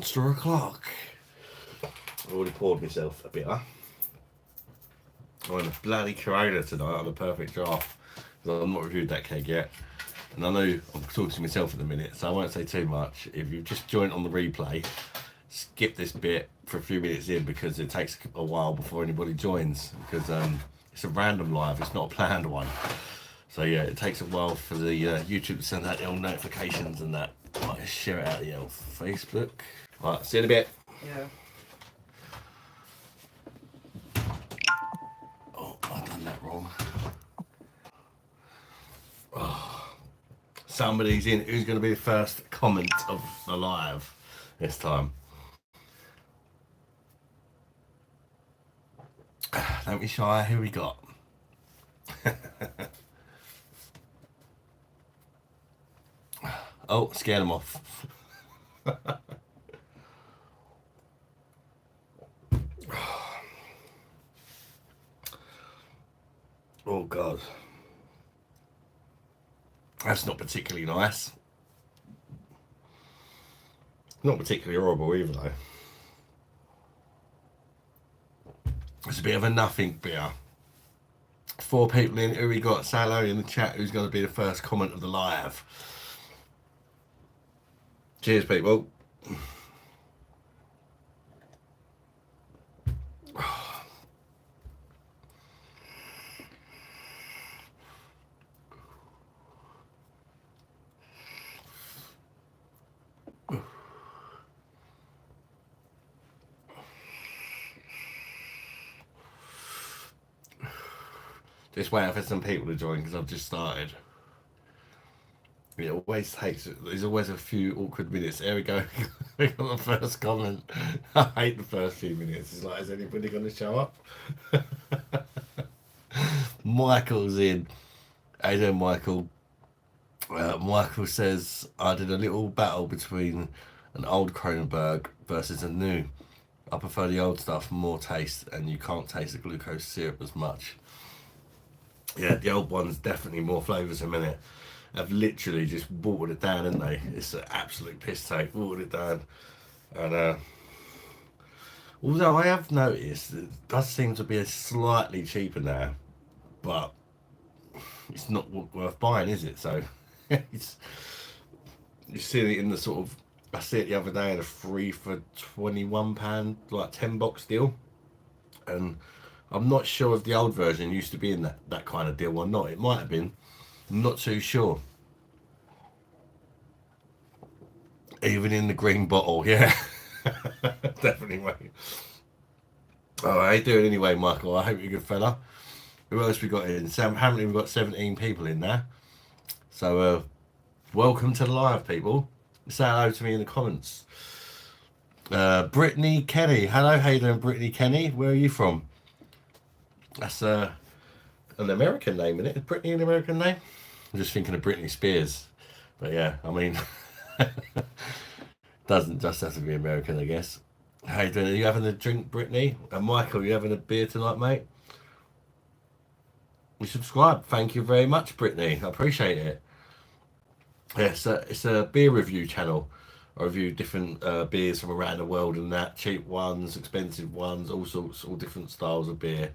monster o'clock. I've already poured myself a beer. I'm in a bloody Corona tonight on a perfect draft. Because I've not reviewed that keg yet. And I know I'm talking to myself in a minute, so I won't say too much. If you've just joined on the replay, skip this bit for a few minutes in because it takes a while before anybody joins. Because it's a random live, it's not a planned one. So yeah, it takes a while for the YouTube to send out the old notifications and that. Might share it out the old Facebook. Right, see you in a bit. Yeah. Oh, I've done that wrong. Oh, somebody's in. Who's going to be the first comment of the live this time? Don't be shy. Who we got? Oh, scared them off. Oh God, that's not particularly nice. Not particularly horrible either though. It's a bit of a nothing beer. 4 people in. Who we got? Salo in the chat. Who's going to be the first comment of the live? Cheers, people. Just waiting for some people to join because I've just started. It always takes, there's always a few awkward minutes. There we go. We got the first comment. I hate the first few minutes. It's like, is anybody going to show up? Michael's in. How you doing, Michael? Michael says, I did a little battle between an old Kronenberg versus a new. I prefer the old stuff, more taste, and you can't taste the glucose syrup as much. Yeah, the old one's definitely more flavours a minute. Have literally just watered it down, haven't they? It's an absolute piss take, watered it down. And although I have noticed it does seem to be slightly cheaper now, but it's not worth buying, is it? So it's, you see it in the sort of, I see it the other day in a 3 for £21, like 10 box deal. And I'm not sure if the old version used to be in that kind of deal or not. It might have been. I'm not too sure. Even in the green bottle, yeah. Definitely, mate. Oh, how you doing anyway, Michael? I hope you're a good fella. Who else we got in? Apparently we've got 17 people in there. So, welcome to the live, people. Say hello to me in the comments. Brittany Kenny. Hello, how you doing, Brittany Kenny? Where are you from? That's an American name, isn't it? Is Brittany an American name? I'm just thinking of Britney Spears. But yeah, I mean, doesn't just have to be American, I guess. How you doing? Are you having a drink, Brittany? And Michael, you having a beer tonight, mate? You subscribe. Thank you very much, Brittany. I appreciate it. Yeah, it's a beer review channel. I review different beers from around the world and that. Cheap ones, expensive ones, all sorts, all different styles of beer.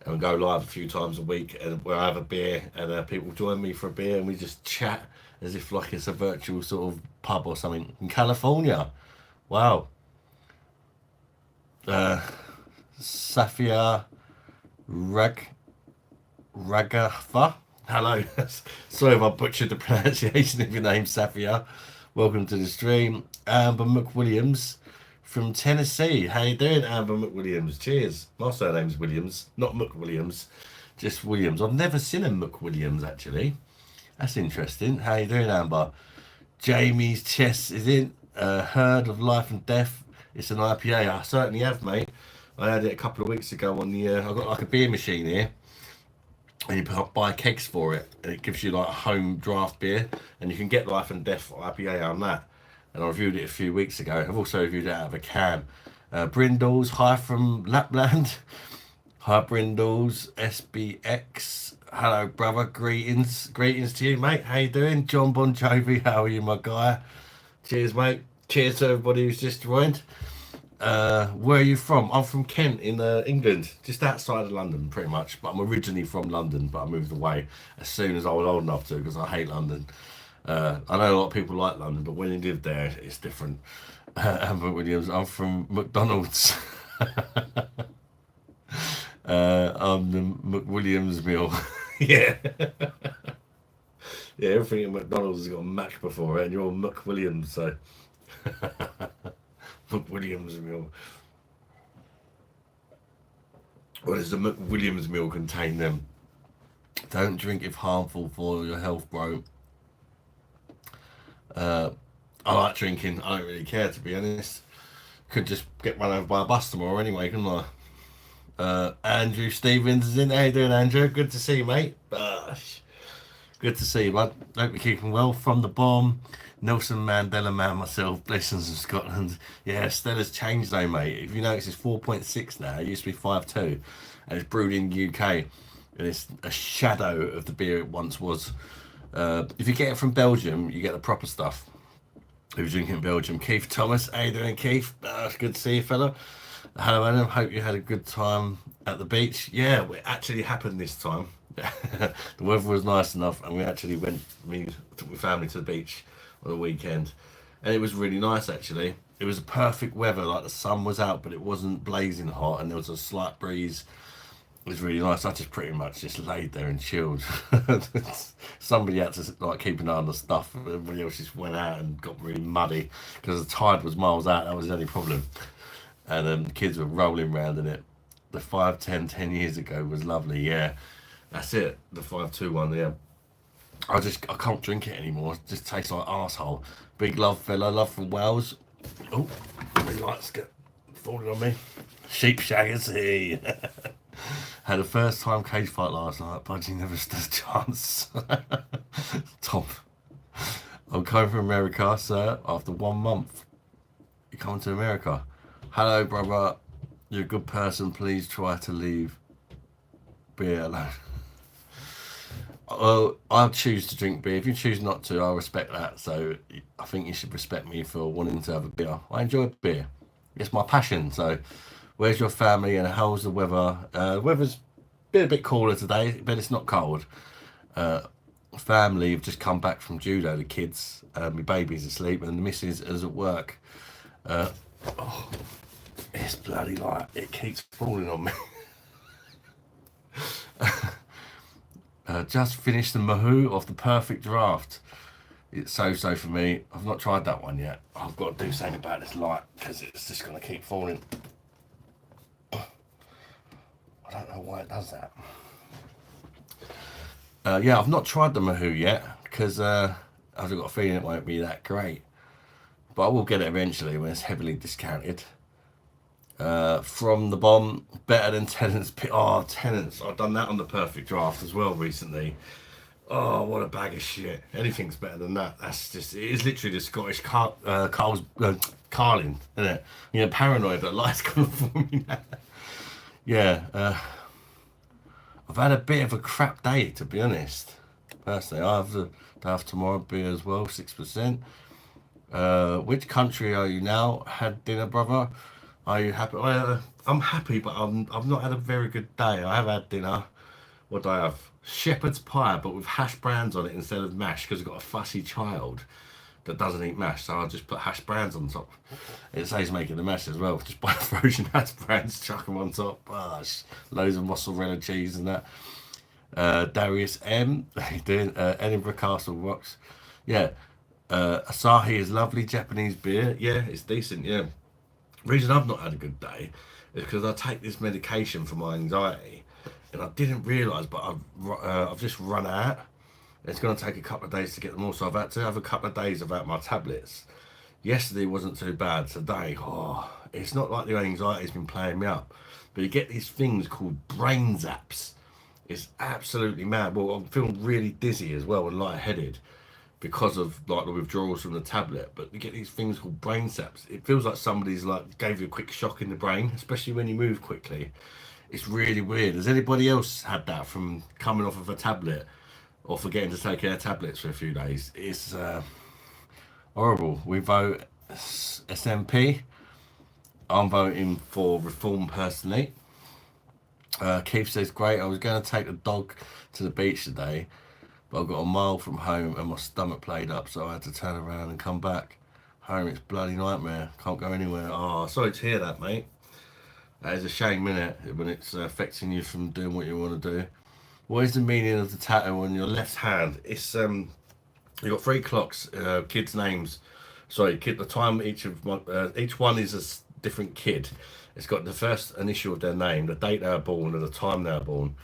And go live a few times a week and where I have a beer and people join me for a beer and we just chat as if like it's a virtual sort of pub or something in California. Wow. Safia Ragatha. Hello. Sorry if I butchered the pronunciation of your name, Safia. Welcome to the stream. Amber McWilliams from Tennessee. How you doing, Amber McWilliams? Cheers. My surname's Williams, not McWilliams, just Williams. I've never seen a McWilliams, actually. That's interesting. How you doing, Amber? Jamie's Chess is in. Herd of Life and Death. It's an IPA. I certainly have, mate. I had it a couple of weeks ago on the... I've got like a beer machine here. And you buy kegs for it. And it gives you like a home draft beer. And you can get Life and Death IPA on that. And I reviewed it a few weeks ago. I've also reviewed it out of a can. Brindles, hi from Lapland. Hi Brindles, SBX. Hello brother, greetings to you, mate. How you doing? John Bon Jovi, how are you, my guy? Cheers, mate. Cheers to everybody who's just joined. Where are you from? I'm from Kent in England, just outside of London, pretty much. But I'm originally from London, but I moved away as soon as I was old enough to because I hate London. I know a lot of people like London, but when you live there, it's different. Amber Williams, I'm from McDonald's. I'm the McWilliams meal. Yeah, yeah. Everything at McDonald's has got a Mac before it, and you're McWilliams, so McWilliams meal. What does the McWilliams meal contain then? Don't drink if harmful for your health, bro. Uh, I like drinking. I don't really care, to be honest. Could just get run over by a bus tomorrow anyway, couldn't I? Andrew Stevens is in. How you doing, Andrew? Good to see you, mate. Good to see you, bud. Hope you're keeping well. From the bomb, Nelson Mandela man myself. Blessings of Scotland. Yeah, Stella's changed though, mate. If you notice, it's 4.6 now. It used to be 5.2, and it's brewed in the UK, and it's a shadow of the beer it once was. If you get it from Belgium, you get the proper stuff. Who's drinking in Belgium? Keith Thomas. How you doing, Keith? It's good to see you, fella. Hello, Adam. Hope you had a good time at the beach. Yeah, it actually happened this time. The weather was nice enough, and we actually went. Me took my family to the beach on the weekend, and it was really nice. Actually, it was perfect weather. Like the sun was out, but it wasn't blazing hot, and there was a slight breeze. It was really nice. I just pretty much just laid there and chilled. Somebody had to like keep an eye on the stuff. Everybody else just went out and got really muddy because the tide was miles out. That was the only problem. And the kids were rolling around in it. The 5, 10 years ago was lovely. Yeah, that's it. The 5.2 one. Yeah, I can't drink it anymore. It just tastes like arsehole. Big love, fella. Love from Wales. Oh, the lights get falling on me. Sheep shaggers here. Had a first time cage fight last night. Budgie never stood a chance. Tom, I'm coming from America, sir. After 1 month, you coming to America? Hello, brother. You're a good person. Please try to leave beer alone. Well, I'll choose to drink beer. If you choose not to, I'll respect that. So I think you should respect me for wanting to have a beer. I enjoy beer. It's my passion. So, where's your family and how's the weather? Weather's been a bit cooler today, but it's not cold. Uh, Family have just come back from judo. The kids, my baby's asleep, and the missus is at work. Uh, oh, it's bloody light. It keeps falling on me. Just finished the Mahou of the perfect draft. It's so for me. I've not tried that one yet. I've got to do something about this light because it's just going to keep falling. I don't know why it does that. Yeah, I've not tried the Mahou yet because I've got a feeling it won't be that great. But I will get it eventually when it's heavily discounted. From the bomb, better than Tenants. Oh, Tenants. I've done that on the perfect draft as well recently. Oh, what a bag of shit. Anything's better than that. That's just, it is literally the Scottish Carling, isn't it? You know, paranoid that light's coming for me now. Yeah, I've had a bit of a crap day, to be honest. Personally, I have the day after tomorrow beer as well, 6%. Which country are you now? Had dinner, brother? Are you happy? I'm happy, but I've not had a very good day. I have had dinner. What do I have? Shepherd's pie, but with hash browns on it instead of mash, because I've got a fussy child that doesn't eat mash, so I'll just put hash browns on top. It says making the mash as well. Just buy frozen hash browns, chuck them on top. Loads of mozzarella cheese and that. Darius M. How you doing? Edinburgh Castle rocks. Yeah. Asahi is lovely Japanese beer. Yeah, it's decent. Yeah. Reason I've not had a good day is because I take this medication for my anxiety, and I didn't realise, but I've just run out. It's going to take a couple of days to get them all, so I've had to have a couple of days without my tablets. Yesterday wasn't too bad. Today, it's not like the anxiety's been playing me up, but you get these things called brain zaps. It's absolutely mad. Well, I'm feeling really dizzy as well and lightheaded because of like the withdrawals from the tablet. But you get these things called brain zaps. It feels like somebody's like gave you a quick shock in the brain, especially when you move quickly. It's really weird. Has anybody else had that from coming off of a tablet or forgetting to take their tablets for a few days? It's horrible. We vote SNP. I'm voting for reform personally. Keith says, great, I was going to take the dog to the beach today, but I got a mile from home and my stomach played up, so I had to turn around and come back home. It's a bloody nightmare. Can't go anywhere. Oh, sorry to hear that, mate. That is a shame, innit, when it's affecting you from doing what you want to do. What is the meaning of the tattoo on your left hand? It's you got 3 clocks, kids' names. Sorry, the time each one is a different kid. It's got the first initial of their name, the date they were born, and the time they were born.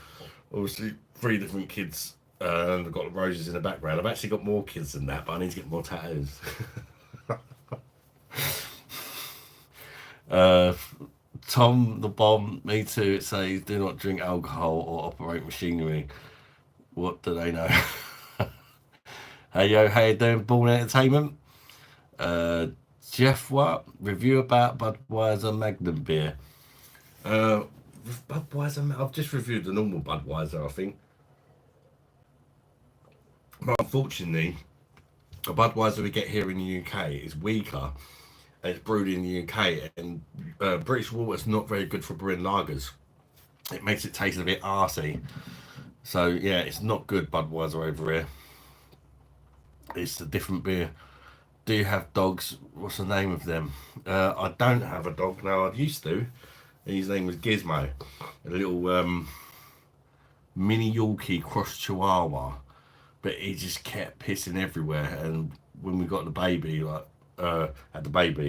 Obviously, 3 different kids, and I've got the roses in the background. I've actually got more kids than that, but I need to get more tattoos. Tom the Bomb, me too. It says, do not drink alcohol or operate machinery. What do they know? Hey yo, how you doing, Born Entertainment? Jeff, what? Review about Budweiser Magnum beer. Budweiser, I've just reviewed the normal Budweiser, I think. But unfortunately, the Budweiser we get here in the UK is weaker. And it's brewed in the UK, and British water's not very good for brewing lagers. It makes it taste a bit arsey. So yeah, it's not good Budweiser over here. It's a different beer. Do you have dogs? What's the name of them? I don't have a dog now. I used to. His name was Gizmo, a little mini Yorkie cross Chihuahua, but he just kept pissing everywhere. And when we got the baby,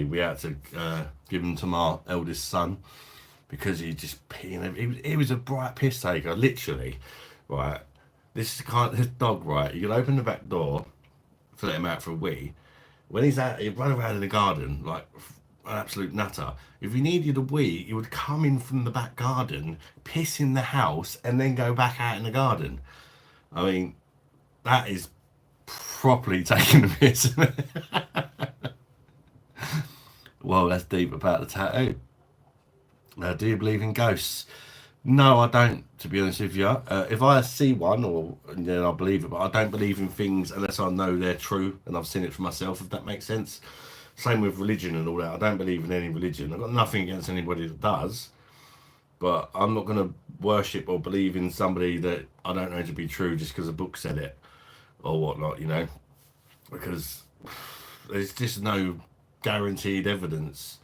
we had to give him to my eldest son because he just peeing. He was a bright piss taker, literally. Right, this dog. Right, you can open the back door to let him out for a wee. When he's out, he'd run around in the garden like an absolute nutter. If he needed a wee, he would come in from the back garden, piss in the house, and then go back out in the garden. I mean, that is properly taking the piss. Well, that's deep about the tattoo. Do you believe in ghosts? No, I don't, to be honest with you. If I see one, then I believe it, but I don't believe in things unless I know they're true and I've seen it for myself, if that makes sense. Same with religion and all that. I don't believe in any religion. I've got nothing against anybody that does, but I'm not going to worship or believe in somebody that I don't know to be true just because a book said it or whatnot, because there's just no guaranteed evidence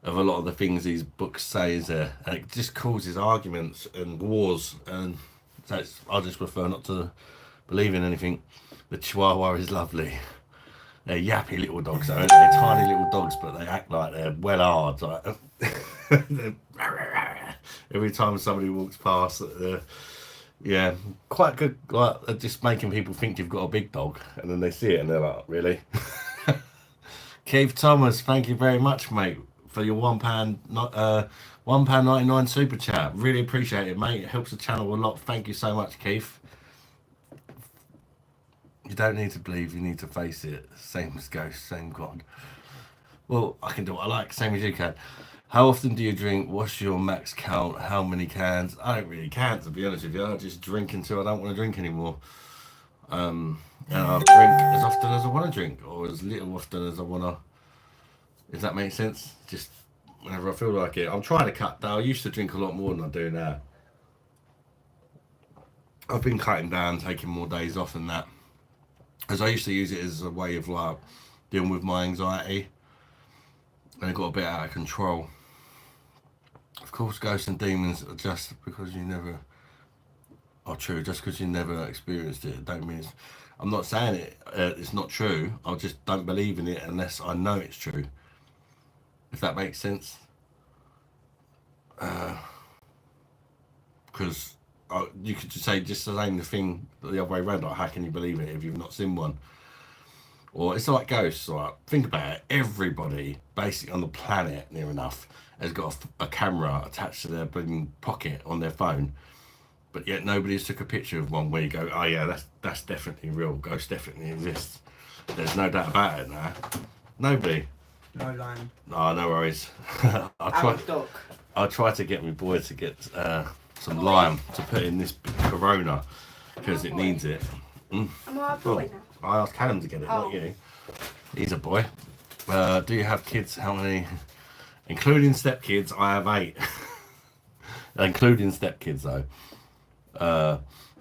of a lot of the things these books say is there, and it just causes arguments and wars, and so I just prefer not to believe in anything. The Chihuahua is lovely. They're yappy little dogs, aren't they? Tiny little dogs, but they act like they're well hard. Like, every time somebody walks past, yeah, quite good. Like, just making people think you've got a big dog, and then they see it and they're like, really? Keith Thomas, thank you very much, mate, for your £1.99 super chat. Really appreciate it, mate. It helps the channel a lot. Thank you so much, Keith. You don't need to believe, you need to face it. Same as ghosts, same God. Well, I can do what I like, same as you can. How often do you drink? What's your max count? How many cans? I don't really count, to be honest with you. I just drink until I don't want to drink anymore. And I'll drink as often as I want to drink, or as little often as I want to. If that makes sense? Just whenever I feel like it. I'm trying to cut down. I used to drink a lot more than I do now. I've been cutting down, taking more days off and that. Because I used to use it as a way of like dealing with my anxiety. And it got a bit out of control. Of course, ghosts and demons are just because you never are true. Just because you never experienced it, don't mean I'm not saying it's not true. I just don't believe in it unless I know it's true. If that makes sense. Because you could just say just the same thing the other way around. Like, how can you believe it if you've not seen one? Or it's like ghosts. Like, think about it. Everybody, basically on the planet, near enough, has got a camera attached to their bloody pocket on their phone. But yet nobody's took a picture of one where you go, oh yeah, that's definitely real. Ghosts definitely exist. There's no doubt about it now. Nobody. No lime. Oh, no worries. I'll try to get my boy to get some lime to put in this Corona because it needs it. Am I a boy now? I asked Callum to get it, not you. He's a boy. Do you have kids? How many? Including stepkids, I have 8. Including stepkids though.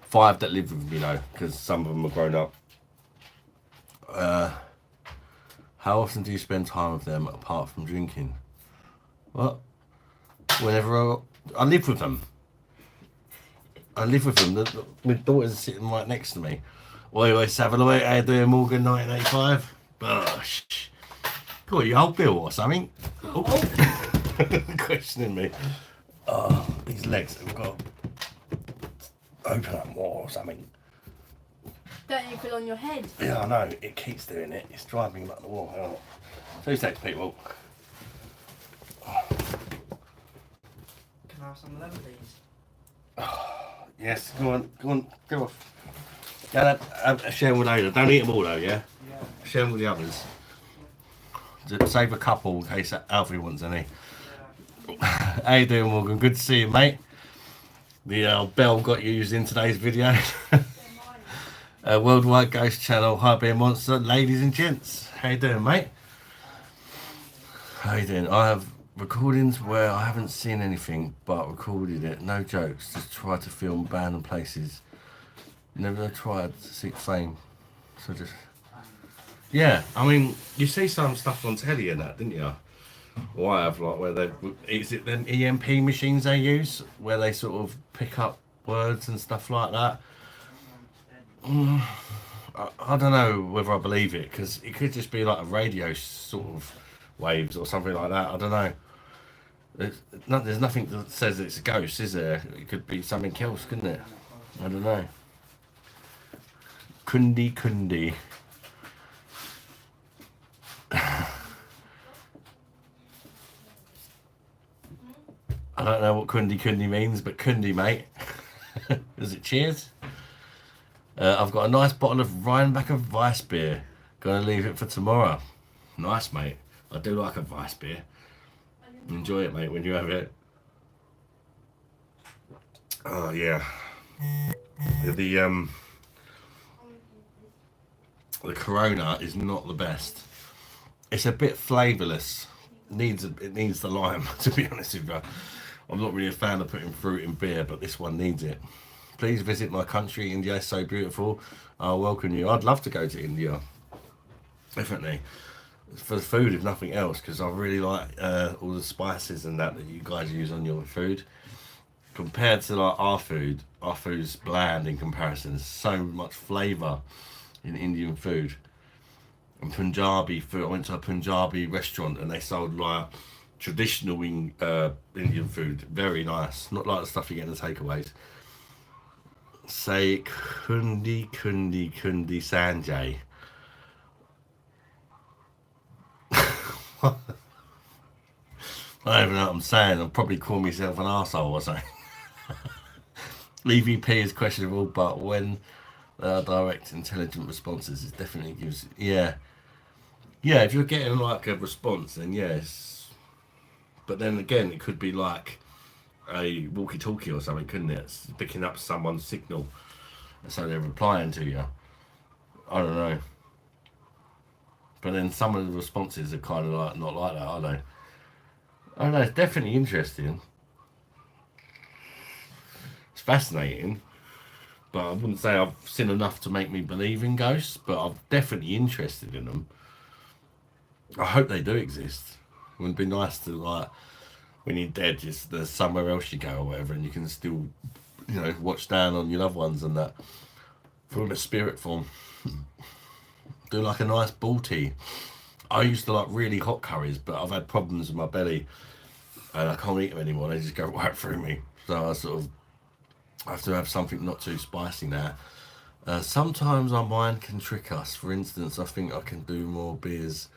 5 that live with me though, because some of them are grown up. How often do you spend time with them apart from drinking? What? Whenever I live with them. I live with them. My daughters are sitting right next to me. Oi, Savaloy, how you doing, Morgan, 1985? BOSH. Cool, you old Bill or something? Oh. Questioning me. Oh, these legs have got to open up more or something. Don't you feel on your head? Yeah, I know. It keeps doing it. It's driving me up the wall. Hang on. 2 seconds, people. Can I have some lemon, please? Yes, go on, go off. Yeah, share them with Ada. Don't eat them all though, yeah? Yeah. Share them with the others. Just save a couple in case Alfie wants any. Yeah. How you doing, Morgan? Good to see you, mate. The bell got used in today's video. Worldwide Ghost Channel, Hobby and Monster, ladies and gents. How you doing, mate? How you doing? I have recordings where I haven't seen anything but recorded it. No jokes. Just tried to film random places. Never tried to seek fame. So just... Yeah, I mean, you see some stuff on telly and that, didn't you? Or I have, like, where they... Is it them EMP machines they use? Where they sort of pick up words and stuff like that? I don't know whether I believe it, because it could just be like a radio sort of waves or something like that. I don't know. There's nothing that says it's a ghost, is there? It could be something else, couldn't it? I don't know. Kundi. I don't know what kundi means, but kundi, mate. Is it cheers? I've got a nice bottle of Rheinbacher Weiss beer. Gonna leave it for tomorrow. Nice, mate. I do like a Weiss beer. Enjoy it, mate, when you have it. Oh, yeah. The Corona is not the best. It's a bit flavourless. It needs the lime, to be honest with you. I'm not really a fan of putting fruit in beer, but this one needs it. Please visit my country. India is so beautiful. I'll welcome you. I'd love to go to India. Definitely. For the food, if nothing else, because I really like all the spices and that you guys use on your food. Compared to like our food's bland in comparison. There's so much flavour in Indian food. And Punjabi food. I went to a Punjabi restaurant and they sold like traditional Indian food. Very nice. Not like the stuff you get in the takeaways. Say kundi Sanjay. I don't even know what I'm saying. I'll probably call myself an arsehole or something. EVP is questionable, but when direct intelligent responses, it definitely gives... Yeah, if you're getting like a response, then yes. But then again, it could be like a walkie-talkie or something, couldn't it? It's picking up someone's signal, so they're replying to you. I don't know. But then some of the responses are kind of like not like that, are they? I don't know. It's definitely interesting. It's fascinating, but I wouldn't say I've seen enough to make me believe in ghosts. But I'm definitely interested in them. I hope they do exist. It would be nice to, like, when you're dead, just there's somewhere else you go or whatever, and you can still, you know, watch down on your loved ones and that from a spirit form. Do like a nice ball tea. I used to like really hot curries, but I've had problems with my belly and I can't eat them anymore. They just go right through me. So I sort of have to have something not too spicy now. Sometimes our mind can trick us. For instance, I think I can do more beers.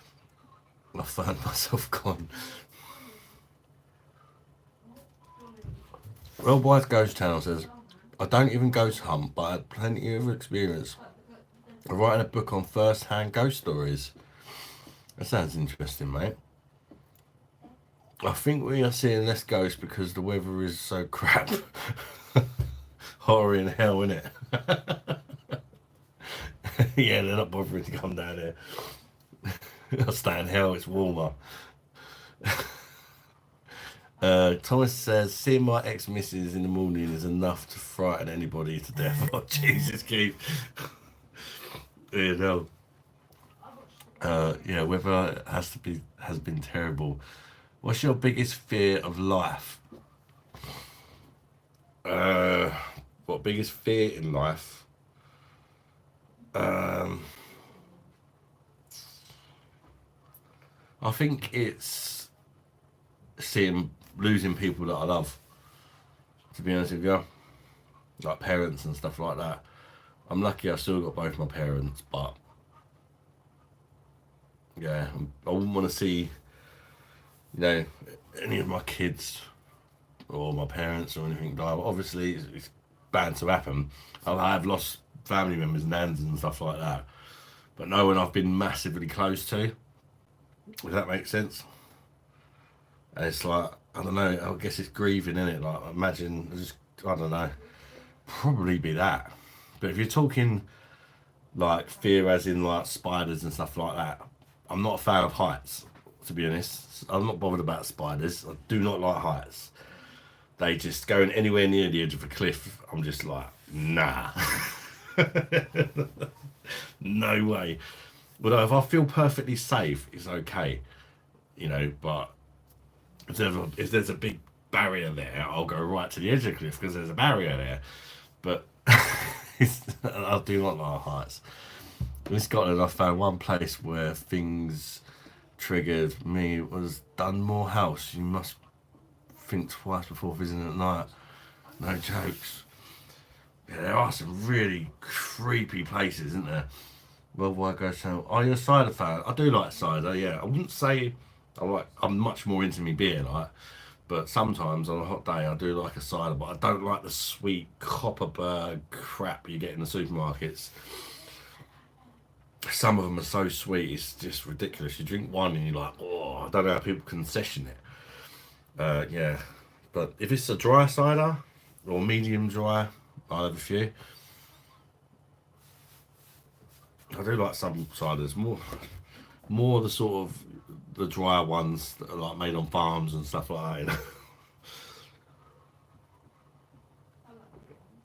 I found myself gone. Worldwide Ghost Channel says, I don't even ghost hunt, but I had plenty of experience writing a book on first-hand ghost stories. That sounds interesting, mate. I think we are seeing less ghosts because the weather is so crap. Horror in hell, innit? Yeah, they're not bothering to come down here. I'll stay in hell, it's warmer. Thomas says, seeing my ex-missus in the morning is enough to frighten anybody to death. Oh, Jesus, Keith. You know. Yeah, weather has been terrible. What's your biggest fear of life? What biggest fear in life? I think it's losing people that I love. To be honest with you, like parents and stuff like that. I'm lucky I've still got both my parents, but yeah, I wouldn't want to see, you know, any of my kids or my parents or anything die. Obviously, it's bound to happen. I've lost family members, nans and stuff like that, but no one I've been massively close to. Does that make sense? And it's like, I don't know, I guess it's grieving, isn't it? Like, imagine, I don't know, probably be that. But if you're talking like fear as in like spiders and stuff like that, I'm not a fan of heights, to be honest. I'm not bothered about spiders. I do not like heights. They just going anywhere near the edge of a cliff, I'm just like, nah. No way. Although if I feel perfectly safe, it's okay, you know, but if there's a big barrier there, I'll go right to the edge of the cliff because there's a barrier there. But I do not like heights. In Scotland, I found one place where things triggered me. It was Dunmore House. You must think twice before visiting at night. No jokes. Yeah, there are some really creepy places, isn't there? Worldwide Ghost Channel. Are you a cider fan? I do like cider, yeah. I wouldn't say I'm much more into me beer, like, but sometimes on a hot day I do like a cider, but I don't like the sweet Copperberg crap you get in the supermarkets. Some of them are so sweet, it's just ridiculous. You drink one and you're like, oh, I don't know how people can session it. Yeah, but if it's a dry cider or medium dry, I'll have a few. I do like some ciders more the sort of the dry ones that are like made on farms and stuff like that.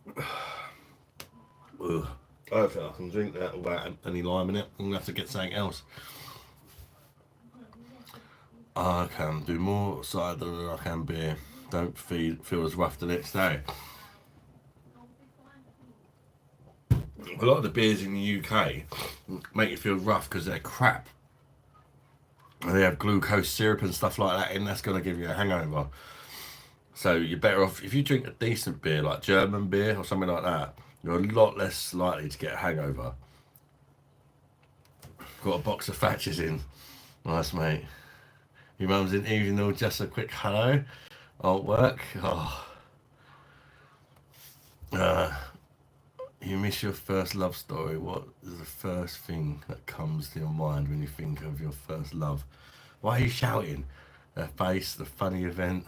You know? Ugh. I don't think I can drink that without any lime in it. I'm gonna have to get something else. I can do more cider than I can beer. Don't feel as rough the next day. A lot of the beers in the UK make you feel rough because they're crap. And they have glucose syrup and stuff like that in. That's going to give you a hangover. So you're better off if you drink a decent beer like German beer or something like that. You're a lot less likely to get a hangover. Got a box of Thatchers in. Nice, mate. Your mum's in evening or just a quick hello. At work. Oh. You miss your first love story. What is the first thing that comes to your mind when you think of your first love? Why are you shouting? Their face, the funny event.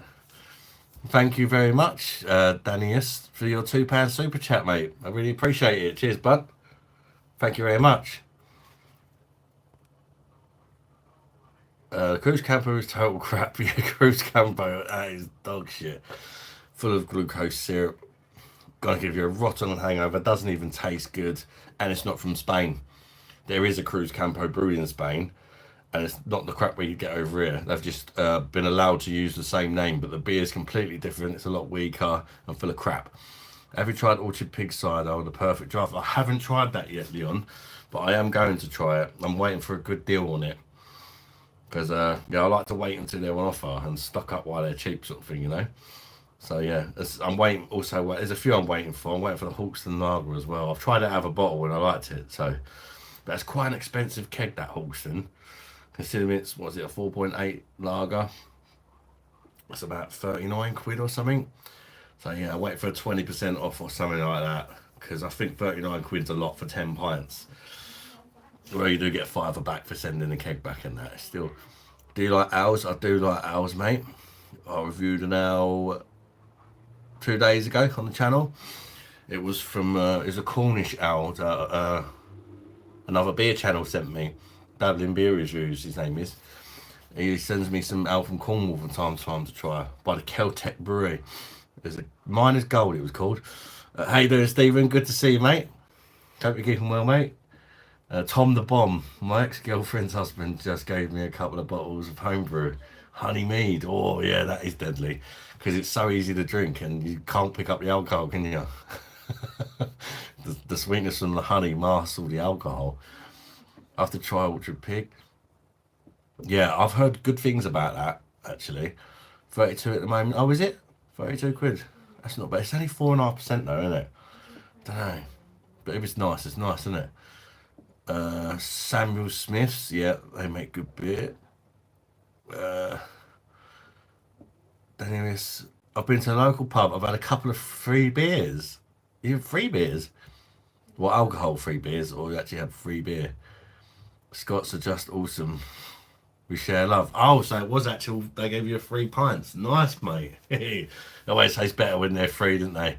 Thank you very much, Danius, for your £2 super chat, mate. I really appreciate it. Cheers, bud. Thank you very much. The cruise camper is total crap. Yeah, cruise camper, that is dog shit. Full of glucose syrup. Gonna give you a rotten hangover. Doesn't even taste good, and it's not from Spain. There is a Cruz Campo brewed in Spain, and it's not the crap we get over here. They've just been allowed to use the same name, but the beer is completely different. It's a lot weaker and full of crap. Have you tried Orchard Pig Cider or the Perfect Draft? I haven't tried that yet, Leon, but I am going to try it. I'm waiting for a good deal on it because yeah, I like to wait until they're on offer and stock up while they're cheap, sort of thing, you know. So yeah, I'm waiting. Also, there's a few I'm waiting for. I'm waiting for the Hawkston Lager as well. I've tried it out of a bottle and I liked it. So, but it's quite an expensive keg, that Hawkston. Considering it's, what is it, a 4.8 lager. It's about 39 quid or something. So yeah, I wait for a 20% off or something like that because I think 39 quid's a lot for 10 pints. Well, you do get £5 back for sending a keg back and that. Still, do you like ales? I do like ales, mate. I reviewed an ale 2 days ago on the channel. It was from it was a Cornish ale that another beer channel sent me. Dabbling Beer Reviews, his name is. He sends me some ale from Cornwall from time to time to try by the Celtic Brewery. There's a Miner's Gold, it was called. How you doing, Stephen? Good to see you, mate. Hope you're keeping well, mate. Tom the Bomb, my ex-girlfriend's husband, just gave me a couple of bottles of homebrew. Honey mead. Oh, yeah, that is deadly. Because it's so easy to drink and you can't pick up the alcohol, can you? The sweetness from the honey masks all the alcohol. I have to try Orchard Pig. Yeah, I've heard good things about that, actually. 32 at the moment. Oh, is it? 32 quid. That's not bad. It's only 4.5% though, isn't it? Don't know. But if it's nice, isn't it? Samuel Smith's, yeah, they make good beer. Anyways, I've been to a local pub. I've had a couple of free beers. You have free beers? Well, alcohol-free beers, or you actually have free beer. Scots are just awesome. We share love. Oh, so it was actual, they gave you a free pints. Nice, mate. They always taste better when they're free, don't they?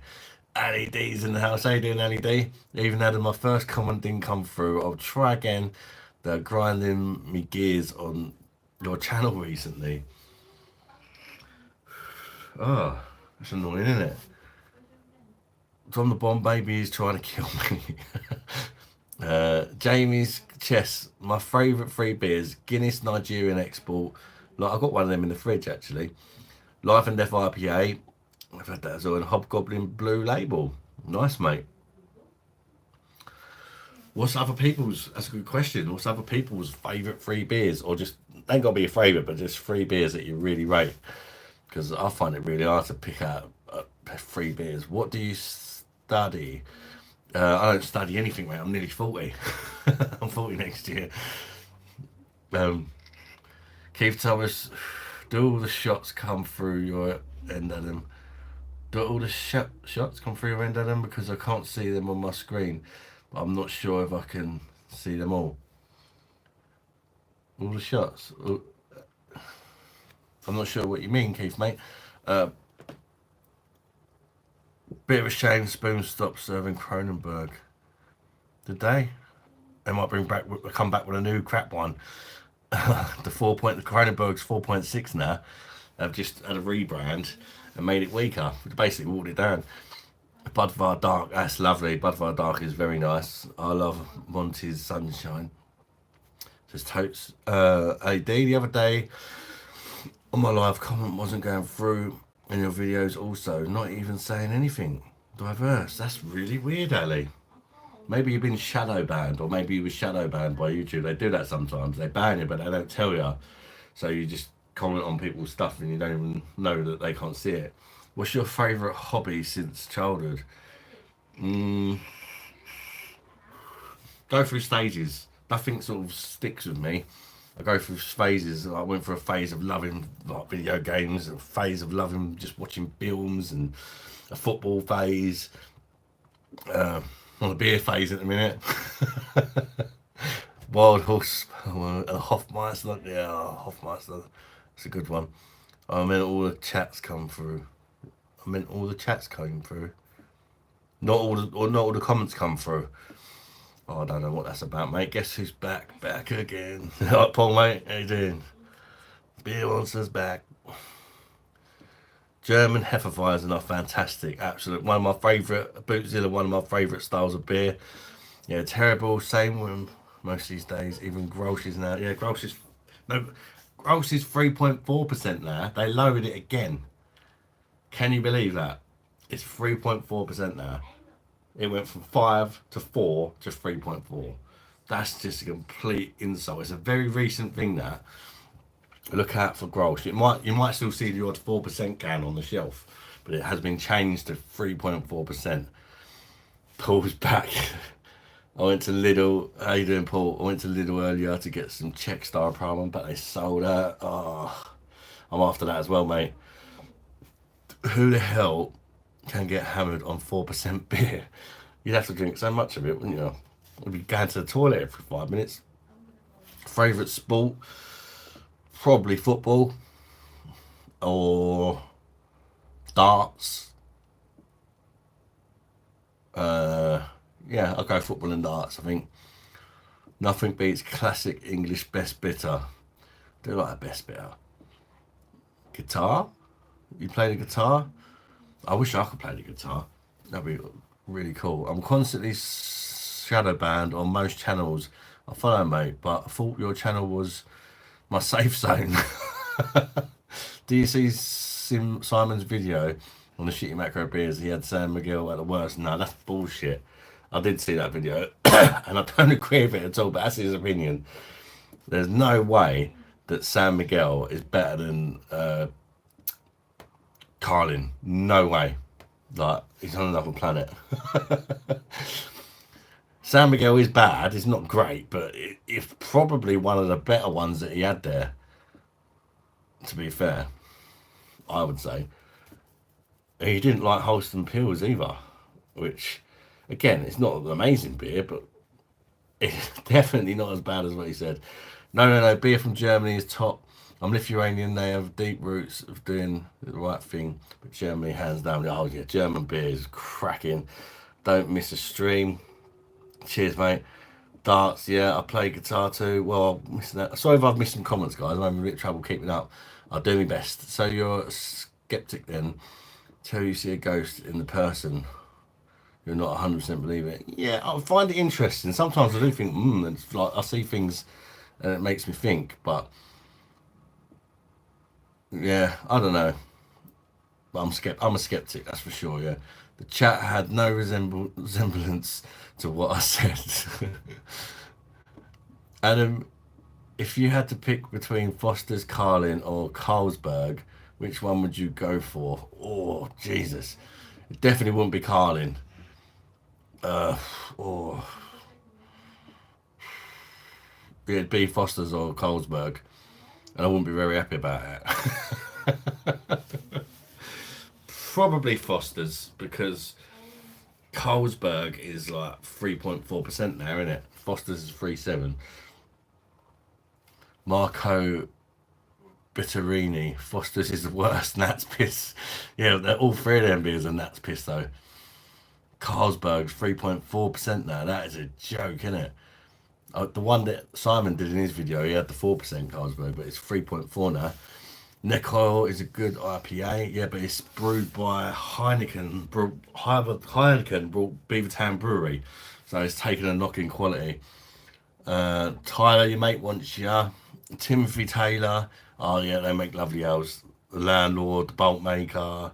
Ali D's in the house. How you doing, Ali D? Even had my first comment didn't come through. I'll try again. They're grinding me gears on your channel recently. Oh, that's annoying, isn't it? Tom the Bomb Baby is trying to kill me. Jamie's Chess, my favourite free beers, Guinness Nigerian Export. Like, I've got one of them in the fridge actually. Life and Death IPA. I've had that as well. And Hobgoblin Blue Label. Nice, mate. What's other people's? That's a good question. What's other people's favourite free beers, or just they ain't got to be a favourite, but just free beers that you really rate? Because I find it really hard to pick out free beers. What do you study? I don't study anything, mate. I'm nearly 40. I'm 40 next year. Keith Thomas, do all the shots come through your end of them? Do all the shots come through your end of them? Because I can't see them on my screen. But I'm not sure if I can see them all. All the shots. I'm not sure what you mean, Keith, mate. Bit of a shame Spoon stopped serving Kronenberg. Did they? They might come back with a new crap one. The Kronenberg's 4.6 now. They've just had a rebrand and made it weaker. Basically watered it down. Budvar Dark, that's lovely. Budvar Dark is very nice. I love Monty's Sunshine. Says Totes. AD, the other day on my live comment wasn't going through in your videos also, not even saying anything diverse. That's really weird, Ali. Maybe you've been shadow banned, or maybe you were shadow banned by YouTube. They do that sometimes. They ban you, but they don't tell you. So you just comment on people's stuff and you don't even know that they can't see it. What's your favourite hobby since childhood? Go through stages. Nothing sort of sticks with me. I go through phases. I went through a phase of loving like video games, a phase of loving just watching films, and a football phase. On a beer phase at the minute. Wild Horse, Hofmeister. Yeah, Hofmeister. It's a good one. I meant all the chats come through. Not all the comments come through. Oh, I don't know what that's about, mate. Guess who's back? Back again. Right, Paul, mate. How you doing? Beer Monster's back. German Hefeweizens are fantastic. Absolute. One of my favourite, Bootzilla, one of my favourite styles of beer. Yeah, terrible. Same with most these days. Even Grolsch is now. Yeah, Grolsch is 3.4% now. They lowered it again. Can you believe that? It's 3.4% now. It went from 5 to 4 to 3.4. That's just a complete insult. It's a very recent thing that. Look out for Grolsch. You might still see the odd 4% can on the shelf, but it has been changed to 3.4%. Paul's back. I went to Lidl. How you doing, Paul? I went to Lidl earlier to get some Czech Star Pramen, but they sold out. Oh, I'm after that as well, mate. Who the hell can get hammered on 4% beer? You'd have to drink so much of it, wouldn't you? You'd be going to the toilet every 5 minutes. Favourite sport? Probably football or darts. Yeah, I'll go football and darts, I think. Nothing beats classic English best bitter. Do you like a best bitter? Guitar? You play the guitar? I wish I could play the guitar. That'd be really cool. I'm constantly shadow banned on most channels I follow, mate, but I thought your channel was my safe zone. Do you see Simon's video on the shitty macro beers? He had San Miguel at the worst. No, that's bullshit. I did see that video, and I don't agree with it at all, but that's his opinion. There's no way that San Miguel is better than Carlin. No way. Like, he's on another planet. San Miguel is bad. It's not great, but it's probably one of the better ones that he had there. To be fair, I would say. He didn't like Holston Pills either, which, again, it's not an amazing beer, but it's definitely not as bad as what he said. No, beer from Germany is top. I'm Lithuanian, they have deep roots of doing the right thing, but Germany hands down. Oh yeah, German beer is cracking. Don't miss a stream. Cheers, mate. Darts, yeah, I play guitar too. Well, I'm missing that. Sorry if I've missed some comments, guys. I'm having a bit of trouble keeping up. I'll do my best. So you're a skeptic then? Till you see a ghost in the person, you're not 100% believe it. Yeah, I find it interesting. Sometimes I do think, it's like I see things and it makes me think, but yeah, I don't know. But I'm a skeptic, that's for sure, yeah. The chat had no resemblance to what I said. Adam, if you had to pick between Foster's Carlin or Carlsberg, which one would you go for? Oh, Jesus. It definitely wouldn't be Carlin. It'd be Foster's or Carlsberg. And I wouldn't be very happy about it. Probably Foster's, because Carlsberg is like 3.4% now, isn't it? Foster's is 3.7. Marco Bitterini, Foster's is the worst. Nat's piss. Yeah, all three of them beers are Nat's piss though. Carlsberg's 3.4% now. That is a joke, isn't it? The one that Simon did in his video, he had the 4% Carlsberg, but it's 3.4 now. Neck Oil is a good IPA, yeah, but it's brewed by Heineken. Heineken brought Beavertown Brewery, so it's taken a knock in quality. Tyler, your mate wants ya. Timothy Taylor, oh yeah, they make lovely ales. The Landlord, the Bolt Maker,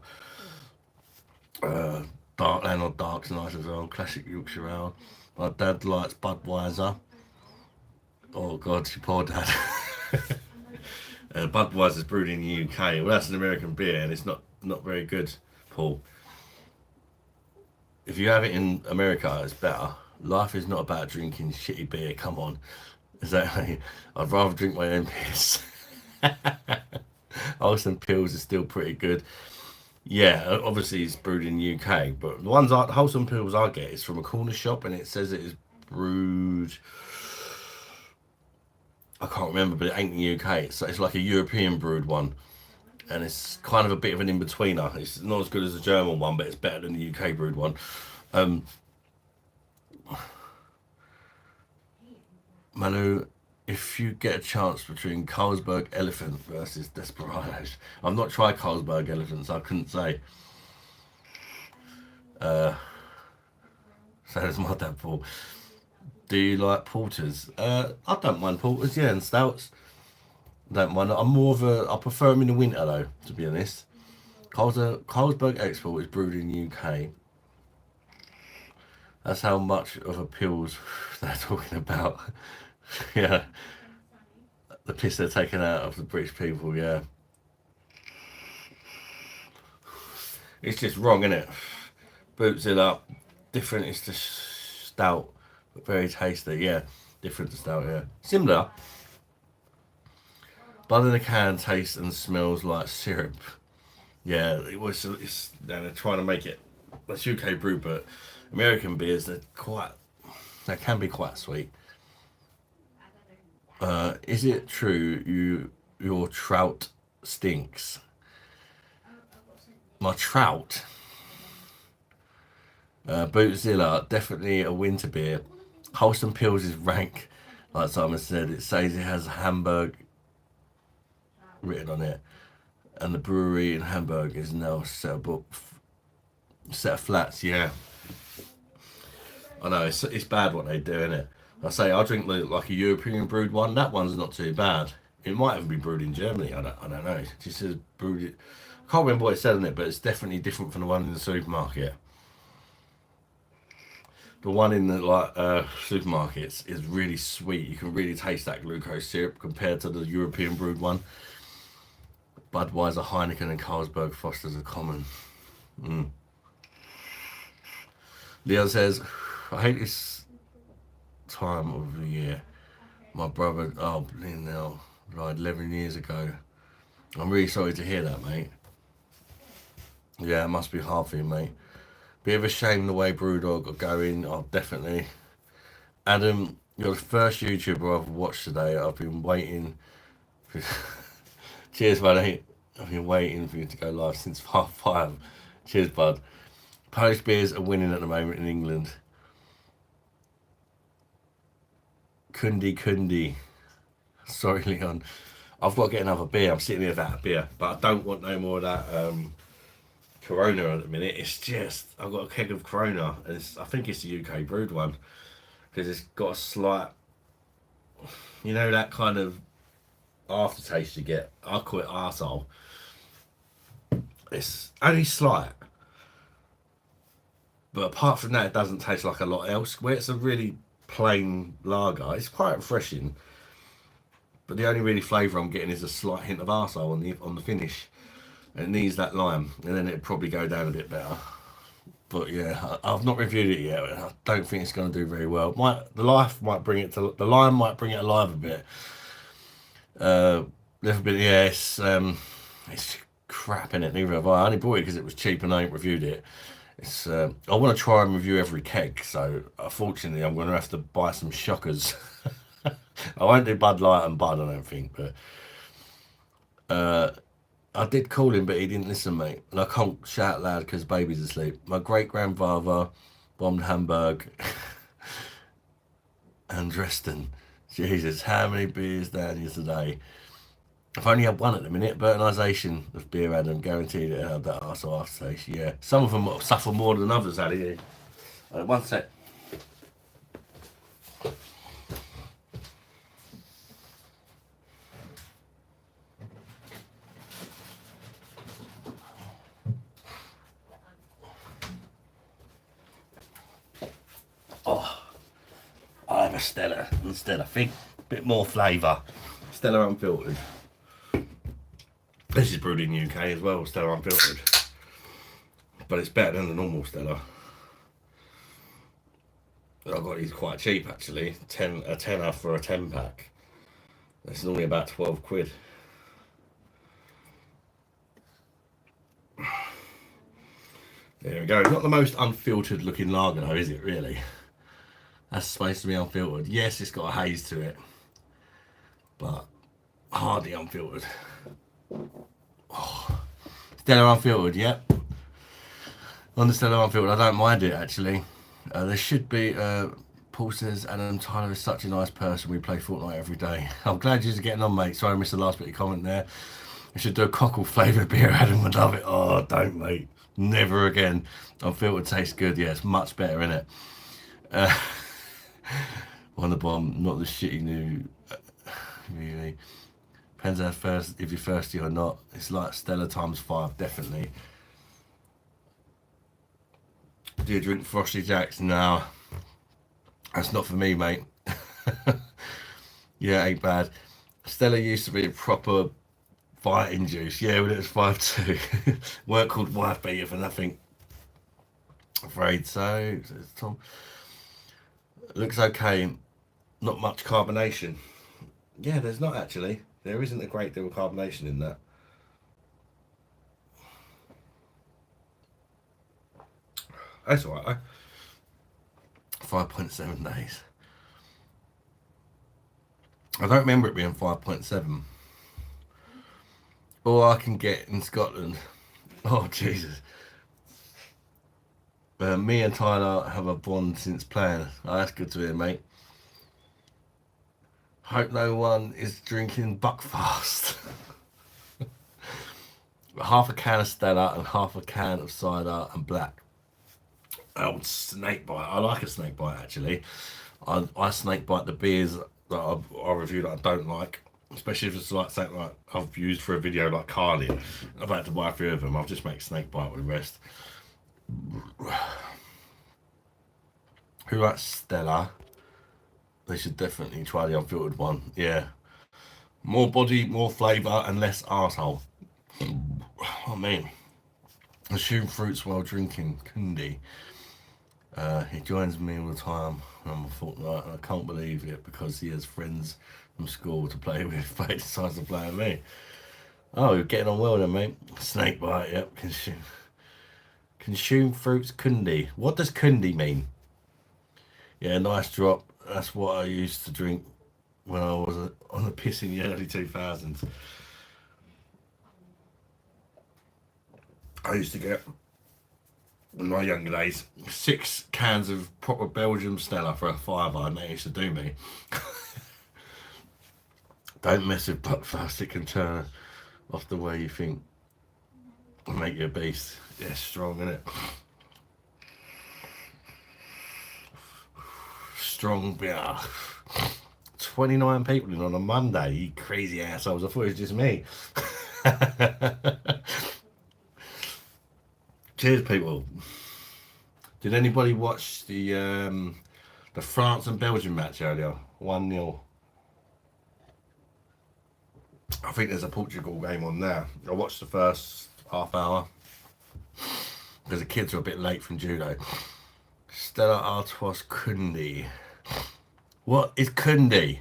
Dark Landlord Dark's nice as well. Classic Yorkshire Ale. My dad likes Budweiser. Oh God, your poor dad. Budweiser's brewed in the UK. Well, that's an American beer, and it's not very good, Paul. If you have it in America, it's better. Life is not about drinking shitty beer. Come on, exactly. I'd rather drink my own piss. Olsen Pills is still pretty good. Yeah, obviously it's brewed in the UK, but the wholesome pills I get is from a corner shop, and it says it is brewed. I can't remember, but it ain't in the UK. So it's like a European brewed one, and it's kind of a bit of an in-betweener. It's not as good as the German one, but it's better than the UK brewed one. Manu, if you get a chance between Carlsberg Elephant versus Desperados, I've not tried Carlsberg Elephant, so I couldn't say. So does my dad, Paul. Do you like porters? I don't mind porters, yeah, and stouts. Don't mind. I prefer them in the winter though, to be honest. Carlsberg Export is brewed in the UK. That's how much of a pills they're talking about. Yeah. The piss they're taking out of the British people, yeah. It's just wrong, isn't it? Boots it up. Different, it's the stout. But very tasty, yeah. Different to stout, yeah. Similar. Blood in a can tastes and smells like syrup. Yeah, they're trying to make it. That's UK brew, but American beers, they can be quite sweet. Is it true your trout stinks? My trout? Bootzilla, definitely a winter beer. Wholesome Pills is rank. Like Simon said, it says it has Hamburg written on it, and the brewery in Hamburg is now set of flats. Yeah, I know it's bad what they do, isn't it? I say I drink like a European brewed one. That one's not too bad. It might even be brewed in Germany. I don't know. It just says brewed. I can't remember what it said on it, but it's definitely different from the one in the supermarket. The one in the supermarkets is really sweet. You can really taste that glucose syrup compared to the European brewed one. Budweiser, Heineken, and Carlsberg Fosters are common. Leo says, I hate this time of the year. My brother, now died 11 years ago. I'm really sorry to hear that, mate. Yeah, it must be hard for you, mate. Bit of a shame the way Brewdog are going. Oh, definitely. Adam, you're the first YouTuber I've watched today. I've been waiting. Cheers, buddy. I've been waiting for you to go live since 5. Cheers, bud. Polish beers are winning at the moment in England. Kundi. Sorry, Leon. I've got to get another beer. I'm sitting here without a beer, but I don't want no more of that Corona at the minute. It's just I've got a keg of Corona, and I think it's the UK brewed one because it's got a slight, that kind of aftertaste you get. I call it arsehole. It's only slight, but apart from that, it doesn't taste like a lot else. Where it's a really plain lager, it's quite refreshing. But the only really flavour I'm getting is a slight hint of arsehole on the finish. It needs that lime, and then it'd probably go down a bit better. But yeah, I've not reviewed it yet. I don't think it's going to do very well. The lime might bring it alive a bit. Little bit, yeah. It's crap in it. Neither have I. I only bought it because it was cheap and I ain't reviewed it. I want to try and review every keg, so unfortunately I'm going to have to buy some shockers. I won't do Bud Light and Bud, I don't think, but I did call him, but he didn't listen, mate. And I can't shout loud because baby's asleep. My great-grandfather bombed Hamburg and Dresden. Jesus, how many beers down yesterday? I've only had one at the minute. Burtonisation of beer, Adam. Guaranteed it had that arsehole aftertaste. Yeah. Some of them suffer more than others, Ali. One sec. I have a Stella instead. I think a bit more flavour. Stella unfiltered. This is brewed in UK as well, Stella unfiltered. But it's better than the normal Stella. I got these quite cheap actually. A tenner for a 10-pack. It's normally about 12 quid. There we go. Not the most unfiltered looking lager though, is it really? That's supposed to be unfiltered. Yes, it's got a haze to it, but hardly unfiltered. Oh. Stella unfiltered, yep. On the Stella unfiltered, I don't mind it actually. There should be. Paul says, Adam Tyler is such a nice person. We play Fortnite every day. I'm glad you're getting on, mate. Sorry I missed the last bit of comment there. I should do a Cockle flavoured beer. Adam would love it. Oh, don't, mate. Never again. Unfiltered tastes good. Yeah, it's much better, innit? On the bomb, not the shitty new. Really. Depends if you're thirsty or not. It's like Stella times 5, definitely. Do you drink Frosty Jacks? No. That's not for me, mate. Yeah, ain't bad. Stella used to be a proper fighting juice. Yeah, when it was 5.2. Weren't called wife beater for nothing. Afraid so. Says Tom. Looks okay. Not much carbonation. Yeah, there's not actually. There isn't a great deal of carbonation in that. That's alright though. 5.7 days. I don't remember it being 5.7. All I can get in Scotland. Oh Jesus. Me and Tyler have a bond since playing. Oh, that's good to hear, mate. Hope no one is drinking Buckfast. Half a can of Stella and half a can of cider and black. Oh, snake bite. I like a snake bite actually. I snake bite the beers that I review that I don't like, especially if it's like something like I've used for a video like Carly. I've had to buy a few of them. I'll just make snake bite with the rest. Who likes Stella? They should definitely try the unfiltered one. Yeah, more body, more flavour, and less arsehole. I mean, assume fruits while drinking. Kundi. He joins me all the time when I'm a fortnight, and I can't believe it because he has friends from school to play with, but he decides to play with me. Oh, you're getting on well then, mate. Snake bite, yep. Consume fruits, kundi. What does kundi mean? Yeah, nice drop. That's what I used to drink when I was on the piss in the early 2000s. I used to get, in my younger days, 6 cans of proper Belgium Stella for a £5, and they used to do me. Don't mess with Buckfast, it can turn off the way you think and make you a beast. Yeah, strong, isn't it? Strong beer. 29 people in on a Monday, you crazy assholes. I thought it was just me. Cheers, people. Did anybody watch the France and Belgium match earlier? 1-0. I think there's a Portugal game on now. I watched the first half hour because the kids were a bit late from judo. Stella Artois Kundi. What is Kundi?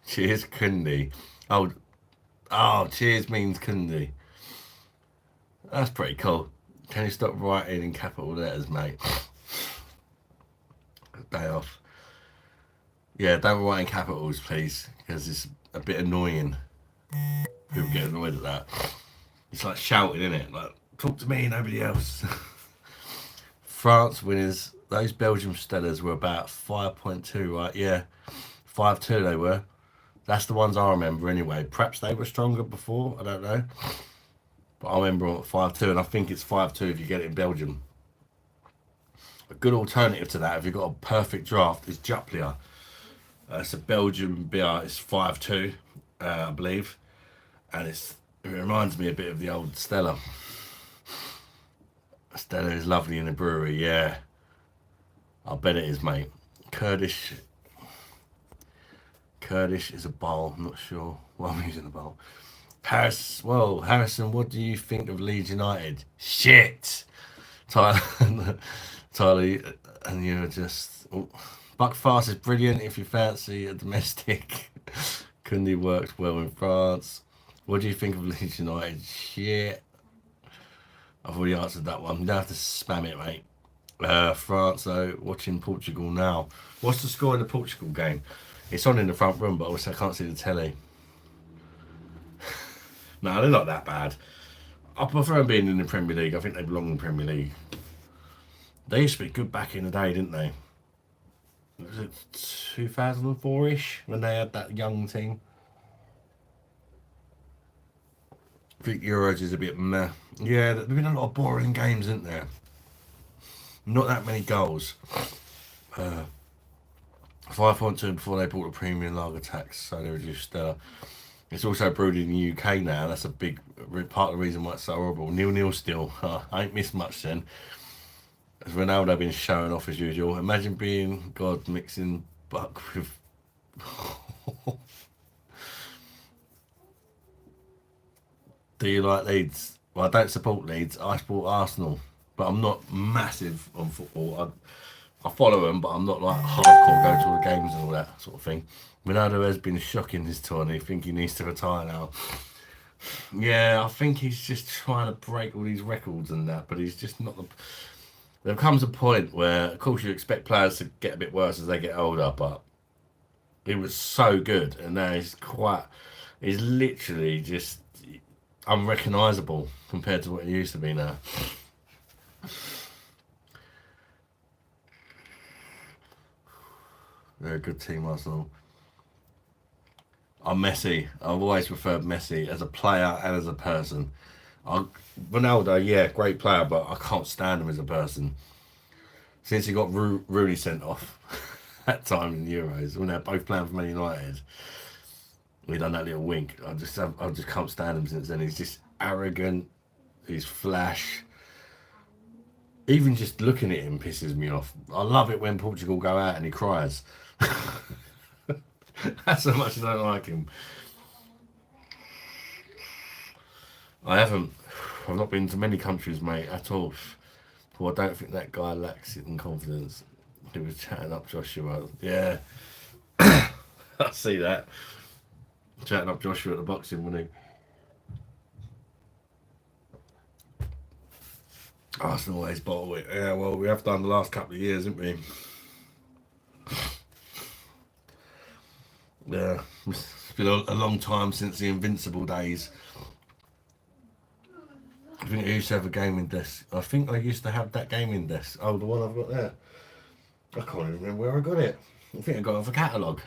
Cheers, Kundi. Oh, cheers means Kundi. That's pretty cool. Can you stop writing in capital letters, mate? Day off. Yeah, don't write in capitals, please, because it's a bit annoying. People get annoyed at that. It's like shouting, isn't it? Like, talk to me, nobody else. France winners. Those Belgium Stellas were about 5.2, right? Yeah, 5.2 they were. That's the ones I remember anyway. Perhaps they were stronger before, I don't know. But I remember them at 5.2, and I think it's 5.2 if you get it in Belgium. A good alternative to that, if you've got a perfect draft, is Jupiler. It's a Belgian beer. It's 5.2, I believe, and it reminds me a bit of the old Stella. Stella is lovely in the brewery, yeah. I bet it is, mate. Kurdish is a bowl. I'm not sure why I'm using the bowl. Harrison, what do you think of Leeds United? Shit. Tyler, and you're just. Oh. Buckfast is brilliant if you fancy a domestic. Kundi worked well in France. What do you think of Leeds United? Shit. I've already answered that one. You don't have to spam it, mate. France, though, watching Portugal now. What's the score in the Portugal game? It's on in the front room, but obviously I can't see the telly. No, they're not that bad. I prefer them being in the Premier League. I think they belong in the Premier League. They used to be good back in the day, didn't they? Was it 2004-ish when they had that young team? I think Euros is a bit meh. Yeah, there've been a lot of boring games, isn't there? Not that many goals. 5.2 before they bought the premium lager tax, so they reduced Stella. It's also brewed in the UK now. That's a big part of the reason why it's so horrible. 0-0 still. I ain't missed much then. As Ronaldo been showing off as usual. Imagine being God mixing Buck with. Do you like Leeds? Well, I don't support Leeds. I support Arsenal, but I'm not massive on football. I follow them, but I'm not like hardcore, go to all the games and all that sort of thing. Ronaldo has been shocking this tourney. I think he needs to retire now. Yeah, I think he's just trying to break all these records and that, but he's just not the. There comes a point where, of course, you expect players to get a bit worse as they get older, but he was so good, and now he's literally just unrecognisable compared to what he used to be now. They're a good team, Arsenal. I'm Messi. I've always preferred Messi as a player and as a person. Ronaldo, yeah, great player, but I can't stand him as a person. Since he got Rooney sent off that time in the Euros, when they're both playing for Man United, we done that little wink. I just can't stand him since then. He's just arrogant. He's flash. Even just looking at him pisses me off. I love it when Portugal go out and he cries. That's how much I don't like him. I've not been to many countries, mate, at all. Well, I don't think that guy lacks it in confidence. He was chatting up Joshua. Yeah. I see that. Chatting up Joshua at the boxing, wasn't he? Arsenal always bottle it. Yeah, well, we have done the last couple of years, haven't we? Yeah. It's been a long time since the Invincible days. I think I used to have a gaming desk. I think I used to have that gaming desk. Oh, the one I've got there. I can't even remember where I got it. I think I got it off a catalogue.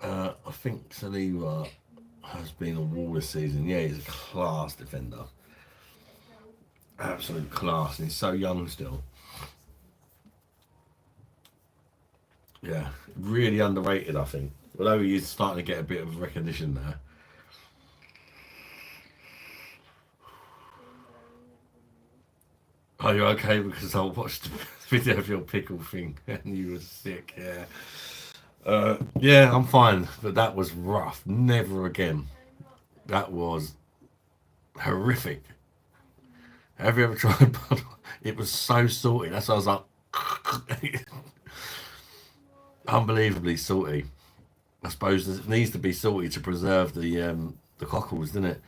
I think Saliba has been on wall this season. Yeah, he's a class defender. Absolute class, and he's so young still. Yeah, really underrated, I think. Although he's starting to get a bit of recognition there. Are you okay? Because I watched the video of your pickle thing and you were sick, yeah. Yeah, I'm fine, but that was rough. Never again. That was horrific. Have you ever tried Bud? It was so salty. That's why I was like, unbelievably salty. I suppose it needs to be salty to preserve the cockles, doesn't it?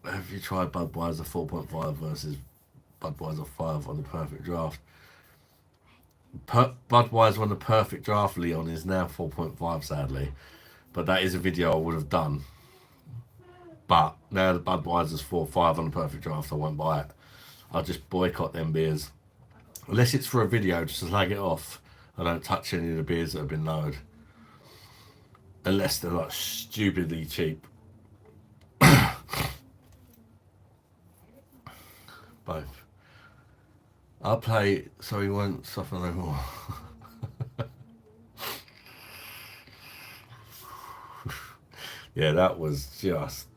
Have you tried Budweiser 4.5 versus Budweiser 5 on the perfect draft? Budweiser on the perfect draft, Leon, is now 4.5, sadly. But that is a video I would have done. But now the Budweiser's 4.5 on the perfect draft, I won't buy it. I'll just boycott them beers. Unless it's for a video, just to slag it off. I don't touch any of the beers that have been lowered. Unless they're like stupidly cheap. Both. I'll play so he won't suffer no more. Yeah, that was just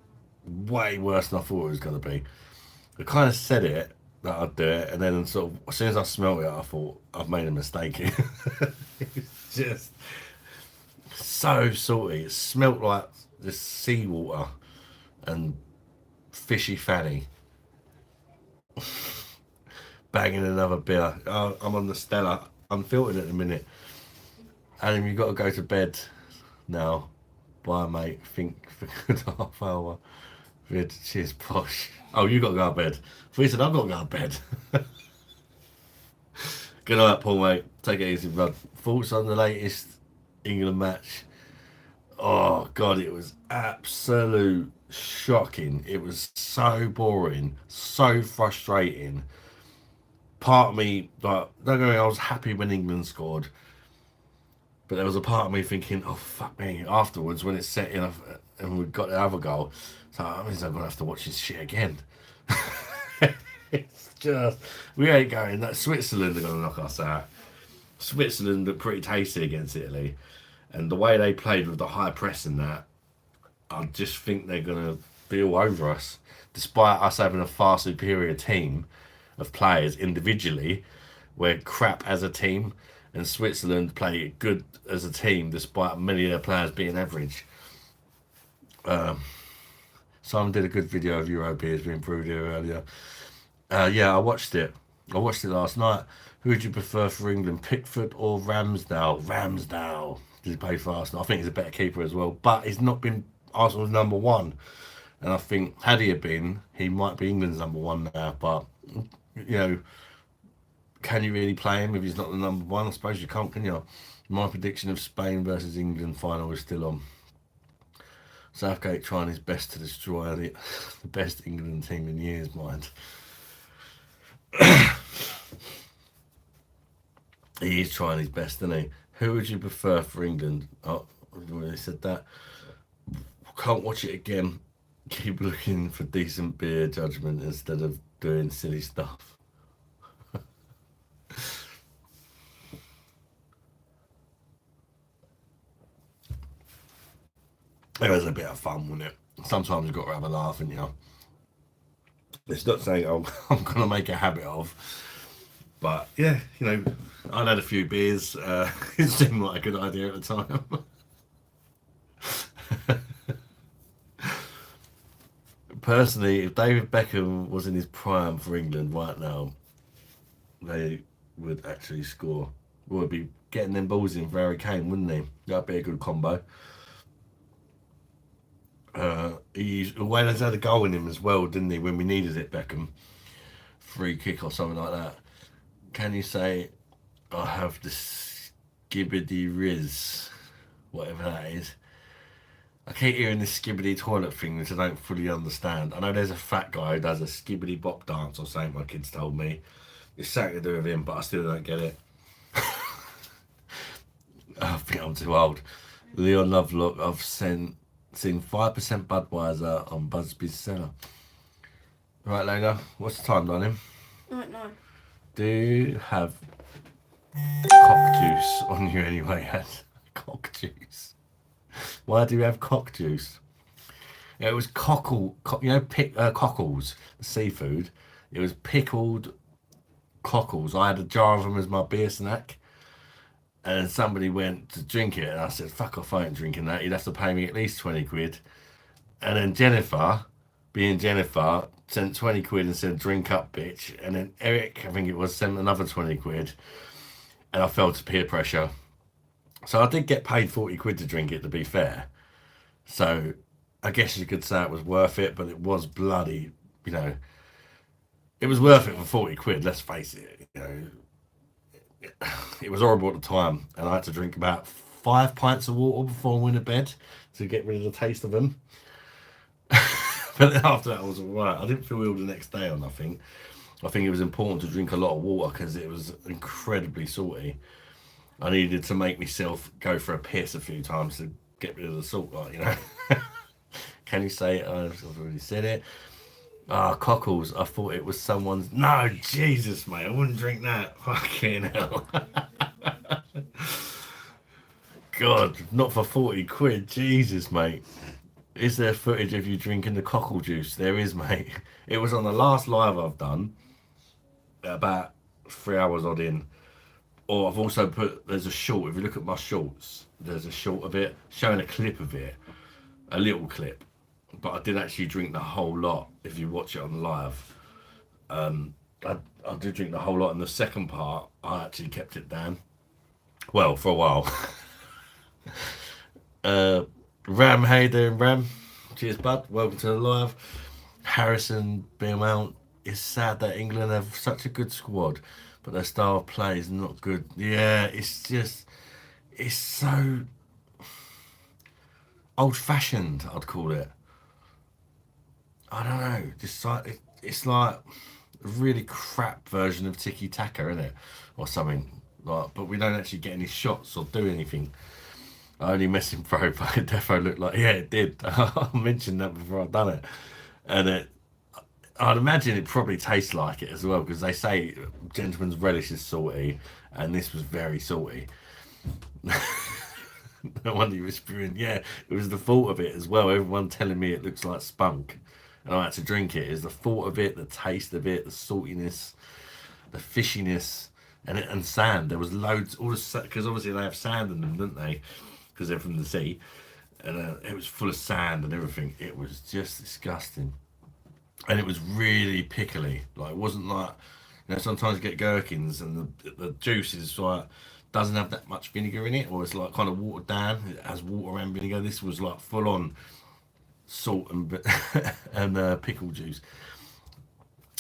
way worse than I thought it was going to be. I kind of said it that I'd do it, and then sort of as soon as I smelled it, I thought I've made a mistake. It's just so salty. It smelt like this seawater and fishy fanny. Banging another beer. Oh, I'm on the Stella. I'm filtered at the minute. Adam, you got to go to bed now. Bye, mate. Think for a good half hour. Cheers, Bosh. Oh, you got to go to bed. We said I've got to go to bed. Good night, Paul, mate. Take it easy, bud. Thoughts on the latest England match? Oh, God, it was absolute shocking. It was so boring, so frustrating. Part of me, like, don't get me wrong, I was happy when England scored. But there was a part of me thinking, oh, fuck me, afterwards, when it's set in and we got the other goal, so that means I'm going to have to watch this shit again. It's just, we ain't going. That Switzerland are going to knock us out. Switzerland looked pretty tasty against Italy. And the way they played with the high press and that, I just think they're going to be all over us. Despite us having a far superior team of players individually, we're crap as a team. And Switzerland play good as a team despite many of their players being average. Simon did a good video of Euro beers being brewed here earlier. Yeah, I watched it. I watched it last night. Who would you prefer for England, Pickford or Ramsdale? Ramsdale. Did he play for Arsenal? I think he's a better keeper as well. But he's not been Arsenal's number one. And I think had he been, he might be England's number one now. But, you know, can you really play him if he's not the number one? I suppose you can't, can you? My prediction of Spain versus England final is still on. Southgate trying his best to destroy the best England team in years, mind. He is trying his best, isn't he? Who would you prefer for England? Oh, I've already said that. Can't watch it again. Keep looking for decent beer judgment instead of doing silly stuff. It was a bit of fun, wasn't it? Sometimes you've got to have a laugh, and you know, it's not saying I'm going to make a habit of, but yeah, you know, I'd had a few beers. It seemed like a good idea at the time. Personally, if David Beckham was in his prime for England right now, they would actually score. Would be getting them balls in for Harry Kane, wouldn't he? That'd be a good combo. He's Wales had a goal in him as well, didn't he? When we needed it, Beckham, free kick or something like that. Can you say I have the skibbity riz, whatever that is? I keep hearing this skibbity toilet thing which I don't fully understand. I know there's a fat guy who does a skibbity bop dance or something. My kids told me it's something to do with him, but I still don't get it. I think I'm too old. Leon Lovelock, I've seen 5% Budweiser on Busby's Cellar. Right, Lena, what's the time, darling? Right, no. Do you have cock juice on you anyway? Yes. Cock juice. Why do you have cock juice? Yeah, it was you know, cockles, the seafood. It was pickled cockles. I had a jar of them as my beer snack. And then somebody went to drink it, and I said, fuck off, I ain't drinking that. You'd have to pay me at least 20 quid. And then Jennifer, being Jennifer, sent 20 quid and said, drink up, bitch. And then Eric, I think it was, sent another 20 quid. And I fell to peer pressure. So I did get paid 40 quid to drink it, to be fair. So I guess you could say it was worth it, but it was bloody, you know, it was worth it for 40 quid, let's face it. You know, it was horrible at the time. And I had to drink about 5 pints of water before I went to bed to get rid of the taste of them. But then after that, I was alright. I didn't feel ill the next day or nothing. I think it was important to drink a lot of water because it was incredibly salty. I needed to make myself go for a piss a few times to get rid of the salt, like, you know. Can you say it? I've already said it. Ah, cockles. I thought it was someone's. No, Jesus, mate. I wouldn't drink that. Fucking hell. God, not for 40 quid. Jesus, mate. Is there footage of you drinking the cockle juice? There is, mate. It was on the last live I've done, about 3 hours odd in. Or I've also there's a short, if you look at my shorts, there's a short of it, showing a clip of it, a little clip. But I did actually drink the whole lot, if you watch it on live. I did drink the whole lot, and the second part, I actually kept it down. Well, for a while. Ram, how you doing, Ram? Cheers, bud. Welcome to the live. Harrison Beaumont. It's sad that England have such a good squad, but their style of play is not good. Yeah, it's so old-fashioned, I'd call it. I don't know. Just like it's like a really crap version of Tiki Taka, isn't it, or something? Like, but we don't actually get any shots or do anything. I only messing throw, but it defo looked like, yeah, it did. I mentioned that before I've done it, and I'd imagine it probably tastes like it as well because they say gentleman's relish is salty, and this was very salty. No wonder you were spewing. Yeah, it was the thought of it as well. Everyone telling me it looks like spunk, and I had to drink it. Is the thought of it, the taste of it, the saltiness, the fishiness, and sand. There was loads, all the because obviously they have sand in them, don't they? Because they're from the sea, and it was full of sand and everything. It was just disgusting, and it was really pickly. Like it wasn't like, you know, sometimes you get gherkins and the juice is like doesn't have that much vinegar in it, or it's like kind of watered down. It has water and vinegar. This was like full on salt and and pickle juice.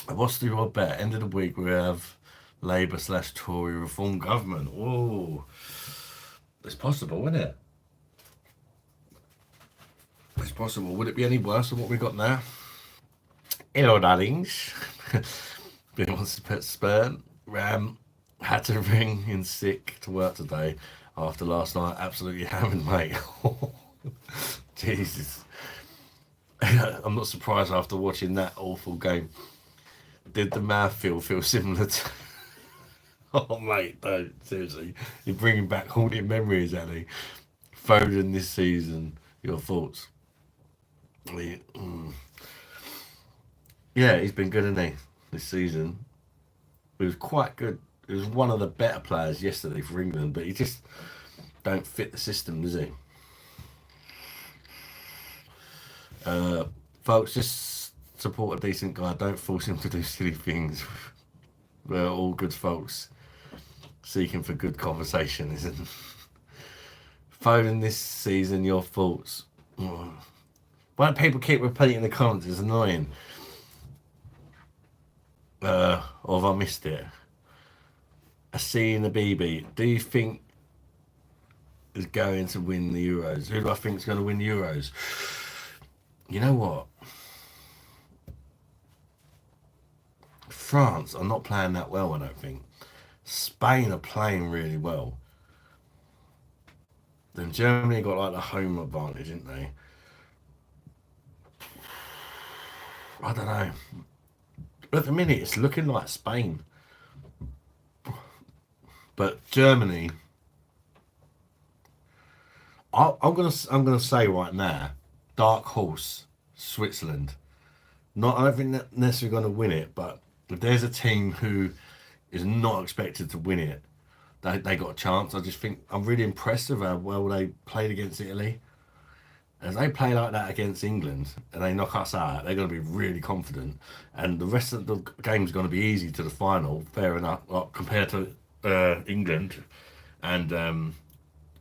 What's the odd bet? End of the week we have Labour/Tory reform government. Oh, it's possible, isn't it? It's possible. Would it be any worse than what we got now? Hello, darlings. Bill wants to put sperm. Ram. Had to ring in sick to work today after last night. Absolutely hammered, mate. Jesus. I'm not surprised after watching that awful game. Did the mouthfeel feel similar to... Oh, mate, don't. Seriously. You're bringing back haunting memories, Ali. Foden this season. Your thoughts? Yeah, he's been good, hasn't he, this season? He was quite good. He was one of the better players yesterday for England, but he just don't fit the system, does he? Folks, just support a decent guy. Don't force him to do silly things. We're all good folks seeking for good conversation, isn't it? Foden this season, your thoughts? Why do people keep repeating the comments? It's annoying. Or have I missed it? A C in the BB. Do you think is going to win the Euros? Who do I think is going to win the Euros? You know what? France are not playing that well, I don't think. Spain are playing really well. Then Germany got like the home advantage, didn't they? I don't know. At the minute, it's looking like Spain. But Germany, I'm gonna say right now, dark horse, Switzerland. I don't think they're necessarily going to win it, but if there's a team who is not expected to win it, they got a chance. I just think I'm really impressed with how well they played against Italy. As they play like that against England and they knock us out, they're going to be really confident. And the rest of the game's going to be easy to the final, fair enough, like, compared to England and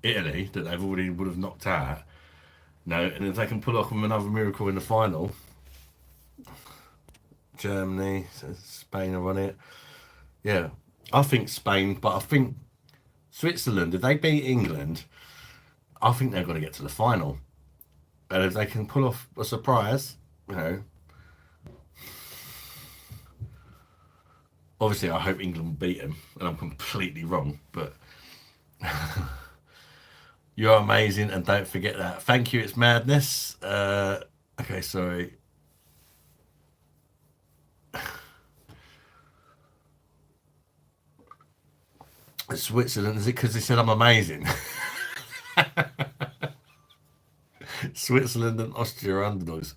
Italy that they've already would have knocked out. No, and if they can pull off another miracle in the final, Germany, Spain are on it. Yeah, I think Spain, but I think Switzerland, if they beat England, I think they're going to get to the final. And if they can pull off a surprise, you know, obviously I hope England beat them, and I'm completely wrong, but you're amazing, and don't forget that. Thank you, it's madness. Okay, sorry. Switzerland, is it because they said I'm amazing? Switzerland and Austria are underdogs.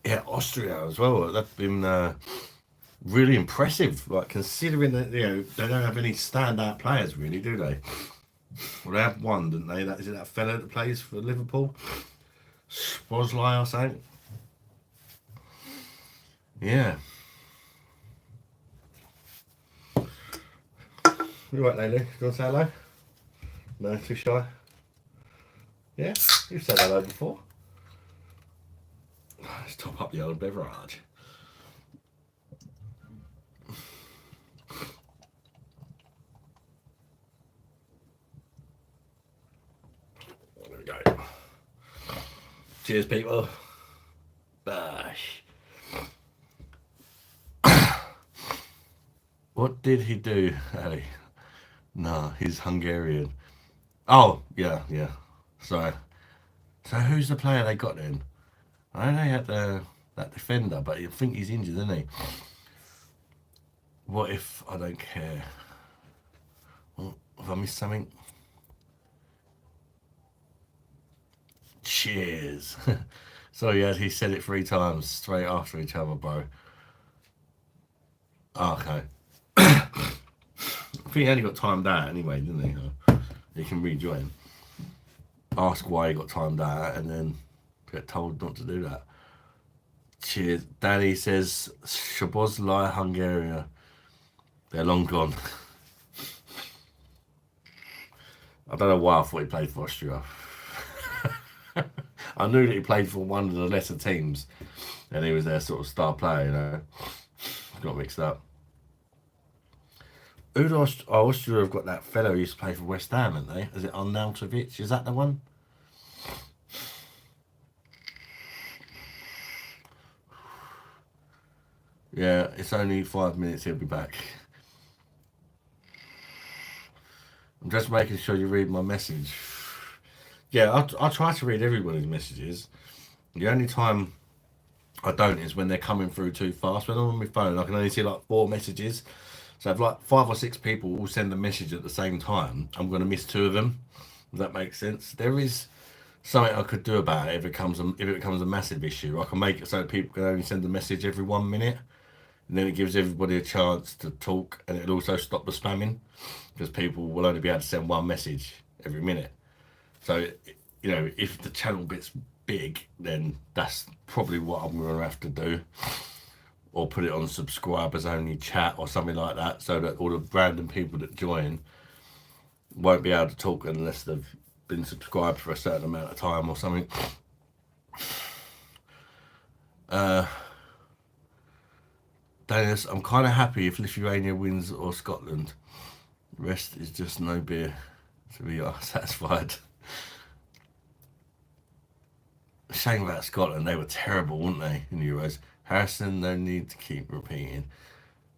Yeah, Austria as well. They've been really impressive. Like considering that they don't have any standout players, really, do they? Well, they have one, didn't they? Is it that fella that plays for Liverpool? Szoboszlai or something? Yeah. You right, Lily? You want to say hello? No, too shy. Yeah, you've said hello before. Let's top up the old beverage. There we go. Cheers, people. Bosh. What did he do, Ali? No, he's Hungarian. Oh, yeah. So who's the player they got then? I know they had that defender, but I think he's injured, isn't he? What if I don't care? Have I missed something? Cheers. So yeah, he said it 3 times straight after each other, bro. Okay. I think he only got timed out anyway, didn't he? He can rejoin. Ask why he got timed out and then get told not to do that. Cheers. Danny says Szoboszlai, Hungary. They're long gone. I don't know why I thought he played for Austria. I knew that he played for one of the lesser teams and he was their sort of star player, you know. Got mixed up. Who do Austria have got that fellow who used to play for West Ham, haven't they? Is it Arnautovic? Is that the one? Yeah, it's only 5 minutes, he'll be back. I'm just making sure you read my message. Yeah, I'll try to read everybody's messages. The only time I don't is when they're coming through too fast. When I'm on my phone, I can only see like 4 messages. So if like 5 or 6 people all send a message at the same time, I'm going to miss 2 of them. Does that make sense? There is something I could do about it if it becomes a massive issue. I can make it so people can only send a message every 1 minute, and then it gives everybody a chance to talk, and it'll also stop the spamming because people will only be able to send 1 message every minute. So, if the channel gets big, then that's probably what I'm going to have to do, or put it on subscribers only chat or something like that, so that all the random people that join won't be able to talk unless they've been subscribed for a certain amount of time or something. Dennis, I'm kind of happy if Lithuania wins or Scotland. The rest is just no beer to be satisfied. Shame about Scotland, they were terrible, weren't they, in the Euros? Harrison, no need to keep repeating.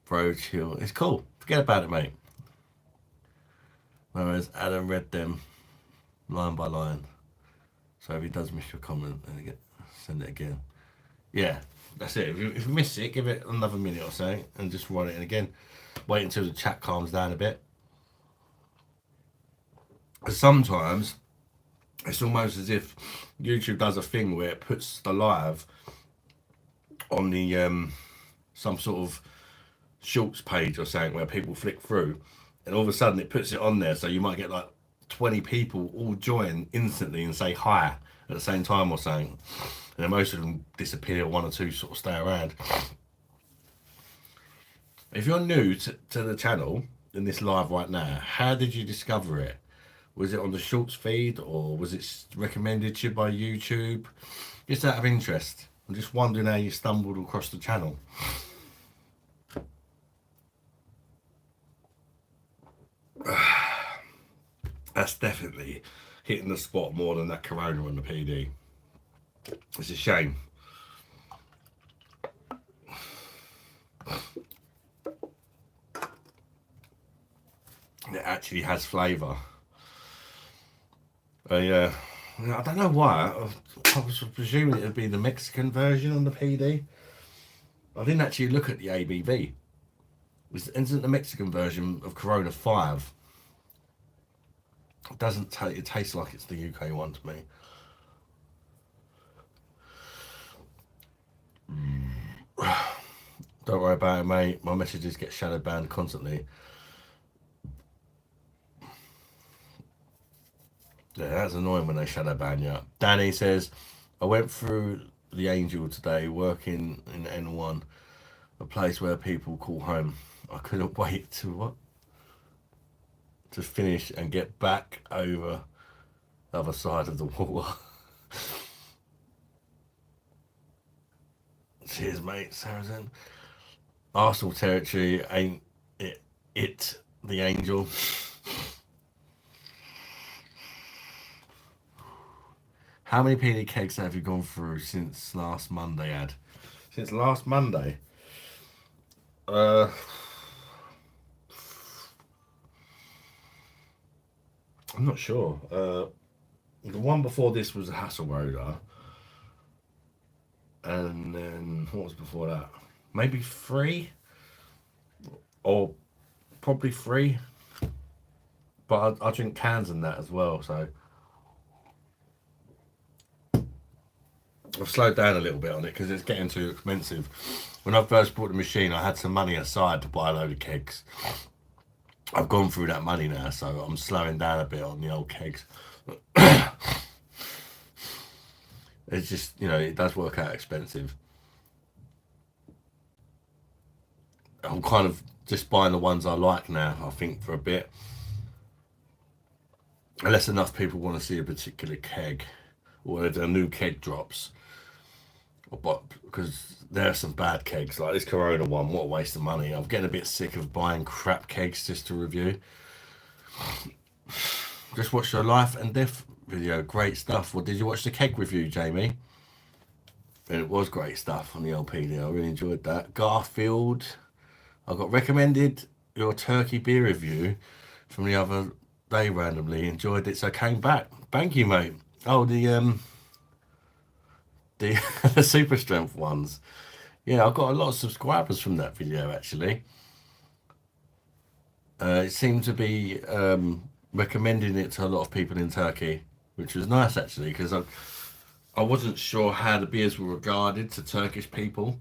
Bro, chill. It's cool. Forget about it, mate. Whereas Adam read them line by line. So if he does miss your comment, then send it again. Yeah, that's it. If you miss it, give it another minute or so and just run it in again. Wait until the chat calms down a bit. Because sometimes it's almost as if YouTube does a thing where it puts the live on the some sort of shorts page or something where people flick through, and all of a sudden it puts it on there, so you might get like 20 people all join instantly and say hi at the same time or something, and then most of them disappear, 1 or 2 sort of stay around. If you're new to the channel in this live right now, how did you discover it? Was it on the shorts feed, or was it recommended to you by YouTube? Just out of interest, I'm just wondering how you stumbled across the channel. That's definitely hitting the spot more than that Corona on the PD. It's a shame. It actually has flavour. Yeah, I don't know why. I was presuming it would be the Mexican version on the PD. I didn't actually look at the ABV. Isn't the Mexican version of Corona 5? It doesn't it tastes like it's the UK one to me. Don't worry about it, mate. My messages get shadow banned constantly. Yeah, that's annoying when they shadow ban you. Danny says, I went through the Angel today working in N1, a place where people call home. I couldn't wait to finish and get back over the other side of the water. Cheers, mate. Saracen. Arsenal territory ain't it the Angel. How many PD kegs have you gone through since last Monday, Ad? Since last Monday? I'm not sure. The one before this was a Hasselroder. And then what was before that? Maybe 3? Or probably 3. But I drink cans and that as well, so I've slowed down a little bit on it because it's getting too expensive. When I first bought the machine, I had some money aside to buy a load of kegs. I've gone through that money now, so I'm slowing down a bit on the old kegs. It's just, it does work out expensive. I'm kind of just buying the ones I like now, I think, for a bit. Unless enough people want to see a particular keg, or if a new keg drops. But because there are some bad kegs, like this Corona one, what a waste of money. I'm getting a bit sick of buying crap kegs just to review. Just watched your life and death video, great stuff. Well, did you watch the keg review, Jamie? And it was great stuff on the LPD, I really enjoyed that. Garfield, I got recommended your turkey beer review from the other they randomly enjoyed it, so came back. Thank you, mate. Oh, the the super strength ones. Yeah, I got a lot of subscribers from that video actually. It seemed to be recommending it to a lot of people in Turkey, which was nice actually, because I wasn't sure how the beers were regarded to Turkish people,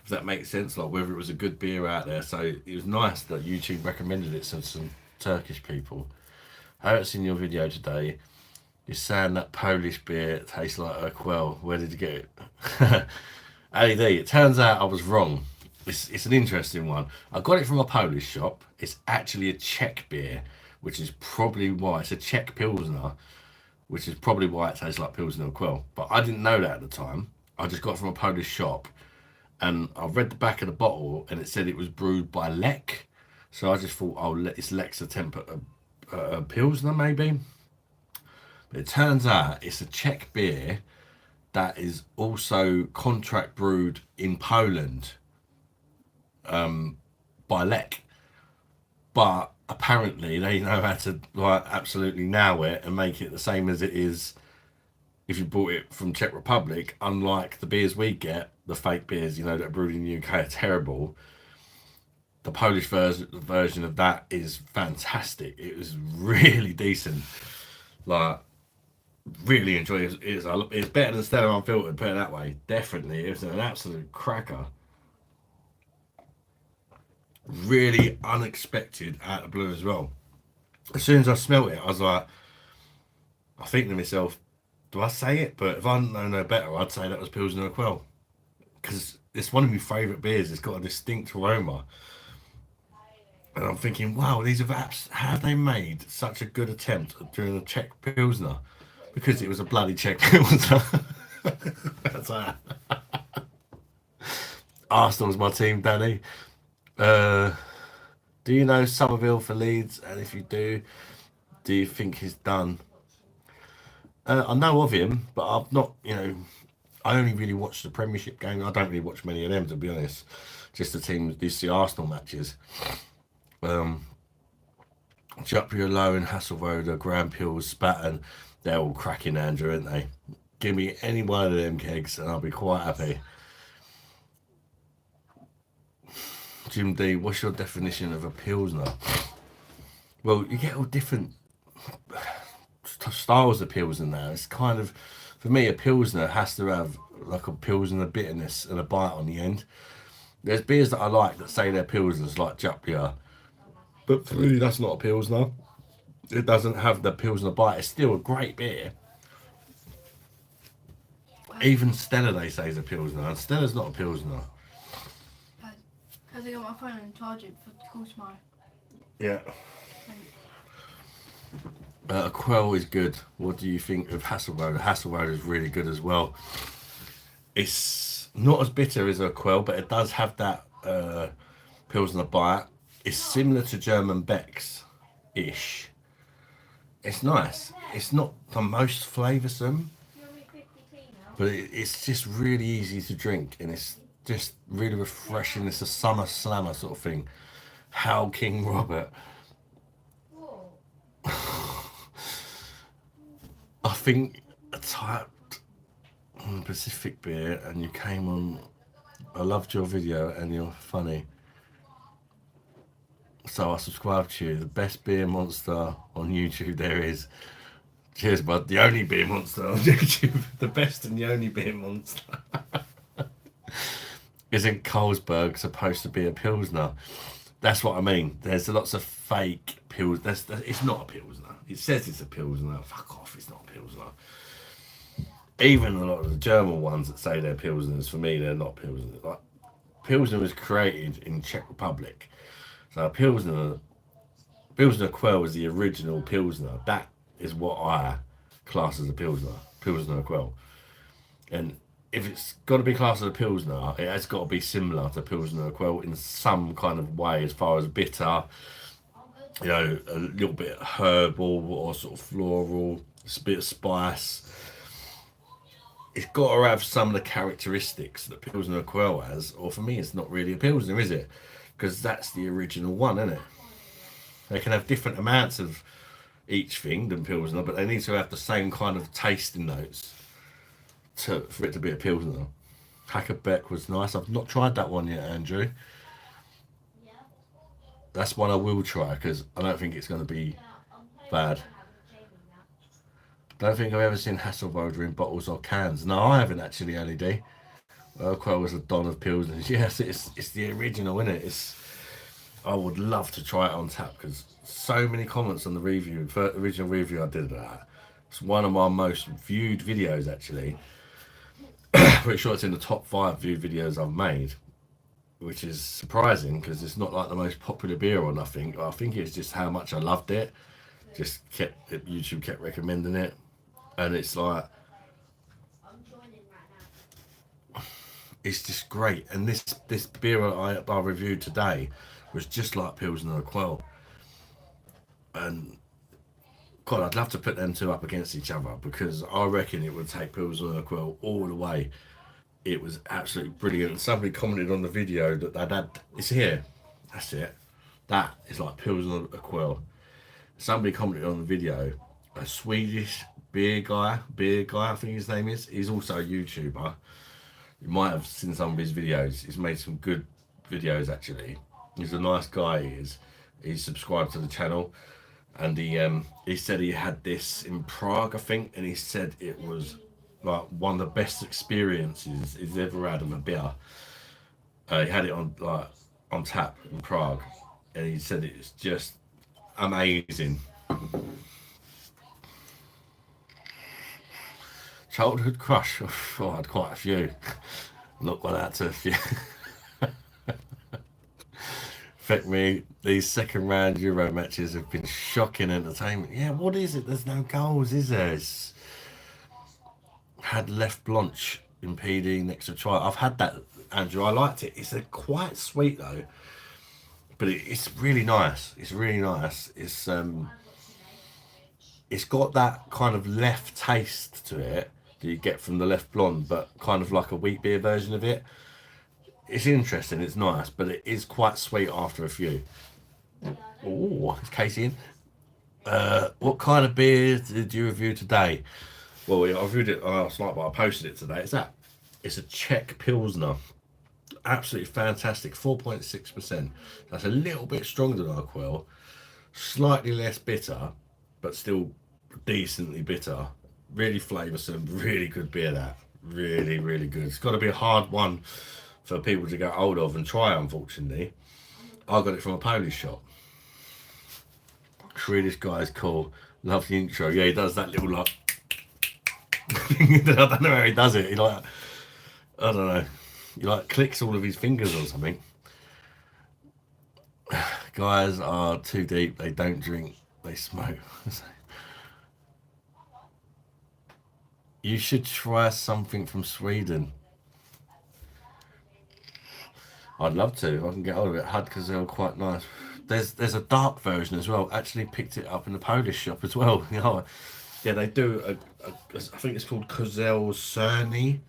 if that makes sense, like whether it was a good beer out there. So it was nice that YouTube recommended it to some Turkish people. I haven't seen your video today. You're saying that Polish beer tastes like a quell. Where did you get it? AD, it turns out I was wrong. It's an interesting one. I got it from a Polish shop. It's actually a Czech beer, which is probably why it's a Czech Pilsner, which is probably why it tastes like Pilsner quell. But I didn't know that at the time. I just got it from a Polish shop, and I read the back of the bottle, and it said it was brewed by Lek. So I just thought, oh, it's Lek's a Pilsner maybe. But it turns out it's a Czech beer that is also contract brewed in Poland by Lek. But apparently they know how to like absolutely now it and make it the same as it is if you bought it from Czech Republic. Unlike the beers we get, the fake beers, you know, that are brewed in the UK are terrible. The Polish version of that is fantastic. It was really decent. Like, really enjoy it. It's better than Stella Unfiltered, put it that way. Definitely. It was an absolute cracker. Really unexpected out of the blue as well. As soon as I smelt it, I was like, I think to myself, do I say it? But if I didn't know no better, I'd say that was Pilsner Quell. Because it's one of my favourite beers. It's got a distinct aroma. And I'm thinking, wow, these are apps, how have they made such a good attempt at doing a Czech Pilsner? Because it was a bloody Czech Pilsner. That's that. Arsenal's my team, Danny. Do you know Somerville for Leeds? And if you do you think he's done? I know of him, but I've not, you know, I only really watch the Premiership game. I don't really watch many of them, to be honest. Just the teams, the Arsenal matches. Jutbury Low and Hasselrode, Grand Pills, Spatten, they're all cracking, Andrew, aren't they? Give me any one of them kegs and I'll be quite happy. Jim D, what's your definition of a Pilsner? Well, you get all different styles of Pilsner now. It's kind of, for me, a Pilsner has to have like a Pilsner bitterness and a bite on the end. There's beers that I like that say they're Pilsners, like Jutbury. But for me, that's not a Pilsner. It doesn't have the Pilsner bite. It's still a great beer. Even Stella, they say, is a Pilsner. And Stella's not a Pilsner. Because I got my phone and charge it for school tomorrow. Yeah. A Quell is good. What do you think of Hasselrode? Hasselrode is really good as well. It's not as bitter as a Quell, but it does have that Pilsner bite. It's similar to German Beck's-ish. It's nice. It's not the most flavoursome, but it's just really easy to drink, and it's just really refreshing. It's a summer slammer sort of thing. How King Robert. I think I typed on Pacific Beer and you came on. I loved your video and you're funny. So I subscribed to you. The best beer monster on YouTube there is. Cheers, bud. The only beer monster on YouTube. The best and the only beer monster. Isn't Carlsberg supposed to be a Pilsner? That's what I mean. There's lots of fake Pilsner. It's not a Pilsner. It says it's a Pilsner. Fuck off, it's not a Pilsner. Even a lot of the German ones that say they're Pilsners, for me, they're not Pilsners. Like, Pilsner was created in Czech Republic. So Pilsner Quell is the original Pilsner. That is what I class as a Pilsner Quell. And if it's got to be classed as a Pilsner, it has got to be similar to Pilsner Quell in some kind of way, as far as bitter, you know, a little bit herbal or sort of floral, a bit of spice. It's got to have some of the characteristics that Pilsner Quell has, or for me, it's not really a Pilsner, is it? Because that's the original one, isn't it? They can have different amounts of each thing than pilsner, but they need to have the same kind of tasting notes for it to be a pilsner. Hackerbeck was nice. I've not tried that one yet, Andrew. That's one I will try because I don't think it's going to be bad. Don't think I've ever seen Hasselboder in bottles or cans. No, I haven't actually, LED. Quell was a Don of Pilsners. Yes, it's the original, isn't it? I would love to try it on tap because so many comments on the review, the original review I did of that. It's one of my most viewed videos actually. Pretty sure it's in the top 5 viewed videos I've made, which is surprising because it's not like the most popular beer or nothing. I think it's just how much I loved it. YouTube kept recommending it, and it's like it's just great. And this beer I reviewed today was just like Pilsner and Quell. And God, I'd love to put them two up against each other because I reckon it would take Pilsner and Quell all the way. It was absolutely brilliant. And somebody commented on the video that they'd had, it's here, that's it. That is like Pilsner and Quell. Somebody commented on the video, a Swedish beer guy, I think his name is. He's also a YouTuber. You might have seen some of his videos. He's made some good videos actually. He's a nice guy. He is. He's subscribed to the channel, and he said he had this in Prague, I think, and he said it was like one of the best experiences he's ever had of a beer. He had it on tap in Prague, and he said it's just amazing. Childhood crush. Oh, I had quite a few. Look one out to a few. Affect me. These second round Euro matches have been shocking entertainment. Yeah, what is it? There's no goals, is there? It's had left blanche impeding next to try. I've had that, Andrew. I liked it. It's quite sweet though, but it's really nice. It's really nice. It's got that kind of left taste to it that you get from the left blonde, but kind of like a wheat beer version of it. It's interesting, it's nice, but it is quite sweet after a few. Oh, is Casey in? What kind of beer did you review today? Well, I reviewed it last night, but I posted it today. It's a Czech Pilsner. Absolutely fantastic, 4.6%. That's a little bit stronger than our Quell. Slightly less bitter, but still decently bitter. Really flavoursome, really good beer that. Really, really good. It's got to be a hard one for people to get hold of and try, unfortunately. I got it from a Polish shop. Swedish guy is cool. Love the intro. Yeah, he does that little like I don't know how he does it. I don't know. He like clicks all of his fingers or something. Guys are too deep. They don't drink. They smoke. You should try something from Sweden. I'd love to. If I can get hold of it. Hudkazel, quite nice. There's a dark version as well. Actually picked it up in the Polish shop as well. Yeah, they do I think it's called Kozel Cerny.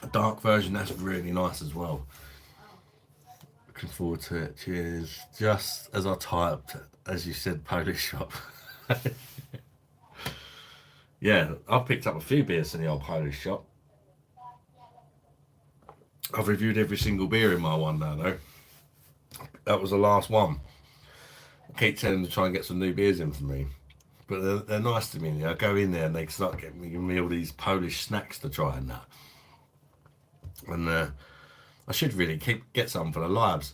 A dark version that's really nice as well. Looking forward to it. Cheers. Just as I typed, as you said, Polish shop. Yeah, I've picked up a few beers in the old Polish shop. I've reviewed every single beer in my one now though. That was the last one. I keep telling them to try and get some new beers in for me. But they're nice to me. I go in there and they start giving me all these Polish snacks to try and that. And I should really get some for the lives.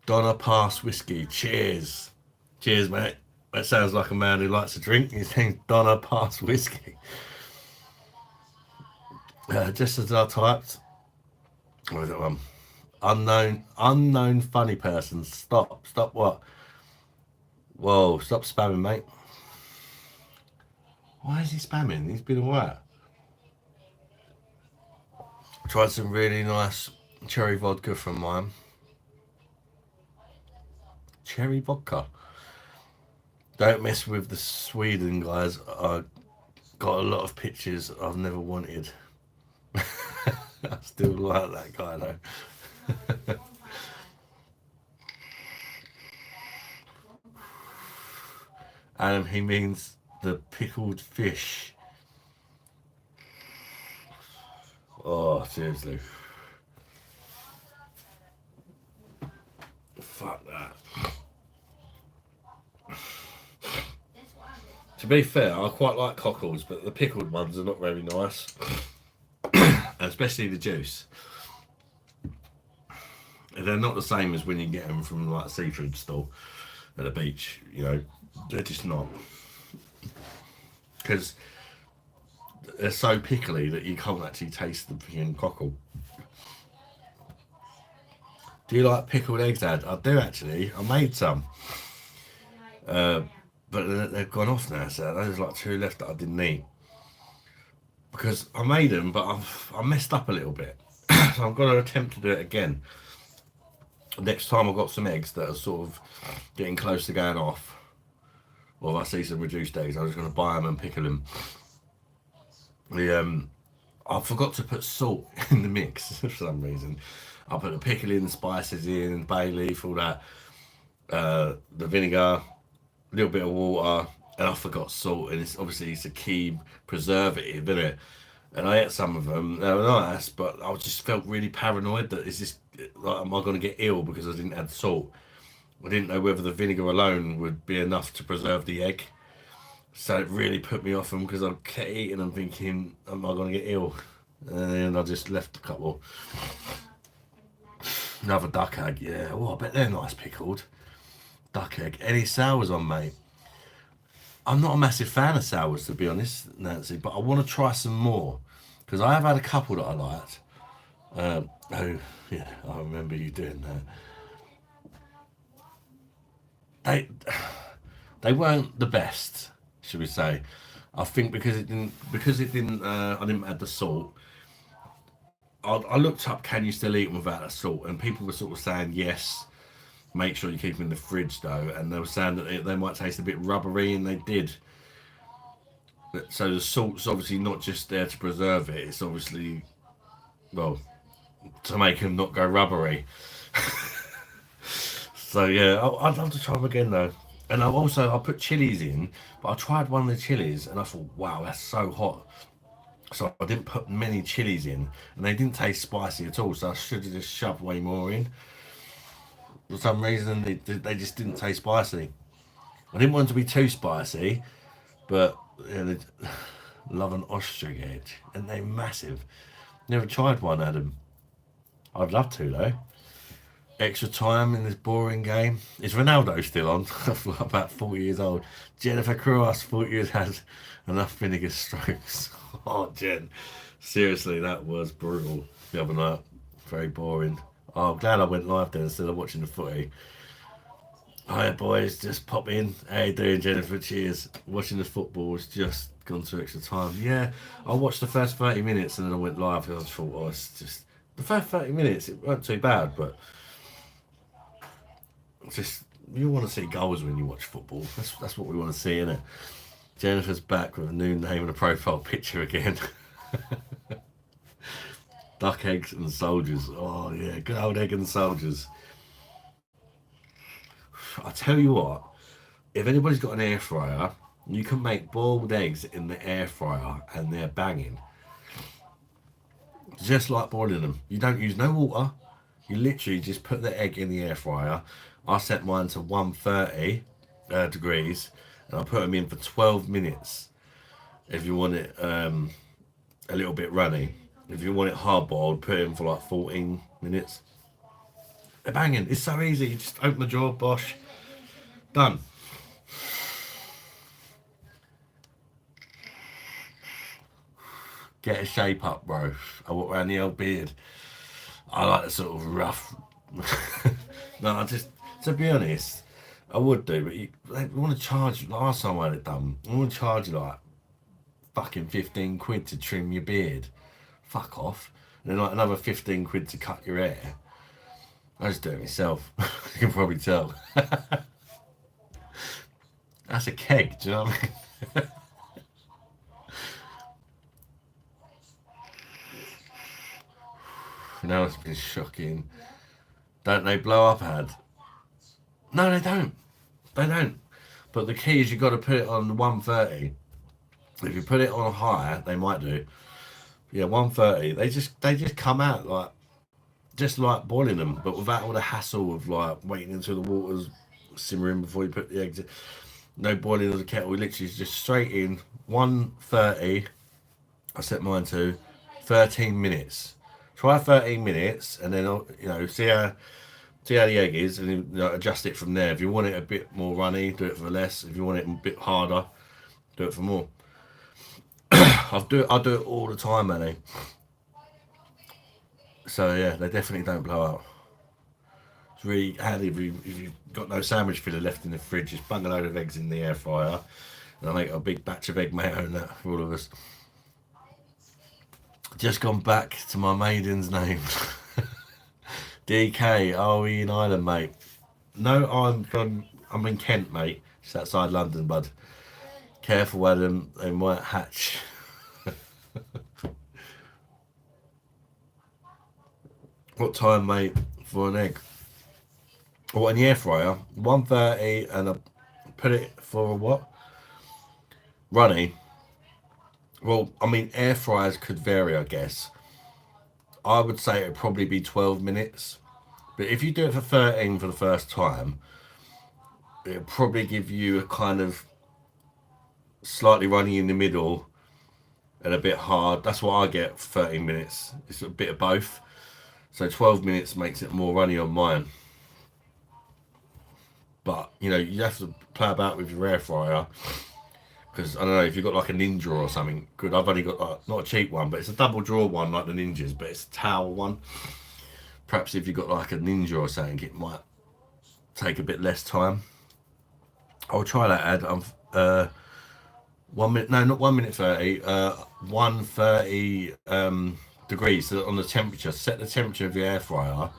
Donna Pass Whiskey. Cheers. Cheers, mate. That sounds like a man who likes to drink. His name's Donna Pass Whiskey. Just as I typed. What was that one? Unknown funny person. Stop what? Whoa, stop spamming, mate. Why is he spamming? He's been alright. Tried some really nice cherry vodka from mine. Cherry vodka. Don't mess with the Sweden guys. I got a lot of pictures I've never wanted. I still like that guy though. He means the pickled fish. Oh, seriously. Fuck that. To be fair, I quite like cockles, but the pickled ones are not very nice. Especially the juice. They're not the same as when you get them from like a seafood stall at the beach, you know. They're just not. Because they're so pickly that you can't actually taste the freaking cockle. Do you like pickled eggs, Dad? I do actually. I made some. But they've gone off now, so there's like 2 left that I didn't eat. Because I made them, but I messed up a little bit. So I'm going to attempt to do it again. Next time I've got some eggs that are sort of getting close to going off, or if I see some reduced eggs, I'm just going to buy them and pickle them. I forgot to put salt in the mix for some reason. I put the pickling, spices in, bay leaf, all that, the vinegar, a little bit of water, and I forgot salt. And it's a key preservative, isn't it? And I ate some of them. They were nice, but I just felt really paranoid that like, am I going to get ill because I didn't add salt? I didn't know whether the vinegar alone would be enough to preserve the egg. So it really put me off them because I kept eating them thinking, am I going to get ill? And then I just left a couple. Another duck egg, yeah. Oh, I bet they're nice pickled. Duck egg. Any sours on, mate? I'm not a massive fan of sours, to be honest, Nancy, but I want to try some more. Because I have had a couple that I liked. Yeah, I remember you doing that. They weren't the best, should we say. I think because it didn't I didn't add the salt. I looked up, can you still eat them without the salt? And people were sort of saying yes, make sure you keep them in the fridge though. And they were saying that they might taste a bit rubbery, and they did. So the salt's obviously not just there to preserve it, it's obviously, well, to make them not go rubbery. So yeah, I'd love to try them again though. And I put chilies in, but I tried one of the chilies and I thought, wow, that's so hot. So I didn't put many chilies in, and they didn't taste spicy at all. So I should have just shoved way more in. For some reason, they just didn't taste spicy. I didn't want it to be too spicy, but yeah, they love an ostrich edge, and they're massive. Never tried one, Adam. I'd love to though. Extra time in this boring game. Is Ronaldo still on? About 40 years old. Jennifer Cross, 40 years, has enough vinegar strokes. Oh, Jen. Seriously, that was brutal the other night. Very boring. Oh, I'm glad I went live then instead of watching the footy. Hi, boys. Just pop in. How you doing, Jennifer? Cheers. Watching the football has just gone to extra time. Yeah, I watched the first 30 minutes and then I went live because I thought, oh, it's just... The first 30 minutes, it weren't too bad, but... Just you want to see goals when you watch football. That's what we want to see, innit? Jennifer's back with a new name and a profile picture again. Duck eggs and soldiers. Oh yeah, good old egg and soldiers. I tell you what, if anybody's got an air fryer, you can make boiled eggs in the air fryer and they're banging. Just like boiling them. You don't use no water. You literally just put the egg in the air fryer. I set mine to 130 degrees, and I put them in for 12 minutes. If you want it a little bit runny, if you want it hard boiled, put it in for like 14 minutes. They're banging. It's so easy. You just open the drawer, BOSH, done. Get a shape up, bro. I walk around the old beard. I like the sort of rough. No, to be honest, I would do, but they want to charge. Last time I had it done, I want to charge you like fucking 15 quid to trim your beard. Fuck off. And then like another 15 quid to cut your hair. I just do it myself. You can probably tell. That's a keg, do you know what I mean? Now it's been shocking. Don't they blow up, Ad? No, they don't. They don't. But the key is you got to put it on 130. If you put it on high, they might do. Yeah, 130. They just come out like just like boiling them, but without all the hassle of like waiting until the water's simmering before you put the eggs in. No boiling of the kettle. We literally just straight in 130. I set mine to 13 minutes. Try 13 minutes, and then see how the egg is, and adjust it from there. If you want it a bit more runny, do it for less. If you want it a bit harder, do it for more. I do it all the time, Manny. So yeah, they definitely don't blow out. It's really handy if you've got no sandwich filler left in the fridge. Just bung a load of eggs in the air fryer, and I make a big batch of egg mayo and that for all of us. Just gone back to my maiden's name. DK, are we in Ireland, mate? No, I'm in Kent, mate. Just outside London, bud. Careful, Adam, they might hatch. What time, mate, for an egg? Oh, in the air fryer, 130, and I put it for what? Runny. Well, I mean, air fryers could vary, I guess. I would say it'd probably be 12 minutes. But if you do it for 13 for the first time, it'll probably give you a kind of slightly runny in the middle and a bit hard. That's what I get for 13 minutes. It's a bit of both. So 12 minutes makes it more runny on mine. But, you have to play about with your air fryer. Because, I don't know, if you've got like a Ninja or something, good. I've only got, like, not a cheap one, but it's a double draw one like the Ninjas, but it's a towel one. Perhaps if you've got like a Ninja or something, it might take a bit less time. I'll try that ad. I'm 1 minute, no, not 1 minute 30, 130 degrees. So on the temperature, set the temperature of your air fryer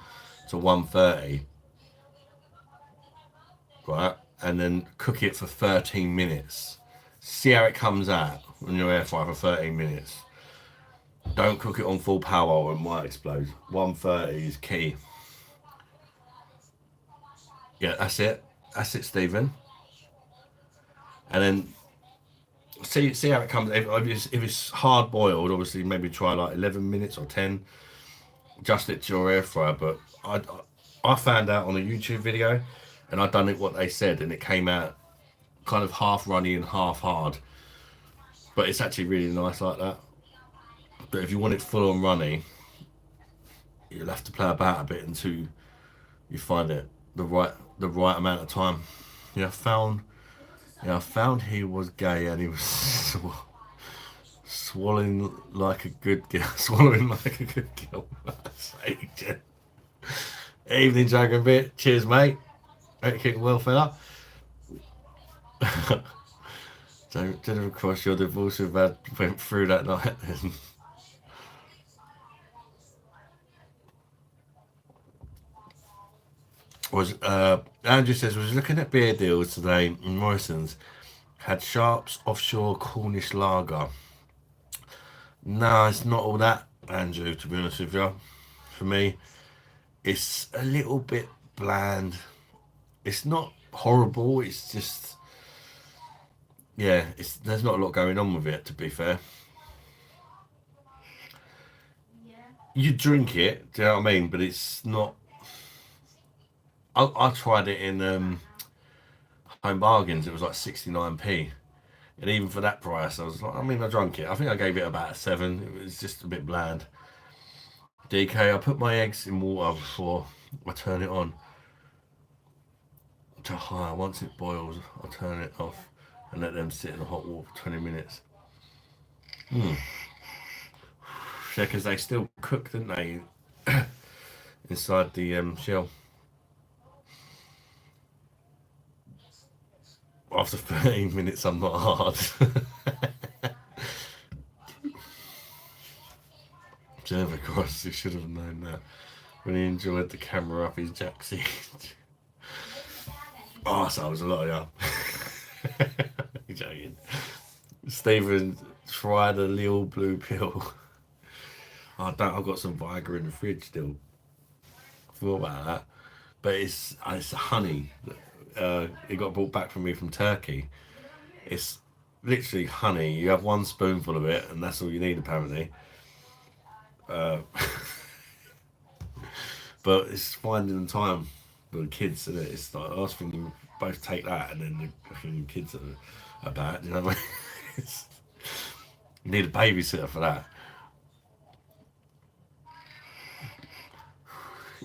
to 130, right? And then cook it for 13 minutes. See how it comes out on your air fryer for 13 minutes. Don't cook it on full power or it might explode. 130 is key. Yeah, that's it. That's it, Stephen. And then see how it comes. If it's hard boiled, obviously maybe try like 11 minutes or 10. Adjust it to your air fryer. But I found out on a YouTube video, and I done it what they said, and it came out kind of half runny and half hard. But it's actually really nice like that. But if you want it full on runny, you'll have to play about a bit until you find it the right amount of time. Yeah, I found he was gay and he was swallowing like a good girl. Swallowing like a good girl. Evening, Dragon Bit. Cheers, mate. Hope you're keeping well, fella. Don't across your divorce with Bad went through that night. Andrew says was looking at beer deals today in Morrison's. Had Sharp's offshore Cornish lager. No, it's not all that, Andrew, to be honest with you. For me, it's a little bit bland. It's not horrible, it's just, yeah, there's not a lot going on with it, to be fair. You drink it, do you know what I mean? But it's not. I tried it in Home Bargains, it was like 69p. And even for that price, I was like, I drank it. I think I gave it about a 7. It was just a bit bland. DK, I put my eggs in water before I turn it on to high. Once it boils, I turn it off and let them sit in the hot water for 20 minutes. Yeah, because they still cook, didn't they? Inside the shell. After 13 minutes, I'm not hard. Jennifer Cross, you should have known that. When he enjoyed the camera up his jacksie. Oh, so I was a lot, yeah. You're joking. Stephen tried a little blue pill. I've got some Viagra in the fridge still. Forgot about that. But it's honey. it got brought back from me from Turkey. It's literally honey. You have one spoonful of it, and that's all you need apparently. Uh, but it's finding the time with the kids, and it's like I was thinking both take that, and then the fucking kids are bad. You know what I mean? It's, you need a babysitter for that.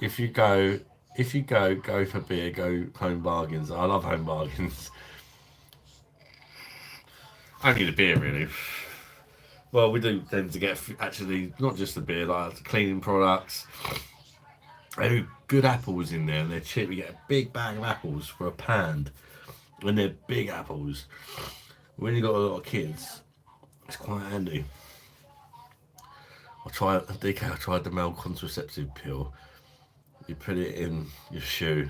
If you go, go for beer, go Home Bargains. I love Home Bargains. Only the beer, really. Well, we do tend to get actually not just the beer, like cleaning products. They do good apples in there, and they're cheap. We get a big bag of apples for £1, and they're big apples. When you got a lot of kids, it's quite handy. I tried the male contraceptive pill. You put it in your shoe,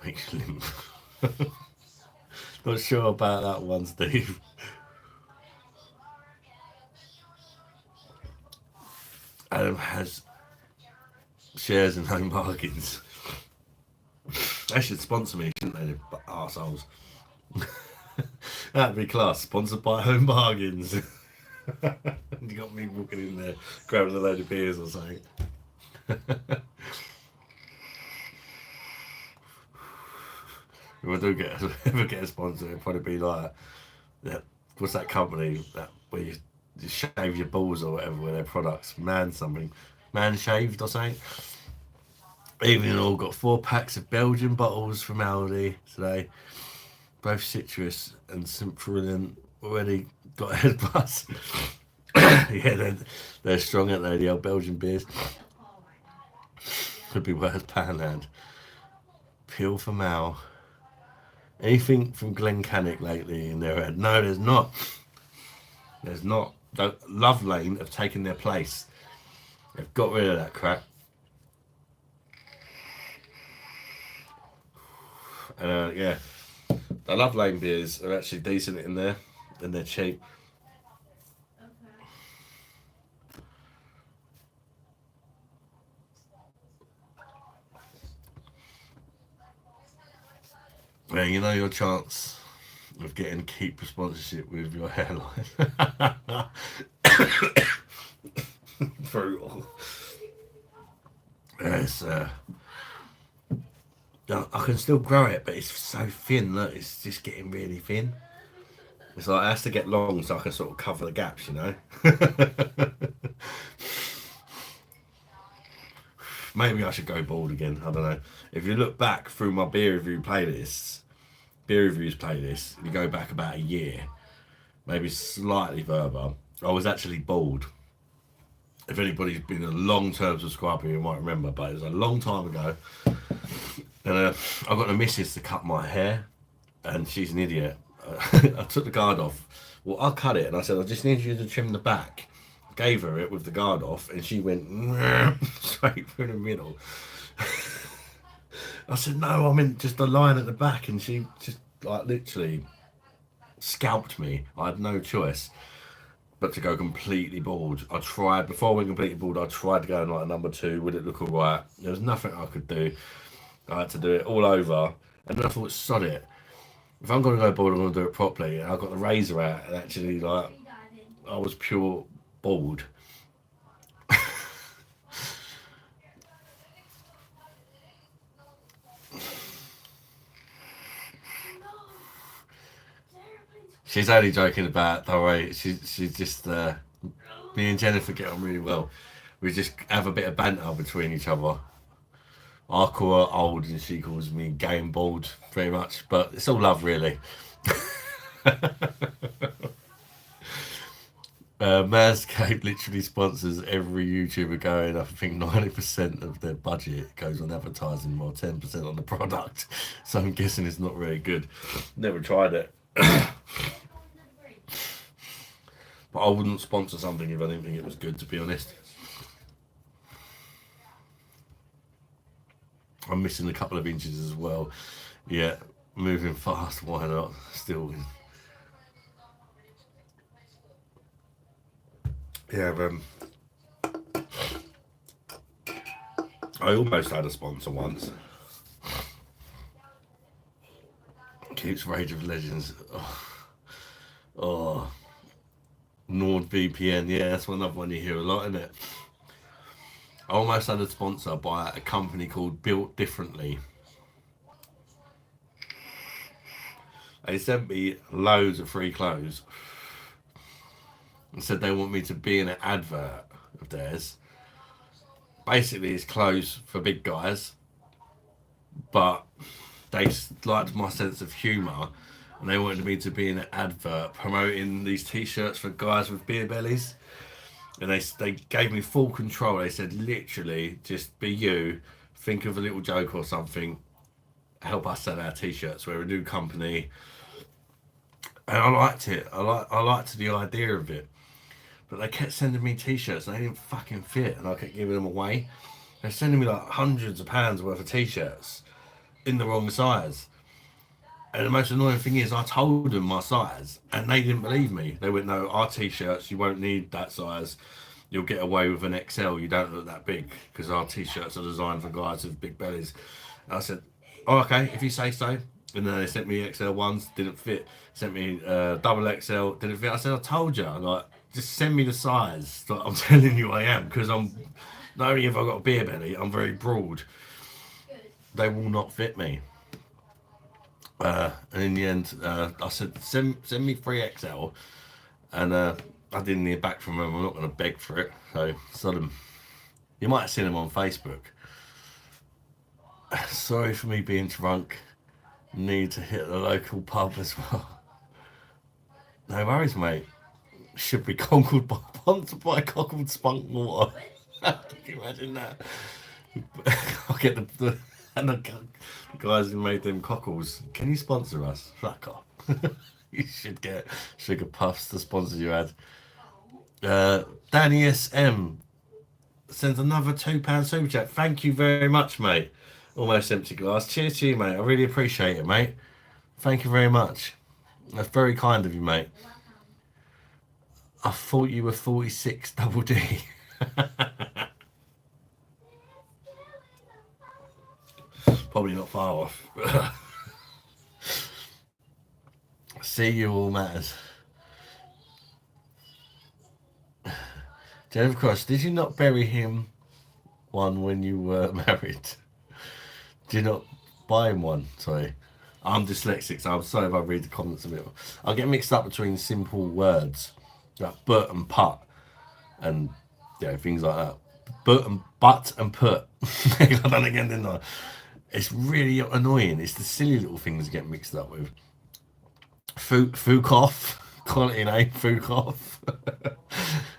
makes you limp. Not sure about that one, Steve. Adam has shares in Home Bargains. They should sponsor me, shouldn't they? Arseholes. That'd be class. Sponsored by Home Bargains. You got me walking in there, grabbing a load of beers or something. If I do ever get a sponsor, it'd probably be like, what's that company that where you shave your balls or whatever with their products? Man shaved or something. Even all got 4 packs of Belgian bottles from Aldi today. Both citrus and Simprillion already got a head buzz. Yeah, they're strong, aren't they? The old Belgian beers. Could be worth Poundland. Peel for Mal. Anything from Glencanik lately in their head? No, there's not. There's not. Love Lane have taken their place. They've got rid of that crap. Yeah, the Love Lane beers are actually decent in there, and they're cheap. Yeah, you know your chance of getting keep sponsorship with your hairline. Brutal. It's I can still grow it, but it's so thin. Look, it's just getting really thin. It's like it has to get long so I can sort of cover the gaps, you know. Maybe I should go bald again. I don't know. If you look back through my beer reviews playlist, you go back about a year, maybe slightly further. I was actually bald. If anybody's been a long-term subscriber, you might remember, but it was a long time ago. And I got the missus to cut my hair, and she's an idiot. I took the guard off. Well, I cut it, and I said, I just need you to trim the back. Gave her it with the guard off, and she went straight through the middle. I said, no, I meant just the line at the back, and she just like literally scalped me. I had no choice but to go completely bald. I tried, before I went completely bald, I tried to go in like a number 2. Would it look alright? There was nothing I could do. I had to do it all over, and then I thought, sod it. If I'm going to go bald, I'm going to do it properly. And I got the razor out, and actually, like, I was pure bald. She's only joking about, don't worry. She's just, me and Jennifer get on really well. We just have a bit of banter between each other. I call her old and she calls me gay and bald, pretty much. But it's all love, really. Manscaped literally sponsors every YouTuber going. I think 90% of their budget goes on advertising, or 10% on the product. So I'm guessing it's not very good. Never tried it. But I wouldn't sponsor something if I didn't think it was good, to be honest. I'm missing a couple of inches as well. Yeah, moving fast, why not? Still. Yeah, I almost had a sponsor once. Keeps Rage of Legends. Oh, NordVPN. Yeah, that's another one you hear a lot, isn't it? I almost had a sponsor by a company called Built Differently. They sent me loads of free clothes and said they want me to be in an advert of theirs. Basically, it's clothes for big guys, but they liked my sense of humour and they wanted me to be in an advert promoting these t-shirts for guys with beer bellies. And they gave me full control. They said, literally, just be you, think of a little joke or something, help us sell our t-shirts. We're a new company. And I liked it. I liked the idea of it. But they kept sending me t-shirts and they didn't fucking fit and I kept giving them away. They're sending me like hundreds of pounds worth of t-shirts in the wrong size. And the most annoying thing is I told them my size and they didn't believe me. They went, no, our t-shirts, you won't need that size. You'll get away with an XL. You don't look that big because our t-shirts are designed for guys with big bellies. And I said, oh, okay, if you say so. And then they sent me XL ones, didn't fit. Sent me double XL, didn't fit. I said, I told you, like, just send me the size that I'm telling you I am, because I'm not only have I got a beer belly, I'm very broad. They will not fit me. And in the end, I said, send me 3XL, and I didn't hear back from them. I'm not going to beg for it. So, sodom. You might have seen them on Facebook. Sorry for me being drunk. Need to hit the local pub as well. No worries, mate. Should be conquered by sponsored by Cockle Spunk Water. Can you imagine that? I'll get the guys who made them cockles. Can you sponsor us? Fuck off. You should get Sugar Puffs to sponsor your ad. Danny SM sends another £2 super chat. Thank you very much, mate. Almost empty glass. Cheers to you, mate. I really appreciate it, mate. Thank you very much. That's very kind of you, mate. I thought you were 46 double D. Probably not far off. See you all matters. Jennifer Cross, did you not bury him one when you were married? Did you not buy him one? Sorry. I'm dyslexic, so I'm sorry if I read the comments a bit. I get mixed up between simple words, like but and put, and things like that. But and put. I done it again, didn't I? It's really annoying. It's the silly little things I get mixed up with. Fukoff. Quality name, Fukoff.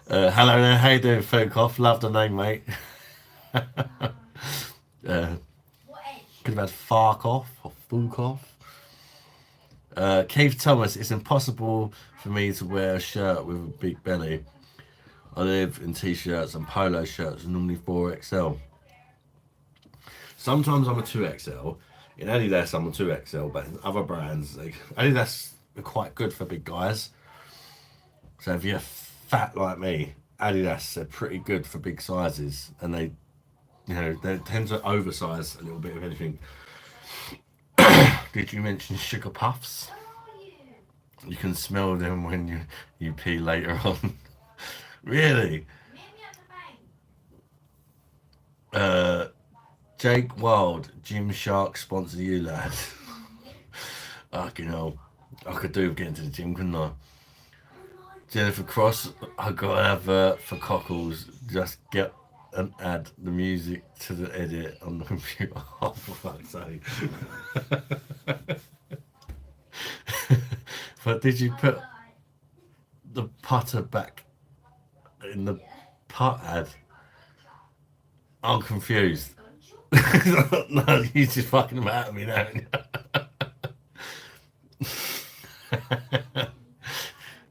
Hello there, how you doing, Fukoff? Love the name, mate. Could have had Farkoff or Fukoff. Keith Thomas, it's impossible for me to wear a shirt with a big belly. I live in t-shirts and polo shirts, normally 4XL. Sometimes I'm a 2XL. In Adidas, I'm a 2XL, but in other brands, Adidas are quite good for big guys. So if you're fat like me, Adidas are pretty good for big sizes, and they tend to oversize a little bit of anything. Did you mention Sugar Puffs? You can smell them when you pee later on. Really? Jake Wild, Gym Shark sponsor you, lad. Fucking hell. I could do with getting to the gym, couldn't I? Jennifer Cross, I got an advert for Cockles. Just get and add the music to the edit on the computer. Oh, for fuck's sake. But did you put the putter back in the putt ad? I'm confused. No, you just fucking mad at me now.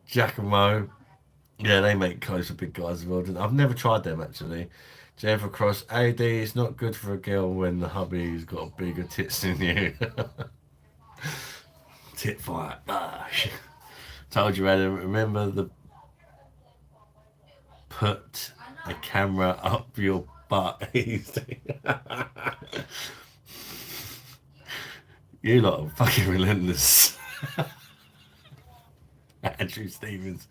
Giacomo. Yeah, they make clothes for big guys as well. I've never tried them actually. Jennifer Cross, AD, it's not good for a girl when the hubby's got bigger tits than you. Tit fight. Told you, Adam, remember the put a camera up your butt. You lot are fucking relentless. Andrew Stevens,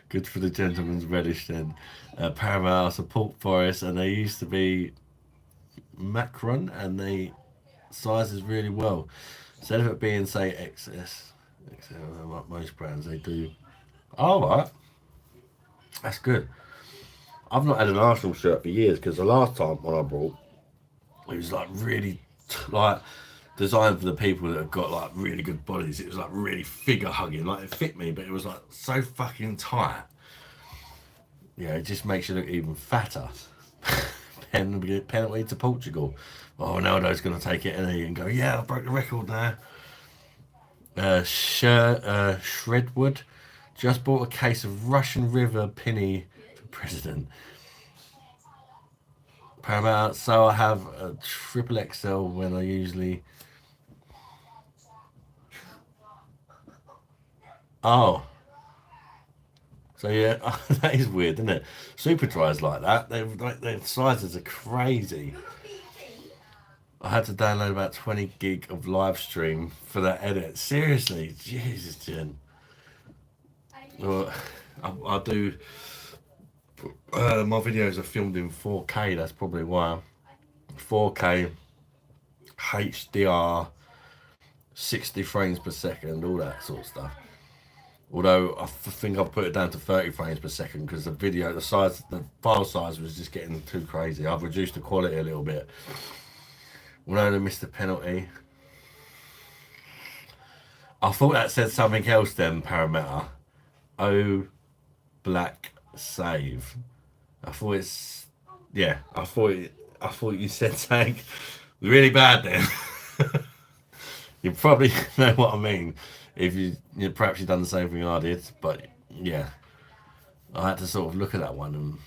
good for the gentleman's relish then. Paramount support Forest, and they used to be Macron, and they sizes really well. Instead of it being, say, XL, like most brands, they do. Oh, right. That's good. I've not had an Arsenal shirt for years because the last time when I bought, it was like really like designed for the people that have got like really good bodies. It was like really figure hugging. Like it fit me, but it was like so fucking tight. Yeah, it just makes you look even fatter. Penalty to Portugal. Oh, Ronaldo's going to take it and go, yeah, I broke the record now. Shredwood just bought a case of Russian River Penny for president. Paramount, so I have a triple XL when I usually. Oh. So yeah, that is weird, isn't it? Super dries like that. Their sizes are crazy. I had to download about 20 gig of live stream for that edit. Seriously, Jesus, Jen. Well, I do. My videos are filmed in 4K. That's probably why. 4K, HDR, 60 frames per second, all that sort of stuff. Although I think I've put it down to 30 frames per second because the file size was just getting too crazy. I've reduced the quality a little bit. Ronaldo missed the penalty. I thought that said something else then, Parramatta. Oh, black save. I thought it's yeah. I thought you said something really bad then. You probably know what I mean. If perhaps you've done the same thing I did, but yeah, I had to sort of look at that one and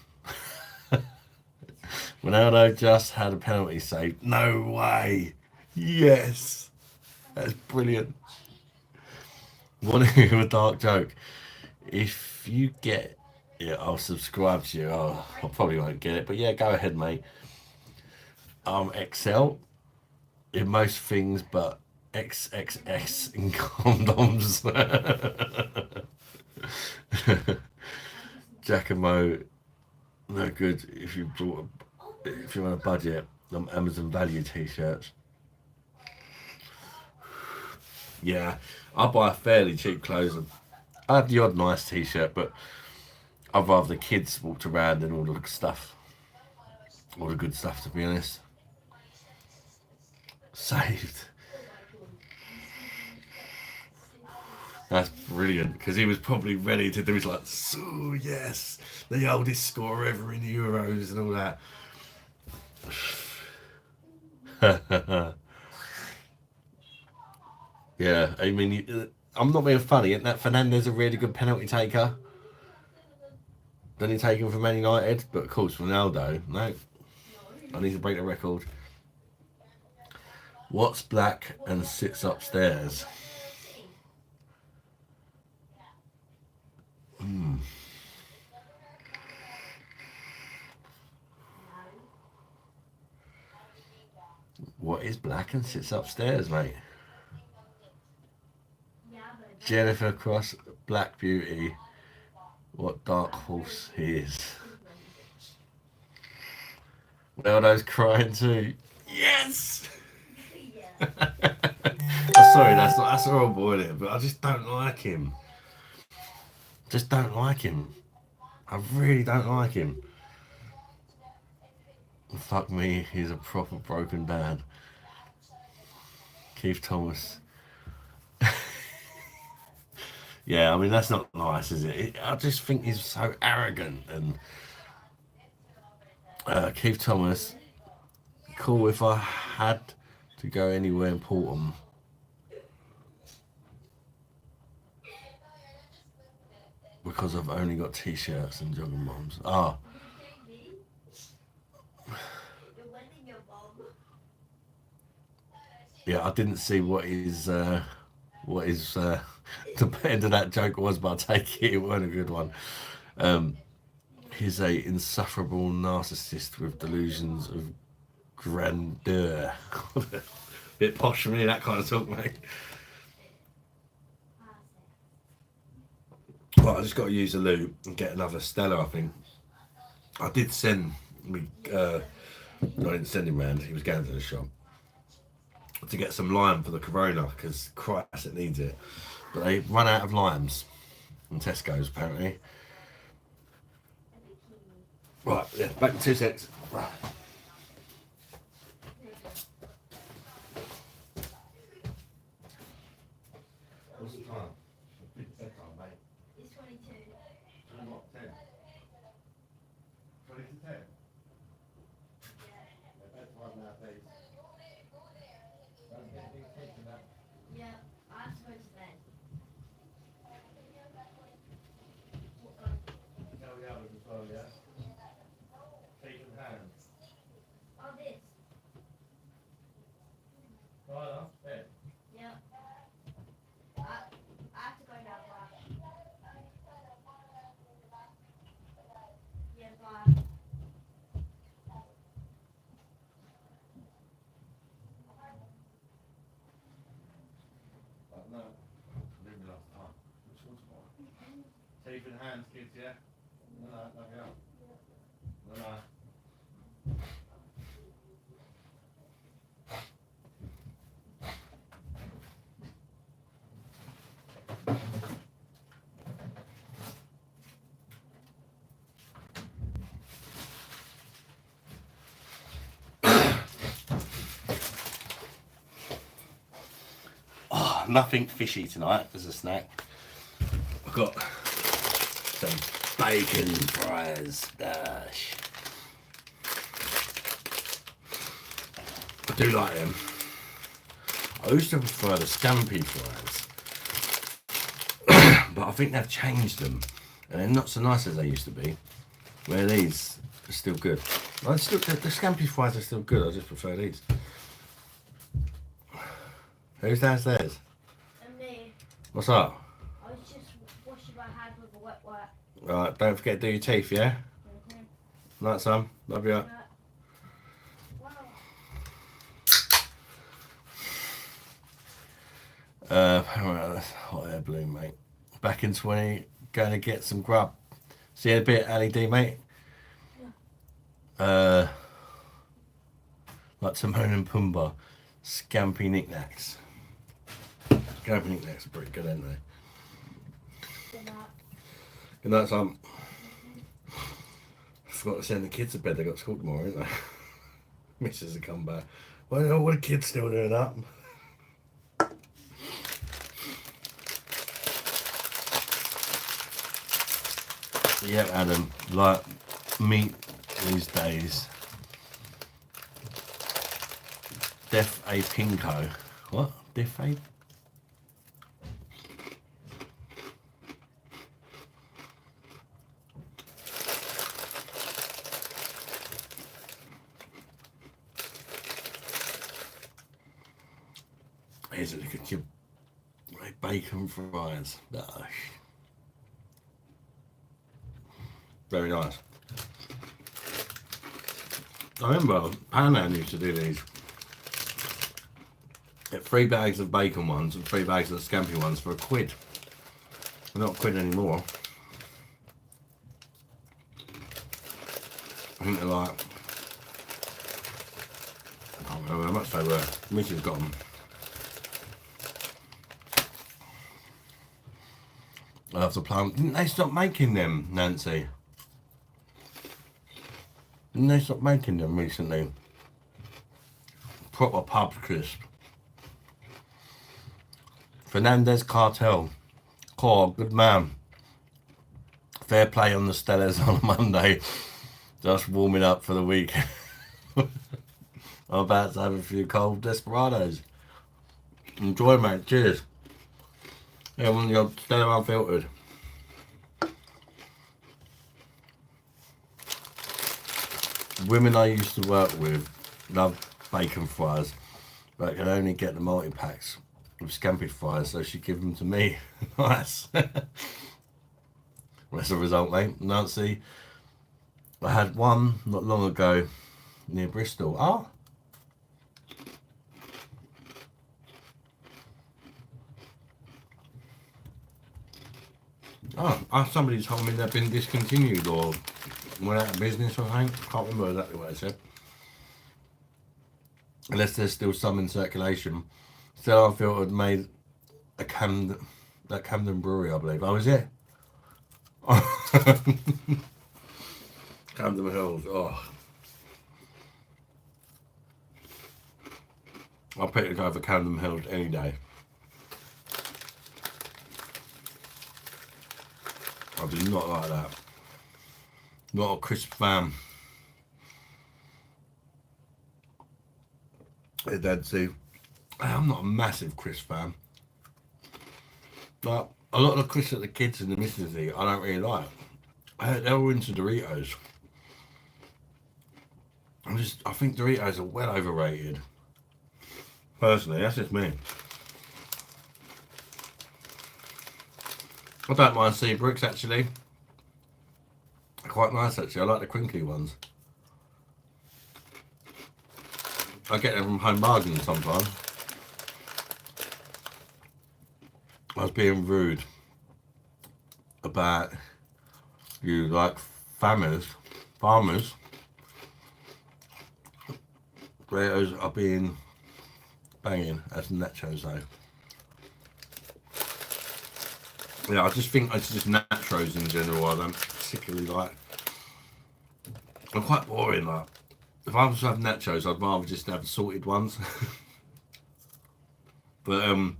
Ronaldo just had a penalty save. No way. Yes, that's brilliant. One of a dark joke. If you get, yeah, I'll subscribe to you. I probably won't get it, but yeah, go ahead, mate. XL in most things, but XXX in condoms. Giacomo, no good if you want a budget. Amazon value t-shirts. Yeah, I buy fairly cheap clothes. And I have the odd nice t-shirt, but I'd rather the kids walked around and all the stuff, all the good stuff. To be honest, saved. That's brilliant because he was probably ready to do his like, so yes, the oldest scorer ever in Euros and all that. Yeah, I mean, I'm not being funny. Isn't that Fernandez a really good penalty taker? Didn't he take him from Man United? But of course, Ronaldo, no. I need to break the record. What's black and sits upstairs? What is black and sits upstairs, mate? Jennifer Cross, Black Beauty. What dark horse he is. Ronaldo's crying too. Yes! Sorry, that's horrible, isn't it? But I just don't like him. Just don't like him. I really don't like him. Fuck me, he's a proper broken dad. Keith Thomas. Yeah, I mean that's not nice, is it? I just think he's so arrogant. And Keith Thomas, cool if I had to go anywhere important. Because I've only got t-shirts and jogging bombs. Ah. Yeah, I didn't see what his the end of that joke was, but I take it wasn't a good one. He's a insufferable narcissist with delusions of grandeur. Bit posh for me, that kind of talk, mate. Right, I just got to use the loo and get another Stella, I think. I did send me, I didn't send him round, he was going to the shop, to get some lime for the Corona, because Christ, it needs it. But they run out of limes in Tesco's, apparently. Right, yeah, back in 2 secs. What's the time? It's bedtime, mate. It's 22. And what, 10? 20 to 10? Yeah, bedtime now, please. Don't get any attention now. Yeah, I have to go to bed. Tell the others as well, yeah? Feet and hands. Oh, this. Right up, bed. Yeah. I have to go now, bye. Yeah, bye. But no, leave me last time. Which one's more? Teeth and hands, kids, yeah? No, no, no, no. No, no. Oh, nothing fishy tonight as a snack. I've got some bacon fries. Gosh. I do like them. I used to prefer the scampi fries, but I think they've changed them, and they're not so nice as they used to be. Where these are still good. Well, the scampi fries are still good. I just prefer these. Who's downstairs? And me. What's up? I was just washing my hands with a wet wipe. Right, don't forget to do your teeth, yeah? Mm-hmm. Night, son. Love you. Wow. That's hot air balloon, mate. Back in 20, going to get some grub. See you in a bit, LED, mate. Like Timon and Pumbaa, Scampy knickknacks. Scampy knickknacks are pretty good, aren't they? Good night. Good night, son. I forgot to send the kids to bed. They got school tomorrow, ain't they? Missus will come back. Well, all the kids still doing up. Yeah, Adam, like meat these days. Def a pinko. What? Def a? Here's a look at your bacon fries. Gosh. Very nice. I remember Panam used to do these. Get 3 bags of bacon ones and 3 bags of the scampi ones for £1. They're not £1 anymore. I think they're like, I can't remember how much they were. Missus got them. I have to plan. Didn't they stop making them, Nancy? Didn't they stop making them recently? Proper pub crisp. Fernandez Cartel. Core, good man. Fair play on the Stellas on Monday. Just warming up for the week. I'm about to have a few cold desperados. Enjoy, mate. Cheers. Yeah, one of your Stella unfiltered. Women I used to work with love bacon fries, but can only get the multi-packs with scampi fries, so she give them to me. Nice. That's the result, mate. Nancy, I had one not long ago near Bristol. Oh, Oh, somebody told me they've been discontinued or went out of business or something. Can't remember exactly what they said. Unless there's still some in circulation. Stella Field had made a Camden brewery, I believe. Oh, is it? Camden Hills. Oh, I'll pick to go for Camden Hills any day. I do not like that. Not a crisp fan. Hey, Dad, see, I'm not a massive crisp fan. Like, a lot of the crisps that the kids and the missus eat, I don't really like. They're all into Doritos. I think Doritos are well overrated. Personally, that's just me. I don't mind Seabrooks actually. They're quite nice actually. I like the crinkly ones. I get them from Home Bargains sometimes. I was being rude about you like farmers. Doritos are being banging as nachos though. Yeah, I just think it's just nachos in general I don't particularly like. I'm quite boring like. If I was to have nachos, I'd rather just have salted ones. But I'm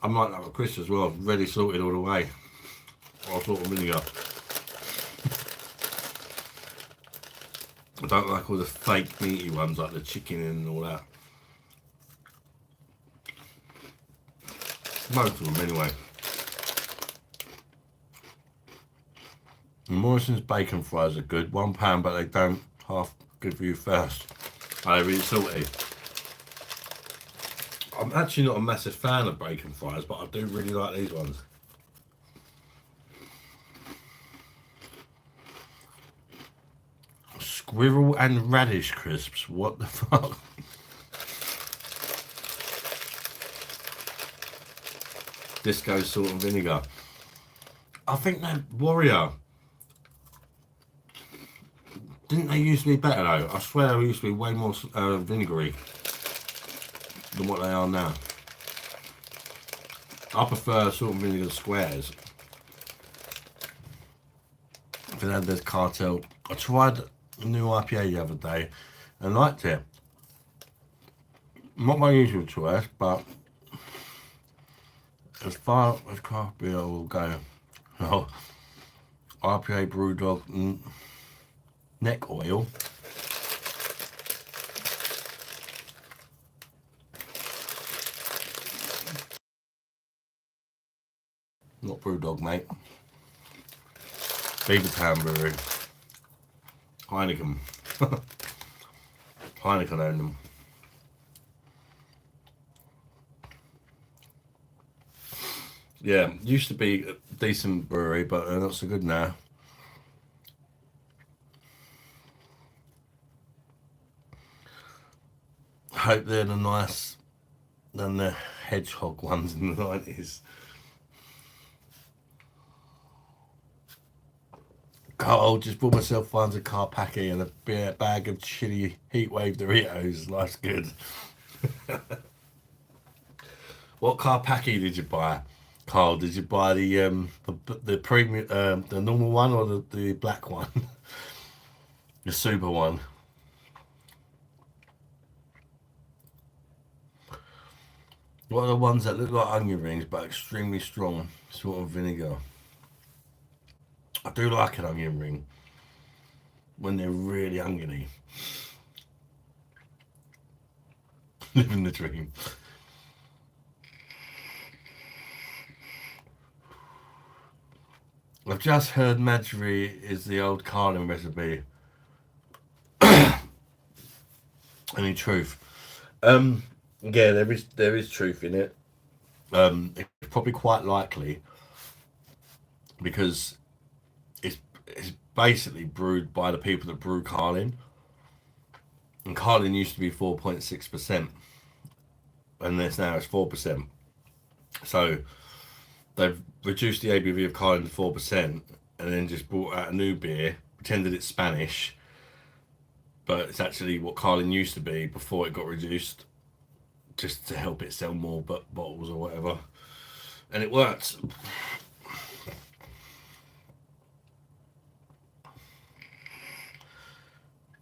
like that with Chris as well, ready salted all the way. Or salt and vinegar. I don't like all the fake meaty ones like the chicken and all that. Most of them anyway. And Morrison's bacon fries are good, £1, but they don't half good for you first. They're really salty. I'm actually not a massive fan of bacon fries, but I do really like these ones. Squirrel and radish crisps, what the fuck? Disco salt and vinegar. I think they're Warrior. Didn't they used to be better though? I swear they used to be way more vinegary than what they are now. I prefer salt and vinegar squares. Fernandez Cartel. I tried a new IPA the other day and liked it. Not my usual choice, but as far as craft beer will go, oh, IPA Brewdog neck oil. Not Brewdog, mate. Beavertown Brewery. Heineken. Heineken owned them. Yeah, used to be a decent brewery, but they're not so good now. Hope they're the nice than the hedgehog ones in the 90s. Carl just bought myself finds a car packy and a bag of chili heatwave Doritos. Life's good. What car packy did you buy, Carl? Did you buy the premium, the normal one, or the black one, the super one? What are the ones that look like onion rings but extremely strong sort of vinegar? I do like an onion ring when they're really oniony. Living the dream. I've just heard Marjorie is the old Carlin recipe. Any truth? Yeah, there is truth in it. It's probably quite likely because it's basically brewed by the people that brew Carlin, and Carlin used to be 4.6%, and this now it's 4%. So they've reduced the ABV of Carling to 4%, and then just brought out a new beer, pretended it's Spanish, but it's actually what Carling used to be before it got reduced, just to help it sell more bottles or whatever. And it worked.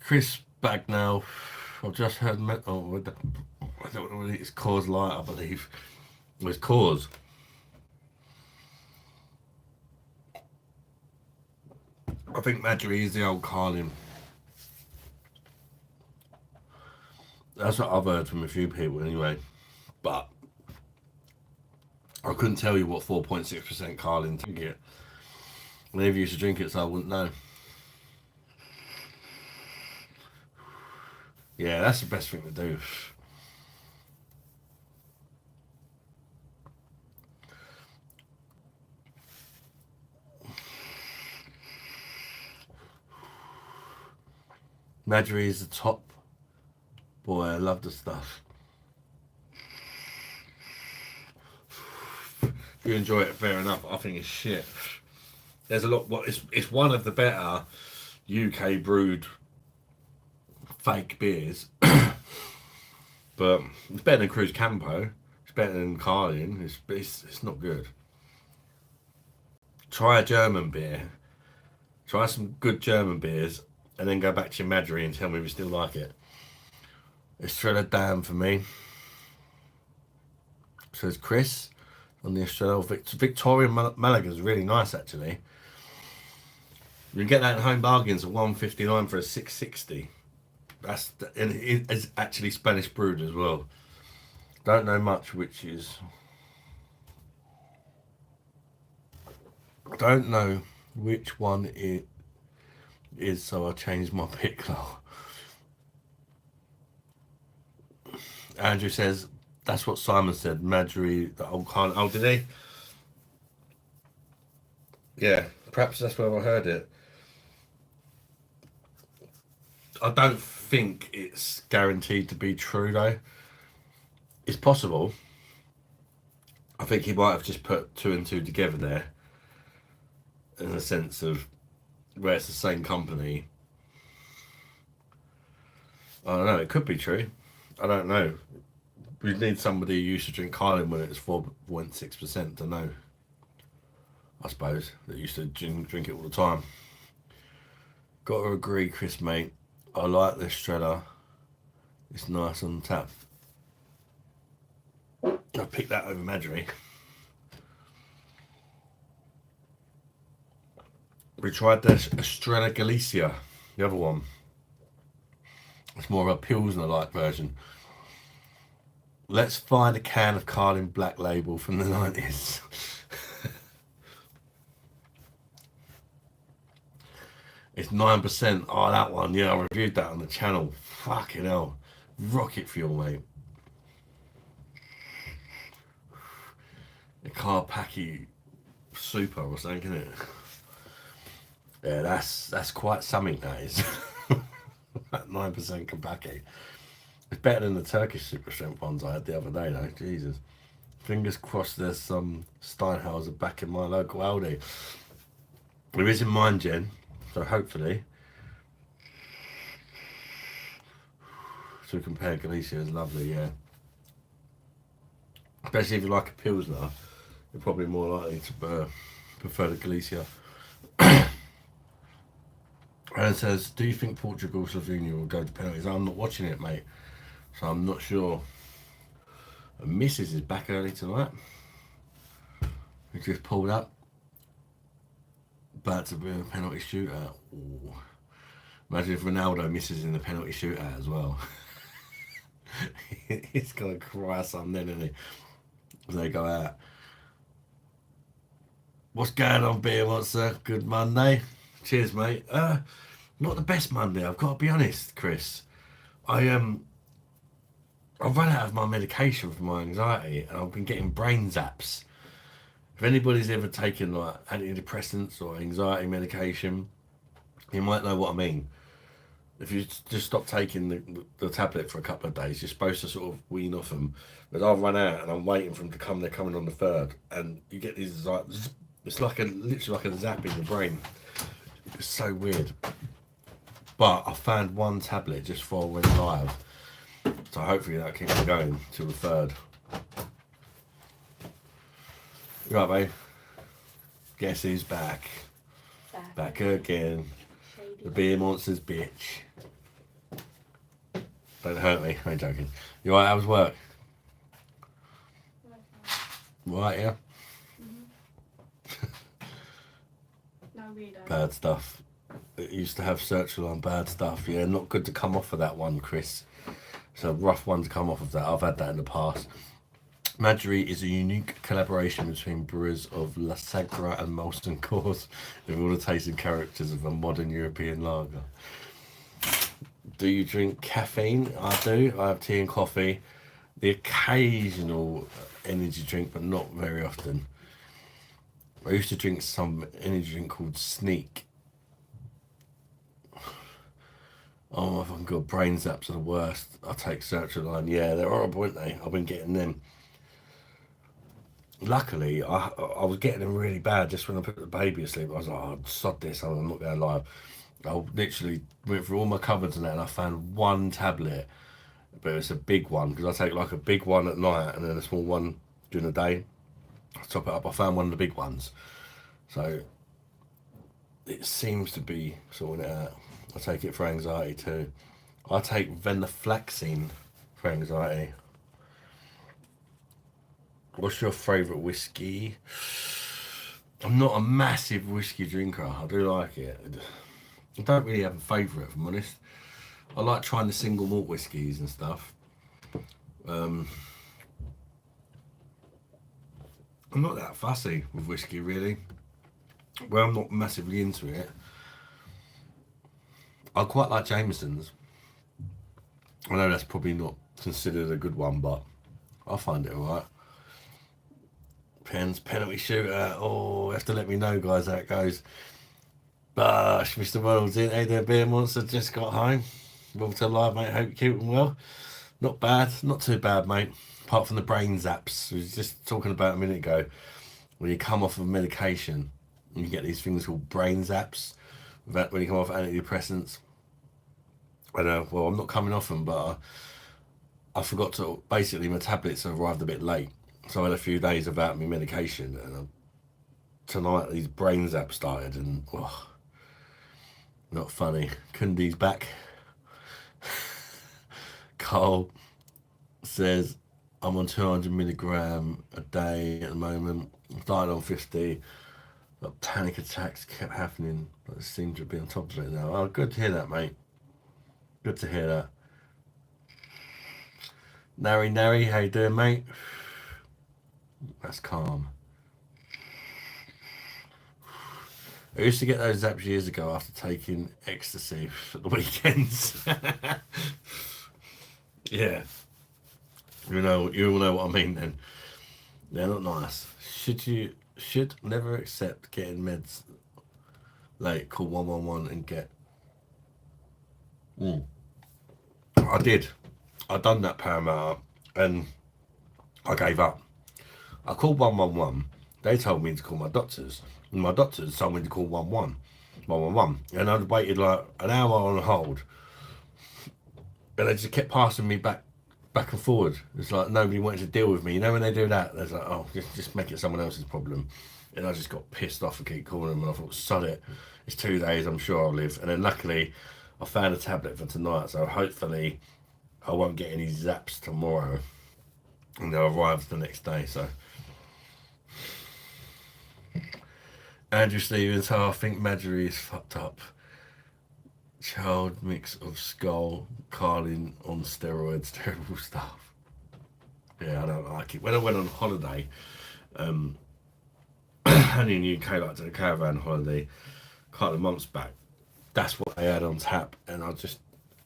Chris Bagnell, I've just heard. I don't know whether it's Coors Light, I believe. It was Coors. I think Madry is the old Carling. That's what I've heard from a few people anyway. But I couldn't tell you what 4.6% Carling to get. I never used to drink it, so I wouldn't know. Yeah, that's the best thing to do. Madry is the top. Boy, I love the stuff. If you enjoy it, fair enough. I think it's shit. There's a lot. Well, it's one of the better UK brewed fake beers, but it's better than Cruz Campo. It's better than Carling. It's not good. Try a German beer. Try some good German beers, and then go back to your Madry and tell me if you still like it. Estrella Dam for me. Says Chris on the Estrella. Victoria Malaga is really nice actually. You can get that in home bargains at $1.59 for a 660. And it is actually Spanish brewed as well. Don't know much which is. Don't know which one it is, so I changed my pick now. Andrew says that's what Simon said. Madry, the old Carling. Oh, did he? Yeah, perhaps that's where I heard it. I don't think it's guaranteed to be true though. It's possible. I think he might have just put two and two together there, in the sense of where it's the same company. I don't know. It could be true. I don't know. We need somebody who used to drink Carling when it was 4.6% to know. I suppose that used to drink it all the time. Got to agree, Chris, mate. I like this Stella. It's nice on tap. I picked that over Madry. We tried the Estrella Galicia, the other one. It's more of a pilsner-like version. Let's find a can of Carling Black Label from the 90s. It's 9%. Oh, that one. Yeah, I reviewed that on the channel. Fucking hell. Rocket fuel, mate. A Carpacchi Super or something, isn't it? Yeah, that's quite something, that is. That 9% Carpacchi. It's better than the Turkish super strength ones I had the other day, though. Jesus. Fingers crossed there's some Steinhauser back in my local Aldi. There is in mine, Jen. So hopefully. To compare, Galicia is lovely, yeah. Especially if you like a Pilsner, you're probably more likely to prefer the Galicia. And it says, do you think Portugal, Slovenia will go to penalties? I'm not watching it, mate. So I'm not sure. And Mrs. is back early tonight. We just pulled up. About to be a penalty shootout. Ooh. Imagine if Ronaldo misses in the penalty shootout as well. He's gonna cry something then, isn't he? As they go out. What's going on, Beer Monster? Good Monday. Cheers, mate. Not the best Monday, I've got to be honest, Chris. I've run out of my medication for my anxiety, and I've been getting brain zaps. If anybody's ever taken like antidepressants or anxiety medication, you might know what I mean. if you just stop taking the tablet for a couple of days, you're supposed to sort of wean off them. But I've run out and I'm waiting for them to come. They're coming on the third, and you get these like it's like literally like a zap in the brain. It's so weird. But I found one tablet just before I went live, so hopefully that keeps me going till the third. You right, babe? Guess who's back? Back again. The beer monster's bitch. Don't hurt me. I'm joking. You right? How was work? Right, yeah. No, we don't. Bad stuff. It used to have search on bad stuff. Yeah, not good to come off of that one, Chris. It's a rough one to come off of that. I've had that in the past. Madry is a unique collaboration between brewers of La Sagra and Molson Coors, with all the tastes and characters of a modern European lager. Do you drink caffeine? I do. I have tea and coffee. The occasional energy drink, but not very often. I used to drink some energy drink called Sneak. Oh my fucking god, brain zaps are the worst. I take sertraline. Yeah, they're horrible, aren't they? I've been getting them. Luckily, I was getting them really bad just when I put the baby asleep. I was like, oh, sod this, I'm not going live. I literally went through all my cupboards and that, and I found one tablet, but it's a big one, because I take like a big one at night and then a small one during the day. I top it up. I found one of the big ones. So it seems to be sorting it out. I take it for anxiety too. I take venlafaxine for anxiety. What's your favourite whiskey? I'm not a massive whiskey drinker. I do like it. I don't really have a favourite, if I'm honest. I like trying the single malt whiskies and stuff. I'm not that fussy with whiskey, really. Well, I'm not massively into it. I quite like Jameson's. I know that's probably not considered a good one, but I find it alright. Penalty shooter. Oh, you have to let me know, guys, how it goes. Bosh, Mr. World's in. Hey there, beer monster. Just got home. Walter live, mate. Hope you're keeping well. Not bad. Not too bad, mate. Apart from the brain zaps. We was just talking about a minute ago. When you come off of medication, you get these things called brain zaps. When you come off antidepressants. I know. Well, I'm not coming off them, but I forgot to. Basically, my tablets arrived a bit late. So I had a few days without my medication, and tonight these brain zaps started, and not funny. Kundi's back. Cole says I'm on 200 milligram a day at the moment. I'm starting on 50. But panic attacks kept happening, but I seem to be on top of it now. Oh, good to hear that, mate. Good to hear that. Nary, how you doing, mate? That's calm. I used to get those zaps years ago after taking ecstasy for the weekends. Yeah. You all know what I mean then. They're not nice. Should never accept getting meds late. Call 111 and get. I did. I done that Paramount and I gave up. I called 111. They told me to call my doctors. And my doctors told me to call 111. And I'd waited like an hour on hold. And they just kept passing me back and forward. It's like nobody wanted to deal with me. You know when they do that, they're like, oh, just make it someone else's problem. And I just got pissed off and keep calling them. And I thought, sod it. It's 2 days. I'm sure I'll live. And then luckily, I found a tablet for tonight. So hopefully, I won't get any zaps tomorrow. And they'll arrive the next day. So. Andrew Stevens, oh, I think Madry is fucked up. Child mix of skull, Carlin on steroids, terrible stuff. Yeah, I don't like it. When I went on holiday, only in the UK, like to the caravan holiday, a couple of months back, that's what they had on tap, and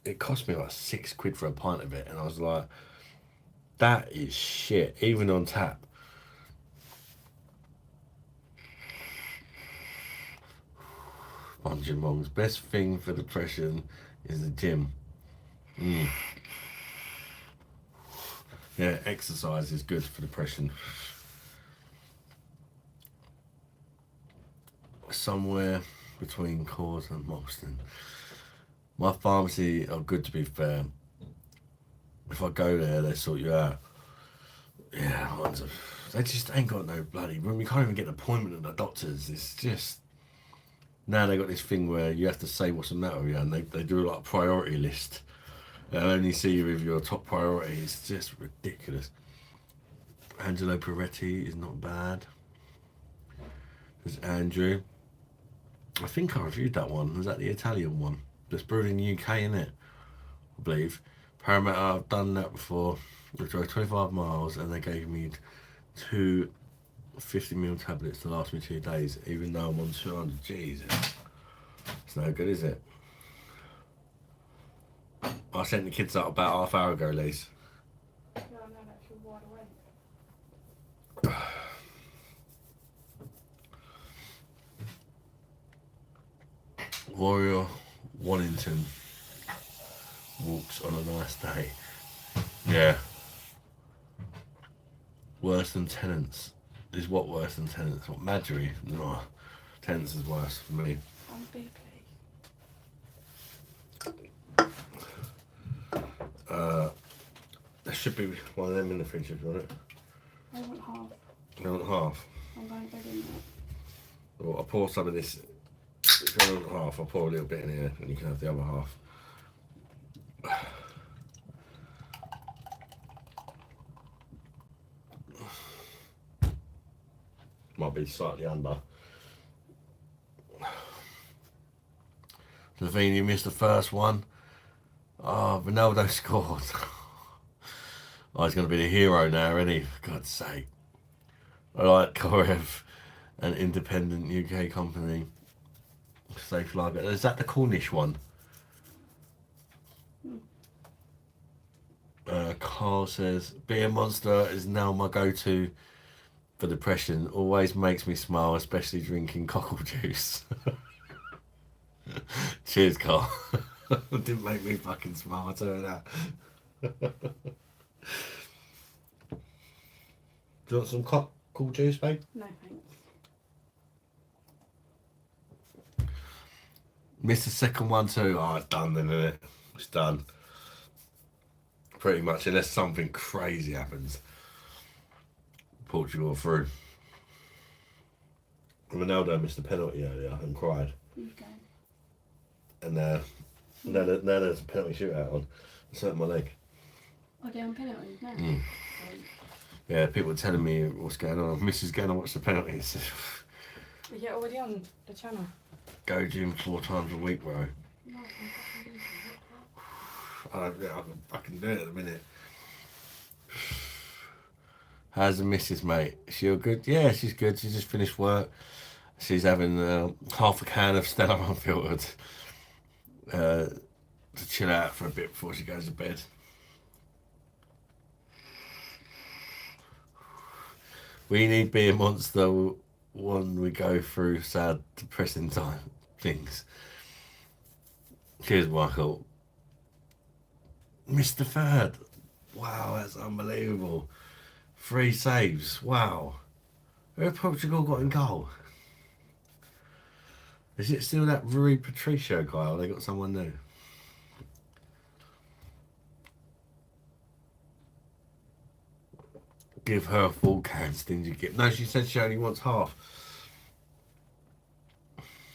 it cost me like £6 for a pint of it, and I was like, that is shit, even on tap. 100 monks. Best thing for depression is the gym. Yeah, exercise is good for depression. Somewhere between Cause and Molston. My pharmacy are good, to be fair. If I go there, they sort you out. Yeah, they just ain't got no bloody room. You can't even get an appointment at the doctors. It's just now they got this thing where you have to say what's the matter with you, and they do like a priority list. They only see you with your top priority. It's just ridiculous. Angelo Peretti is not bad. There's Andrew. I think I reviewed that one. Was that the Italian one? That's brewed in the UK, innit? I believe. Parramatta, I've done that before. I drove 25 miles and they gave me two 50ml tablets to last me 2 days, even though I'm on 200. Jesus. It's no good, is it? I sent the kids out about half hour ago, Lise. Yeah, I know that you're wide awake. Warrior Wallington walks on a nice day. Yeah. Worse than tenants. Is what worse than tenants? What, Marjorie? No. Tenants is worse for me. I'm big, There should be one of them in the fridge if you want it. I want half. You want half? I'm going to bed in that. Well, I'll pour some of this. If you want half, I'll pour a little bit in here and you can have the other half. Might be slightly under. Levine, you missed the first one. Oh, Ronaldo scored. Oh, he's going to be the hero now, isn't he? For God's sake. I like Korev, an independent UK company. Safe lager. Is that the Cornish one? Carl says, Beer Monster is now my go-to for depression. Always makes me smile, especially drinking cockle juice. Cheers, Carl. Didn't make me fucking smile, I tell you that. Do you want some cockle juice, babe? No, thanks. Missed the second one too. Oh, it's done then, isn't it? It's done. Pretty much, unless something crazy happens. Portugal through. Ronaldo missed a penalty earlier and cried. You go. And now there's a penalty shootout on. It's hurt my leg. Oh, they're on penalties now. Yeah, people are telling me what's going on. Mrs. going to watch the penalties. Is it already on the channel? Go gym 4 times a week, bro. No, I can do it at the minute. How's the missus, mate? She all good? Yeah, she's good. She just finished work. She's having half a can of Stella unfiltered to chill out for a bit before she goes to bed. We need Beer Monster when we go through sad, depressing things. Cheers, Michael. Mr. Third. Wow, that's unbelievable. 3 saves. Wow. Who have Portugal got in goal? Is it still that Rui Patricio guy, or they got someone new? Give her a full can, stingy gift. No, she said she only wants half.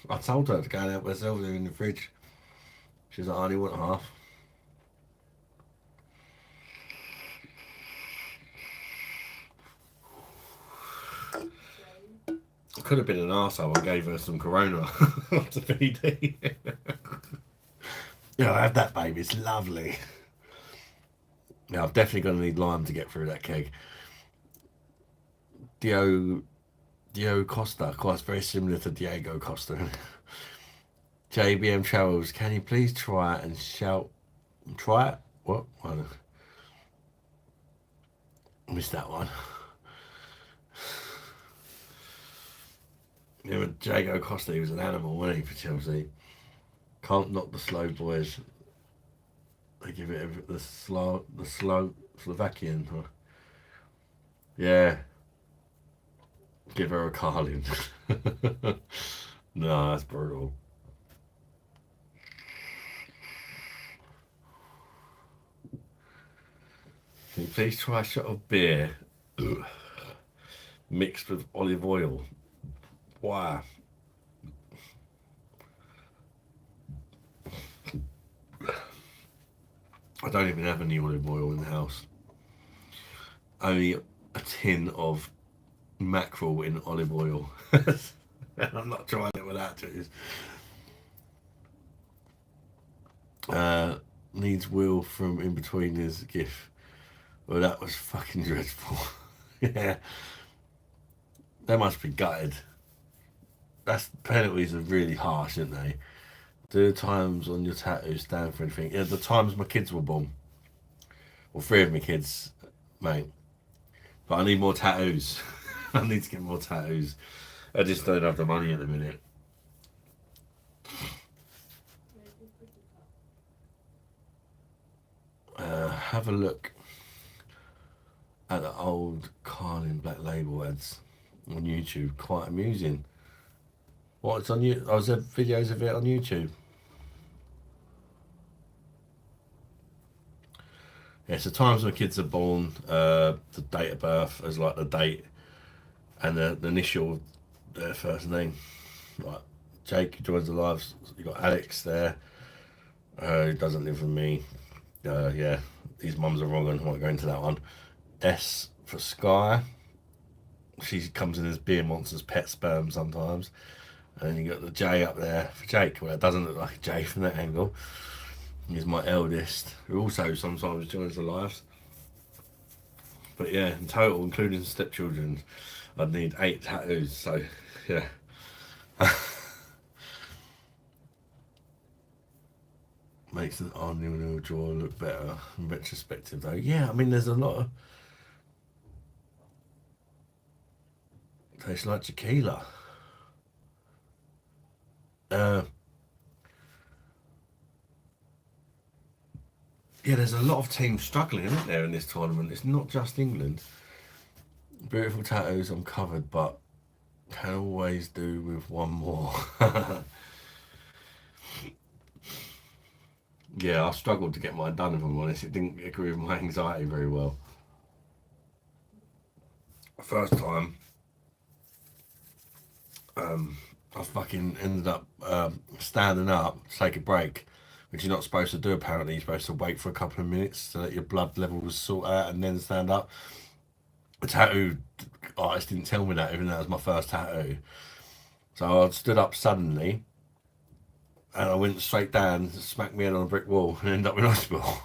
I told her to go and help herself there in the fridge. She's like, I only want half. I could have been an arsehole and gave her some Corona after PD. Yeah, I have that, baby. It's lovely. Yeah, I'm definitely going to need lime to get through that keg. Dio Costa, quite very similar to Diego Costa. JBM Travels, can you please try and shout? Try it? What? I missed that one. Yeah, but Jago Costa, he was an animal, wasn't he, for Chelsea? Can't knock the slow boys. They give it the slow Slovakian. Huh? Yeah, give her a Carlin. No, that's brutal. Can you please try a shot of beer mixed with olive oil? Wow. I don't even have any olive oil in the house. Only a tin of mackerel in olive oil. I'm not trying it without juice. Needs Will from In Between his gif. Well, that was fucking dreadful. Yeah, they must be gutted. That's penalties are really harsh, aren't they? Do the times on your tattoo stand for anything? Yeah, the times my kids were born. Well, three of my kids, mate. But I need more tattoos. I need to get more tattoos. I just don't have the money at the minute. Have a look at the old Carlin Black Label ads on YouTube. Quite amusing. What, it's on you? Oh, is there videos of it on YouTube? Yeah, so times when kids are born, the date of birth as like the date and the initial of their first name. Like Jake joins the lives. You got Alex there, who doesn't live with me. Yeah, these mums are wrong and I won't go into that one. S for Sky. She comes in as Beer Monster's pet sperm sometimes. And then you got the J up there for Jake. Well, it doesn't look like a J from that angle. He's my eldest, who also sometimes joins the lives. But yeah, in total, including stepchildren, I'd need 8 tattoos. So yeah. Makes the unusual draw look better in retrospective, though. Yeah, I mean, there's a lot of tastes like tequila. Uh, yeah, there's a lot of teams struggling, isn't there, in this tournament? It's not just England. Beautiful tattoos, I'm covered, but can always do with one more. Yeah, I struggled to get mine done, if I'm honest. It didn't agree with my anxiety very well. First time, I fucking ended up standing up to take a break, which you're not supposed to do apparently. You're supposed to wait for a couple of minutes so that your blood levels sort out and then stand up. The tattoo artist didn't tell me that, even though that was my first tattoo. So I stood up suddenly and I went straight down, smacked my head on a brick wall and ended up in hospital.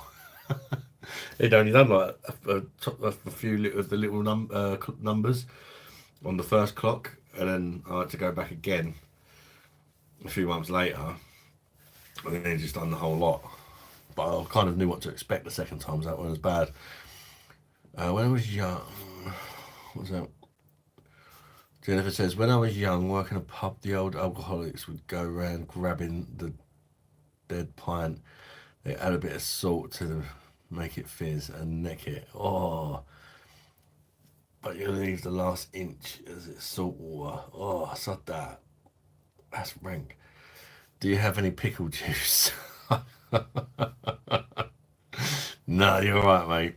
He'd only done like a few of the little numbers on the first clock, and then I had to go back again a few months later, and then he just done the whole lot. But I kind of knew what to expect the second time, so that one was bad. When I was young, what's that? Jennifer says, when I was young, working a pub, the old alcoholics would go around grabbing the dead pint. They add a bit of salt to them, make it fizz, and neck it. Oh, but you leave the last inch as it's salt water. Oh, I saw that. That's rank. Do you have any pickle juice? No, you're right, mate.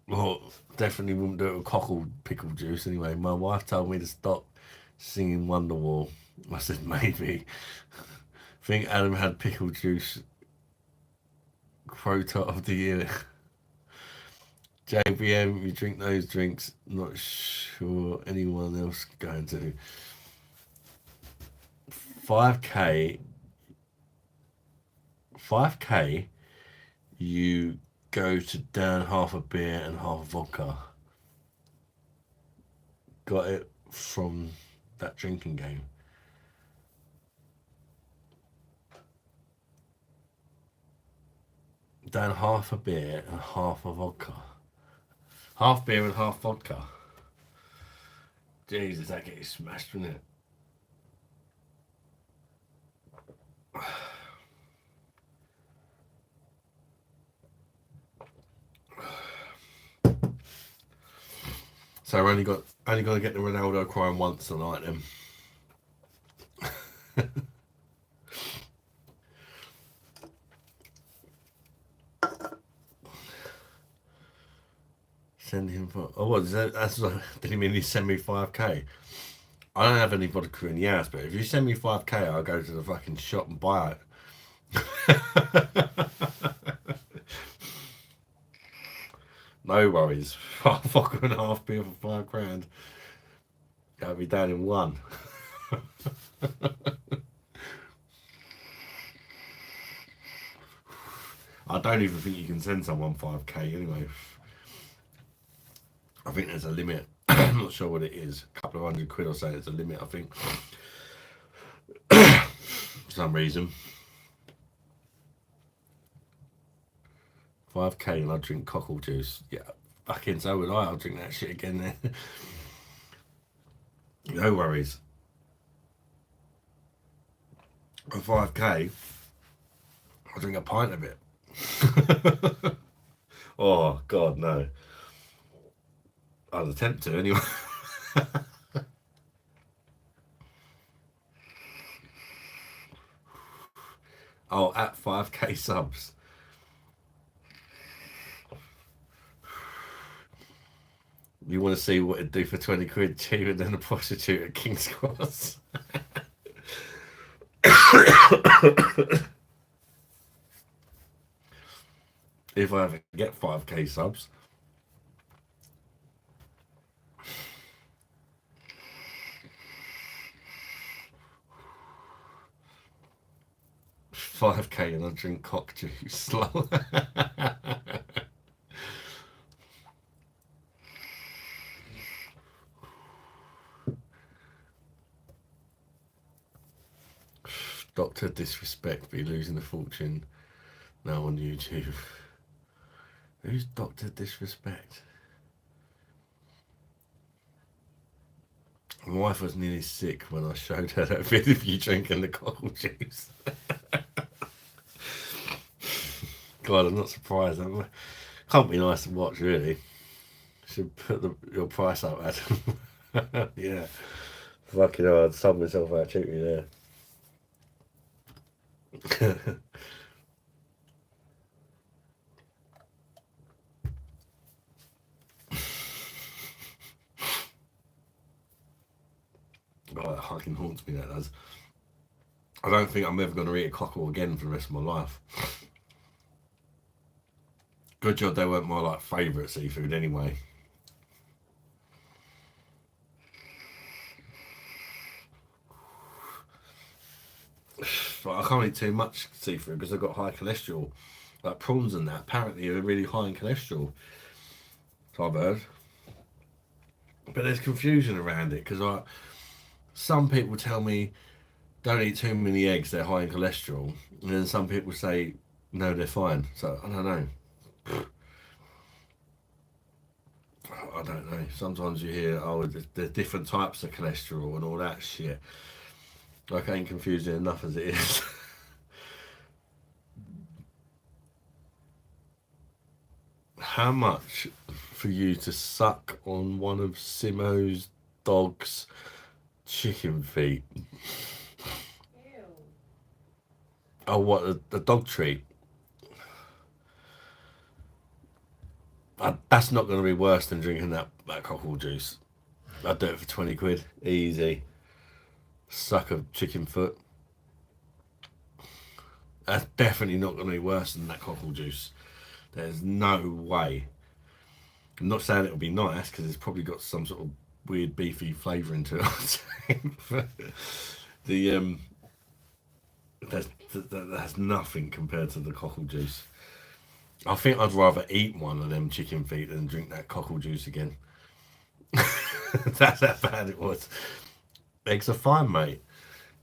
Well, definitely wouldn't do it with cockle pickle juice anyway. My wife told me to stop singing Wonderwall. I said maybe. I think Adam had pickle juice quota of the year. JBM, you drink those drinks. Not sure anyone else going to. 5k 5k you go to down half a beer and half a vodka. Got it from that drinking game. Down half a beer and half a vodka. Half beer and half vodka. Jesus, that gets smashed, wouldn't it? So we're only got to get the Ronaldo crying once tonight then. Send him for what is that? That's like, did he mean he send me 5k? I don't have any vodka in the house, but if you send me 5k, I'll go to the fucking shop and buy it. No worries. I'll fuck and a half beer for £5. That'll be down in one. I don't even think you can send someone 5k anyway. I think there's a limit. I'm not sure what it is. A couple of £100 or so is a limit, I think. For some reason. 5k and I drink cockle juice. Yeah, fucking so would I. I'll drink that shit again then. No worries. For 5k, I'll drink a pint of it. Oh, God, no. I'll attempt to anyway. Oh, at 5k subs. You want to see what it'd do for 20 quid cheaper than a prostitute at King's Cross? If I ever get 5k subs. 5k and I drink cock juice. Doctor Disrespect be losing a fortune now on YouTube. Who's Doctor Disrespect? My wife was nearly sick when I showed her that video of you drinking the cockle juice. God, I'm not surprised. Can't be nice to watch, really. Should put your price up, Adam. Yeah. Fucking hell, I'd sub myself out cheaply there. God, that fucking haunts me, that does. I don't think I'm ever going to eat a cockle again for the rest of my life. Good job they weren't my favourite seafood anyway. But I can't eat too much seafood because I've got high cholesterol. Like prawns and that apparently are really high in cholesterol. So I've heard. But there's confusion around it because some people tell me don't eat too many eggs, they're high in cholesterol. And then some people say no, they're fine. So I don't know. I don't know. Sometimes you hear, oh, there's different types of cholesterol and all that shit. Like, ain't confusing enough as it is. How much for you to suck on one of Simo's dog's chicken feet? Ew. Oh, what, a dog treat? That's not going to be worse than drinking that cockle juice. I'd do it for 20 quid. Easy. Suck a chicken foot. That's definitely not going to be worse than that cockle juice. There's no way. I'm not saying it'll be nice because it's probably got some sort of weird beefy flavouring to it. But that's nothing compared to the cockle juice. I think I'd rather eat one of them chicken feet than drink that cockle juice again. That's how bad it was. Eggs are fine, mate.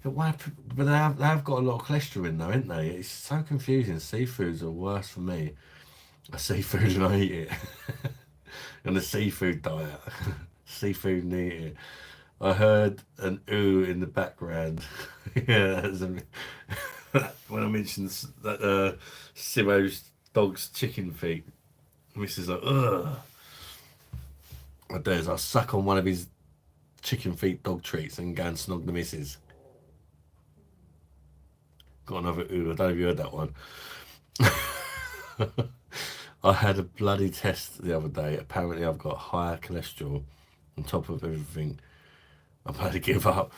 But they have got a lot of cholesterol in though, ain't they? It's so confusing. Seafoods are worse for me. I see food and I eat it. And the seafood diet. Seafood and eat it. I heard an ooh in the background. Yeah, when I mentioned that Simo's dog's chicken feet. Mrs. like, ugh. I do is I suck on one of his chicken feet dog treats and go and snog the missus. Got another ooh, I don't know if you heard that one. I had a bloody test the other day. Apparently I've got higher cholesterol on top of everything. I'm about to give up.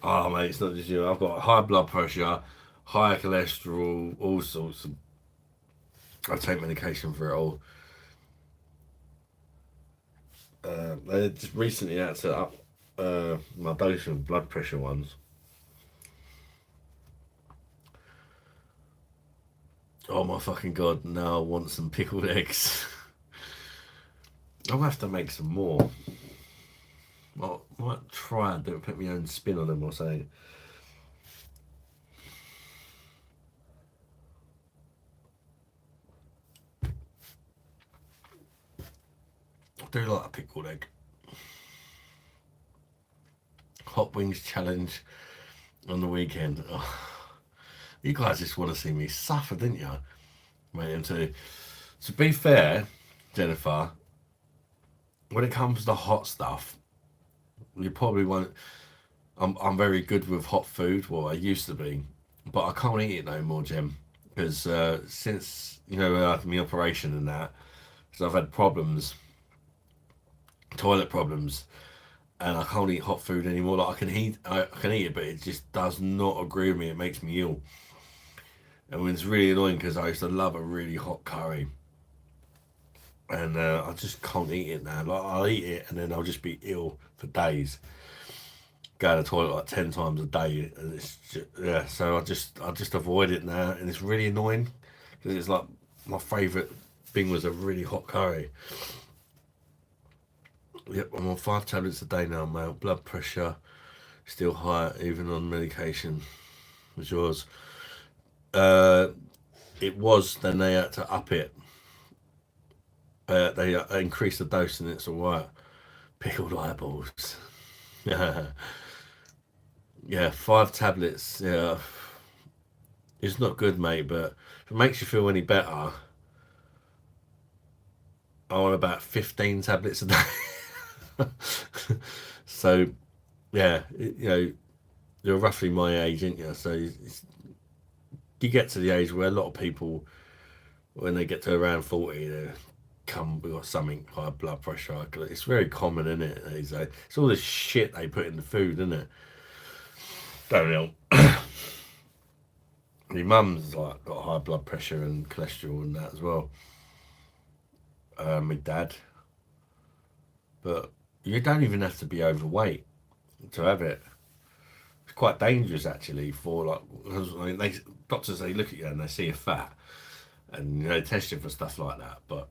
Oh mate, it's not just you. I've got high blood pressure, high cholesterol, all sorts of. I take medication for it all. They just recently had to up my dose of blood pressure ones. Oh my fucking god! Now I want some pickled eggs. I'll have to make some more. I might try and put my own spin on them or something. I do like a pickled egg. Hot wings challenge on the weekend. Oh, you guys just want to see me suffer, didn't you? Mate, and to be fair, Jennifer, when it comes to hot stuff, you probably won't. I'm very good with hot food. Well, I used to be, but I can't eat it no more, Jem, because since I had my operation and that, because I've had problems, toilet problems, and I can't eat hot food anymore. Like I can eat it, but it just does not agree with me. It makes me ill, and it's really annoying because I used to love a really hot curry, and I just can't eat it now. Like I'll eat it, and then I'll just be ill for days. Go to the toilet like 10 times a day, and it's just, yeah. So I just avoid it now, and it's really annoying because it's like my favourite thing was a really hot curry. Yep, I'm on 5 tablets a day now, mate. Blood pressure still high, even on medication. Was yours? Uh, it was. Then they had to up it. They increased the dose, and it's all right. Pickled eyeballs. Yeah, yeah. 5 tablets. Yeah, it's not good, mate. But if it makes you feel any better, I want about 15 tablets a day. So yeah, you're roughly my age, aren't you? So you get to the age where a lot of people, when they get to around 40, they come with something high blood pressure. It's very common, isn't it? It's all this shit they put in the food, isn't it? Don't help. My mum's like got high blood pressure and cholesterol and that as well. My dad, but you don't even have to be overweight to have it. It's quite dangerous actually for like, 'cause, I mean, doctors they look at you and they see you're fat, and they test you for stuff like that. But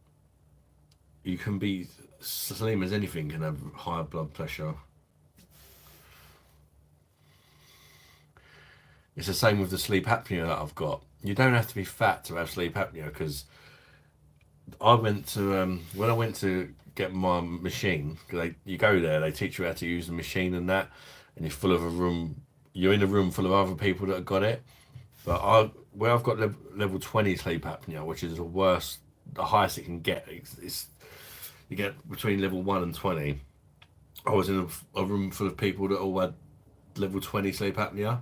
you can be slim as anything, can have high blood pressure. It's the same with the sleep apnea that I've got. You don't have to be fat to have sleep apnea because I went to when I went to get my machine. Cause you go there, they teach you how to use the machine and that, and you're full of a room. You're in a room full of other people that have got it. But where I've got level 20 sleep apnea, which is the worst, the highest it can get. It's you get between level 1 and 20. I was in a room full of people that all had level 20 sleep apnea,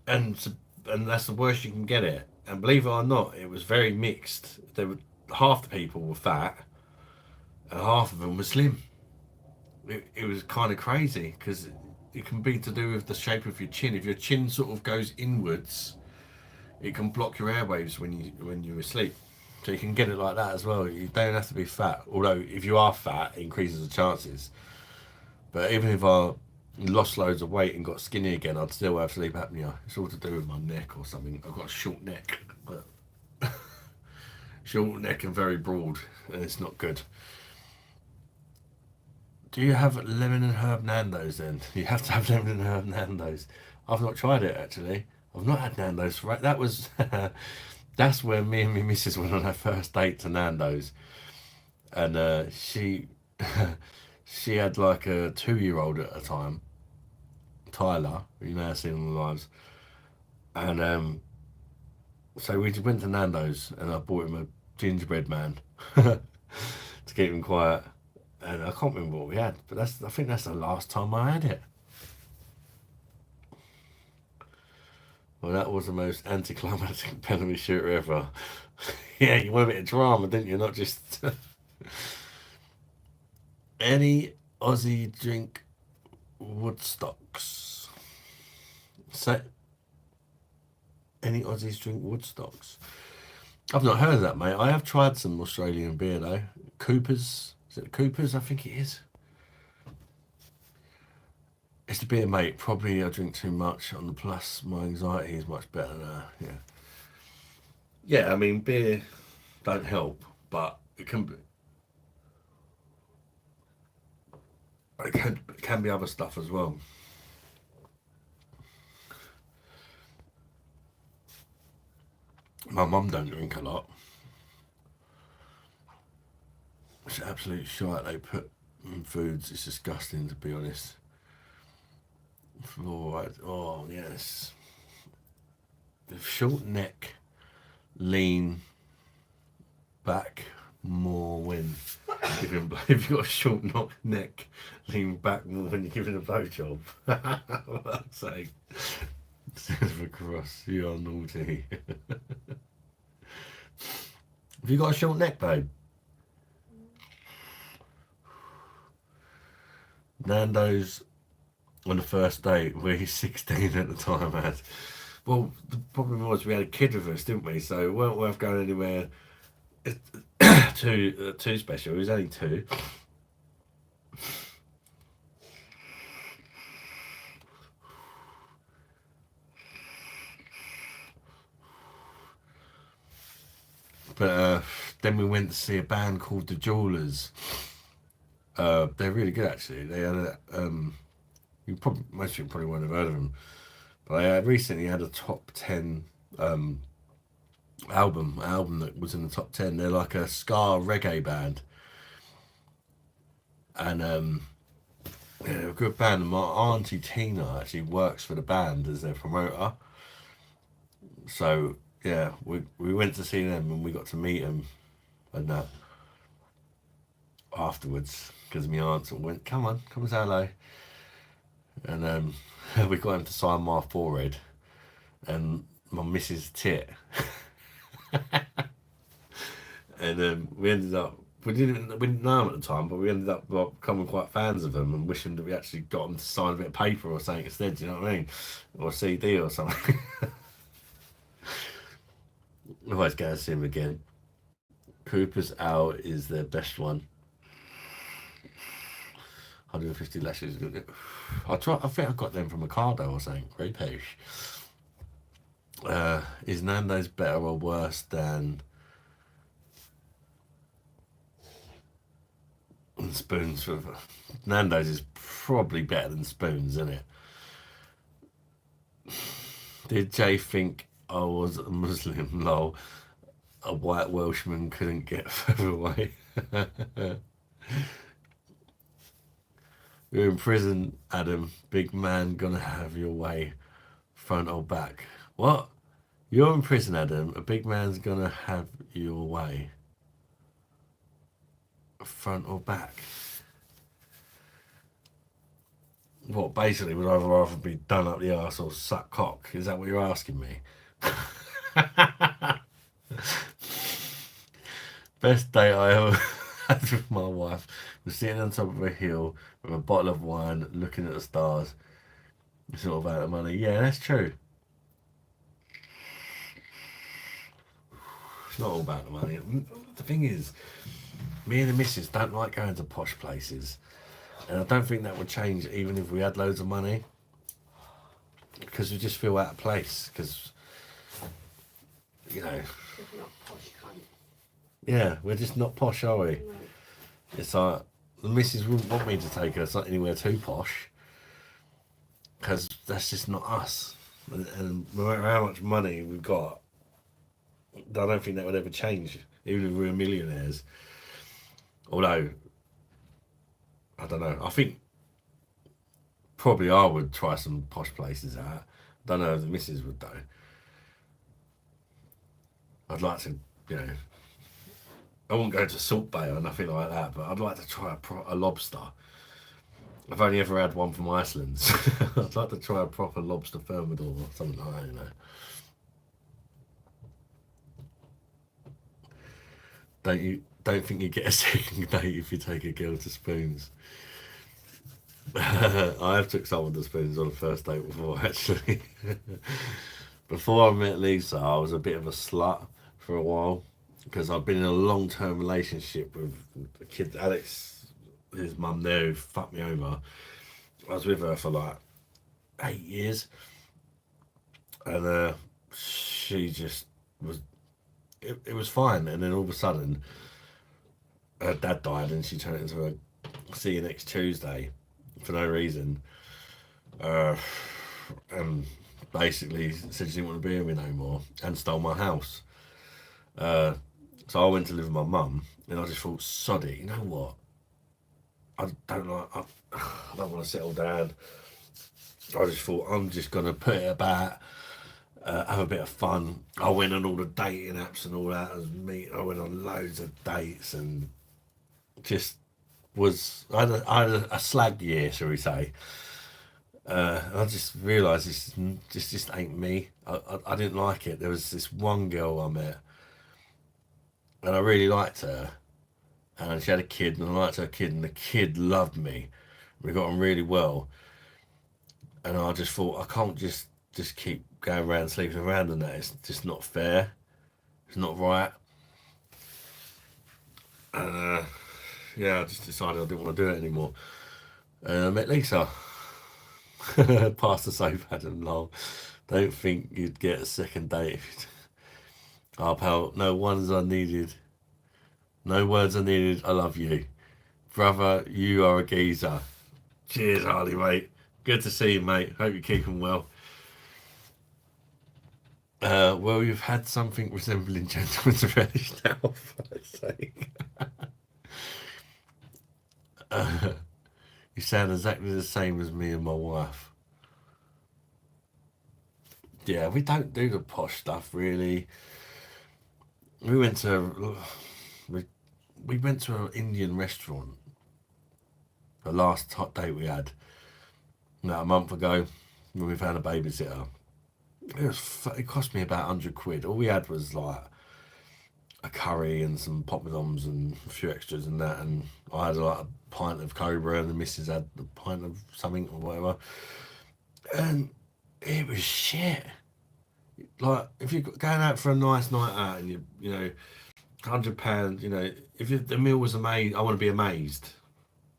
and that's the worst you can get it. And believe it or not, it was very mixed. There were half the people were fat, and half of them were slim. It was kind of crazy because it can be to do with the shape of your chin. If your chin sort of goes inwards, it can block your airwaves when you're asleep. So you can get it like that as well. You don't have to be fat. Although if you are fat, it increases the chances. But even if I lost loads of weight and got skinny again, I'd still have sleep apnea. It's all to do with my neck or something. I've got a short neck, but short neck and very broad, and it's not good. Do you have lemon and herb Nando's then? You have to have lemon and herb Nando's. I've not tried it actually. I've not had Nando's. Right, that was that's where me and my missus went on our first date to Nando's, and she she had like a 2-year-old at a time, Tyler, who you may have seen on the lives, and so we just went to Nando's, and I bought him a gingerbread man to keep him quiet, and I can't remember what we had, but I think that's the last time I had it. Well, that was the most anticlimactic penalty shooter ever. Yeah, you want a bit of drama, didn't you? Not just any Aussie drink Woodstocks. So, any Aussies drink Woodstocks? I've not heard of that, mate. I have tried some Australian beer though. Cooper's. Is it Cooper's? I think it is. It's the beer, mate. Probably I drink too much. On the plus, my anxiety is much better now. Yeah. Yeah, I mean, beer don't help, but it can be. It can be other stuff as well. My mum don't drink a lot. It's absolute shite they put in foods. It's disgusting, to be honest. Fluoride. Oh yes. The short neck, lean back more when giving. If you've got a short neck, lean back more when you're giving a blowjob. For fuck's sake. Silver cross, you're naughty. Have you got a short neck, babe? Nando's on the first date, where he's 16 at the time, had. Well, the problem was we had a kid with us, didn't we? So it weren't worth going anywhere too special. He was only 2. But then we went to see a band called the Jewelers. They're really good, actually. They had most of you probably won't have heard of them, but they recently had a top 10 album that was in the top 10. They're like a ska reggae band, and yeah, they're a good band. My auntie Tina actually works for the band as their promoter. So yeah, we went to see them and we got to meet them and that afterwards, because my aunt went, come on, come and say hello. And we got him to sign my forehead and my missus' tit. And we ended up, we didn't know him at the time, but we ended up becoming quite fans of him and wishing that we actually got him to sign a bit of paper or something instead, do you know what I mean? Or a CD or something. I always go to see him again. Cooper's Owl is their best one. 150 lashes. I think I got them from Ocado or something. Great page. Is Nando's better or worse than Spoons? Nando's is probably better than Spoons, isn't it? Did Jay think I was a Muslim? Lol. A white Welshman couldn't get further away. You're in prison, Adam. Big man gonna have your way, front or back. What? You're in prison, Adam. A big man's gonna have your way, front or back. What, basically, would I rather be done up the arse or suck cock? Is that what you're asking me? Best date I ever had with my wife was sitting on top of a hill with a bottle of wine, looking at the stars. It's all about the money. Yeah, that's true. It's not all about the money. The thing is, me and the missus don't like going to posh places. And I don't think that would change even if we had loads of money. Because we just feel out of place. Because, you know, It's not posh cunt. yeah, we're just not posh, are we? No. It's like, the missus wouldn't want me to take her anywhere too posh. Because that's just not us. And no matter how much money we've got, I don't think that would ever change, even if we were millionaires. Although, I don't know, I think probably I would try some posh places out. Don't know if the missus would though. I'd like to, you know, I won't go to Salt Bay or nothing like that, but I'd like to try a lobster. I've only ever had one from Iceland. So I'd like to try a proper lobster thermidor or something like that, you know. Don't think you get a second date if you take a girl to Spoons. I have took someone to Spoons on a first date before, actually. Before I met Lisa, I was a bit of a slut for a while because I've been in a long-term relationship with the kid Alex, his mum there, who fucked me over. I was with her for like 8 years, and she just was. It was fine, and then all of a sudden, her dad died, and she turned into a see you next Tuesday for no reason, and basically said she didn't want to be with me no more, and stole my house. Uh, so I went to live with my mum, and I just thought, sod it, you know what? I don't like. I don't want to settle down. I just thought I'm just gonna put it about, have a bit of fun. I went on all the dating apps and all that. I went on loads of dates and just was. I had a slag year, shall we say? I just realised this just ain't me. I didn't like it. There was this one girl I met, and I really liked her, and she had a kid, and I liked her kid, and the kid loved me. We got on really well, and I just thought I can't just keep going around sleeping around and that. It's just not fair. It's not right. And yeah, I just decided I didn't want to do it anymore. And I met Lisa. Past the soap, Adam Lowell. Don't think you'd get a second date. Oh, pal, no ones are needed. No words are needed. I love you. Brother, you are a geezer. Cheers, Harley, mate. Good to see you, mate. Hope you're keeping well. Well, you've had something resembling gentleman's relish now, for fuck's sake. You sound exactly the same as me and my wife. Yeah, we don't do the posh stuff, really. We went to we went to an Indian restaurant the last hot date we had about a month ago when we found a babysitter. It cost me about 100 quid. All we had was like a curry and some poppadoms and a few extras and that, and I had like a pint of Cobra and the missus had a pint of something or whatever, and it was shit. Like if you're going out for a nice night out and you know £100, if the meal was amazing, I want to be amazed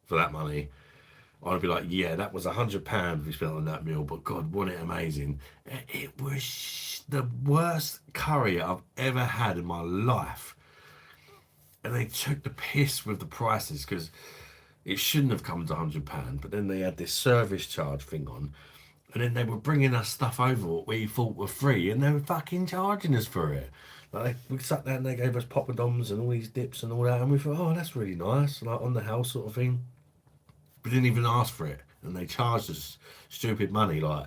for that money. I'd be like, yeah, that was £100 we spent on that meal, but God, wasn't it amazing? It was the worst curry I've ever had in my life. And they took the piss with the prices because it shouldn't have come to £100, but then they had this service charge thing on, and then they were bringing us stuff over what we thought were free, and they were fucking charging us for it. Like we sat there and they gave us poppadoms and all these dips and all that, and we thought, oh, that's really nice, like on the house sort of thing. We didn't even ask for it, and they charged us stupid money. Like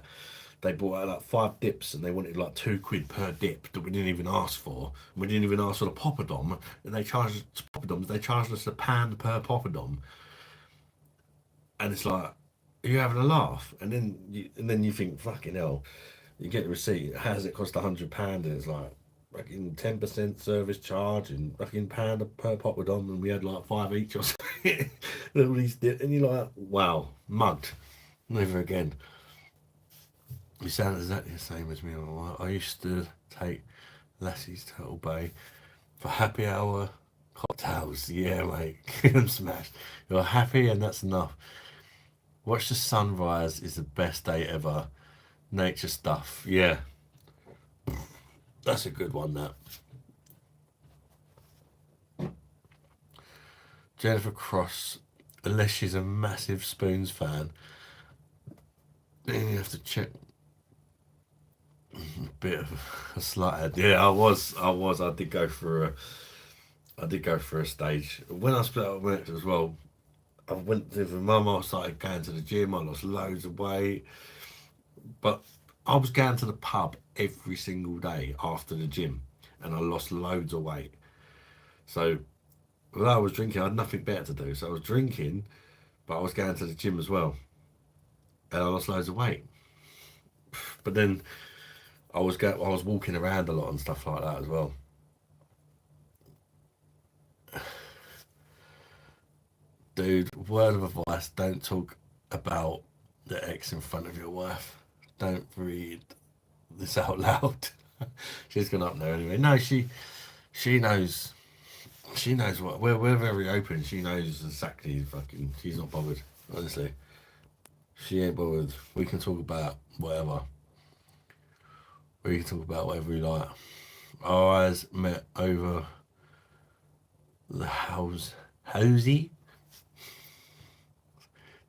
they bought out like 5 dips, and they wanted like £2 per dip that we didn't even ask for. And we didn't even ask for the poppadom, and they charged us poppadoms. They charged us £1 per poppadom, and it's like, are you having a laugh? And then you think, fucking hell, you get the receipt. How does it cost £100? And it's like fucking 10% service charge and fucking pound per poppadom, and we had like 5 each or something. And all these and you're like, wow, mugged. Never again. You sound exactly the same as me. I used to take Lassie's Turtle Bay for happy hour cocktails. Yeah, mate, get them smashed. You're happy, and that's enough. Watch the sunrise is the best day ever. Nature stuff. Yeah, that's a good one, that. Jennifer Cross, unless she's a massive Spoons fan, then you have to check. A bit of a slut. Yeah, I did go for a stage. When I split up with it as well, I went with my mum, I started going to the gym, I lost loads of weight. But I was going to the pub every single day after the gym, and I lost loads of weight. So Well, I was drinking. I had nothing better to do, so I was drinking, but I was going to the gym as well, and I lost loads of weight. But then I was walking around a lot and stuff like that as well. Dude, word of advice: don't talk about the ex in front of your wife. Don't read this out loud. She's gone up there anyway. No, she knows. She knows what we're very open. She knows exactly fucking. She's not bothered. Honestly, she ain't bothered. We can talk about whatever. We can talk about whatever we like. Our eyes met over the house. Hosey.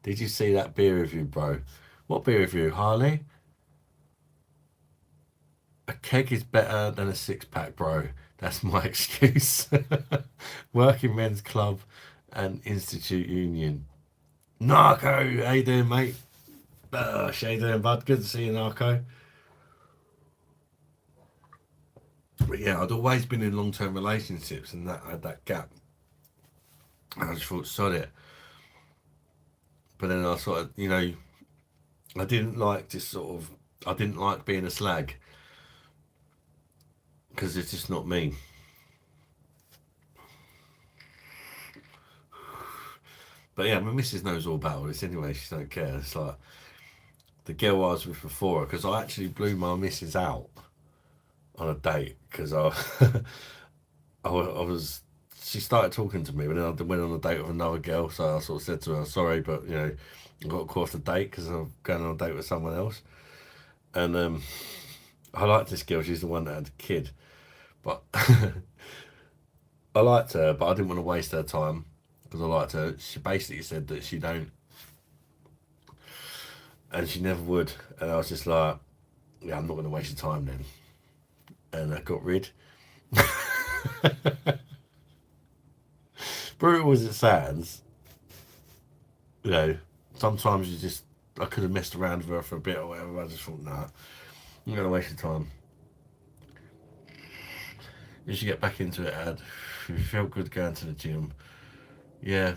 Did you see that beer review, bro? What beer review, Harley? A keg is better than a six pack, bro. That's my excuse. Working Men's Club and Institute Union. Narco, how you doing, mate? How you doing, bud? Good to see you, Narco. But yeah, I'd always been in long-term relationships, and that I had that gap. And I just thought, sod it. But then I sort of, I didn't like this sort of. I didn't like being a slag because it's just not me. But yeah, my missus knows all about all this anyway. She don't care. It's like the girl I was with before, because I actually blew my missus out on a date because I was. She started talking to me, but then I went on a date with another girl. So I sort of said to her, "Sorry, but I got to call off the date because I'm going on a date with someone else." And I liked this girl. She's the one that had a kid, but I liked her, but I didn't want to waste her time because I liked her. She basically said that she don't, and she never would. And I was just like, yeah, I'm not going to waste your time then. And I got rid. Brutal as it sounds, sometimes you just, I could have messed around with her for a bit or whatever. I just thought, nah, I'm not going to waste your time. You should get back into it, Ad. You felt good going to the gym. Yeah,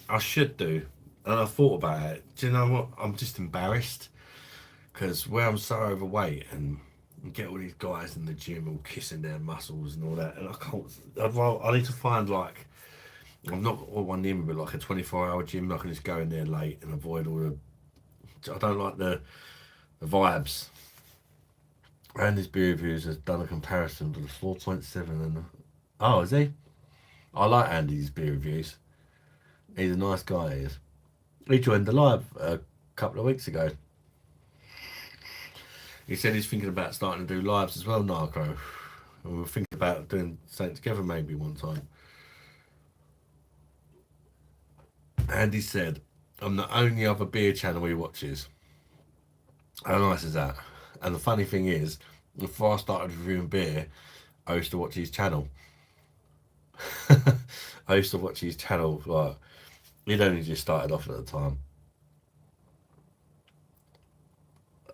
I should do. And I thought about it. Do you know what? I'm just embarrassed because where I'm so overweight and you get all these guys in the gym all kissing their muscles and all that, and I can't. I need to find like I'm not all one in, but like a 24-hour gym. I can just go in there late and avoid all the. I don't like the vibes. Andy's beer reviews has done a comparison to the 4.7 and oh, is he? I like Andy's beer reviews. He's a nice guy. He is. He joined the live a couple of weeks ago. He said he's thinking about starting to do lives as well, Narco. And we're thinking about doing something together maybe one time. Andy said, I'm the only other beer channel he watches. How nice is that? And the funny thing is, before I started reviewing beer, I used to watch his channel. I used to watch his channel, like, he'd only just started off at the time.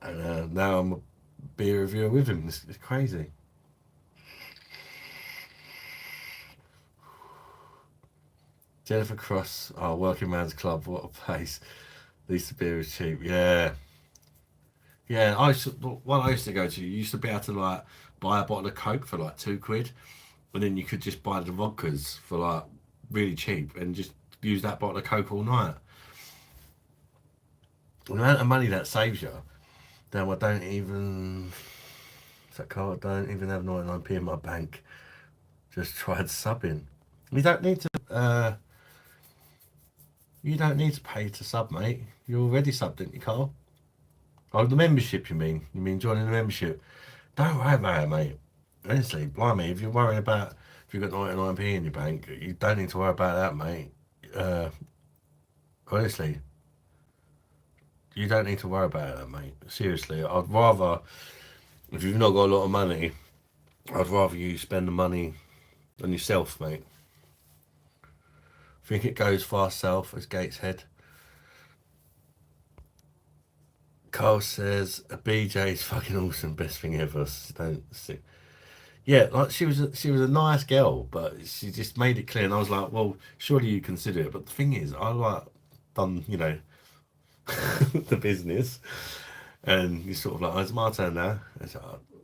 And now I'm a beer reviewer with him. It's crazy. Jennifer Cross, oh, Working Man's Club, what a place. At least the beer is cheap. Yeah. Yeah, one I used to go to, you used to be able to like buy a bottle of Coke for like £2, and then you could just buy the vodkas for like really cheap and just use that bottle of Coke all night. The amount of money that saves you, then I don't even. That card, I don't even have 99p in my bank. Just tried subbing. You don't need to. You don't need to pay to sub, mate. You already subbed, didn't you, Carl? Oh, the membership, you mean? You mean joining the membership? Don't worry about it, mate. Honestly, blimey, if you're worrying about if you've got 99p in your bank, you don't need to worry about that, mate. Honestly, you don't need to worry about that, mate. Seriously, I'd rather, if you've not got a lot of money, I'd rather you spend the money on yourself, mate. Think it goes far south as Gateshead. Carl says a BJ is fucking awesome, best thing ever. Don't see. Yeah, like she was a nice girl, but she just made it clear, and I was like, well, surely you consider it. But the thing is, I like done, the business, and you sort of like, oh, it's my turn now, and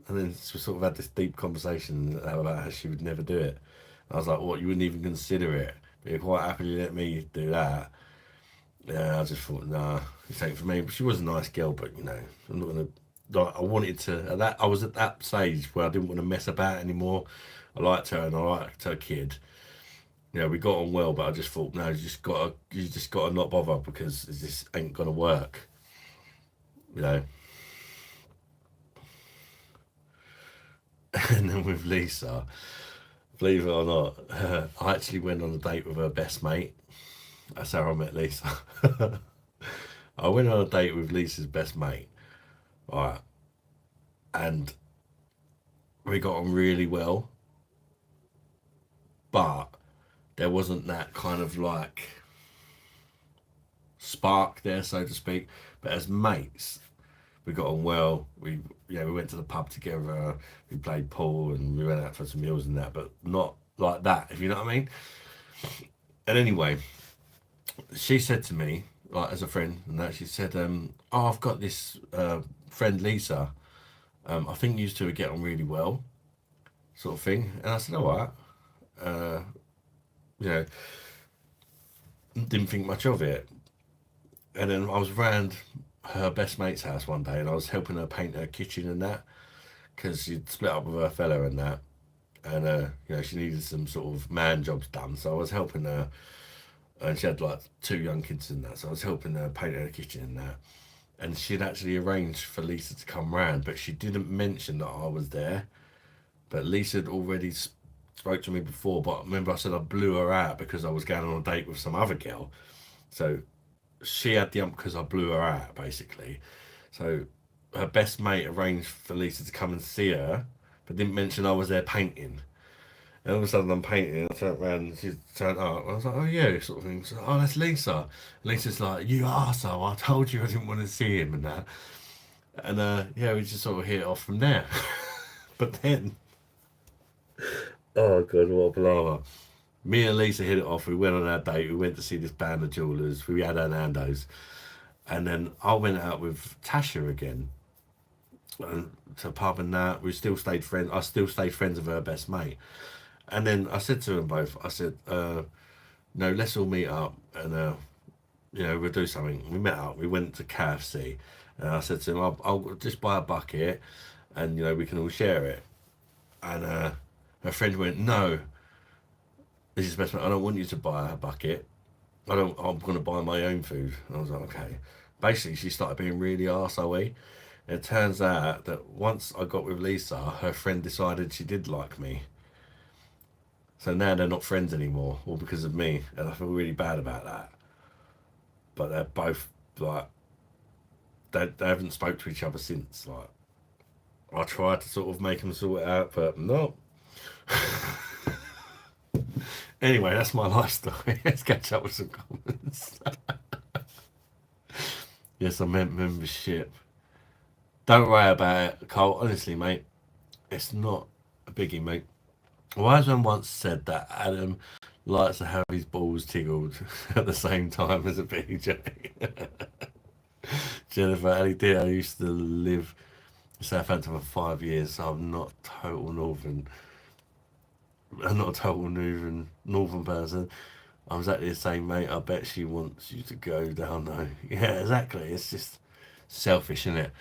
then we sort of had this deep conversation about how she would never do it. I was like, what, you wouldn't even consider it, but you quite happily let me do that. Yeah, I just thought, nah, you take it from me. But she was a nice girl, but I'm not gonna. Like, I wanted to. I was at that stage where I didn't want to mess about anymore. I liked her and I liked her kid. We got on well, but I just thought, no, you just gotta not bother because it just ain't gonna work. You know. And then with Lisa, believe it or not, I actually went on a date with her best mate. That's how I met Lisa. I went on a date with Lisa's best mate, right, and we got on really well, but there wasn't that kind of like spark there, so to speak. But as mates, we got on well. We went to the pub together. We played pool and we went out for some meals and that, but not like that, if you know what I mean. And anyway, she said to me, like as a friend, and that she said, "Oh, I've got this friend Lisa. I think you two would get on really well, sort of thing." And I said, "All right." Uh, you know, didn't think much of it. And then I was round her best mate's house one day, and I was helping her paint her kitchen and that, because she'd split up with her fella and that, and she needed some sort of man jobs done. So I was helping her, and she had like two young kids and that, so I was helping her paint her kitchen and that. And she'd actually arranged for Lisa to come round, but she didn't mention that I was there. But Lisa had already spoke to me before, but remember I said I blew her out because I was going on a date with some other girl. So she had the ump because I blew her out, basically. So her best mate arranged for Lisa to come and see her, but didn't mention I was there painting. And all of a sudden I'm painting, I turned around and she turned up. I was like, oh yeah, sort of thing. So, oh, that's Lisa. And Lisa's like, you arsehole, I told you I didn't want to see him and that. And yeah, we just sort of hit it off from there. But then, oh god, what a palaver. Me and Lisa hit it off. We went on our date. We went to see this band of jewelers. We had our Nando's. And then I went out with Tasha again to a pub and that. We still stayed friends. I still stayed friends with her best mate. And then I said to them both, I said, no, let's all meet up and, we'll do something. We met up. We went to KFC. And I said to him, I'll just buy a bucket and, we can all share it. And her friend went, no, this is the best mate. I don't want you to buy a bucket. I'm going to buy my own food. And I was like, okay. Basically, she started being really arsehole-y. It turns out that once I got with Lisa, her friend decided she did like me. So now they're not friends anymore, all because of me, and I feel really bad about that. But they're both like they haven't spoke to each other since. Like I tried to sort of make them sort it out, but no. Anyway, that's my life story. Let's catch up with some comments. Yes, I meant membership. Don't worry about it, Cole. Honestly, mate, it's not a biggie, mate. A wise man once said that Adam likes to have his balls tickled at the same time as a PJ. Jennifer, Ali did. I used to live in Southampton for 5 years, so I'm not total northern. I'm not a total northern person. I'm exactly the same, mate. I bet she wants you to go down though. Yeah, exactly. It's just selfish, isn't it?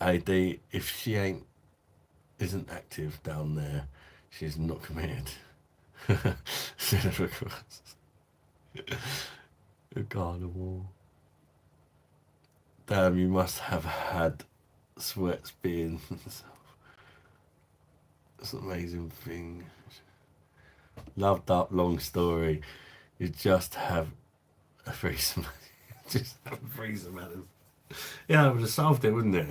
AD, if she isn't active down there, she's not committed. Jennifer Cross. Carnival. Damn, you must have had sweats being. That's an amazing thing. Loved up, long story. You just have a threesome. Just have a threesome, Adam. Yeah, it would have solved it, wouldn't it?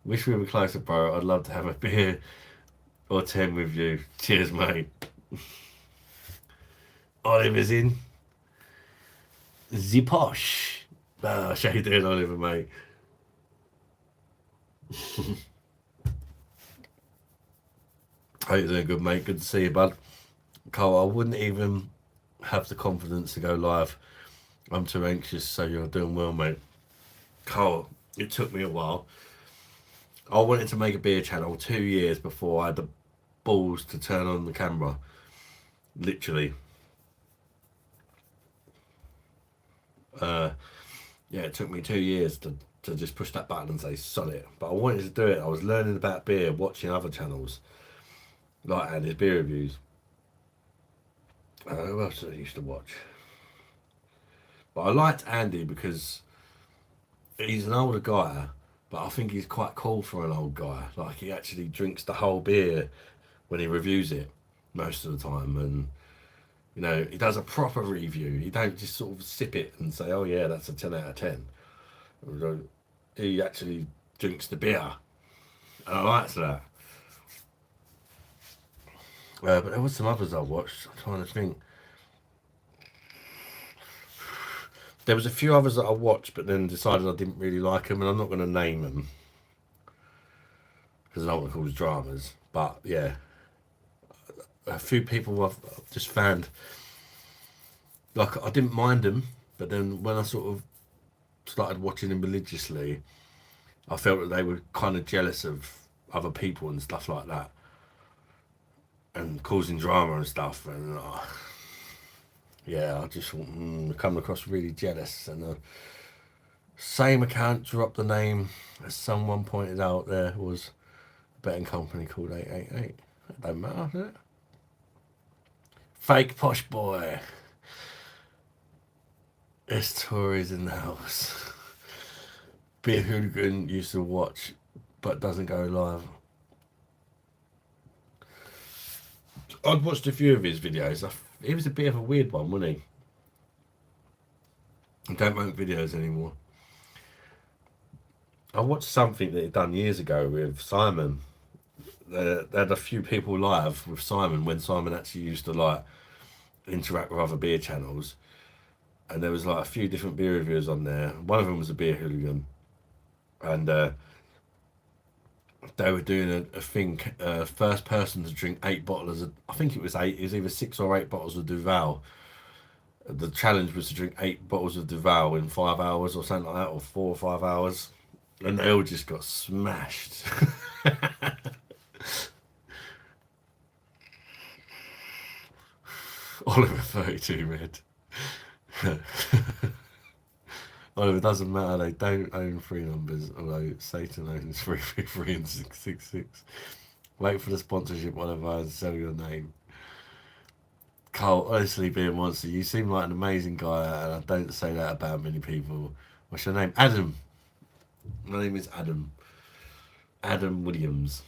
Wish we were closer, bro. I'd love to have a beer or 10 with you. Cheers, mate. Oliver's in. The BOSH. Ah, how you doing, Oliver, mate? How you doing, good mate? Good to see you, bud. Carl, I wouldn't even have the confidence to go live. I'm too anxious, so you're doing well, mate. Carl, it took me a while. I wanted to make a beer channel 2 years before I had the balls to turn on the camera. Literally. Yeah, it took me 2 years to just push that button and say, sod it. But I wanted to do it. I was learning about beer, watching other channels, like Andy's beer reviews. Who else did I used to watch? But I liked Andy because he's an older guy, but I think he's quite cool for an old guy. Like, he actually drinks the whole beer when he reviews it most of the time. And, you know, he does a proper review. He don't just sort of sip it and say, oh, yeah, that's a 10 out of 10. He actually drinks the beer. And I liked that. But there was some others I watched. I'm trying to think. There was a few others that I watched, but then decided I didn't really like them, and I'm not going to name them because I don't want to cause dramas. But yeah, a few people I've just found, like, I didn't mind them, but then when I sort of started watching them religiously, I felt that they were kind of jealous of other people and stuff like that, and causing drama and stuff. And yeah, I just come across really jealous. And same account dropped the name, as someone pointed out, there was a betting company called 888. It don't matter, does it? Fake posh boy. It's Tories in the house. Beer Hooligan used to watch, but doesn't go live. I'd watched a few of his videos. He was a bit of a weird one, wasn't he? He don't make videos anymore. I watched something that he'd done years ago with Simon. They had a few people live with Simon when Simon actually used to like interact with other beer channels, and there was like a few different beer reviewers on there. One of them was a Beer Hooligan, and they were doing a thing, first person to drink 8 bottles of, I think it was 8, it was either 6 or 8 bottles of Duval. The challenge was to drink 8 bottles of Duval in 5 hours or something like that, or 4 or 5 hours, and they all just got smashed. Oliver 32 red. Oliver, it doesn't matter, they don't own 3 numbers, although Satan owns 333 and 666. Wait for the sponsorship, Oliver, and sell your name. Carl, honestly, being a monster, you seem like an amazing guy, and I don't say that about many people. What's your name? Adam. My name is Adam. Adam Williams.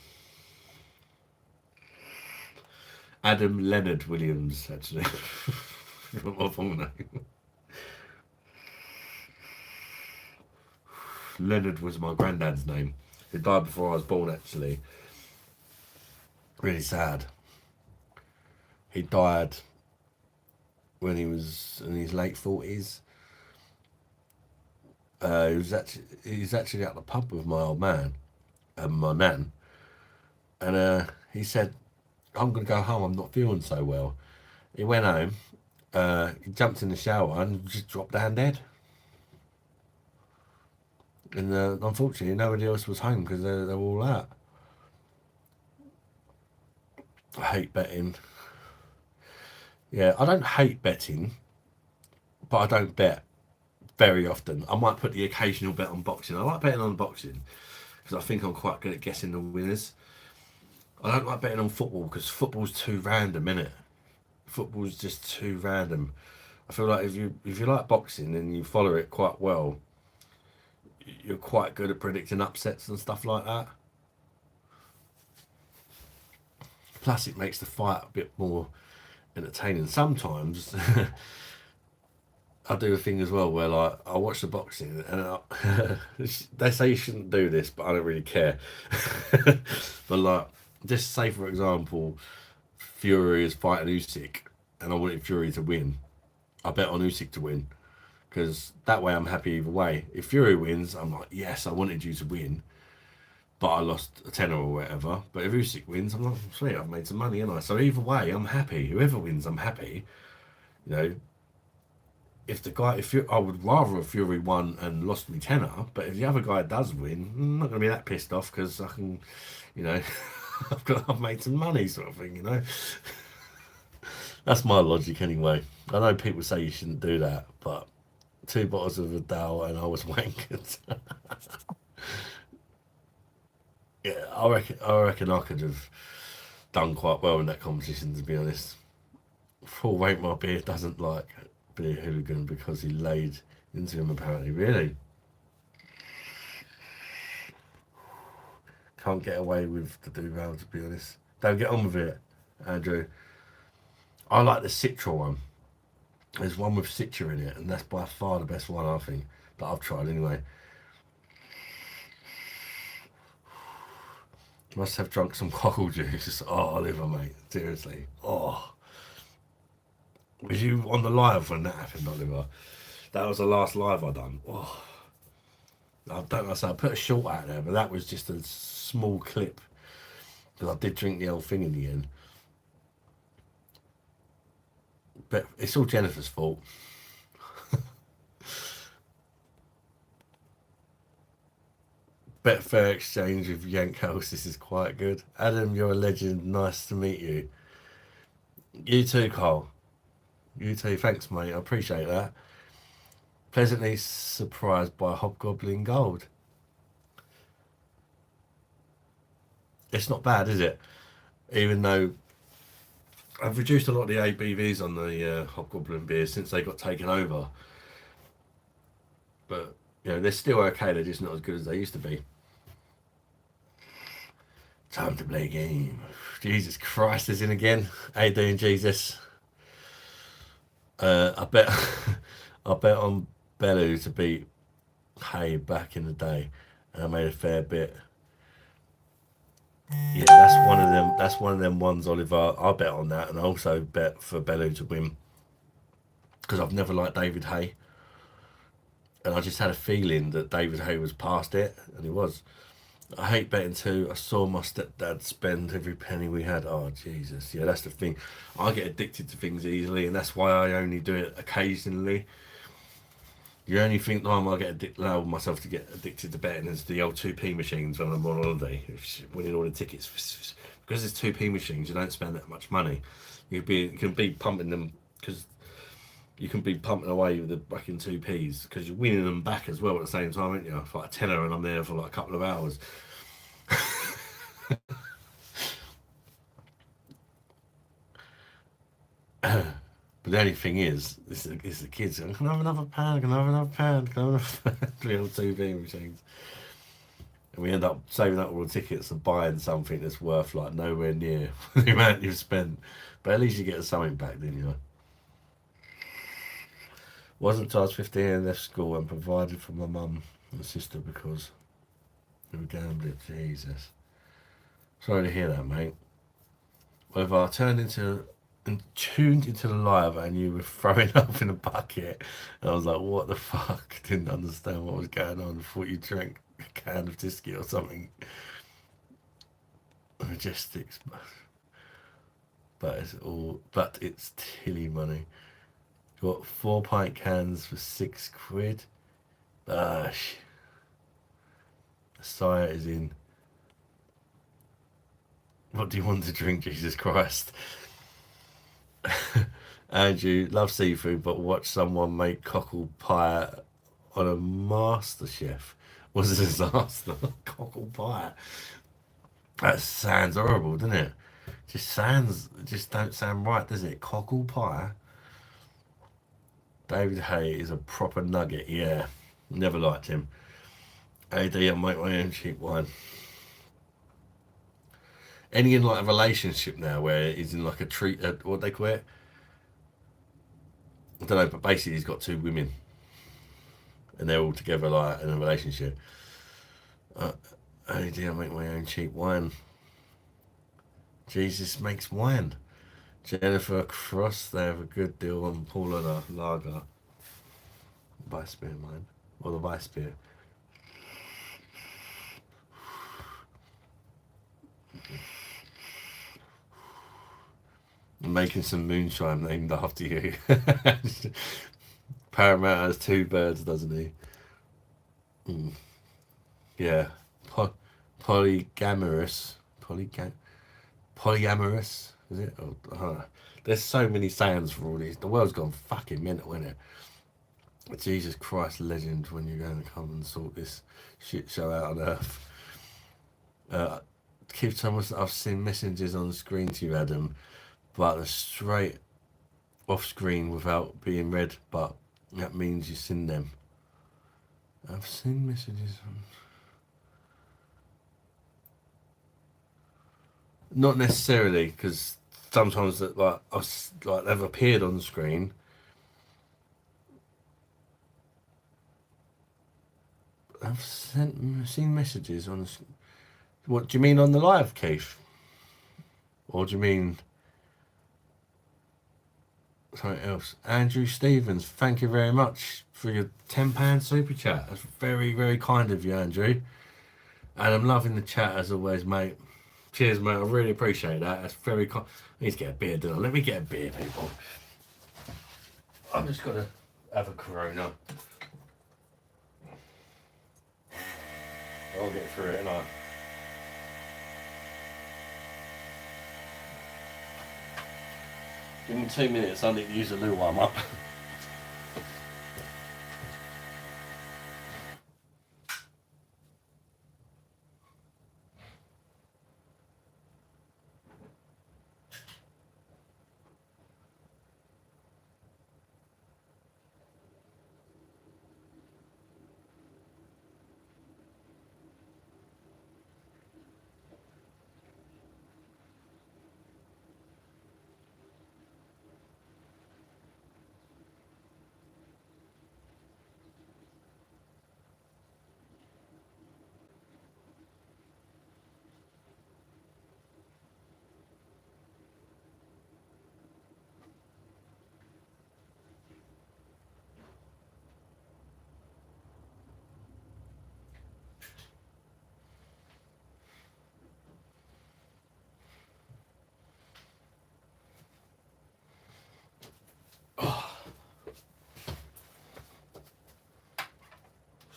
Adam Leonard Williams, actually. Not my full name. Leonard was my granddad's name. He died before I was born, actually. Really sad. He died when he was in his late 40s. He was actually at the pub with my old man and my nan, and he said, "I'm gonna go home. I'm not feeling so well." He went home. He jumped in the shower and just dropped down dead. And unfortunately, nobody else was home because they were all out. I hate betting. Yeah, I don't hate betting, but I don't bet very often. I might put the occasional bet on boxing. I like betting on boxing because I think I'm quite good at guessing the winners. I don't like betting on football because football's too random, innit? Football's just too random. I feel like if you like boxing and you follow it quite well, you're quite good at predicting upsets and stuff like that. Plus, it makes the fight a bit more entertaining. Sometimes I do a thing as well where, like, I watch the boxing and they say you shouldn't do this, but I don't really care. But like, just say for example, Fury is fighting Usyk, and I wanted Fury to win. I bet on Usyk to win because that way I'm happy either way. If Fury wins, I'm like, yes, I wanted you to win, but I lost a tenner or whatever. But if Usyk wins, I'm like, sweet, I've made some money, and I. So either way, I'm happy. Whoever wins, I'm happy. You know, if the guy, if you, I would rather if Fury won and lost me tenner, but if the other guy does win, I'm not gonna be that pissed off because I can, you know, I've made some money, sort of thing. You know, that's my logic anyway. I know people say you shouldn't do that, but 2 bottles of Vidal and I was wankered. Yeah, I reckon I could have done quite well in that competition, to be honest. Full weight my beard doesn't like be a hooligan because he laid into him apparently. Really? Can't get away with the Duval, to be honest. Don't get on with it, Andrew. I like the Citra one. There's one with Citra in it, and that's by far the best one, I think, that I've tried anyway. Must have drunk some cockle juice. Oh, Oliver, mate. Seriously. Oh. Was you on the live when that happened, Oliver? That was the last live I done. Oh. I don't know, so I put a short out there, but that was just a small clip. Because I did drink the whole thing in the end. But it's all Jennifer's fault. Betfair exchange with Yankos. This is quite good. Adam, you're a legend. Nice to meet you. You too, Carl. You too. Thanks, mate. I appreciate that. Pleasantly surprised by Hobgoblin Gold. It's not bad, is it? Even though I've reduced a lot of the ABVs on the Hobgoblin beers since they got taken over. But, you know, they're still okay. They're just not as good as they used to be. Time to play a game. Jesus Christ is in again. How you doing, Jesus? I bet I bet on Bellew to beat Hay back in the day, and I made a fair bit. Yeah, that's one of them. That's one of them ones, Oliver. I bet on that, and I also bet for Bellew to win because I've never liked David Hay, and I just had a feeling that David Hay was past it, and he was. I hate betting too. I saw my stepdad spend every penny we had. Oh Jesus, yeah, that's the thing. I get addicted to things easily, and that's why I only do it occasionally. The only thing time I allow myself to get addicted to betting is the old 2p machines when I'm on holiday, winning all the tickets. Because there's 2p machines, you don't spend that much money. You can be pumping them because you can be pumping away with the fucking 2p's because you're winning them back as well at the same time, aren't you? For like a tenner, and I'm there for like a couple of hours. But the only thing is the kids. Can I have another pound? Can I have another pound? Can I have another pound? 3 old 2p machines. And we end up saving up all the tickets and buying something that's worth like nowhere near the amount you've spent. But at least you get something back, didn't you? Wasn't till I was 15 and left school and provided for my mum and sister because they were gambling. Jesus. Sorry to hear that, mate. Whether I turned into and tuned into the live and you were throwing up in a bucket, and I was like, what the fuck? Didn't understand what was going on. Thought you drank a can of whiskey or something. Majestics, but it's Tilly money. Got 4 pint cans for £6. Bosh. Sire is in. What do you want to drink, Jesus Christ? Andrew, love seafood, but watch someone make cockle pie on a master chef was a disaster. Cockle pie. That sounds horrible, doesn't it? Just don't sound right, does it? Cockle pie. David Hay is a proper nugget, yeah. Never liked him. AD, I make my own cheap wine. Any in like a relationship now where he's in like a treat, what they call it? I don't know, but basically he's got 2 women and they're all together like in a relationship. AD, I make my own cheap wine. Jesus makes wine. Jennifer Cross, they have a good deal on Paula Lager. Vice beer, mine. Or the vice beer. I'm making some moonshine named after you. Paramount has two birds, doesn't he? Mm. Yeah. Polygamorous. Polyamorous, is it? Oh, I don't know. There's so many sayings for all these. The world's gone fucking mental, isn't it? Jesus Christ, legend, when you're going to come and sort this shit show out on Earth. Keith Thomas, I've seen messages on the screen to you, Adam, but they're straight off screen without being read, but that means you've seen them. I've seen messages on... Not necessarily, because sometimes that like they've appeared on the screen. I've seen messages on the... What do you mean on the live, Keith? Or do you mean something else? Andrew Stevens, thank you very much for your £10 super chat. That's very, very kind of you, Andrew. And I'm loving the chat as always, mate. Cheers, mate. I really appreciate that. That's very kind. I need to get a beer, don't I? Let me get a beer, people. I'm just going to have a Corona. I'll get through it, and I. Give me 2 minutes. I need to use a loo while I'm up.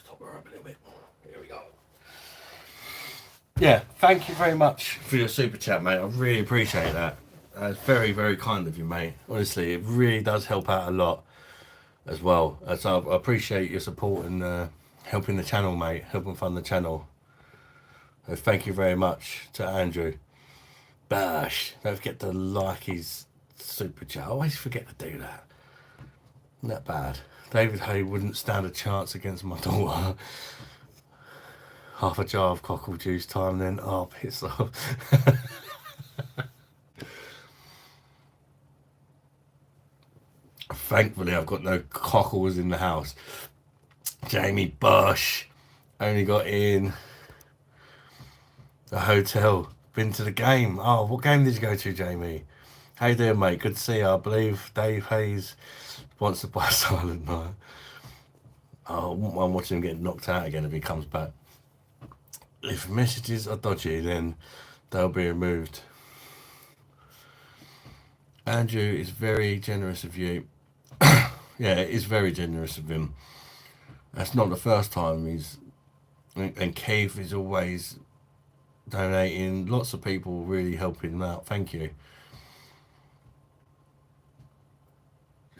Stop her up a little bit. Here we go. Yeah, thank you very much for your super chat, mate. I really appreciate that. That's very, very kind of you, mate. Honestly, it really does help out a lot as well. So I appreciate your support and helping the channel, mate. Helping fund the channel. So thank you very much to Andrew. BOSH. Don't forget to like his super chat. I always forget to do that. Isn't that bad? David Hay wouldn't stand a chance against my daughter. Half a jar of cockle juice time, then piss off. Thankfully, I've got no cockles in the house. Jamie BOSH only got in the hotel. Been to the game. Oh, what game did you go to, Jamie? How you doing, mate? Good to see you. I believe Dave Hayes wants to buy Silent Night. Oh, I wouldn't mind watching him get knocked out again if he comes back. If messages are dodgy, then they'll be removed. Andrew is very generous of you. Yeah, it is very generous of him. That's not the first time he's... And Keith is always donating. Lots of people really helping him out. Thank you.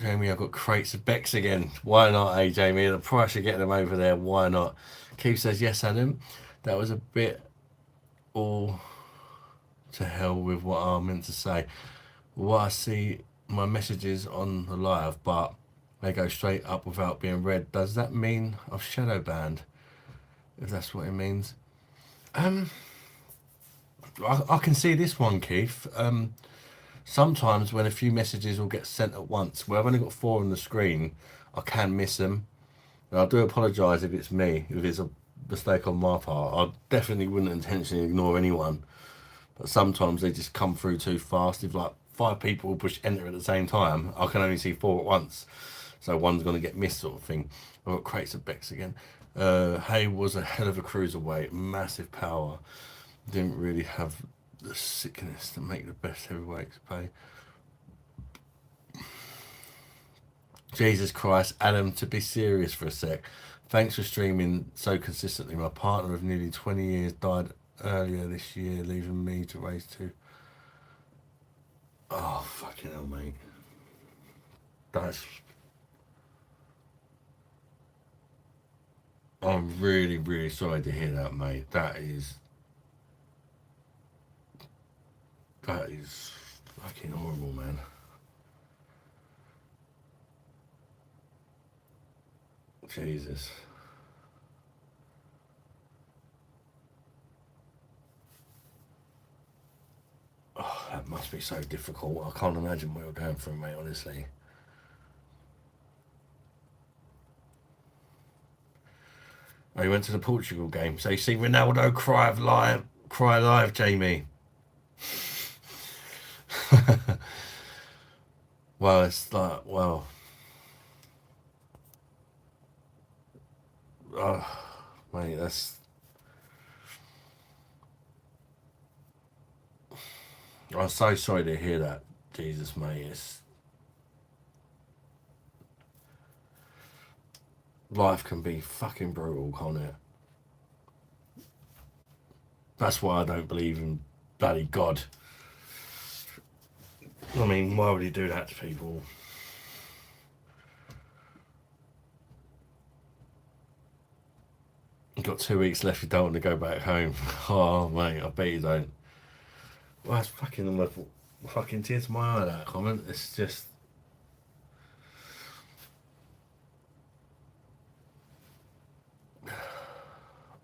Jamie, I've got crates of Becks again. Why not, eh, Jamie? The price you're getting them over there, why not? Keith says, yes, Adam. That was a bit all to hell with what I meant to say. Well, I see my messages on the live, but they go straight up without being read. Does that mean I've shadow banned? If that's what it means. I can see this one, Keith. Sometimes when a few messages will get sent at once, where I've only got 4 on the screen, I can miss them. And I do apologise if it's me, if it's a mistake on my part. I definitely wouldn't intentionally ignore anyone. But sometimes they just come through too fast. If like 5 people push enter at the same time, I can only see 4 at once. so one's gonna get missed, sort of thing. I've got crates of Becks again. Hay was a hell of a cruiserweight, massive power. Didn't really have the sickness to make the best heavyweights pay. Jesus Christ, Adam, to be serious for a sec. Thanks for streaming so consistently. My partner of nearly 20 years died earlier this year, leaving me to raise two. Oh, fucking hell, mate. That's... I'm really, really sorry to hear that, mate. That is fucking horrible, man. Jesus. Oh, that must be so difficult. I can't imagine what you're going through, mate, honestly. Oh, you went to the Portugal game. So you see Ronaldo cry live, Jamie. Well, it's like, well... Oh, mate, that's... I'm so sorry to hear that, Jesus, mate. It's... Life can be fucking brutal, can't it? That's why I don't believe in bloody God. I mean, why would he do that to people? You've got 2 weeks left, you don't want to go back home. Oh, mate, I bet you don't. Well, that's fucking almost fucking tears to my eye, that comment. It's just...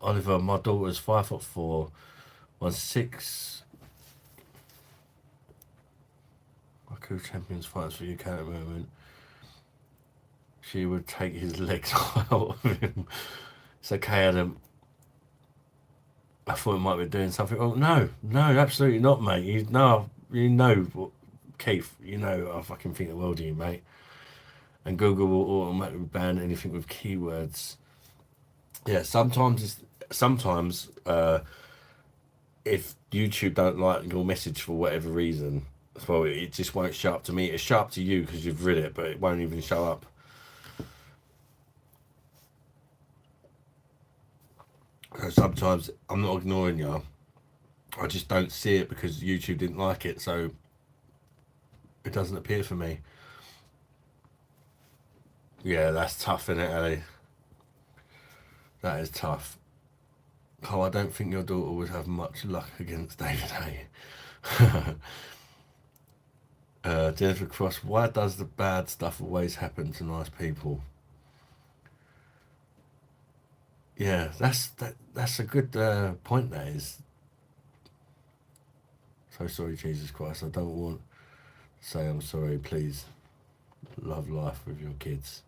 Oliver, my daughter's 5'4", won 6 Cool Champions fights for UK at the moment. She would take his legs out of him. It's okay, Adam. I thought we might be doing something wrong. No, absolutely not, mate. You know, Keith, you know I fucking think the world of you, mate. And Google will automatically ban anything with keywords. Yeah, sometimes if YouTube don't like your message for whatever reason, well, it just won't show up to me. It'll show up to you because you've read it, but it won't even show up. So sometimes I'm not ignoring you. I just don't see it because YouTube didn't like it, so it doesn't appear for me. Yeah, that's tough, isn't it, Ellie? That is tough. Oh, I don't think your daughter would have much luck against David Hay. Jennifer Cross, why does the bad stuff always happen to nice people? Yeah, that's a good point. That is. So sorry, Jesus Christ. I don't want to say I'm sorry. Please, love life with your kids.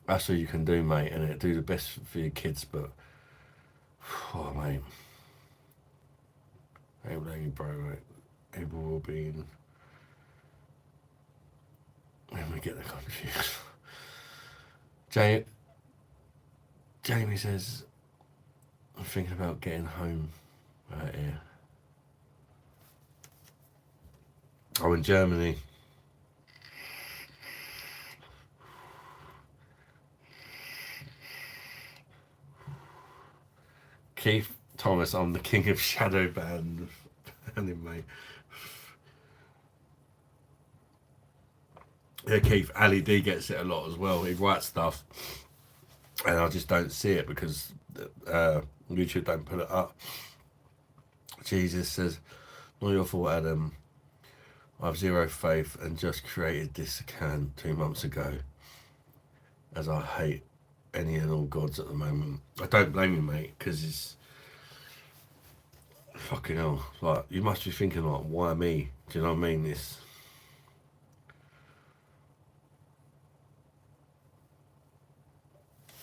That's all you can do, mate, and do the best for your kids. But, oh, mate, I ain't blaming you, bro. Right? People will be in. Let me get the confused. Jamie says, I'm thinking about getting home right here. Oh, in Germany. Keith Thomas, I'm the king of shadow banning, mate. Yeah, Keith, Ali D gets it a lot as well. He writes stuff, and I just don't see it because YouTube don't put it up. Jesus says, not your fault, Adam. I have zero faith and just created this account 2 months ago, as I hate any and all gods at the moment. I don't blame you, mate, because it's fucking hell. Like, you must be thinking, like, why me? Do you know what I mean?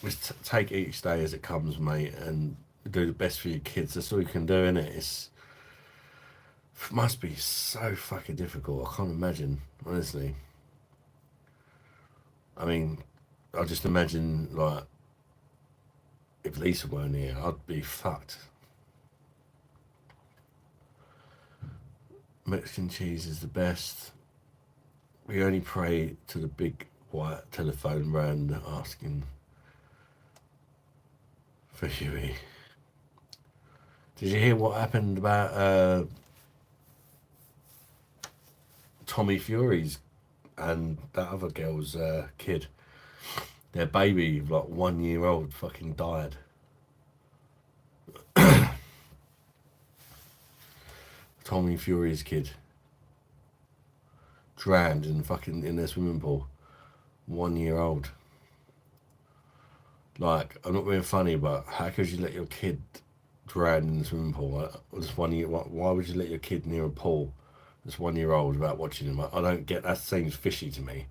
Just take each day as it comes, mate, and do the best for your kids. That's all you can do, innit? It must be so fucking difficult. I can't imagine, honestly. I mean, I just imagine like if Lisa weren't here, I'd be fucked. Mexican cheese is the best. We only pray to the big white telephone round asking for Huey. Did you hear what happened about Tommy Fury's and that other girl's kid? Their baby, like 1 year old, fucking died. Tommy Fury's kid drowned in their swimming pool. 1 year old. Like, I'm not being funny, but how could you let your kid drown in the swimming pool? Just 1 year. Why would you let your kid near a pool that's 1 year old without watching him? I don't get that. Seems fishy to me.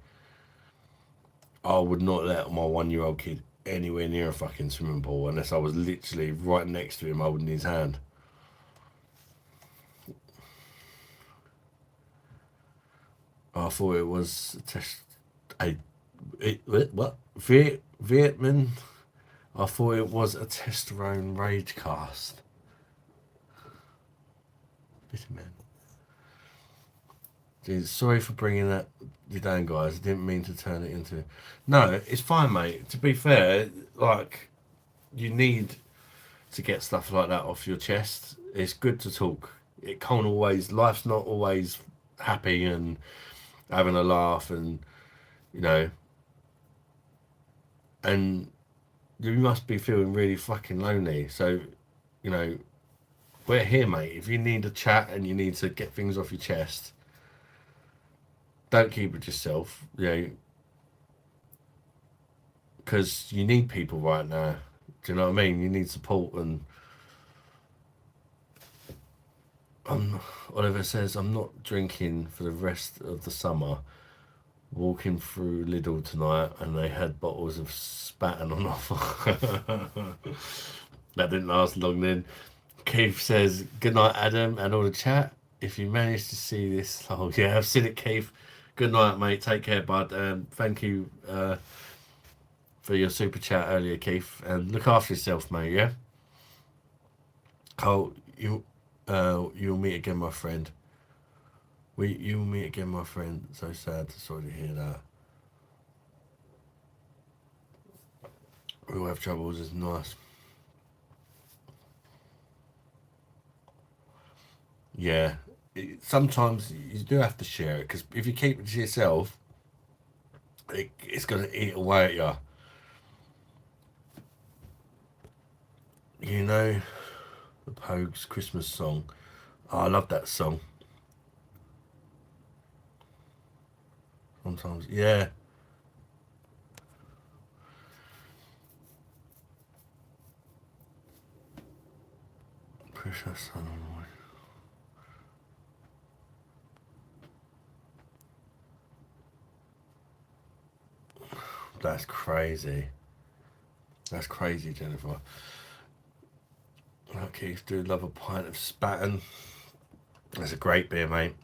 I would not let my 1 year old kid anywhere near a fucking swimming pool unless I was literally right next to him holding his hand. I thought it was a test. What? Vietman? I thought it was a testosterone rage cast. Vitamin. Dude, sorry for bringing that you down, guys. I didn't mean to turn it into. No, it's fine, mate. To be fair, like you need to get stuff like that off your chest. It's good to talk. It can't always. Life's not always happy and having a laugh, and you know, and you must be feeling really fucking lonely. So, you know, we're here, mate. If you need a chat and you need to get things off your chest, don't keep it yourself. You know, because you need people right now. Do you know what I mean? You need support. And Oliver says, I'm not drinking for the rest of the summer. Walking through Lidl tonight and they had bottles of Spaten on offer. That didn't last long then. Keith says, good night, Adam, and all the chat. If you manage to see this, oh yeah, I've seen it, Keith. Good night, mate. Take care, bud. Thank you for your super chat earlier, Keith. And look after yourself, mate, yeah? Cole, you'll meet again, my friend. You'll meet again, my friend. So sad. Sorry to hear that. We all have troubles. It's nice. Yeah. Sometimes you do have to share it because if you keep it to yourself, it's going to eat away at you. You know, the Pogues Christmas song. Oh, I love that song. Sometimes, yeah. Precious son. That's crazy. That's crazy, Jennifer. Okay, do love a pint of Spaten. That's a great beer, mate.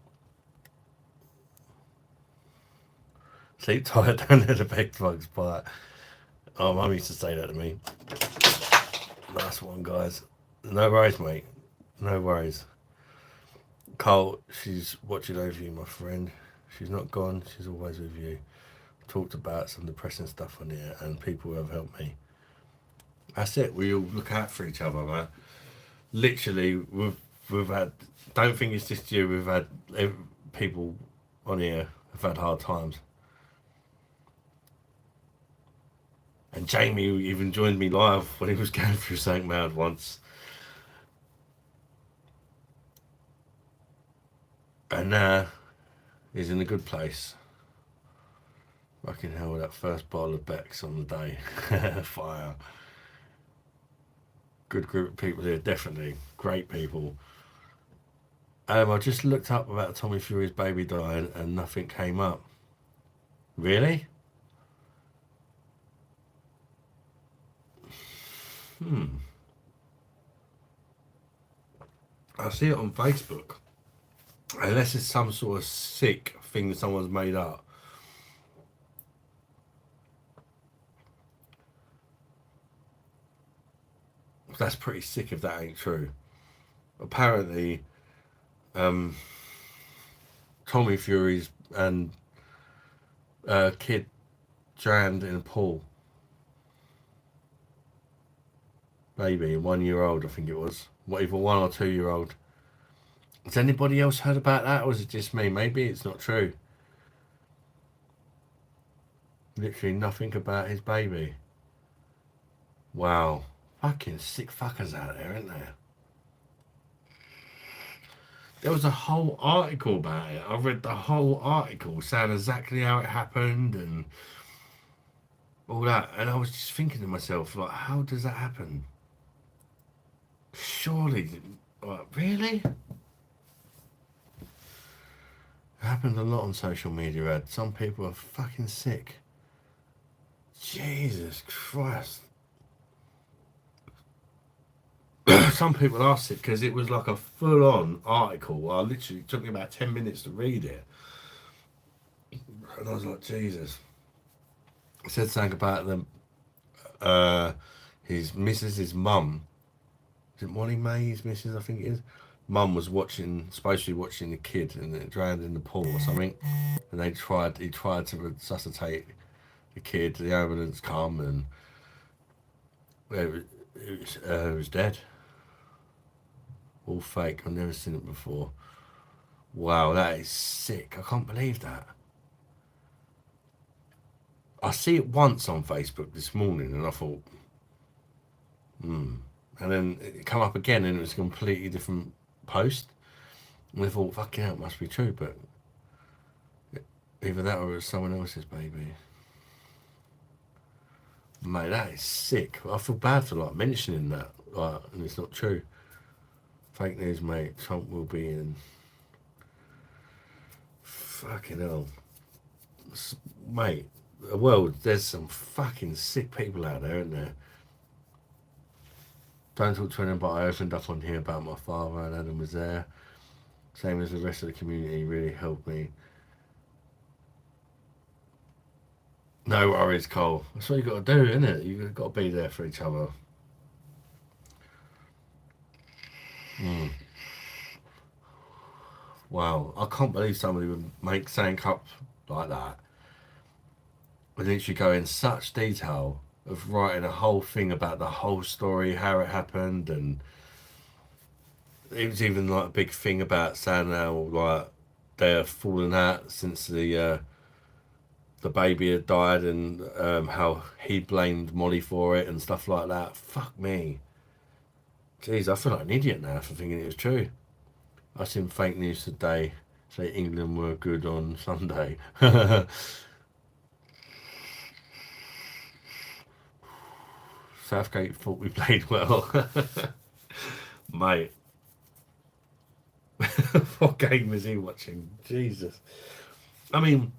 Sleep tired, don't let the bed bugs bite. Oh, Mum used to say that to me. Nice one, guys. No worries, mate. No worries. Cole, she's watching over you, my friend. She's not gone. She's always with you. Talked about some depressing stuff on here, and people who have helped me. That's it. We all look out for each other, man. Literally, we've had. Don't think it's just you. We've had people on here have had hard times. And Jamie even joined me live when he was going through something mad once. And now he's in a good place. Fucking hell, that first bottle of Beck's on the day. Fire. Good group of people here, definitely. Great people. I just looked up about Tommy Fury's baby dying and nothing came up. Really? I see it on Facebook. Unless it's some sort of sick thing that someone's made up. That's pretty sick if that ain't true. Apparently, Tommy Fury's and kid drowned in a pool. Baby, 1 year old, I think it was. What, either 1 or 2 year old. Has anybody else heard about that, or is it just me? Maybe it's not true. Literally nothing about his baby. Wow. Fucking sick fuckers out there, aren't there? There was a whole article about it. I read the whole article saying exactly how it happened and all that. And I was just thinking to myself, like, how does that happen? Surely, like, really? It happened a lot on social media, Ed. Some people are fucking sick. Jesus Christ. Some people are sick because it was like a full-on article. I literally, it took me about 10 minutes to read it. And I was like, Jesus. It said something about them, his missus, his mum. Is it Molly May's missus, I think it is? Mum was watching, supposed to be watching the kid, and it drowned in the pool or something. And he tried to resuscitate the kid. The ambulance come and it was dead. All fake. I've never seen it before. Wow, that is sick. I can't believe that. I see it once on Facebook this morning, and I thought, And then it come up again, and it was a completely different post. And I thought, fucking hell, it must be true, but either that or it was someone else's baby. Mate, that is sick. I feel bad for like mentioning that, like, and it's not true. Fake news, mate. Trump will be in. Fucking hell, mate. The world, there's some fucking sick people out there, isn't there? Don't talk to anyone, but I opened up on here about my father, and Adam was there. Same as the rest of the community, really helped me. No worries, Cole. That's what you got to do, isn't it? You got to be there for each other. Wow, I can't believe somebody would make something up like that. And literally go in such detail of writing a whole thing about the whole story, how it happened, and it was even like a big thing about saying how like they're falling out since the baby had died, and how he blamed Molly for it and stuff like that. Fuck me. Jeez, I feel like an idiot now for thinking it was true. I seen fake news today say England were good on Sunday. Southgate thought we played well. Mate. What game was he watching? Jesus. I mean,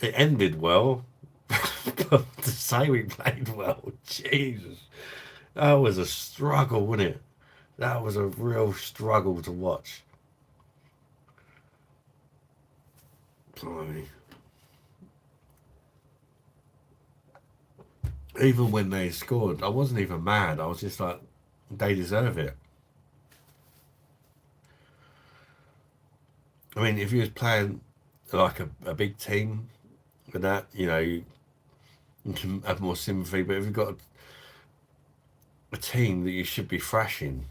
it ended well. But to say we played well, Jesus. That was a struggle, wasn't it? That was a real struggle to watch. Blimey. Even when they scored, I wasn't even mad. I was just like, they deserve it. I mean, if you was playing like a big team with that, you can have more sympathy. But if you've got a team that you should be thrashing,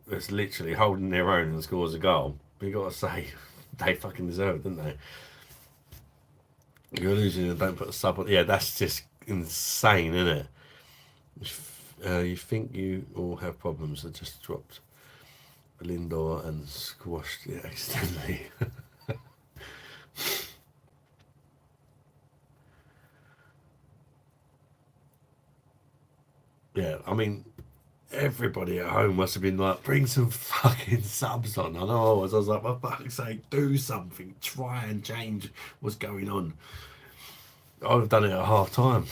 that's literally holding their own and scores a goal, you got to say they fucking deserve it, didn't they? You're losing and don't put a sub on. Yeah, that's just insane, isn't it? You think you all have problems that just dropped Lindor and squashed it accidentally. Yeah, I mean, everybody at home must have been like, bring some fucking subs on. I know I was like, for fuck's sake, do something. Try and change what's going on. I would have done it at half time.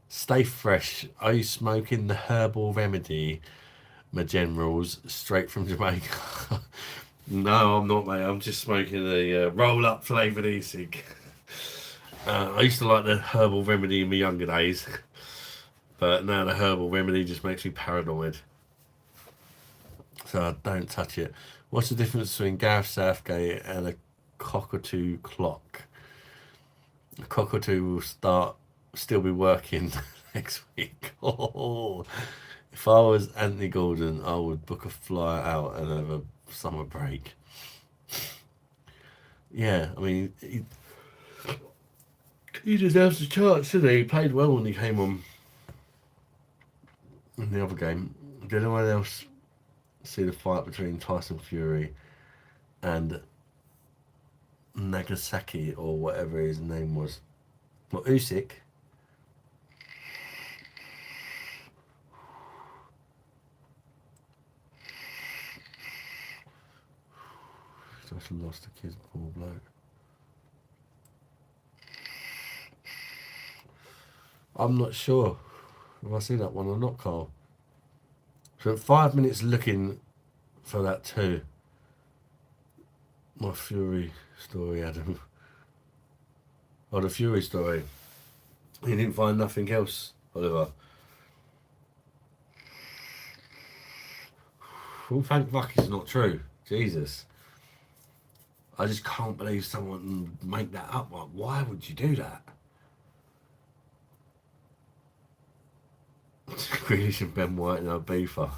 Stay fresh. Are you smoking the herbal remedy, my generals, straight from Jamaica? No, I'm not, mate. I'm just smoking a roll-up flavoured e-cig. I used to like the herbal remedy in my younger days, but now the herbal remedy just makes me paranoid. So I don't touch it. What's the difference between Gareth Southgate and a cockatoo clock? A cockatoo will still be working next week. Oh, if I was Anthony Gordon, I would book a flight out and have a summer break. Yeah, I mean, he deserves a chance, didn't he? He played well when he came on in the other game. Did anyone else see the fight between Tyson Fury and Nagasaki or whatever his name was? Well, Usyk. Just lost a kid, poor bloke. I'm not sure if I see that one or not, Carl. So 5 minutes looking for that too. My Fury story, Adam. Oh, the Fury story. He didn't find nothing else, Oliver. Well, thank fuck it's not true. Jesus. I just can't believe someone would make that up. Like, why would you do that? Grealish and Ben White and Ibiza.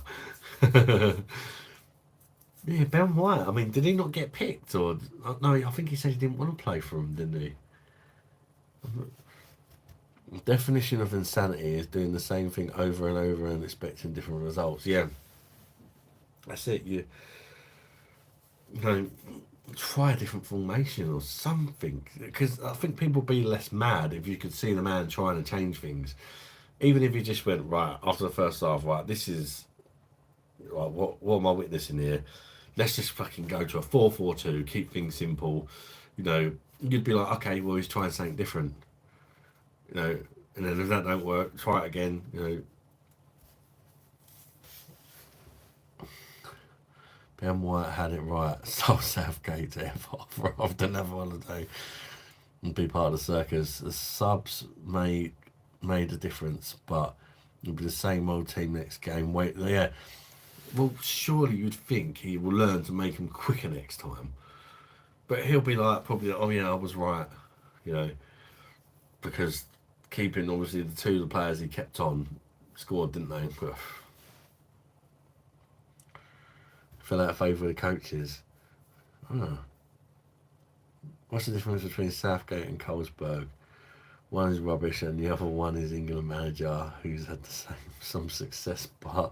Yeah, Ben White. I mean, did he not get picked? Or no, I think he said he didn't want to play for him, didn't he? Definition of insanity is doing the same thing over and over and expecting different results. Yeah, that's it. You know, try a different formation or something. Because I think people would be less mad if you could see the man trying to change things. Even if you just went, right, after the first half, right, this is, like, what am I witnessing here? Let's just fucking go to a 4-4-2, keep things simple. You know, you'd be like, okay, well, he's trying something different. You know, and then if that don't work, try it again. You know, Ben White had it right. Sold Southgate to F off after another holiday and be part of the circus. The subs made a difference, but it'll be the same old team next game. Wait, yeah. Well, surely you'd think he will learn to make them quicker next time. But he'll be like, probably, oh yeah, I was right, you know, because keeping obviously the two of the players he kept on scored, didn't they? But fell out of favour with the coaches. Oh. What's the difference between Southgate and Colesberg? One is rubbish and the other one is England manager who's had the same some success but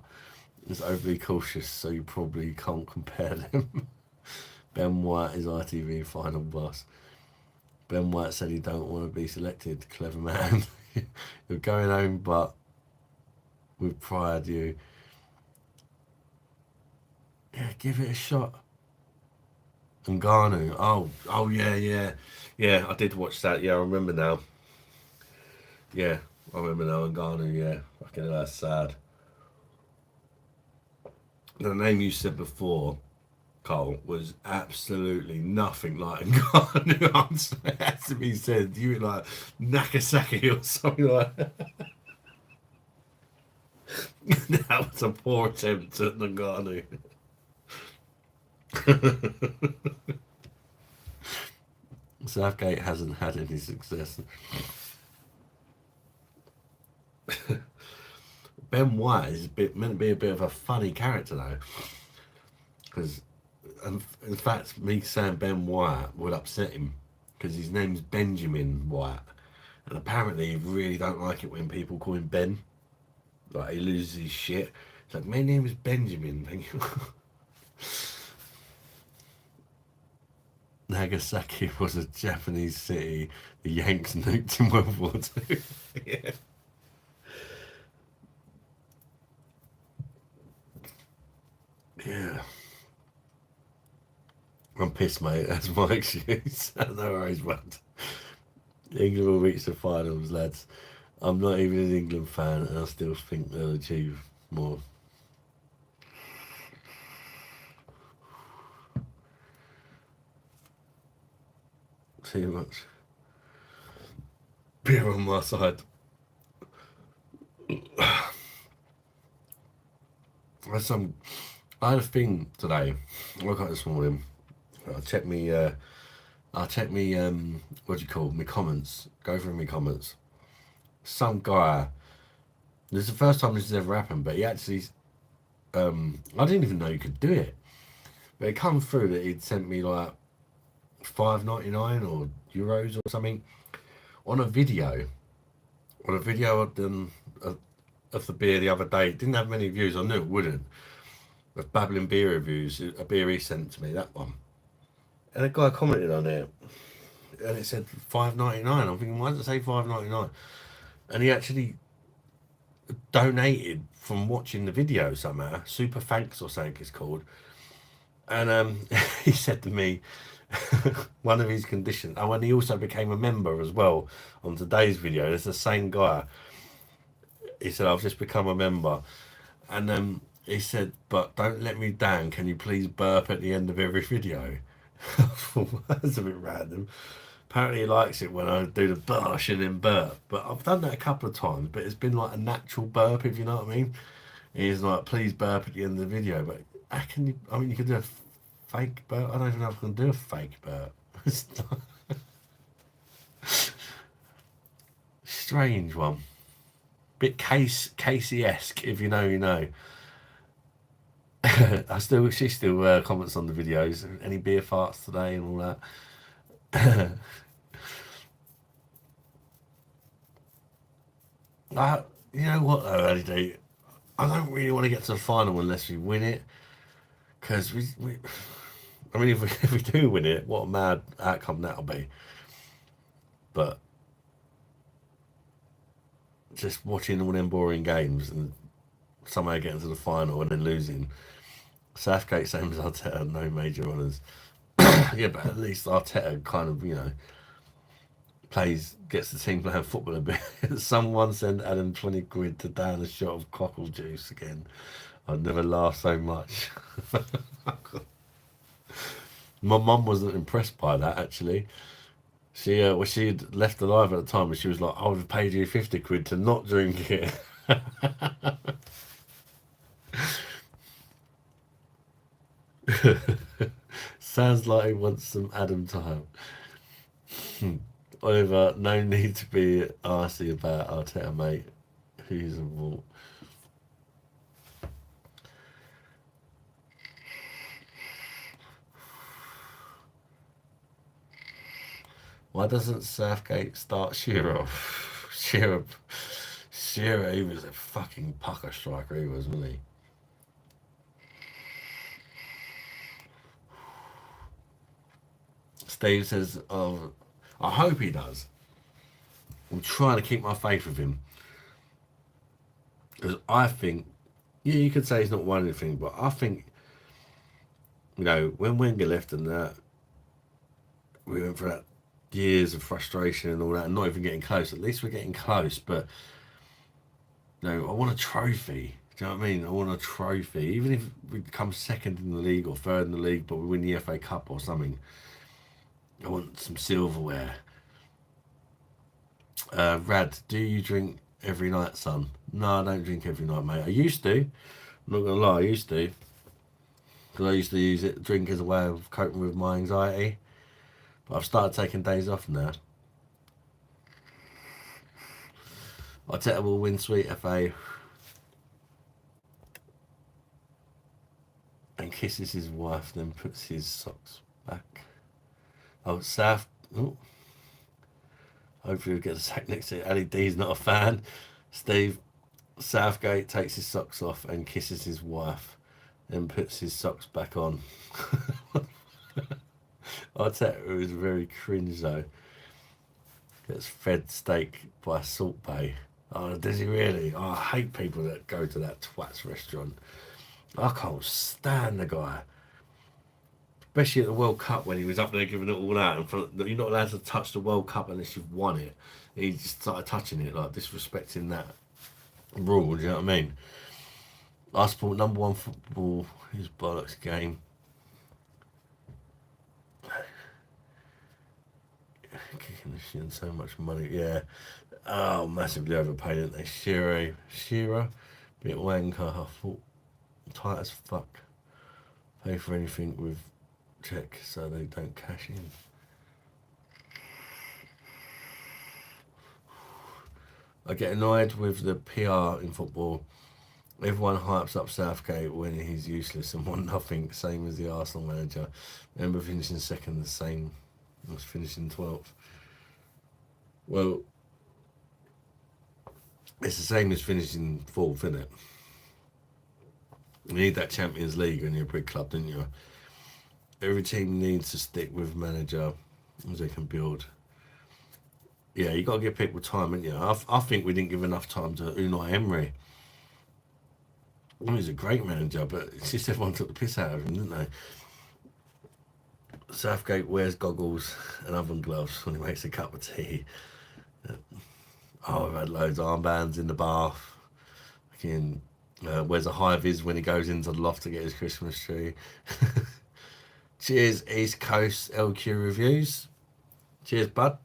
is overly cautious, so you probably can't compare them. Ben White is ITV final boss. Ben White said he don't want to be selected. Clever man. You're going home, but with pride, you. Yeah, give it a shot. And Ngannou. Oh yeah. I did watch that. Yeah, I remember now. Yeah, I remember now. Ngannou. Yeah, fucking that's sad. The name you said before, Cole, was absolutely nothing like Ngannou. It has to be said. You were like Nagasaki or something like that. That was a poor attempt at Ngannou. Southgate hasn't had any success. Ben White is meant to be a bit of a funny character though, because in fact, me saying Ben White would upset him because his name's Benjamin White, and apparently he really don't like it when people call him Ben. Like he loses his shit. It's like my name is Benjamin. Thank you. Nagasaki was a Japanese city. The Yanks nuked in World War Two. Yeah. Yeah. I'm pissed, mate. That's my excuse. No worries, but England will reach the finals, lads. I'm not even an England fan, and I still think they'll achieve more. too much beer on my side. I had a thing today. I woke up this morning. I checked me. What do you call me? Comments. Go through me comments. Some guy. This is the first time this has ever happened, but he actually. I didn't even know you could do it, but it come through that he'd sent me like $5.99 or euros or something on a video. On a video I'd done of the beer the other day. It didn't have many views. I knew it wouldn't. Of babbling beer reviews, a beer he sent to me, that one. And a guy commented on it, and it said $5.99. I'm thinking, why does it say $5.99? And he actually donated from watching the video somehow. Super thanks or something it's called. And he said to me, one of his conditions. Oh, and he also became a member as well on today's video. It's the same guy. He said, "I've just become a member," and he said, "But don't let me down. Can you please burp at the end of every video?" I thought, that's a bit random. Apparently he likes it when I do the BOSH and then burp. But I've done that a couple of times, but it's been like a natural burp, if you know what I mean. He's like, please burp at the end of the video. But how can you, I mean, you can do a fake burp. I don't even know if I can do a fake burp. It's not... Strange one. Bit Casey-esque, if you know, you know. She still comments on the videos. Any beer farts today and all that. You know what though, Eddie? I don't really want to get to the final unless we win it, because I mean, if we do win it, what a mad outcome that'll be. But just watching all them boring games and somehow getting to the final and then losing. Southgate, same as Arteta, no major honours. Yeah, but at least Arteta kind of, you know, gets the team playing football a bit. Someone send Adam 20 quid to down a shot of cockle juice again. I've never laughed so much. My mum wasn't impressed by that actually. She'd left alive at the time, and she was like, "I would have paid you 50 quid to not drink it." Sounds like he wants some Adam time. Oliver, no need to be arsy about Arteta, mate. Who's a wall? Why doesn't Southgate start Shearer off? Shearer, he was a fucking pucker striker, he was, wasn't he? Steve says, "Oh, I hope he does. I'm trying to keep my faith with him. Because I think, yeah, you could say he's not won anything, but I think, you know, when Wenger left and that, we went through that years of frustration and all that, and not even getting close. At least we're getting close, but, you know, I want a trophy. Do you know what I mean? I want a trophy. Even if we come second in the league or third in the league, but we win the FA Cup or something. I want some silverware. Rad, do you drink every night, son? No, I don't drink every night, mate. I used to. I'm not gonna lie, I used to. Because I used to use drink as a way of coping with my anxiety. But I've started taking days off now. Arteta will win Sweet FA. And kisses his wife, then puts his socks back. Oh, South. Oh. Hopefully we'll get the sack next to it. Ali D's not a fan. Steve, Southgate takes his socks off and kisses his wife, then puts his socks back on. Arteta is very cringe though. Gets fed steak by Salt Bay. Oh, does he really? Oh, I hate people that go to that twat's restaurant. I can't stand the guy. Especially at the World Cup when he was up there giving it all out. And you're not allowed to touch the World Cup unless you've won it. He just started touching it, like disrespecting that rule. Do you know what I mean? I support number one football. His bollocks game. Kicking the shit and so much money. Yeah. Oh, massively overpaid, didn't they? Shearer, bit wanker. I thought tight as fuck. Pay for anything with check so they don't cash in. I get annoyed with the PR in football. Everyone hypes up Southgate when he's useless and won nothing, same as the Arsenal manager. Remember finishing second, the same as finishing 12th. Well, it's the same as finishing 4th, isn't it? You need that Champions League when you're a big club, don't you? Every team needs to stick with manager as they can build. Yeah, you got to give people time, haven't you? I think we didn't give enough time to Unai Emery. He was a great manager, but it's just everyone took the piss out of him, didn't they? Southgate wears goggles and oven gloves when he makes a cup of tea. Oh, we've had loads of armbands in the bath. Fucking wears a high vis when he goes into the loft to get his Christmas tree. Cheers, East Coast LQ Reviews. Cheers, bud.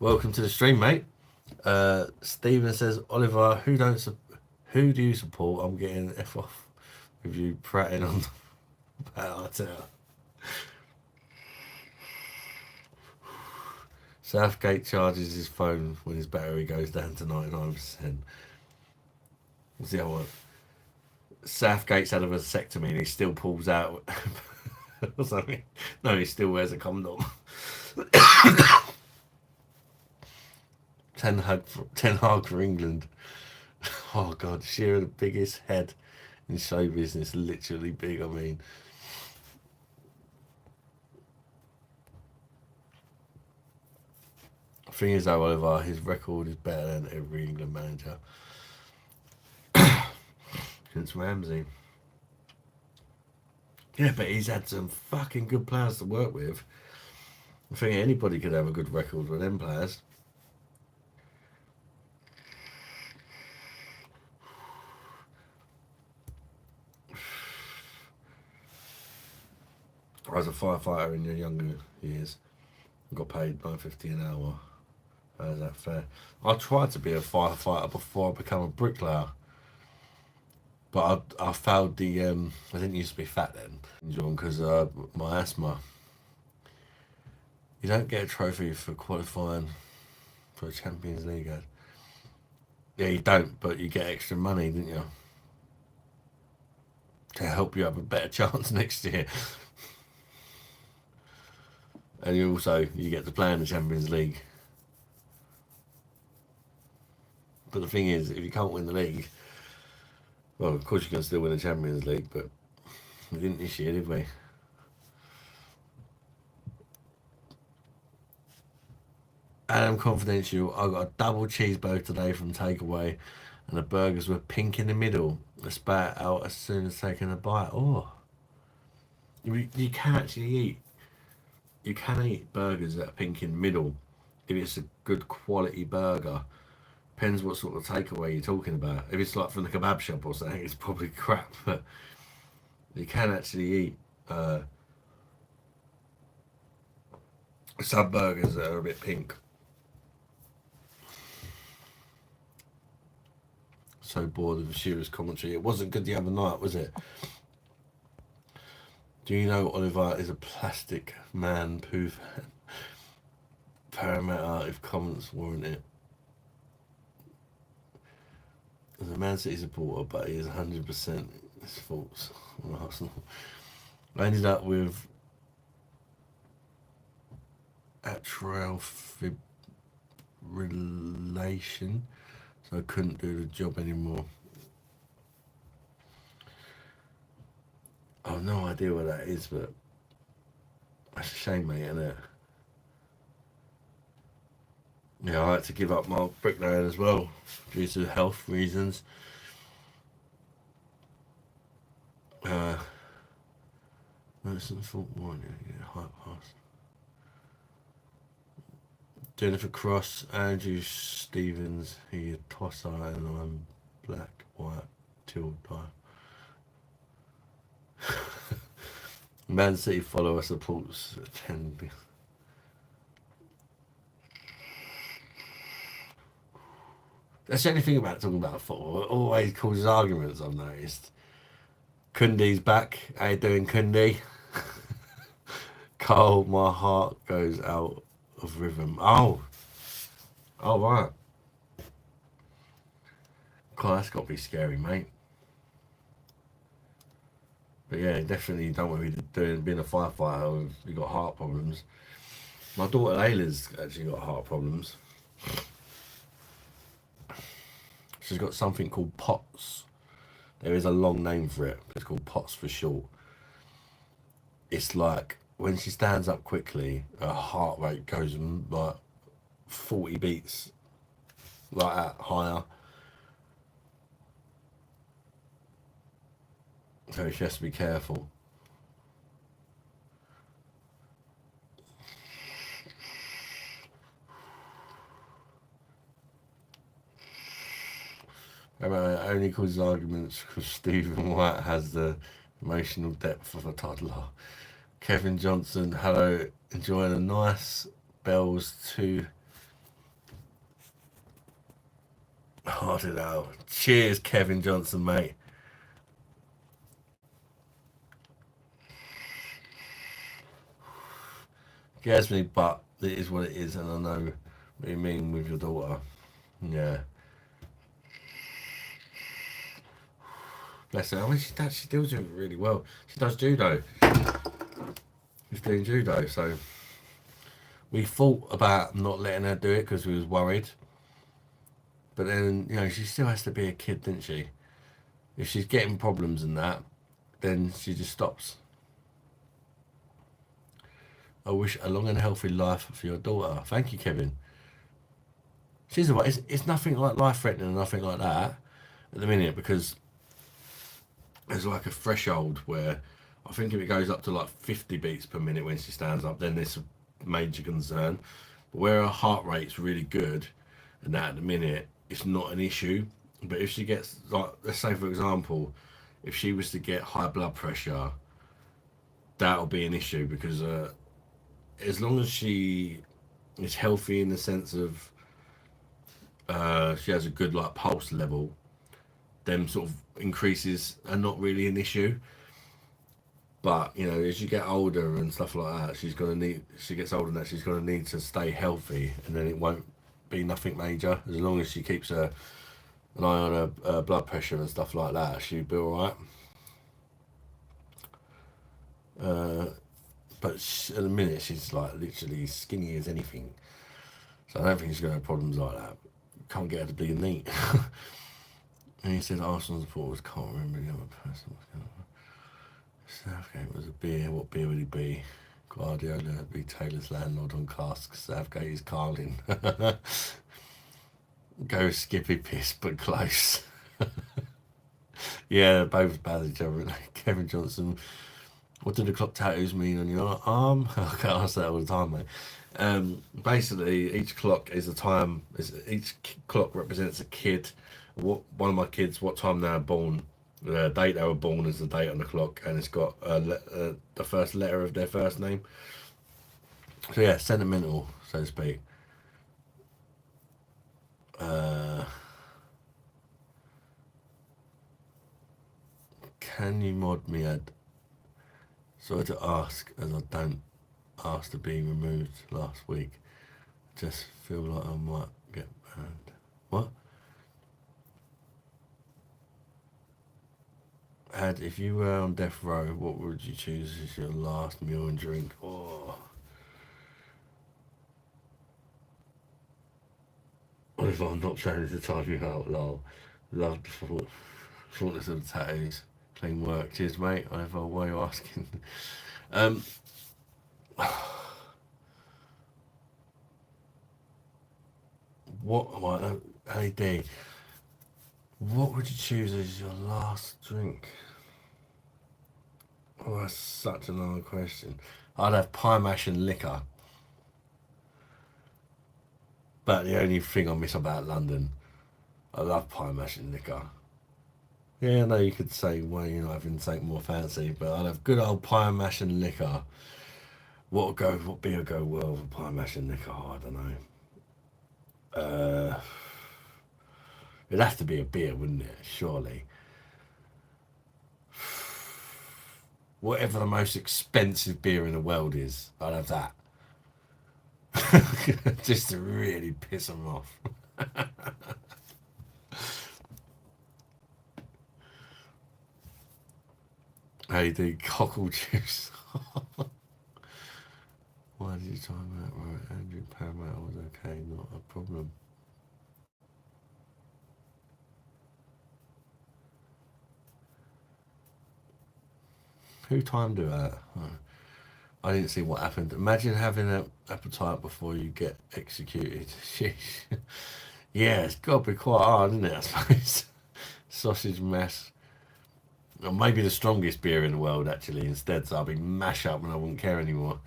Welcome to the stream, mate. Stephen says, Oliver, who do you support? I'm getting F off with you prattling on about Arteta. Southgate charges his phone when his battery goes down to 99%. What's the other one? Southgate's had a vasectomy and he still pulls out or something. No, he still wears a condom. Ten Hag for England. Oh God, Shearer, the biggest head in show business, literally big. I mean, the thing is, though, Oliver, his record is better than every England manager since Ramsey. Yeah, but he's had some fucking good players to work with. I think anybody could have a good record with them players. I was a firefighter in the younger years. Got paid £9.50 an hour. How is that fair? I tried to be a firefighter before I became a bricklayer. But I failed the, I didn't used to be fat then, because my asthma. You don't get a trophy for qualifying for a Champions League ad. Yeah, you don't, but you get extra money, didn't you? To help you have a better chance next year. And you get to play in the Champions League. But the thing is, if you can't win the league, well, of course you can still win the Champions League, but we didn't this year, did we? Adam Confidential, I got a double cheeseburger today from Takeaway, and the burgers were pink in the middle. I spat out as soon as taking a bite. Oh, you can actually eat. You can eat burgers that are pink in the middle if it's a good quality burger. Depends what sort of takeaway you're talking about. If it's like from the kebab shop or something, it's probably crap. But you can actually eat some burgers that are a bit pink. So bored of Shearer's commentary. It wasn't good the other night, was it? Do you know Oliver is a plastic man poo fan? Parramatta, if comments warrant it. As a Man City supporter, but he is 100% his faults on Arsenal. I ended up with atrial fibrillation, so I couldn't do the job anymore. I have no idea what that is, but that's a shame, mate, isn't it? Yeah, I had to give up my bricklaying as well due to health reasons. Medicine fault warning, hype pass. Jennifer Cross, Andrew Stevens, he is toss eye and I'm black, white, teal dye. Man City follower supports 10. That's the only thing about talking about football. It always causes arguments, I've noticed. Kundi's back. How you doing, Kundi? Cole, my heart goes out of rhythm. Oh, right. God, that's got to be scary, mate. But yeah, definitely don't want to be doing being a firefighter if you've got heart problems. My daughter Layla's actually got heart problems. She's got something called POTS. There is a long name for it. It's called POTS for short. It's like when she stands up quickly, her heart rate goes like 40 beats like that higher. So she has to be careful. Only causes arguments because Stephen White has the emotional depth of a toddler. Kevin Johnson, hello, enjoying a nice bells too. I don't know. Cheers, Kevin Johnson, mate. Scares me, but it is what it is, and I know what you mean with your daughter. Yeah. Bless her. I mean, she deals with it really well. She does judo. She's doing judo, so we thought about not letting her do it because we was worried. But then, you know, she still has to be a kid, doesn't she? If she's getting problems and that, then she just stops. I wish a long and healthy life for your daughter. Thank you, Kevin. She's alright. It's nothing like life-threatening and nothing like that at the minute because there's like a threshold where I think if it goes up to like 50 beats per minute when she stands up, then there's a major concern. But where her heart rate's really good and that at the minute, it's not an issue. But if she gets, like, let's say for example, if she was to get high blood pressure, that'll be an issue because as long as she is healthy in the sense of she has a good like pulse level, them sort of increases are not really an issue. But you know, as you get older and stuff like that, she gets older and that she's gonna need to stay healthy, and then it won't be nothing major as long as she keeps an eye on her blood pressure and stuff like that. She'll be all right. But at the minute she's like literally skinny as anything, so I don't think she's gonna have problems like that. Can't get her to be neat. And he said Arsenal supporters can't remember the other person. Southgate was a beer. What beer would he be? Guardiola would be Taylor's landlord on casks. Southgate is Carlin. Go Skippy piss, but close. Yeah, both bad each other. Kevin Johnson. What do the clock tattoos mean on your arm? I can't ask that all the time, mate. Basically, each clock is a time. Each clock represents a kid. One of my kids, what time they were born. The date they were born is the date on the clock, and it's got the first letter of their first name. So yeah, sentimental, so to speak. Can you mod me, Ed? Sorry to ask, as I don't ask to be removed last week. Just feel like I might get banned. What? Ed, if you were on death row, what would you choose as your last meal and drink? Oh. What if I'm not trying to type you out, lol? Love the thoughtless of the tattoos. Clean work. Cheers, mate. Why are you asking? What, AD, what would you choose as your last drink? Oh, that's such a long question. I'd have pie mash and liquor. But the only thing I miss about London, I love pie mash and liquor. Yeah, I know you could say, well, you're not having something more fancy, but I'd have good old pie mash and liquor. What beer would go well with pie mash and liquor? Oh, I don't know. It'd have to be a beer, wouldn't it? Surely. Whatever the most expensive beer in the world is, I'd have that. Just to really piss them off. How you do cockle juice? Why did you time that right? Andrew Paramount was okay, not a problem. Who timed it at? Oh, I didn't see what happened. Imagine having an appetite before you get executed. Sheesh. Yeah, it's got to be quite hard, isn't it? I suppose. Sausage mess. Or maybe the strongest beer in the world, actually, instead, so I'll be mash up and I wouldn't care anymore.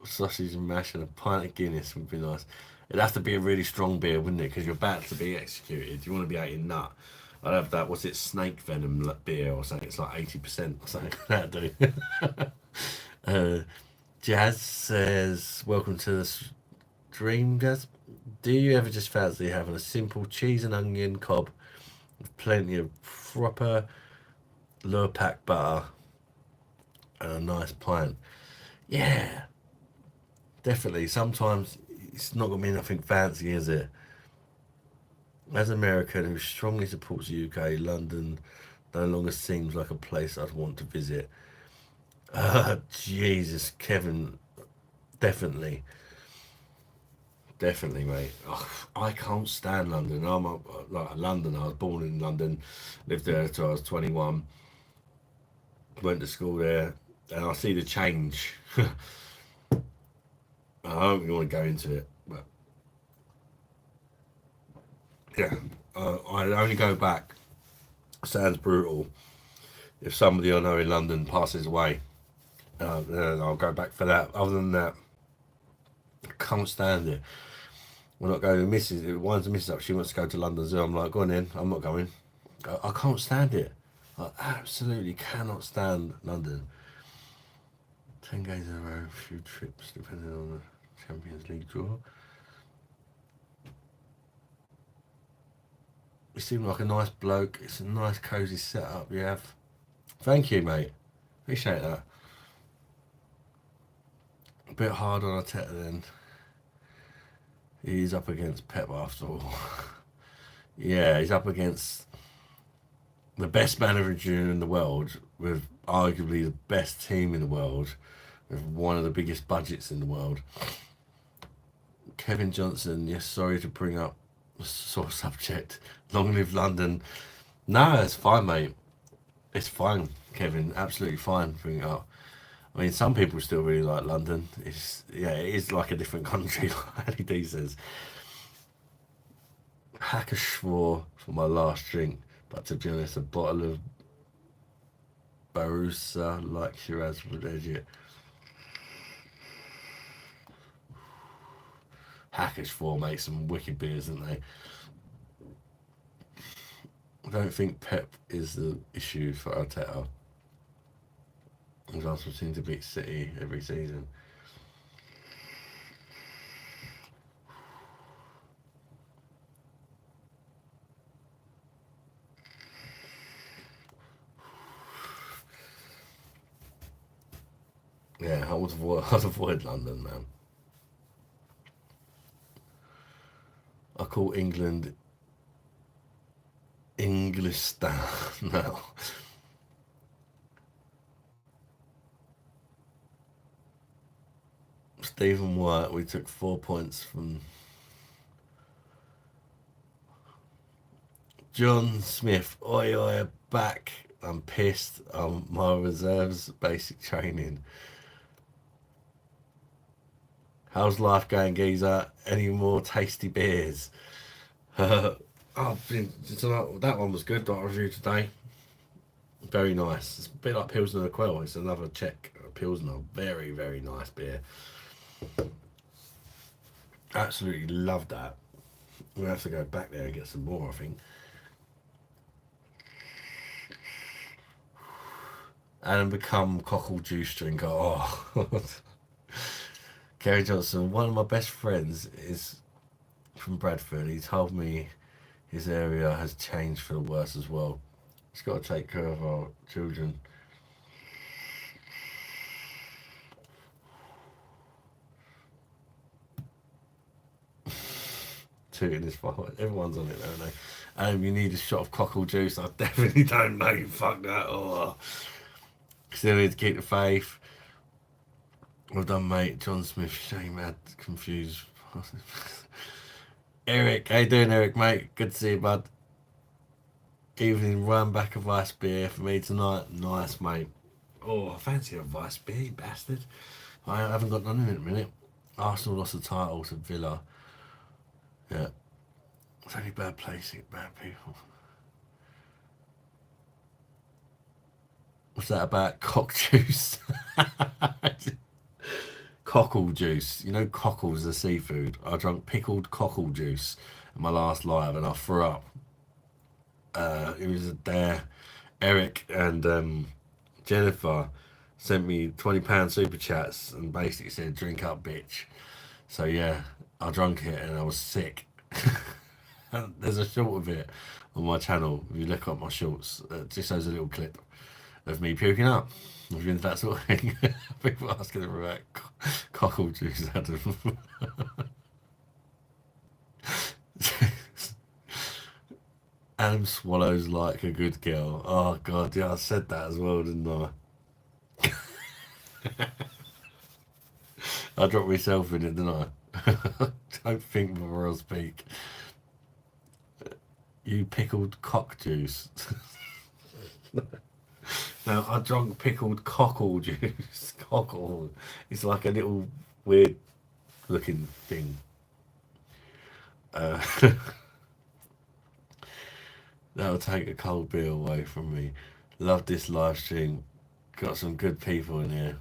Sausage and mash and a pint of Guinness would be nice. It'd have to be a really strong beer, wouldn't it? Because you're about to be executed. You want to be out your nut. I'd have that, what's it, snake venom beer or something. It's like 80% or something. That'd do. Jazz says, welcome to the stream, Jazz. Do you ever just fancy having a simple cheese and onion cob with plenty of proper Lurpak butter and a nice pint? Yeah, definitely. Sometimes it's not going to be nothing fancy, is it? As an American who strongly supports the UK, London no longer seems like a place I'd want to visit. Jesus, Kevin, definitely. Definitely, mate. Ugh, I can't stand London. I'm like London. I was born in London, lived there until I was 21. Went to school there, and I see the change. I don't really want to go into it, but yeah, I only go back. Sounds brutal. If somebody I know in London passes away, then I'll go back for that. Other than that, I can't stand it. We're not going. Missus, it winds the missus up. She wants to go to London Zoo. I'm like, go on in. I'm not going. I can't stand it. I absolutely cannot stand London. 10 games in a row, few trips depending on the Champions League draw. You seem like a nice bloke. It's a nice cosy setup you have. Thank you, mate. Appreciate that. A bit hard on Arteta then. He's up against Pep after all. Yeah, he's up against the best manager in the world with arguably the best team in the world with one of the biggest budgets in the world. Kevin Johnson, yes, sorry to bring up a sore subject. Long live London. No, it's fine, mate. It's fine, Kevin. Absolutely fine. Bring it up. I mean, some people still really like London. It's it is like a different country, like Ali D says. Hacker swore for my last drink, but to be honest, a bottle of Barusa like Shiraz would edge it. Hackers 4 make some wicked beers, don't they? I don't think Pep is the issue for Arteta. He's also seem to beat City every season. Yeah, I'd avoid London, man. I call England Englistan now. Stephen White, we took 4 points from John Smith. Oi, oi, back. I'm pissed. My reserves basic training. How's life going, geezer? Any more tasty beers? That one was good that I reviewed today. Very nice. It's a bit like Pilsner and Quill. It's another Czech Pilsner. Very, very nice beer. Absolutely love that. We'll have to go back there and get some more, I think. And become Cockle juice drinker. Oh. Gary Johnson, one of my best friends is from Bradford. He told me his area has changed for the worse as well. He's got to take care of our children. Tooting his fault. Everyone's on it, don't they? You need a shot of cockle juice. I definitely don't, mate. Fuck that. Oh. Still need to keep the faith. Well done, mate. John Smith, shame, mad, confused. Eric, how you doing, Eric, mate? Good to see you, bud. Evening run back of ice beer for me tonight. Nice, mate. Oh, I fancy a vice beer, you bastard. I haven't got none in it a minute. Arsenal lost the title to Villa. Yeah. It's only bad placing, bad people. What's that about? Cock juice? Cockle juice. You know cockles are seafood. I drank pickled cockle juice in my last live and I threw up. It was a dare. Eric and Jennifer sent me £20 super chats and basically said, drink up, bitch. So yeah, I drank it and I was sick. There's a short of it on my channel. If you look up my shorts, it just shows a little clip of me puking up. If you're into that sort of thing. People asking about cockle juice, Adam. Adam swallows like a good girl. Oh god, yeah, I said that as well, didn't I? I dropped myself in it, didn't I? Don't think before I speak. You pickled cock juice. No, I drank pickled cockle juice. Cockle. It's like a little weird looking thing. That'll take a cold beer away from me. Love this live stream. Got some good people in here.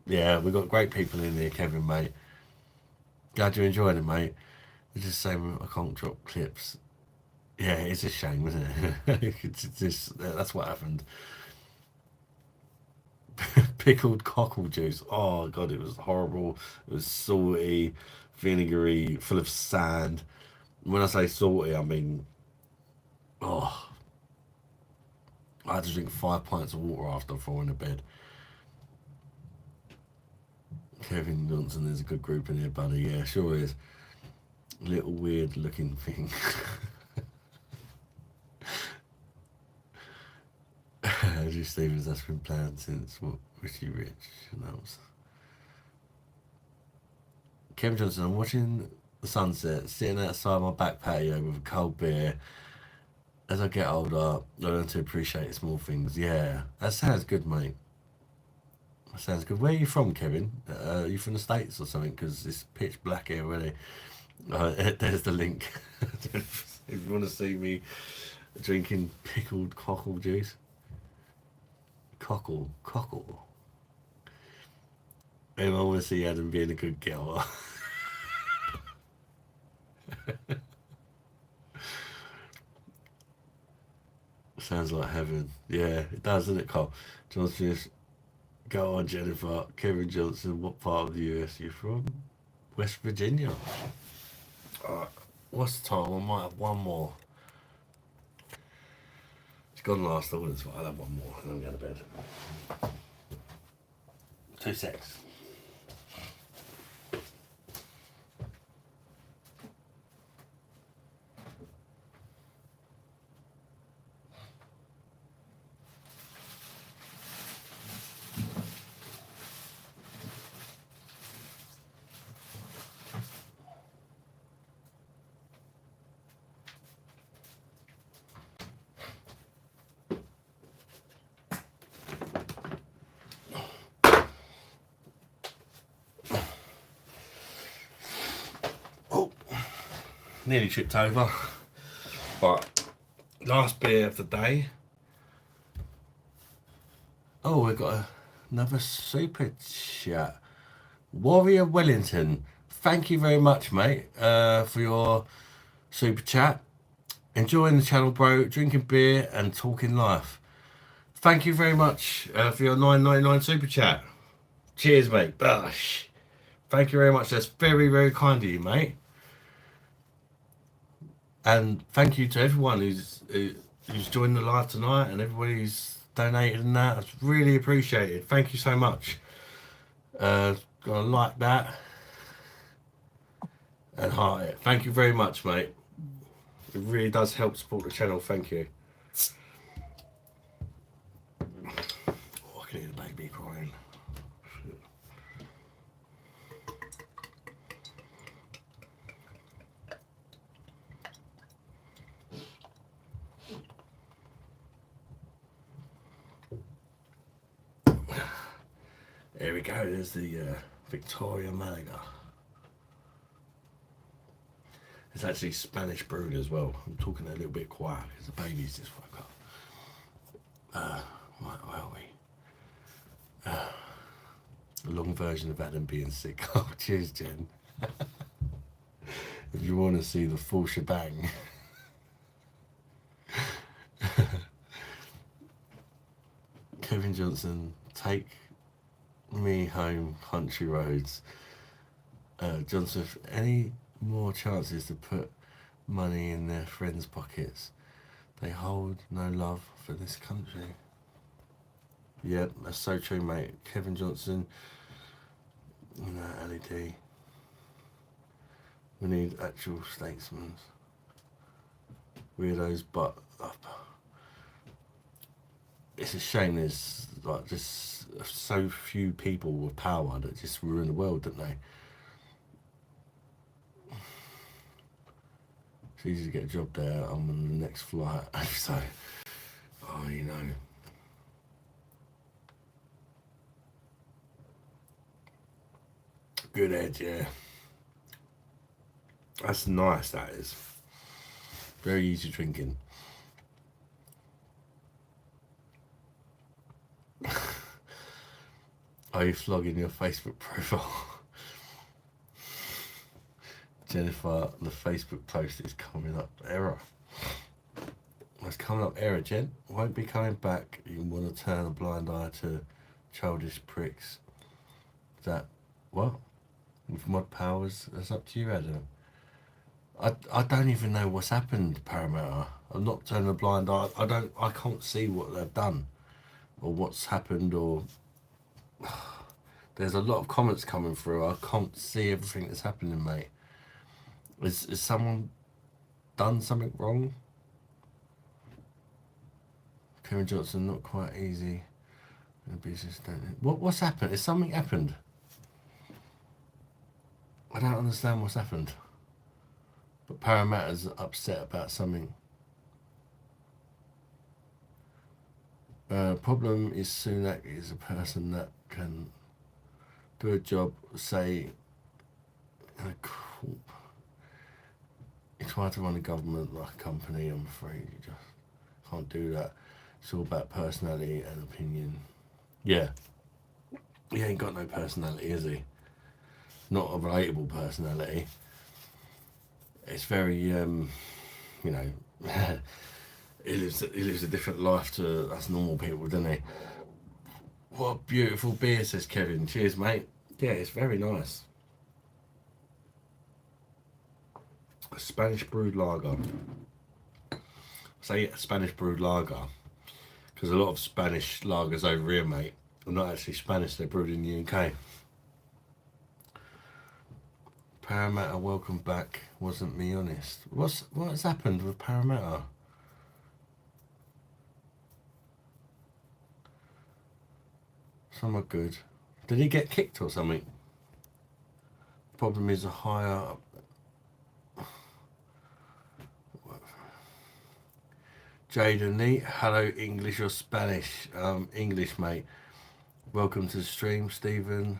Yeah, we've got great people in here, Kevin, mate. Glad you enjoyed it, mate. It's just saying I can't drop clips. Yeah, it's a shame, isn't it? It's just, that's what happened. Pickled cockle juice. Oh god, it was horrible. It was salty, vinegary, full of sand. When I say salty, I mean, oh, I had to drink 5 pints of water after falling to bed. Kevin Johnson, there's a good group in here, buddy. Yeah, sure is. Little weird looking thing. Andrew Stevens, that's been planned since what Richie Rich announced. Kevin Johnson, I'm watching the sunset, sitting outside my back patio with a cold beer. As I get older, I learn to appreciate small things. Yeah, that sounds good, mate. That sounds good. Where are you from, Kevin? Are you from the States or something? Because it's pitch black here already. There's the link. If you want to see me drinking pickled cockle juice. Cockle. And I want to see Adam being a good girl. Sounds like heaven. Yeah, it does, doesn't it, Cole? John Smith, go on, Jennifer. Kevin Johnson, what part of the US are you from? West Virginia. Alright, what's the time? I might have one more. It's gone last orders, but I'll have one more and I'm going to bed. 2 secs. Nearly tripped over, but last beer of the day. Oh, we've got another super chat. Warrior Wellington, thank you very much, mate, for your super chat. Enjoying the channel, bro. Drinking beer and talking life. Thank you very much for your $9.99 super chat. Cheers, mate. Bosh. Thank you very much. That's very, very kind of you, mate. And thank you to everyone who's joined the live tonight and everybody who's donated and that. It's really appreciated. Thank you so much. Gonna like that and heart it. Thank you very much, mate. It really does help support the channel. Thank you. Oh, I can hear the baby crying. There we go. There's the Victoria Malaga. It's actually Spanish brewed as well. I'm talking a little bit quiet because the baby's just woke up. Right, where are we? A long version of Adam being sick. Oh, cheers, Jen. If you want to see the full shebang. Kevin Johnson, take me home, country roads. Johnson, any more chances to put money in their friends' pockets? They hold no love for this country. Yeah, that's so true, mate. Kevin Johnson, LED. We need actual statesmen. Weirdos, but it's a shame there's like just so few people with power that just ruin the world, don't they? It's easy to get a job there. I'm on the next flight, so you know. Good edge, yeah. That's nice. That is very easy drinking. Are you flogging your Facebook profile? Jennifer, the Facebook post is coming up error. It's coming up error, Jen. Won't be coming back. You want to turn a blind eye to childish pricks. That, what? With mod powers, that's up to you, Adam. I don't even know what's happened, Parramatta. I'm not turning a blind eye. I can't see what they've done or what's happened, or there's a lot of comments coming through. I can't see everything that's happening, mate. Is someone done something wrong? Kevin Johnson, not quite easy. Business, what's happened? Has something happened? I don't understand what's happened. But Parramatta's upset about something. Problem is Sunak is a person that can do a job, say, in a corp. You try to run a government like a company, I'm afraid you just can't do that. It's all about personality and opinion. Yeah. He ain't got no personality, is he? Not a relatable personality. It's very, you know, he lives a different life to us normal people, doesn't he? What a beautiful beer, says Kevin. Cheers, mate. Yeah, it's very nice. A Spanish brewed lager. I say Spanish brewed lager because a lot of Spanish lagers over here, mate, are not actually Spanish. They're brewed in the UK. Parramatta, welcome back. Wasn't me honest. What's happened with Parramatta? Some are good. Did he get kicked or something? Problem is a higher. Jaden Neat, hello, English or Spanish? English, mate. Welcome to the stream, Stephen.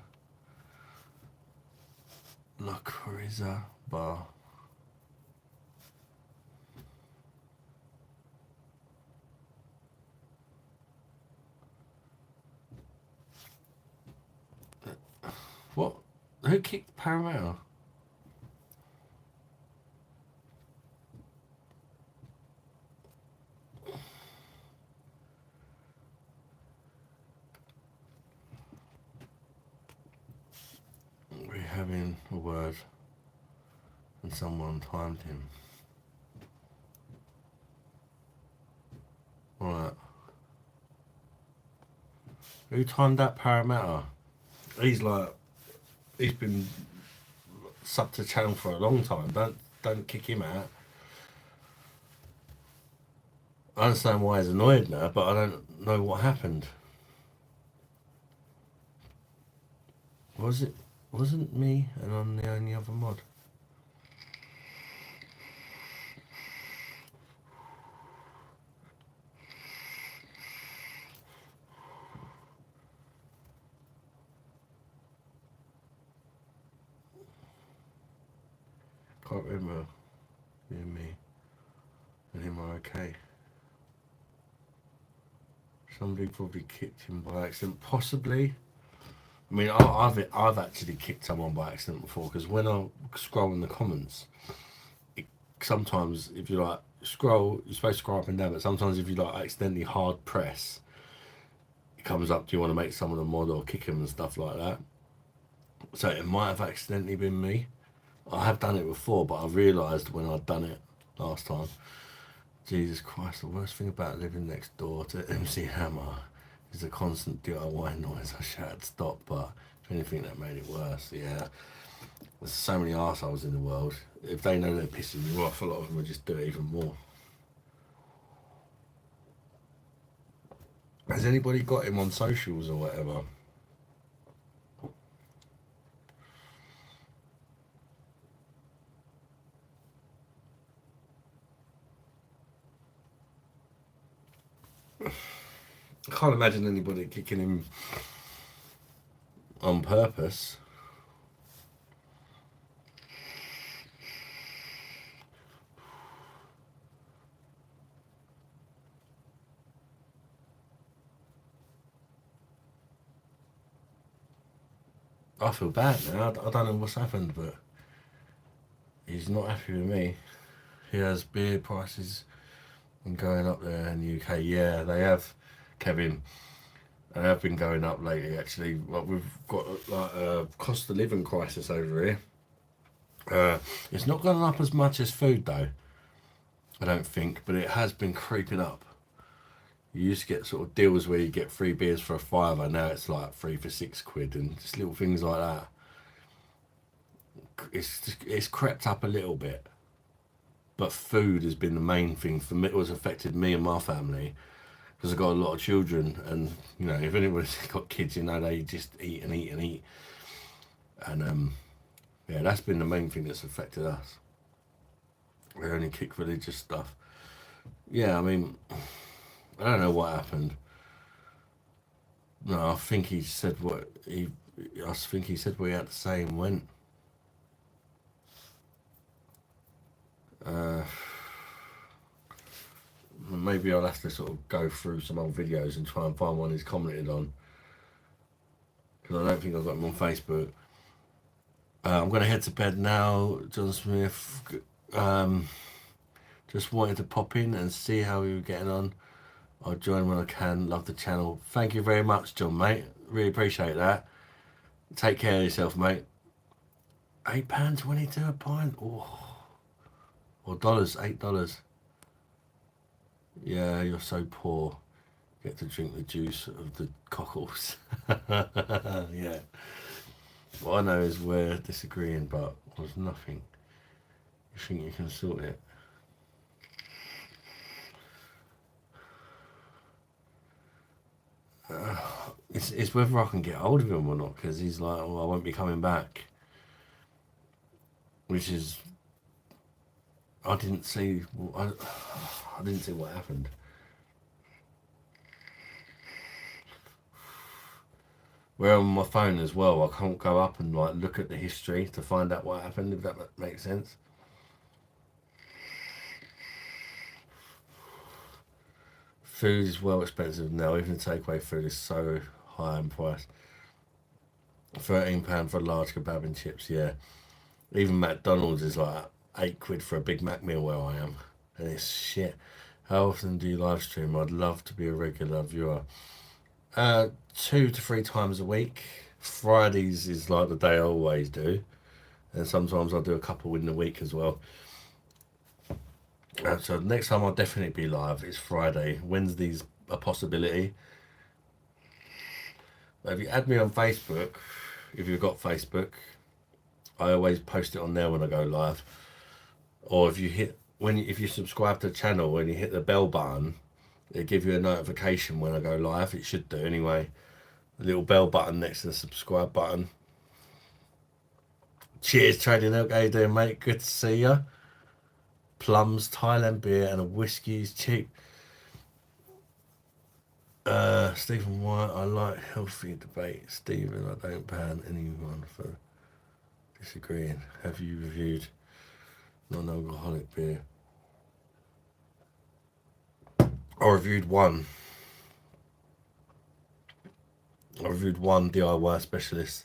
La Coriza Bar. What? Who kicked Parramatta? We having a word and someone timed him. Right. Who timed that parameter? He's been sub to channel for a long time. Don't kick him out. I understand why he's annoyed now, but I don't know what happened. Wasn't me and I'm the only other mod? Can't remember. You and me and him are okay. Somebody probably kicked him by accident, possibly. I mean, I've actually kicked someone by accident before, because when I scroll in the comments, sometimes if you like scroll, you're supposed to scroll up and down, but sometimes if you like accidentally hard press, it comes up, do you want to make someone a mod or kick him and stuff like that. So it might have accidentally been me. I have done it before, but I realised when I'd done it last time. Jesus Christ, the worst thing about living next door to MC Hammer is the constant DIY noise. I shouted stop, but if anything, that made it worse. Yeah, there's so many arseholes in the world. If they know they're pissing you off, a lot of them will just do it even more. Has anybody got him on socials or whatever? I can't imagine anybody kicking him on purpose. I feel bad now. I don't know what's happened, but he's not happy with me. He has beer prices and going up there in the UK. Yeah, they have, Kevin. They have been going up lately, actually. Well, we've got like a cost of living crisis over here. It's not gone up as much as food, though, I don't think, but it has been creeping up. You used to get sort of deals where you get 3 beers for a £5. Now it's like 3 for £6, and just little things like that. It's crept up a little bit, but food has been the main thing for me. It was affected me and my family, because I've got a lot of children, and you know, if anybody's got kids, you know, they just eat and eat and eat, and yeah, that's been the main thing that's affected us. They only kick religious stuff. Yeah, I mean, I don't know what happened. No, I think he said what he. I think he said what he had to say and went. Maybe I'll have to sort of go through some old videos and try and find one he's commented on, because I don't think I've got him on Facebook. I'm going to head to bed now, John Smith. Just wanted to pop in and see how we were getting on. I'll join when I can. Love the channel. Thank you very much, John, mate. Really appreciate that. Take care of yourself, mate. £8.22 a pint. Oh. Or dollars, $8. Yeah, you're so poor. Get to drink the juice of the cockles. Yeah. What I know is we're disagreeing, but there's nothing. You think you can sort it? It's whether I can get hold of him or not, because he's like, oh, I won't be coming back. Which is, I didn't see what happened. We're on my phone as well. I can't go up and like look at the history to find out what happened, if that makes sense. Food is well expensive now. Even takeaway food is so high in price. £13 for a large kebab and chips, yeah. Even McDonald's is like £8 for a Big Mac meal where I am. And it's shit. How often do you live stream? I'd love to be a regular viewer. 2 to 3 times a week. Fridays is like the day I always do, and sometimes I'll do a couple in the week as well. So next time I'll definitely be live. It's Friday. Wednesday's a possibility. But if you add me on Facebook, if you've got Facebook, I always post it on there when I go live. Or if you subscribe to the channel and you hit the bell button, it'll give you a notification when I go live. It should do anyway. The little bell button next to the subscribe button. Cheers, Trading Elk. How you doing, mate? Good to see you. Plums, Thailand beer, and a whiskey is cheap. Stephen White, I like healthy debate. Stephen, I don't ban anyone for disagreeing. Have you reviewed non-alcoholic beer? I reviewed one. I reviewed one DIY specialist,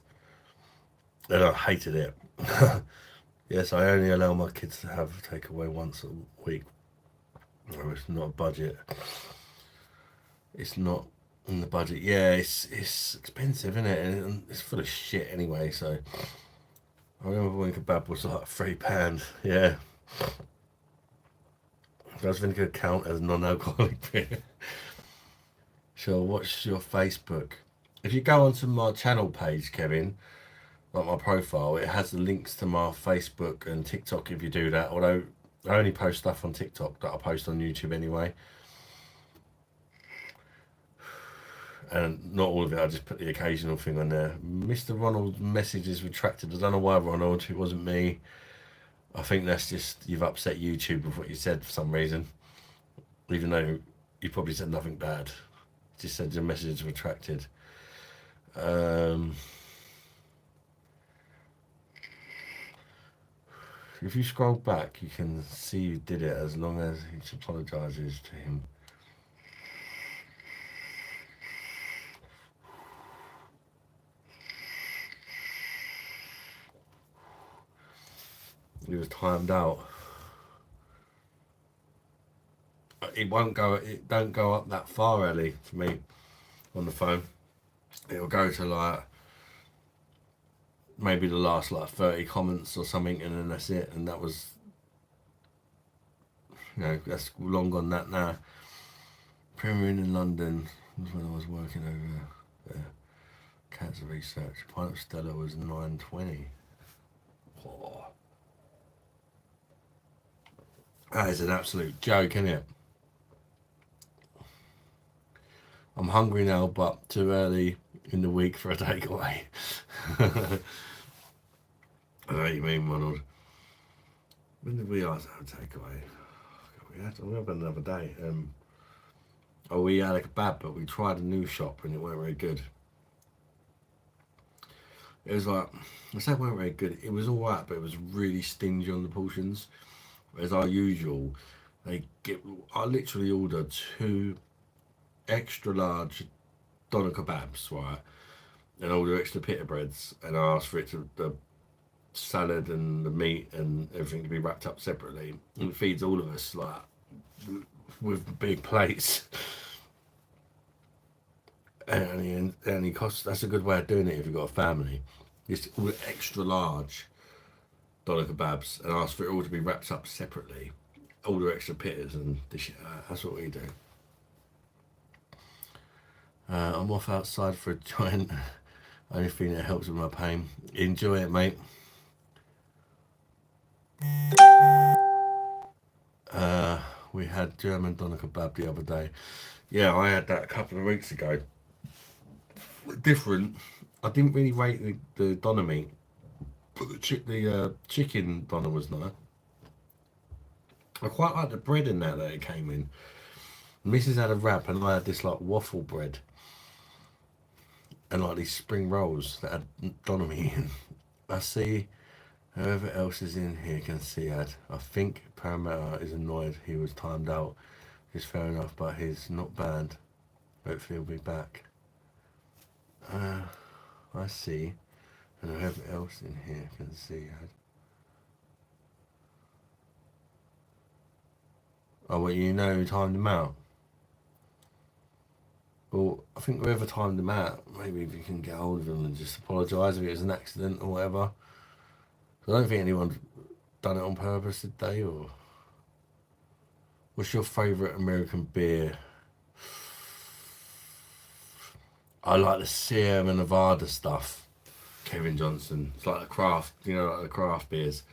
and I hated it. Yes, I only allow my kids to have takeaway once a week. No, it's not a budget. It's not in the budget. Yeah, it's expensive, isn't it? And it's full of shit anyway. So I remember when kebab was like £3. Yeah. Does vinegar count as non-alcoholic beer? Sure. What's your Facebook? If you go onto my channel page, Kevin, like my profile, it has the links to my Facebook and TikTok if you do that. Although I only post stuff on TikTok that I post on YouTube anyway. And not all of it, I just put the occasional thing on there. Mr. Ronald's message is retracted. I don't know why, Ronald. It wasn't me. I think that's just you've upset YouTube with what you said for some reason. Even though you probably said nothing bad. Just said your message is retracted. If you scroll back, you can see you did it as long as he apologises to him. He was timed out. It won't go. It don't go up that far, Ellie, for me on the phone. It'll go to like maybe the last like 30 comments or something, and then that's it. And that was, that's long gone that now. Premiering in London was when I was working over there. Cancer research. Pint of Stella was £9.20. Oh. That is an absolute joke, isn't it? I'm hungry now, but too early in the week for a takeaway. I know what you mean, Ronald. When did we ask to have a takeaway? We had another day. We had a kebab, but we tried a new shop and it weren't very good. It was like, I say it weren't very good. It was alright, but it was really stingy on the portions. As our usual, I literally ordered 2 extra large doner kebabs, right? And all the extra pita breads, and I asked for it to the salad and the meat and everything to be wrapped up separately. And it feeds all of us like with big plates. And he costs. That's a good way of doing it if you've got a family. Just all extra large doner kebabs, and ask for it all to be wrapped up separately. All the extra pitas and dish it out. That's what we do. I'm off outside for a giant. Only thing that helps with my pain. Enjoy it, mate. We had German doner kebab the other day. Yeah, I had that a couple of weeks ago. Different. I didn't really rate the doner meat, but the chicken doner was nice. I quite like the bread in that it came in. Mrs. had a wrap and I had this like waffle bread. And like these spring rolls that had doner meat in. I see whoever else is in here can see Ad. I think Paramount is annoyed he was timed out. It's fair enough, but he's not banned. Hopefully he'll be back. I see. And whoever else in here can see Ad. Oh, well, you know who timed him out? Well, I think whoever timed them out, maybe if you can get hold of them and just apologise if it was an accident or whatever. I don't think anyone's done it on purpose, did they? Or what's your favourite American beer? I like the Sierra Nevada stuff. Kevin Johnson. It's like the craft, like the craft beers.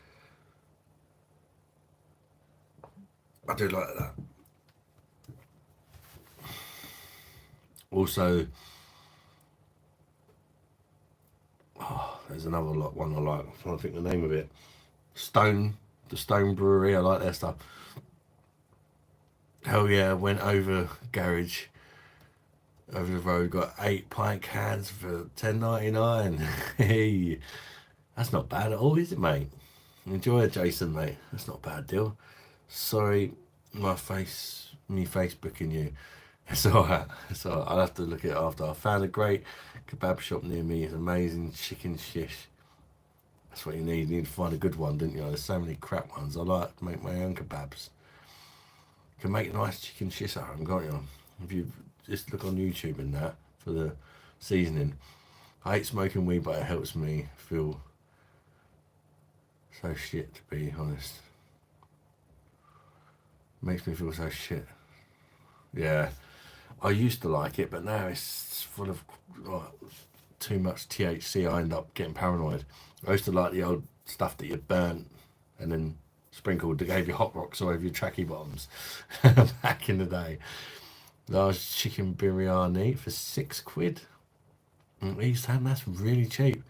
I do like that. Also, there's another one I like. I'm trying to think the name of it. The Stone Brewery. I like their stuff. Hell yeah, went over garage, over the road, got 8 pint cans for $10.99. Hey, that's not bad at all, is it, mate? Enjoy it, Jason, mate. That's not a bad deal. Sorry, me Facebooking you. It's alright. It's alright. I'll have to look at it after. I found a great kebab shop near me. It's amazing chicken shish. That's what you need. You need to find a good one, don't you? There's so many crap ones. I like to make my own kebabs. You can make nice chicken shish at home, can't you? If you just look on YouTube and that for the seasoning. I hate smoking weed, but it helps me feel so shit, to be honest. Makes me feel so shit. Yeah. I used to like it, but now it's full of too much THC. I end up getting paranoid. I used to like the old stuff that you burnt and then sprinkled that gave you hot rocks all over your tracky bottoms back in the day. Large chicken biryani for £6. East Ham, that's really cheap,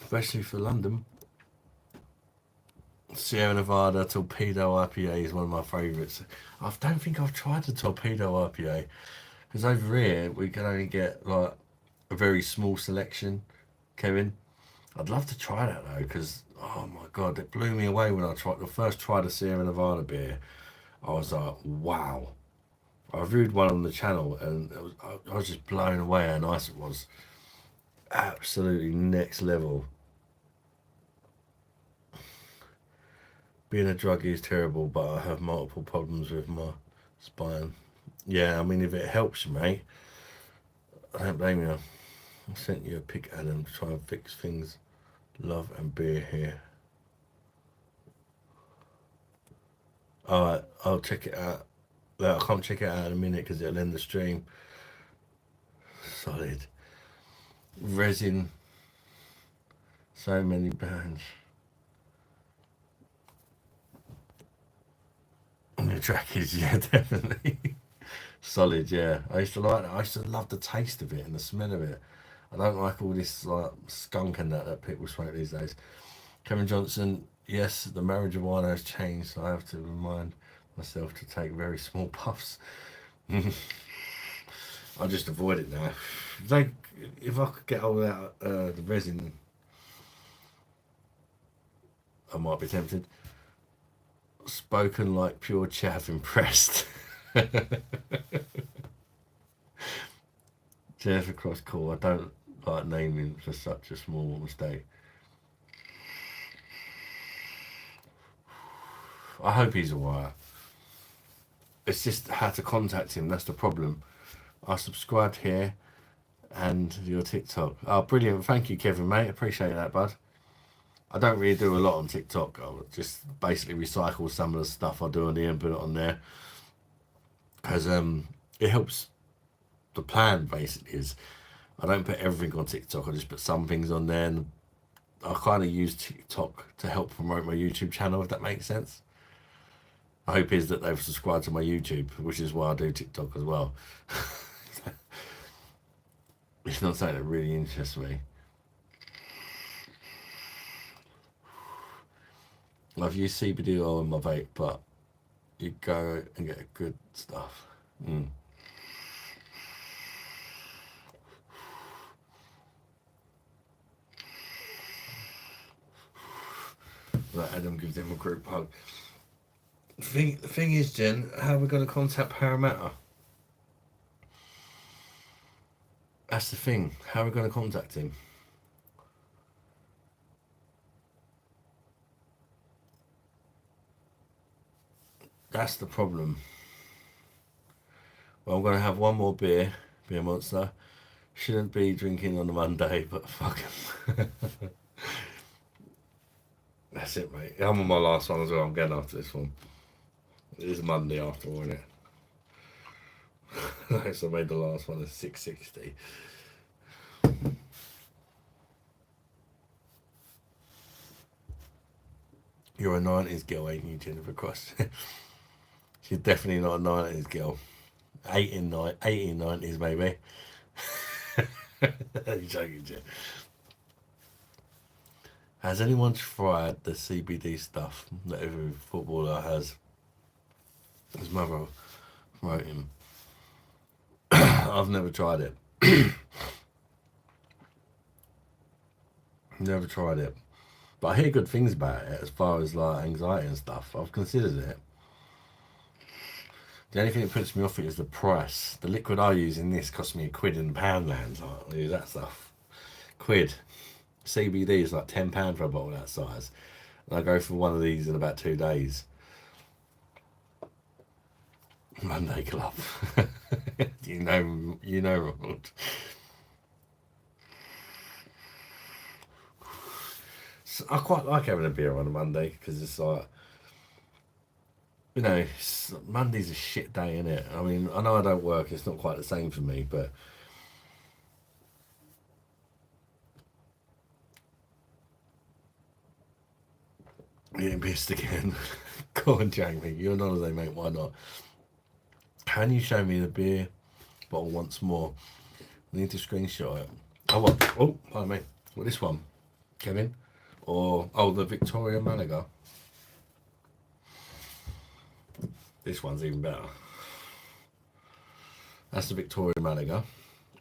especially for London. Sierra Nevada Torpedo IPA is one of my favourites. I don't think I've tried the Torpedo IPA because over here we can only get like a very small selection, Kevin. I'd love to try that though because, oh my god, it blew me away when I first tried a Sierra Nevada beer. I was like, wow. I reviewed one on the channel and I was just blown away how nice it was. Absolutely next level. Being a druggie is terrible, but I have multiple problems with my spine. Yeah, I mean, if it helps you, mate, I don't blame you. I sent you a pic, Adam, to try and fix things. Love and beer here. Alright, I'll check it out. Well, I can't check it out in a minute because it'll end the stream. Solid. Resin. So many bands. And the track is, yeah, definitely. Solid, yeah. I used to like it. I used to love the taste of it and the smell of it. I don't like all this like skunk and that people smoke these days. Kevin Johnson, yes, the marijuana has changed, so I have to remind myself to take very small puffs. I'll just avoid it now. If I could get hold of that, the resin, I might be tempted. Spoken like pure chaff, impressed. Jeff across call. I don't like naming for such a small mistake. I hope he's alright. It's just how to contact him, that's the problem. I subscribed here and your TikTok. Oh, brilliant. Thank you, Kevin, mate. Appreciate that, bud. I don't really do a lot on TikTok. I'll just basically recycle some of the stuff I do on here and put it on there. Because it helps. The plan basically is I don't put everything on TikTok. I just put some things on there. And I kind of use TikTok to help promote my YouTube channel, if that makes sense. I hope is that they've subscribed to my YouTube, which is why I do TikTok as well. It's not something that really interests me. I've used CBD oil in my vape, but you go and get good stuff. Like Adam gives him a group hug. The thing is, Jen, how are we going to contact Parramatta? That's the thing. How are we going to contact him? That's the problem. Well, I'm going to have one more beer beer monster. Shouldn't be drinking on a Monday, but fuck 'em. That's it, mate. I'm on my last one as well. I'm getting after this one. It is Monday after all, isn't it? So I made the last one at 6:60. You're a 90s girl, ain't you, Jennifer Cross? She's definitely not a 90s girl. 1890s maybe. You're joking, Jen. Has anyone tried the CBD stuff that every footballer has? His mother wrote him. I've never tried it. Never tried it. But I hear good things about it as far as like anxiety and stuff. I've considered it. The only thing that puts me off it is the price. The liquid I use in this costs me £1 in Poundland. I use that stuff. £1. CBD is like £10 for a bottle that size. And I go for one of these in about 2 days. Monday Club. you know, Ronald. So I quite like having a beer on a Monday because it's like, you know, Monday's a shit day, innit? I mean, I know I don't work, it's not quite the same for me, but getting pissed again. Go on, Jamie, you're on holiday, mate, why not? Can you show me the beer bottle once more? I need to screenshot it. Oh, what? Oh, pardon me. What, this one? Kevin? Or, oh, the Victoria Malaga. This one's even better. That's the Victoria Malaga.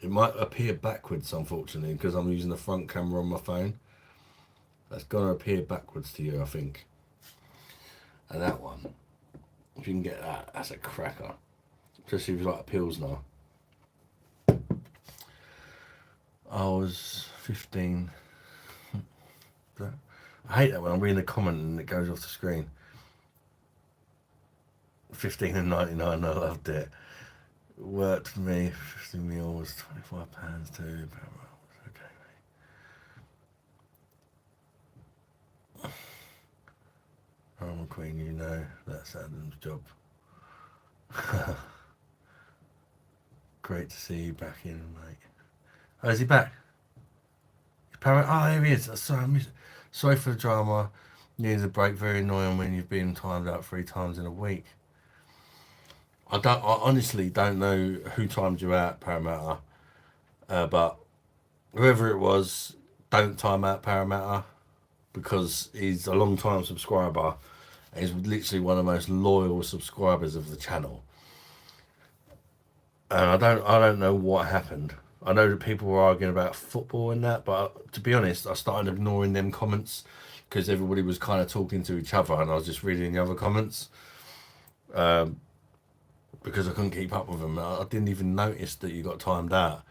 It might appear backwards, unfortunately, because I'm using the front camera on my phone. That's going to appear backwards to you, I think. And that one, if you can get that, that's a cracker. Especially if you like a pilsner. I was 15. I hate that when I'm reading a comment and it goes off the screen. 15 and 99, I loved it. Worked for me, 50 meals, £25 too. Okay, mate. I'm a queen, you know, that's Adam's job. Great to see you back in, mate. Oh, is he back? Oh, here he is. Sorry, sorry for the drama. Needs a break. Very annoying when you've been timed out 3 times in a week. I honestly don't know who timed you out, Parramatta. But whoever it was, don't time out Parramatta because he's a long time subscriber. He's literally one of the most loyal subscribers of the channel. And I don't know what happened. I know that people were arguing about football and that, but to be honest, I started ignoring them comments because everybody was kind of talking to each other and I was just reading the other comments because I couldn't keep up with them. I didn't even notice that you got timed out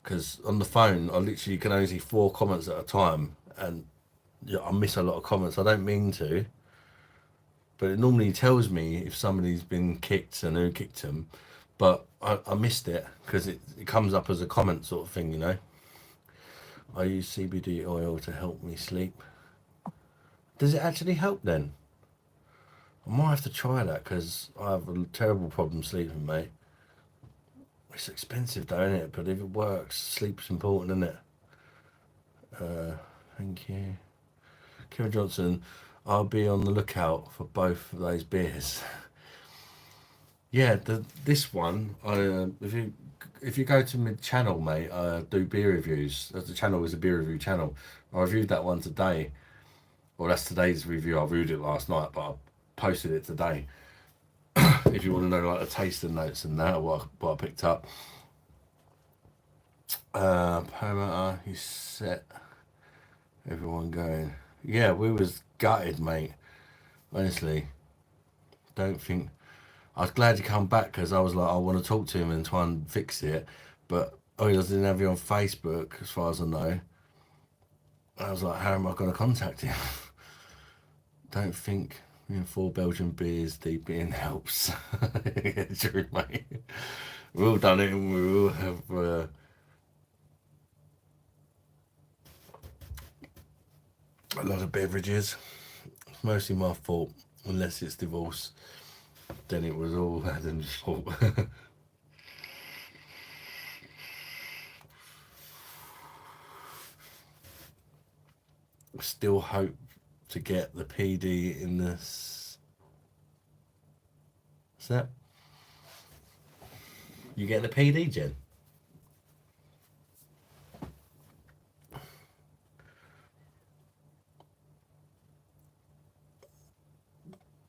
because on the phone, I literally can only see 4 comments at a time and yeah, I miss a lot of comments. I don't mean to, but it normally tells me if somebody's been kicked and who kicked them. But I missed it because it comes up as a comment sort of thing, you know. I use CBD oil to help me sleep. Does it actually help then? I might have to try that because I have a terrible problem sleeping, mate. It's expensive though, isn't it? But if it works, sleep's important, isn't it? Thank you. Kevin Johnson, I'll be on the lookout for both of those beers. Yeah, this one, if you go to my channel, mate, I do beer reviews. The channel is a beer review channel. I reviewed that one today. Well, that's today's review. I reviewed it last night, but I posted it today. If you want to know like the tasting notes and that, what I picked up. Parramatta, you set everyone going. Yeah, we was gutted, mate. Honestly, don't think. I was glad you come back because I was like, I want to talk to him and try and fix it. But he doesn't have you on Facebook, as far as I know. I was like, how am I going to contact him? Don't think 4 Belgian beers deep in helps. True, mate. we all done it, and we all have. A lot of beverages. It's mostly my fault, unless it's divorce. Then it was all Adam's fault. Still hope to get the PD in this. What's that? You getting the PD, Jen?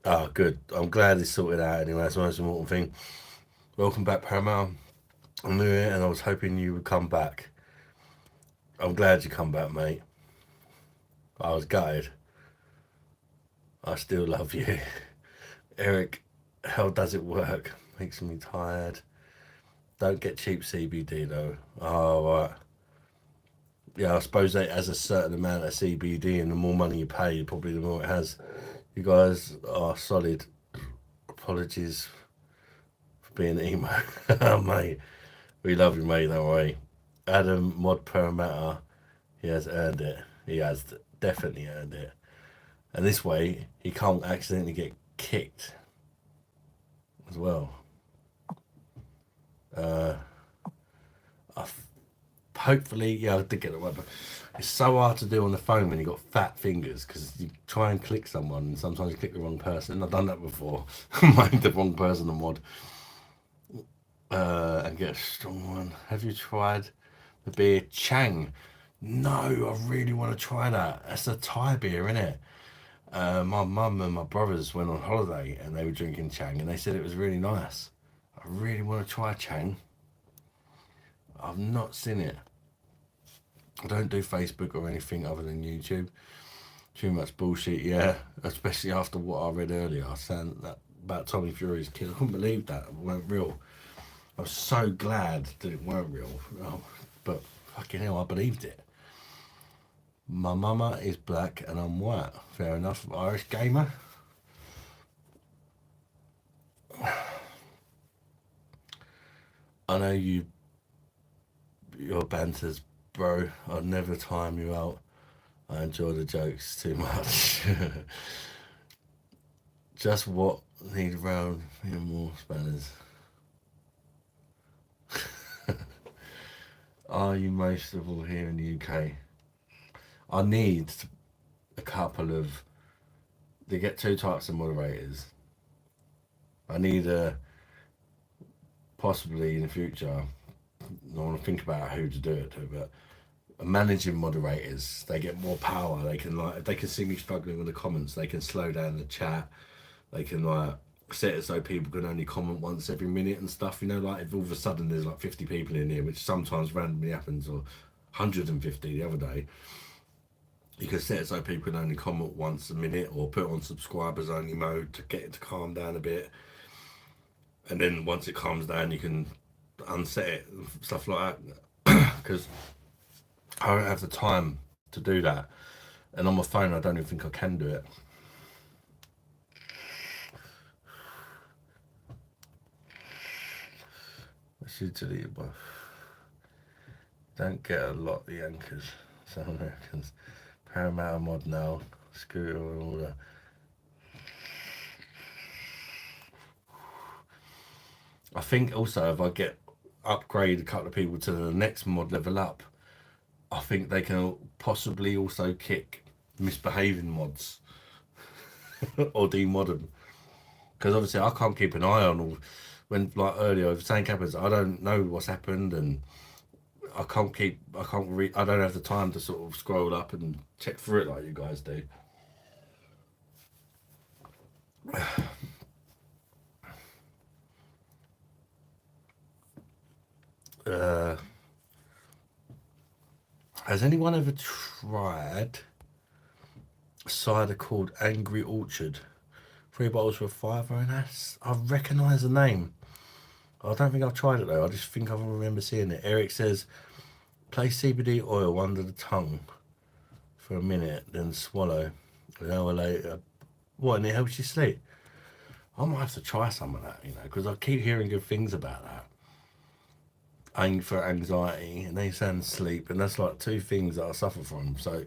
Oh, good. I'm glad it's sorted out anyway. That's the most important thing. Welcome back, Paramount. I'm new here and I was hoping you would come back. I'm glad you come back, mate. I was gutted. I still love you. Eric, how does it work? Makes me tired. Don't get cheap CBD though. Oh, right. Yeah, I suppose it has a certain amount of CBD, and the more money you pay, probably the more it has. You guys are solid. Apologies for being emo. Oh, mate. We love you, mate, don't worry. Adam Mod Parameter, he has earned it. He has definitely earned it. And this way, he can't accidentally get kicked as well. Hopefully, yeah, I did get it right, but it's so hard to do on the phone when you've got fat fingers, because you try and click someone and sometimes you click the wrong person. I've done that before. Made the wrong person a mod. And get a strong one. Have you tried the beer Chang? No, I really want to try that. That's a Thai beer, isn't it? My mum and my brothers went on holiday and they were drinking Chang and they said it was really nice. I really want to try Chang. I've not seen it. I don't do Facebook or anything other than YouTube. Too much bullshit, yeah. Especially after what I read earlier. I said that about Tommy Fury's kid. I couldn't believe that it weren't real. I was so glad that it weren't real. Oh, but fucking hell, I believed it. My mama is black and I'm white. Fair enough. Irish gamer. I know your banters, bro. I'd never time you out. I enjoy the jokes too much. Just what need around more spanners. Are you most of all here in the UK? I need a couple of. They get two types of moderators. I need possibly in the future. I want to think about who to do it to, but managing moderators, they get more power. They can if they can see me struggling with the comments, they can slow down the chat. They can set it so people can only comment once every minute and stuff. You know, like if all of a sudden there's like 50 people in here, which sometimes randomly happens, or 150 the other day. You can set it so people can only comment once a minute, or put on subscribers only mode to get it to calm down a bit. And then once it calms down, you can unset it and stuff like that. Because I don't have the time to do that. And on my phone, I don't even think I can do it. I should delete it, but don't get a lot the anchors. Some Americans. Paramount mod now. Scooter and all that. I think also if I upgrade a couple of people to the next mod level up, I think they can possibly also kick misbehaving mods or demod them. Because obviously I can't keep an eye on all, when like earlier if something happens, I don't know what's happened, and I don't have the time to sort of scroll up and check through it like you guys do. Has anyone ever tried a cider called Angry Orchard? 3 bottles for £5, and I recognise the name. I don't think I've tried it though. I just think I remember seeing it. Eric says, place CBD oil under the tongue for a minute, then swallow. An hour later, what? And it helps you sleep. I might have to try some of that, you know, because I keep hearing good things about that. for anxiety, and they sound sleep, and that's like two things that I suffer from. So,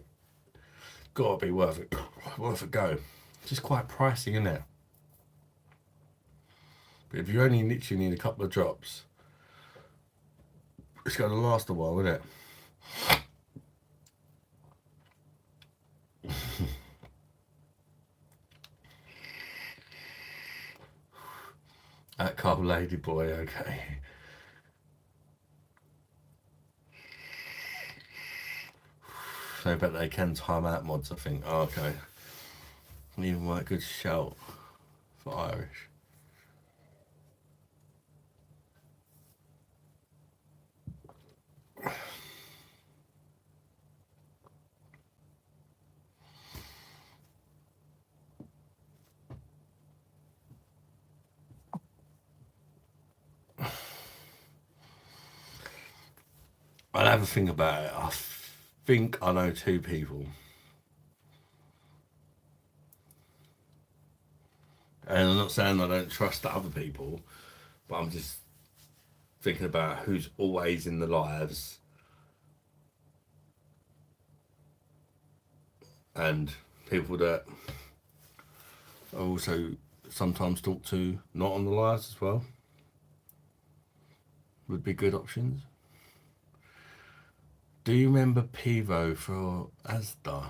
gotta be worth it, worth a go. Just quite pricey, isn't it? But if you only literally need a couple of drops, it's gonna last a while, isn't it? That cold lady boy, okay. So, but they can time out mods, I think. Oh, okay. Even like good shout for Irish. I'll have a think about it. I think I know two people. And I'm not saying I don't trust the other people, but I'm just thinking about who's always in the lives and people that I also sometimes talk to not on the lives as well would be good options. Do you remember Pivo for Asda?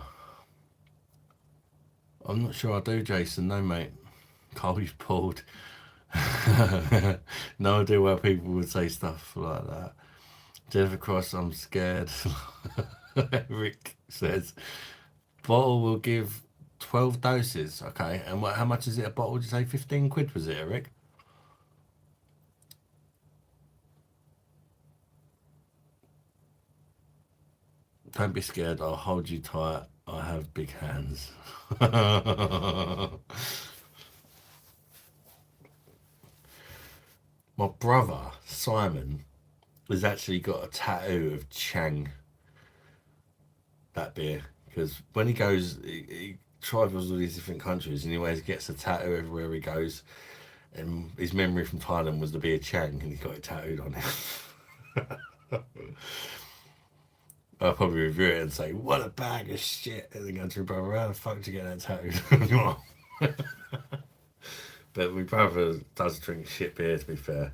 I'm not sure I do, Jason. No, mate. Cole's pulled. No idea why people would say stuff like that. Jennifer Cross, I'm scared. Rick says, bottle will give 12 doses. Okay, and how much is it a bottle? Did you say 15 quid was it, Eric? Don't be scared, I'll hold you tight. I have big hands. My brother, Simon, has actually got a tattoo of Chang, that beer. Because when he goes, he travels all these different countries and he always gets a tattoo everywhere he goes. And his memory from Thailand was the beer Chang and he got it tattooed on him. I'll probably review it and say, what a bag of shit. And then go to my brother, how the fuck did you get that tattooed? But my brother does drink shit beer, to be fair.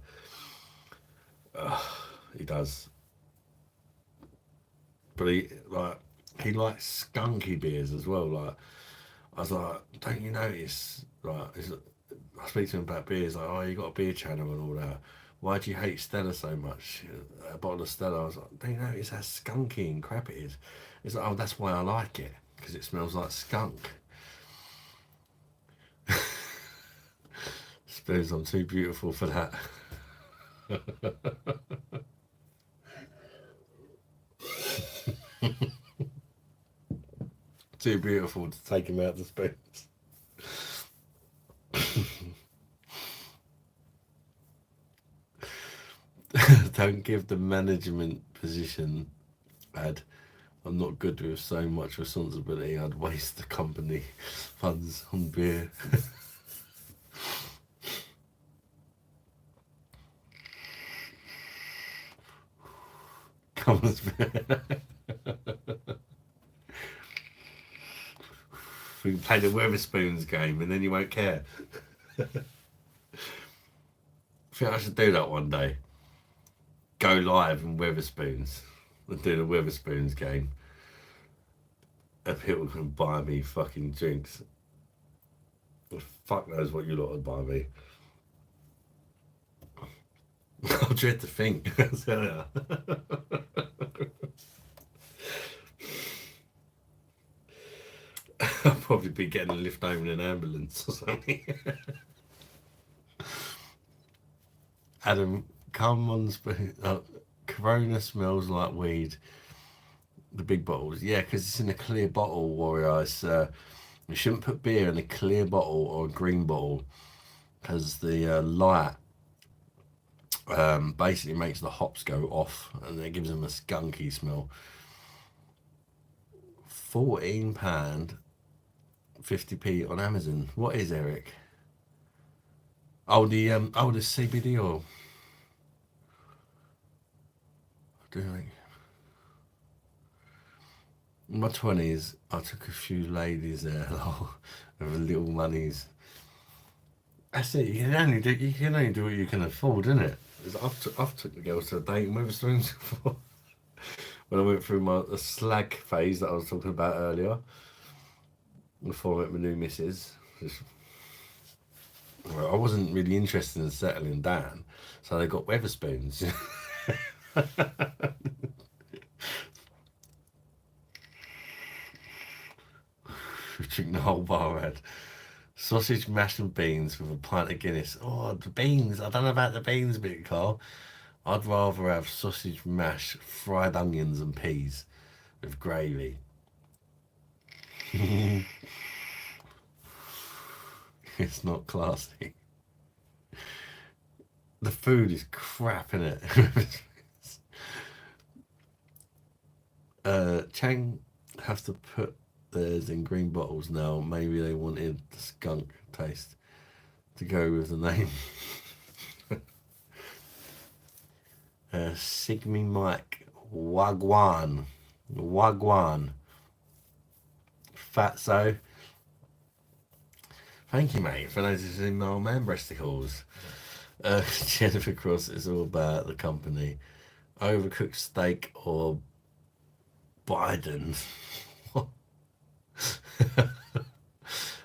He does. But he likes skunky beers as well. Like I was like, don't you notice? I speak to him about beers. Like, oh, you got a beer channel and all that. Why do you hate Stella so much? A bottle of Stella. I was like, don't you notice how skunky and crap it is? He's like, oh, that's why I like it because it smells like skunk. Suppose I'm too beautiful for that. Too beautiful to take him out the spoons. Don't give the management position, Ad. I'm not good with so much responsibility. I'd waste the company funds on beer. Come on, we can play the Weatherspoons game and then you won't care. I think I should do that one day. Go live in Weatherspoons and do the Weatherspoons game. And people can buy me fucking drinks. Fuck knows what you lot would buy me. I dread to think. I'll probably be getting a lift home in an ambulance or something. Adam, come on, Corona smells like weed. The big bottles, yeah, because it's in a clear bottle, Warrior. You shouldn't put beer in a clear bottle or a green bottle because the light basically makes the hops go off and it gives them a skunky smell. £14, 50p on Amazon. What is, Eric? Oh, the CBD oil. doing? In my 20s, I took a few ladies there with little monies. That's it. You can only do what you can afford, isn't it? I've took the girls to a date in Wetherspoons before. When I went through the slag phase that I was talking about earlier, before I met my new missus. Well, I wasn't really interested in settling down, so they got Wetherspoons. Drink the whole bar had sausage, mash and beans with a pint of Guinness. Oh, the beans! I don't know about the beans bit, Carl. I'd rather have sausage mash, fried onions and peas with gravy. It's not classy. The food is crap, innit? Chang have to put theirs in green bottles now. Maybe they wanted the skunk taste to go with the name. Sigmy Mike Wagwan Fatso. Thank you, mate, for noticing my old man breasticles. Jennifer Cross is all about the company. Overcooked steak or Biden.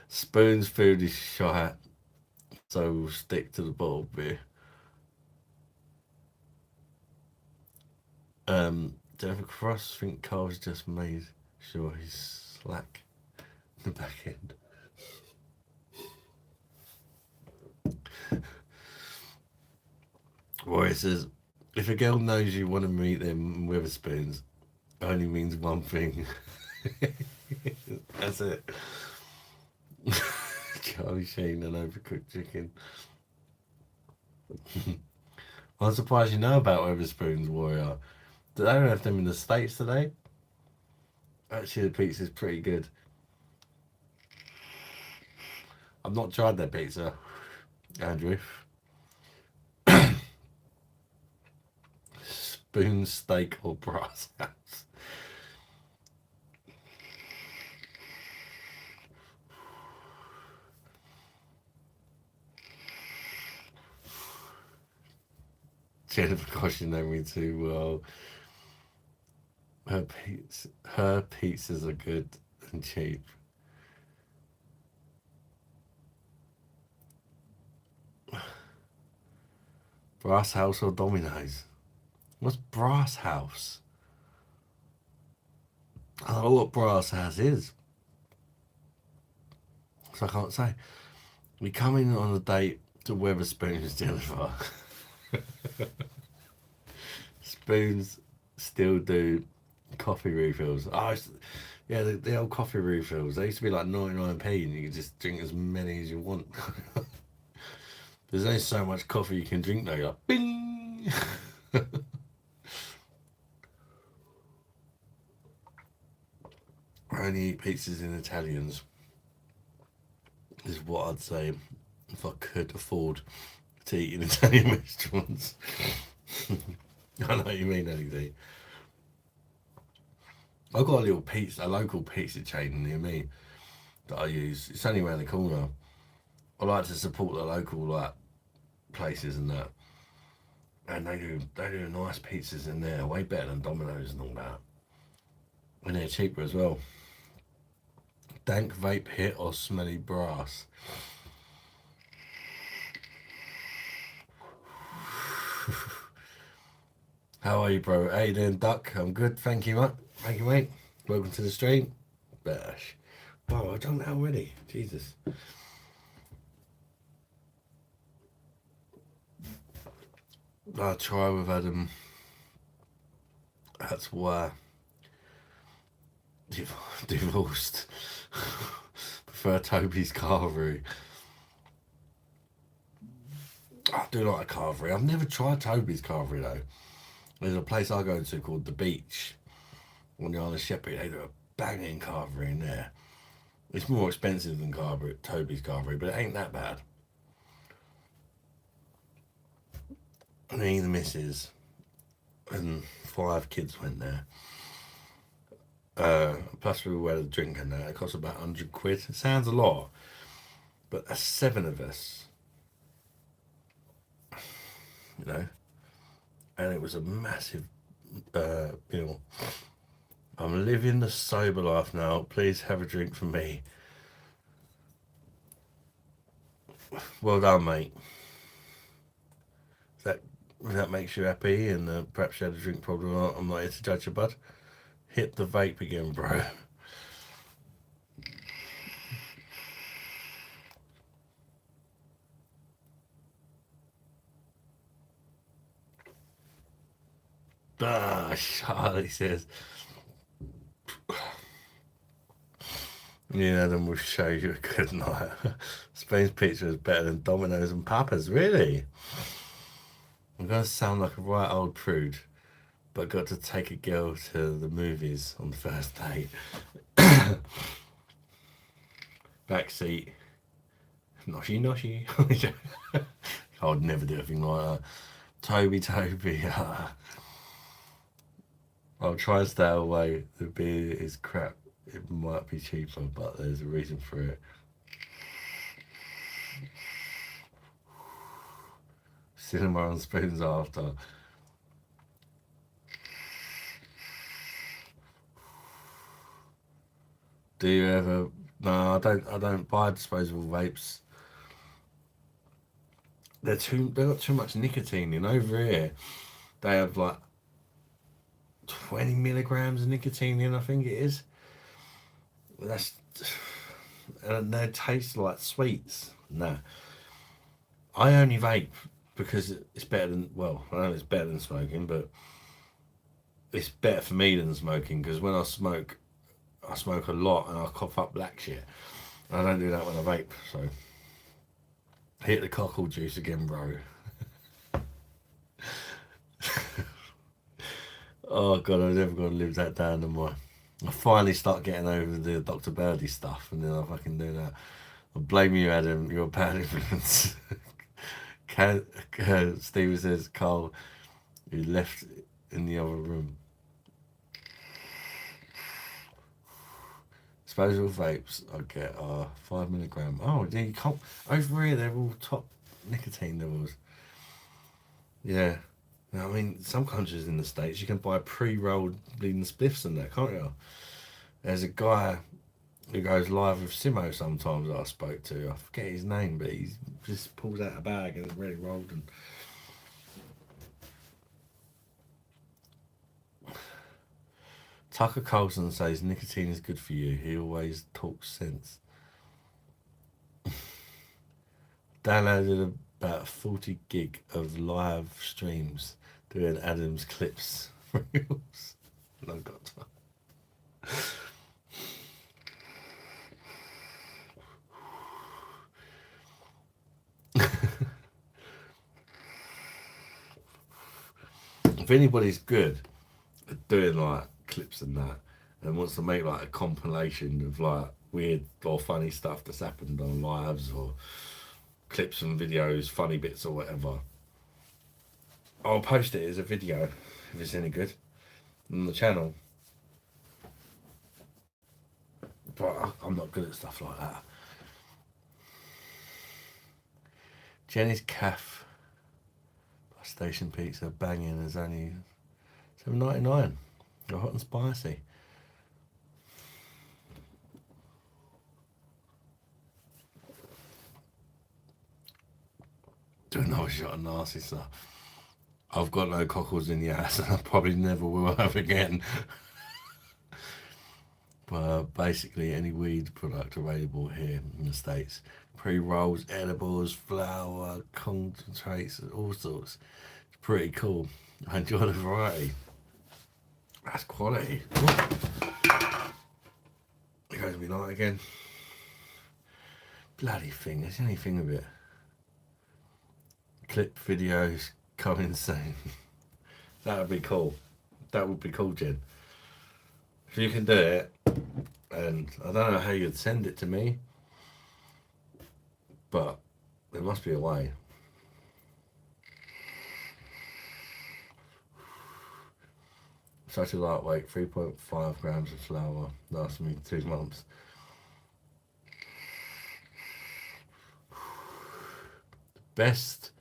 Spoon's food is shite, so we'll stick to the bottled beer. Jennifer Cross, I think Carl's just made sure he's slack in the back end. Roy says, if a girl knows you want to meet them Witherspoons, only means one thing. That's it. Charlie Sheen and overcooked chicken. I'm surprised you know about Wetherspoons, Warrior. They don't have them in the States today. Actually, the pizza's pretty good. I've not tried their pizza, Andrew. Spoon, steak, or brass house. Jennifer, gosh, you know me too well. Her pizzas are good and cheap. Brass House or Domino's? What's Brass House? I don't know what Brass House is, so I can't say. We come in on a date to Wetherspoons, Jennifer. Spoons still do coffee refills. Oh, yeah, the old coffee refills. They used to be like 99p and you could just drink as many as you want. There's only so much coffee you can drink though. You're like, bing! I only eat pizzas in Italians, is what I'd say if I could afford to eat in Italian restaurants. I know what you mean, Andy. I've got a local pizza chain near me that I use. It's only around the corner. I like to support the local places and that. And they do nice pizzas in there, way better than Domino's and all that. And they're cheaper as well. Dank vape hit or smelly brass? How are you, bro? How you doing, Duck? I'm good, thank you, mate. Thank you, mate. Welcome to the stream. Bash. Wow, I've done that already. Jesus. I'll try with Adam. That's why. Divorced. Prefer Toby's carvery. I do like a carvery. I've never tried Toby's carvery though. There's a place I go to called The Beach on the Isle of Sheppey. They do a banging carvery in there. It's more expensive than Toby's carvery, but it ain't that bad. Me and the missus and 5 kids went there. Plus we had a drink and that. It cost about £100. It sounds a lot, but that's 7 of us, you know. And it was a massive bill. I'm living the sober life now. Please have a drink for me. Well done, mate. If that makes you happy, and perhaps you had a drink problem or not, I'm not here to judge you, bud. Hit the vape again, bro. Ah, Charlie says. Yeah, then we'll show you a good night. Spain's pizza is better than Domino's and Papa's, really? I'm going to sound like a right old prude, but I got to take a girl to the movies on the first date. Back seat. Noshy, noshy. I would never do anything like that. Toby. I'll try and stay away. The beer is crap. It might be cheaper, but there's a reason for it. Cinema on spoons after. Do you ever? No, I don't. I don't buy disposable vapes. They're too. They got too much nicotine in. Over here, they have like 20 milligrams of nicotine in. I think it is. That's and they taste like sweets. No, I only vape because it's better than. Well, I know it's better than smoking, but it's better for me than smoking because when I smoke a lot and I cough up black shit. I don't do that when I vape, so hit the cockle juice again, bro. Oh god, I'm never gonna live that down, am I? I finally start getting over the Dr. Birdie stuff, and then I fucking do that. I blame you, Adam. You're a bad influence. Steve says, Carl, you left in the other room. Disposable vapes, I get 5 milligram. Oh, you can't. Over here, they're all top nicotine levels. Yeah. I mean, some countries in the States, you can buy pre-rolled bleeding spliffs and that, can't you? There's a guy who goes live with Simo sometimes that I spoke to. I forget his name, but he just pulls out a bag and it's ready rolled. And Tucker Carlson says nicotine is good for you. He always talks sense. Downloaded about 40 gig of live streams doing Adam's clips reels. And I've got time. If anybody's good at doing like clips and that and wants to make like a compilation of like weird or funny stuff that's happened on lives or clips and videos, funny bits or whatever, I'll post it as a video if it's any good on the channel. But I'm not good at stuff like that. Jenny's Caff bus station pizza banging is only $7.99. They're hot and spicy. Do another shot of nasty stuff. I've got no cockles in the ass and I probably never will have again. But basically any weed product available here in the States. Pre-rolls, edibles, flour, concentrates, all sorts. It's pretty cool. I enjoy the variety. That's quality. It goes to be light again. Bloody thing, there's anything of it. Clip videos coming soon. That would be cool. That would be cool, Jen. If you can do it, and I don't know how you'd send it to me, but there must be a way. Such a lightweight, 3.5 grams of flour. Lasts me 2 months. Best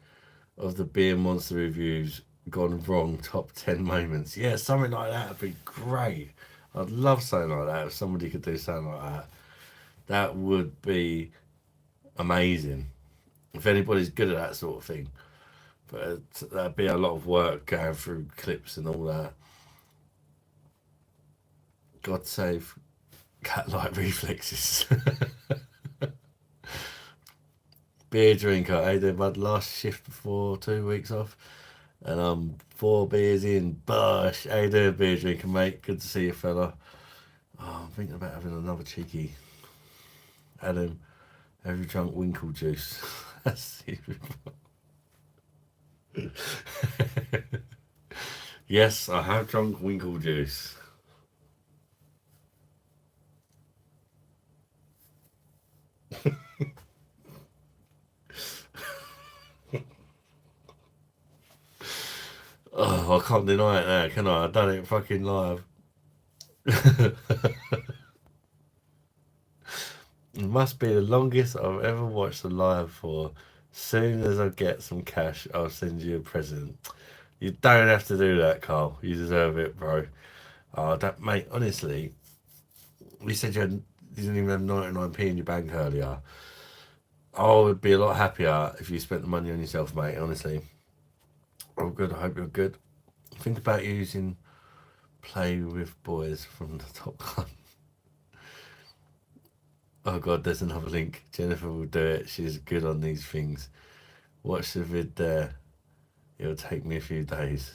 of the beer monster reviews gone wrong, top 10 moments. Yeah, something like that would be great. I'd love something like that. If somebody could do something like that, that would be amazing. If anybody's good at that sort of thing. But that'd be a lot of work going through clips and all that. God save cat-like reflexes. Beer drinker. Hey, did my last shift before 2 weeks off, and I'm 4 beers in. BOSH. How you doing, beer drinker, mate? Good to see you, fella. Oh, I'm thinking about having another cheeky. Adam, have you drunk winkle juice? That's Yes, I have drunk winkle juice. Oh, I can't deny it now, can I? I've done it fucking live. It must be the longest I've ever watched a live for. Soon as I get some cash, I'll send you a present. You don't have to do that, Carl. You deserve it, bro. Oh, that, mate, honestly, you said you didn't even have 99p in your bank earlier. I would be a lot happier if you spent the money on yourself, mate, honestly. Oh, good. I hope you're good. Think about using Play with Boys from the Top Gun. Oh, God, there's another link. Jennifer will do it. She's good on these things. Watch the vid there. It'll take me a few days.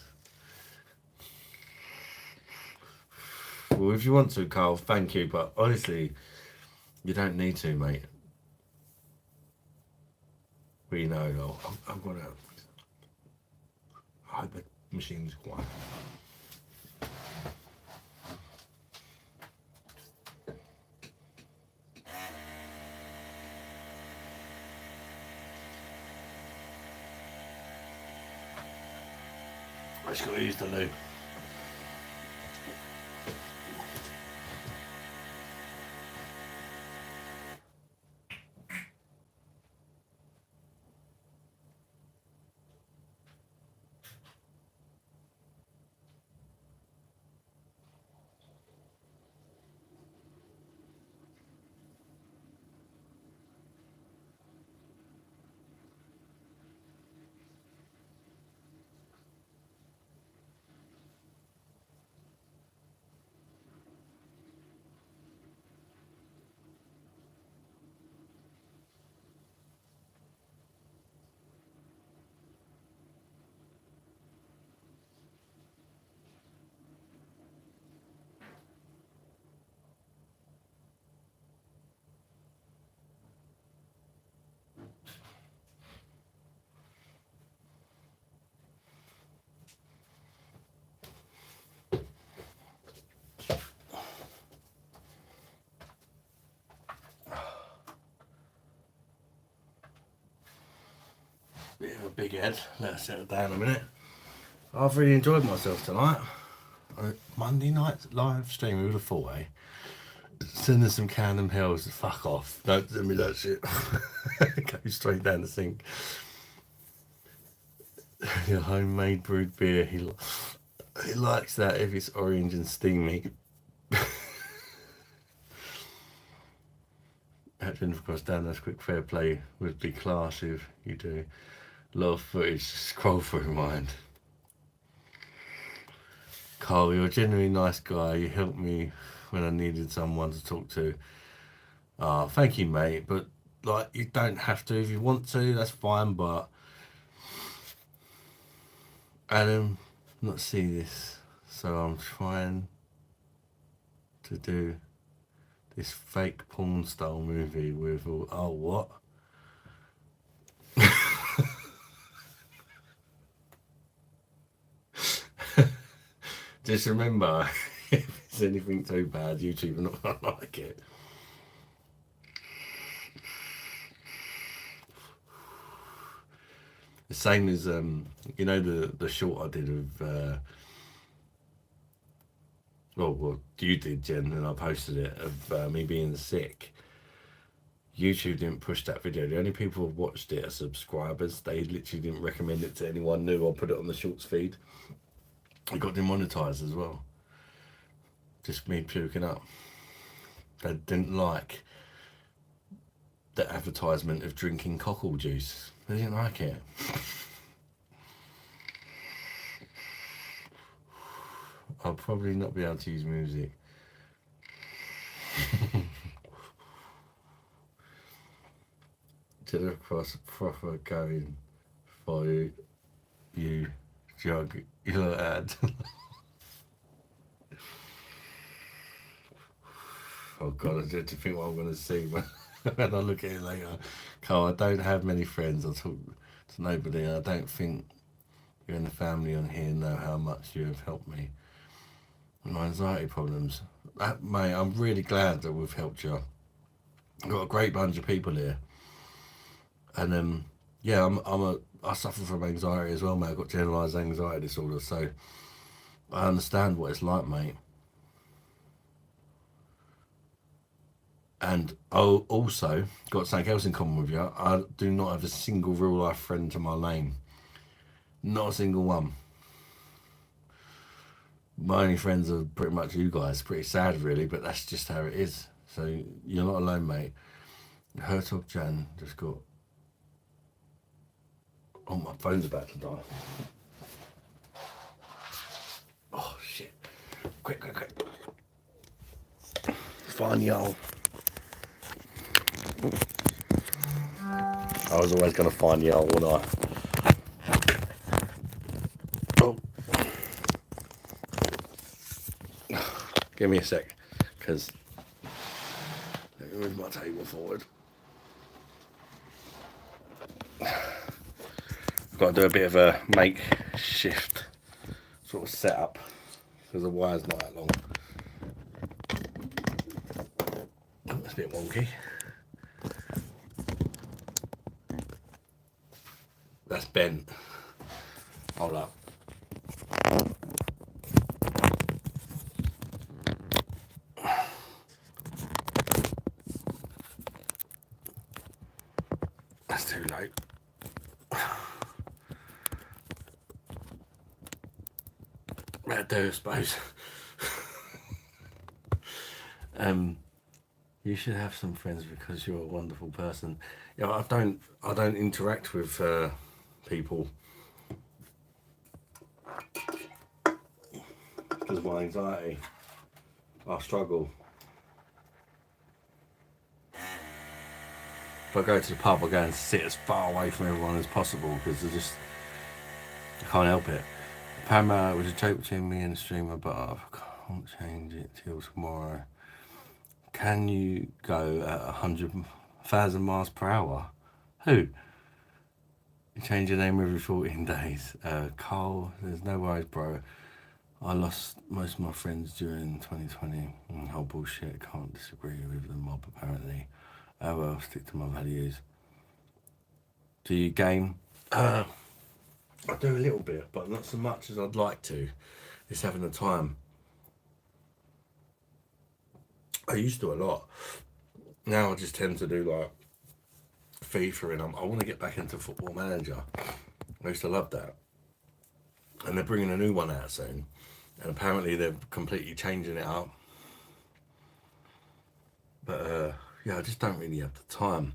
Well, if you want to, Carl, thank you. But honestly, you don't need to, mate. We know, though. I'm going to... I hope the machine's quiet. I just got to use the loo. Bit of a big head. Let's settle down a minute. I've really enjoyed myself tonight. Monday night live stream, who would have thought, eh? Sending some Camden Hills, fuck off. Don't send me that shit. Go straight down the sink. Your homemade brewed beer. He likes that if it's orange and steamy. Actually, of course, down those quick fair play would be class if you do a lot of footage. Scroll through mine. Carl, you're a genuinely nice guy. You helped me when I needed someone to talk to. Thank you, mate. But like, you don't have to. If you want to, that's fine. But Adam, not see this, so I'm trying to do this fake porn style movie with all. Oh, what? Just remember, if it's anything too bad, YouTube are not gonna like it. The same as you know the short I did of Well, you did, Jen, and I posted it of me being sick. YouTube didn't push that video. The only people who watched it are subscribers. They literally didn't recommend it to anyone new or put it on the shorts feed. It got demonetized as well. Just me puking up. They didn't like the advertisement of drinking cockle juice. They didn't like it. I'll probably not be able to use music. To the cross proper going for you jug your ad. Oh god, I did to think what I'm gonna see when, when I look at it later. Carl, I don't have many friends. I talk to nobody. I don't think you and the family on here know how much you have helped me with my anxiety problems. Mate, I'm really glad that we've helped you. I've got a great bunch of people here. And yeah, I suffer from anxiety as well, mate. I've got generalised anxiety disorder, so I understand what it's like, mate. And also got something else in common with you. I do not have a single real life friend to my name. Not a single one. My only friends are pretty much you guys. Pretty sad, really, but that's just how it is. So you're not alone, mate. Hertog Jan just got. Oh, my phone's about to die. Oh shit! Quick! Find y'all. I was always going to find y'all, wasn't I? Oh. Give me a sec, because let me move my table forward. I've got to do a bit of a makeshift sort of setup, because the wire's not that long. Oh, that's a bit wonky. That's bent. Hold up. That's too late. That'd do, I suppose. You should have some friends because you're a wonderful person. Yeah, I don't interact with people because of my anxiety. I struggle. If I go to the pub, I go and sit as far away from everyone as possible because I can't help it. Pamela, it was a joke between me and the streamer, but I can't change it till tomorrow. Can you go at 100,000 miles per hour? Who? You change your name every 14 days. Carl, there's no worries, bro. I lost most of my friends during 2020. Whole bullshit. Can't disagree with the mob, apparently. Oh well, stick to my values. Do you game? I do a little bit, but not so much as I'd like to. It's having the time. I used to a lot. Now I just tend to do like FIFA, and I want to get back into Football Manager. I used to love that. And they're bringing a new one out soon. And apparently they're completely changing it up. But yeah, I just don't really have the time.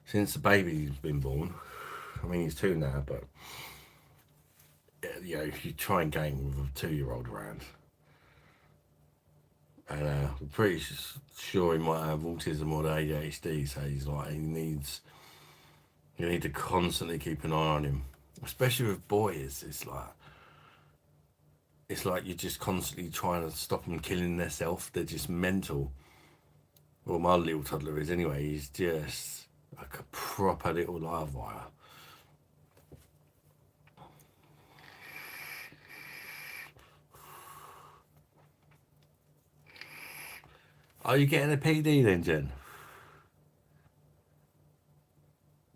Since the baby's been born, I mean he's 2 now, but you know, if you try and game with a 2-year-old around, and I'm pretty sure he might have autism or ADHD, so he's like, you need to constantly keep an eye on him, especially with boys. It's like you're just constantly trying to stop them killing themselves. They're just mental. Well, my little toddler is anyway. He's just like a proper little live wire. Are you getting a PD then, Jen?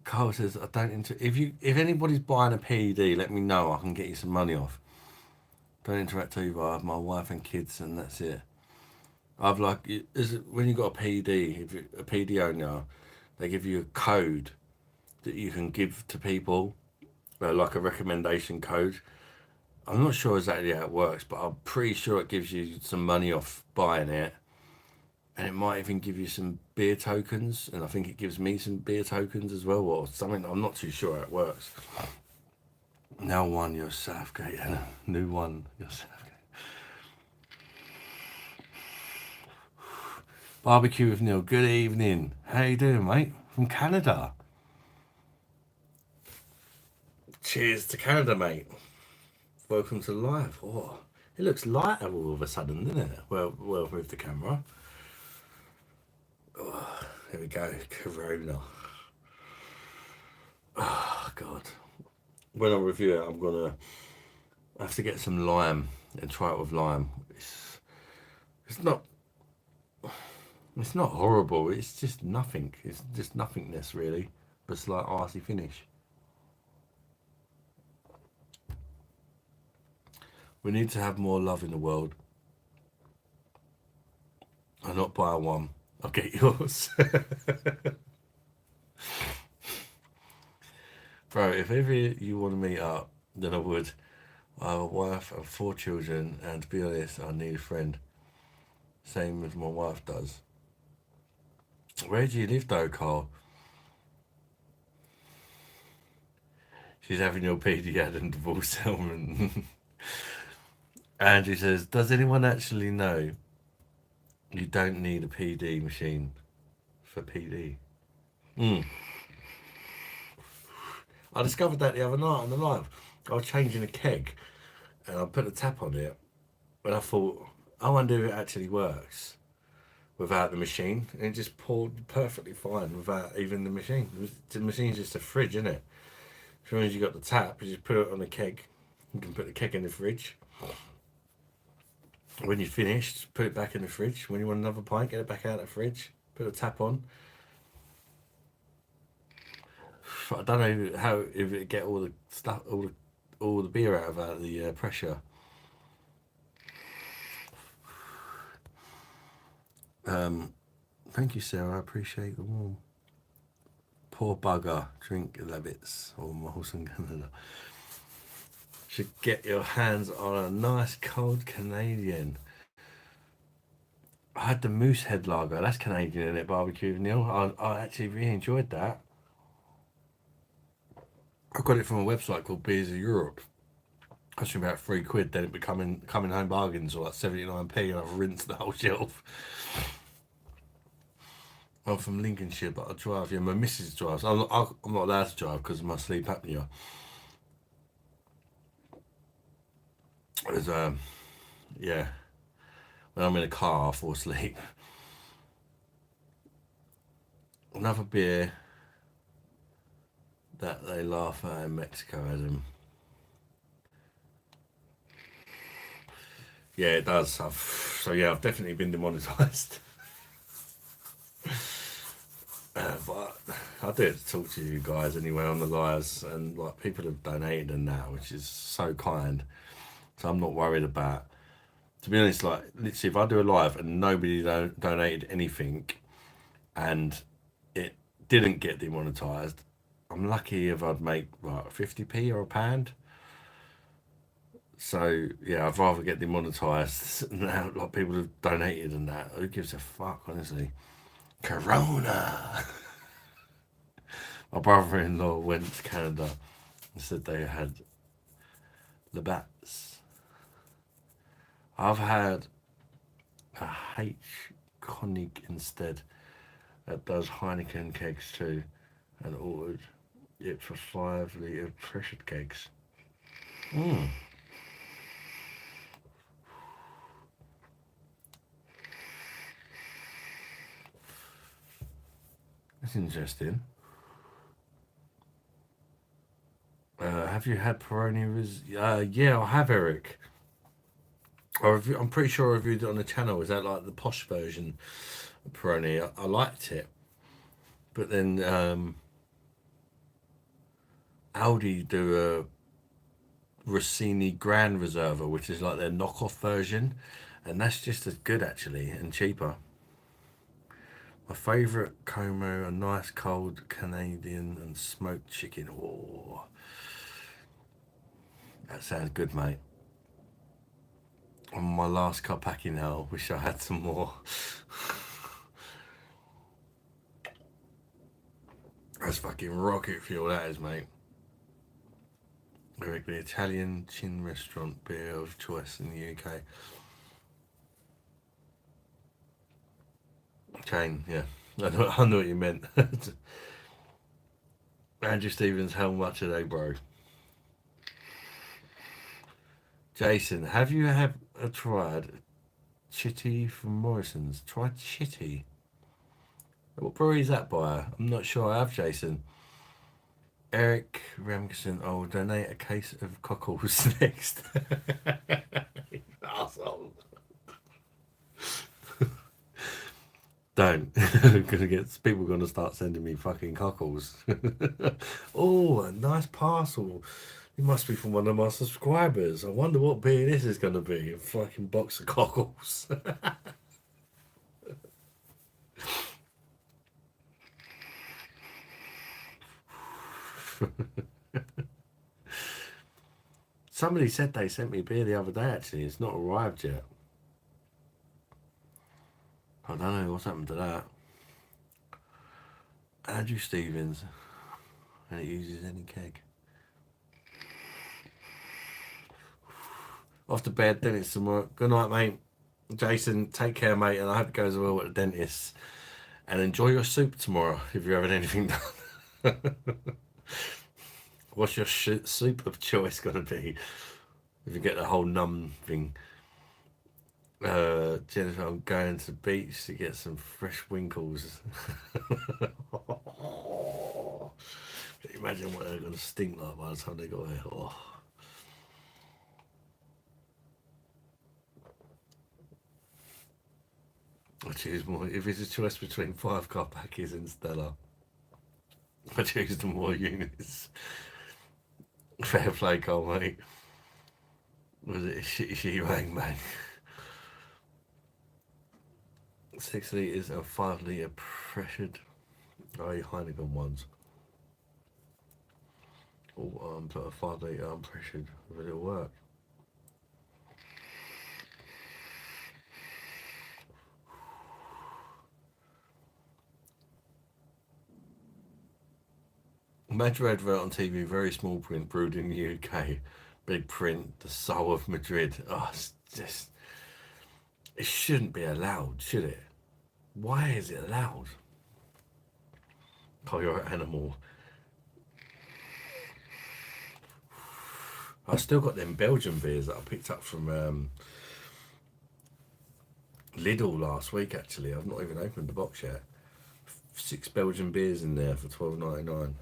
Carl says, I don't if anybody's buying a PD, let me know. I can get you some money off. Don't interact either. I have my wife and kids, and that's it. I've like, is it when you got a PD, if you're a PD owner, they give you a code that you can give to people, like a recommendation code. I'm not sure exactly how it works, but I'm pretty sure it gives you some money off buying it, and it might even give you some beer tokens, and I think it gives me some beer tokens as well, or something. I'm not too sure how it works. Now one, you're Southgate, and a new one, you're Southgate. Barbecue with Neil. Good evening. How you doing, mate? From Canada. Cheers to Canada, mate. Welcome to live. Oh, it looks lighter all of a sudden, doesn't it? Well, with the camera. Oh, there we go. Corona. Oh, God. When I review it, I'm going to have to get some lime and try it with lime. It's not horrible. It's just nothing. It's just nothingness, really. But it's like icy finish. We need to have more love in the world. I'll not buy one. I'll get yours. Bro, if ever you want to meet up, then I would. I have a wife and 4 children, and to be honest, I need a friend. Same as my wife does. Where do you live though, Carl? She's having your PD ad and divorce settlement. Andrew says, does anyone actually know you don't need a PD machine for PD? I discovered that the other night on the live. I was changing a keg and I put a tap on it, and I thought, I wonder if it actually works without the machine. And it just poured perfectly fine without even the machine. The machine's just a fridge, isn't it? As soon as you got the tap, you just put it on the keg. You can put the keg in the fridge. When you're finished, put it back in the fridge. When you want another pint, get it back out of the fridge. Put a tap on. I don't know how if it get all the stuff, all the beer out of the pressure. Thank you, Sarah. I appreciate the warm. Poor bugger. Drink Levitts or Molson Canada. Should get your hands on a nice cold Canadian. I had the Moosehead Lager. That's Canadian, in it? Barbecue, Neil. I actually really enjoyed that. I got it from a website called Beers of Europe. Cost me about £3. Then it becoming coming home bargains, or like 79p, and I've rinsed the whole shelf. I'm from Lincolnshire, but I drive. Yeah, my missus drives. I'm not allowed to drive because of my sleep apnea. There's yeah. When I'm in a car, I fall asleep. Another beer that they laugh at in Mexico, Adam. Yeah, it does. I've definitely been demonetised. But I did talk to you guys anyway on the lives, and like people have donated and that, which is so kind. So I'm not worried about. To be honest, like literally, if I do a live and nobody donated anything, and it didn't get demonetised, I'm lucky if I'd make like 50p or £1. So yeah, I'd rather get demonetised now. Like people have donated and that. Who gives a fuck, honestly? Corona. My brother-in-law went to Canada and said they had Labatt's. I've had a H Konig instead that does Heineken kegs too, and ordered it for 5 litre pressured kegs. That's interesting. Have you had Peroni? Yeah, I have, Eric. I'm pretty sure I reviewed it on the channel. Is that like the posh version of Peroni? I liked it. But then Aldi do Rossini Grand Reserva, which is like their knockoff version, and that's just as good actually and cheaper. My favourite Como, a nice cold Canadian and smoked chicken. Oh, that sounds good, mate. On my last cup packing now, wish I had some more. That's fucking rocket fuel, that is, mate. The Italian chin restaurant beer of choice in the UK. Chain, yeah. I know what you meant. Andrew Stevens, how much are they, bro? Jason, have you tried Chitty from Morrison's? Try Chitty. What brewery is that by? I'm not sure I have, Jason. Eric Remington, I'll donate a case of cockles next. Asshole. Don't. Gonna get people gonna start sending me fucking cockles. Oh, a nice parcel. It must be from one of my subscribers. I wonder what beer this is gonna be. A fucking box of cockles. Somebody said they sent me beer the other day actually. It's not arrived yet. I don't know what's happened to that. Andrew Stevens. And it uses any keg. Off to bed, dentist tomorrow. Good night, mate. Jason, take care, mate, and I hope it goes well at the dentist. And enjoy your soup tomorrow if you're having anything done. What's your soup of choice gonna be? If you get the whole numb thing. Jennifer, I'm going to the beach to get some fresh winkles. Can you imagine what they're gonna stink like by the time they got there? Oh. I choose more. If it's a choice between 5 cup packies and Stella, I choose the more units. Fair play, Cole, mate. Was it she bang bang? 6 litres and 5 litre pressured. Oh, Heineken ones. Oh, put a 5 litre unpressured. Will it work? Major advert on TV, very small print, brewed in the UK. Big print, the soul of Madrid. Oh, it's just. It shouldn't be allowed, should it? Why is it allowed? Oh, you're an animal. I still got them Belgian beers that I picked up from Lidl last week, actually. I've not even opened the box yet. 6 Belgian beers in there for $12.99.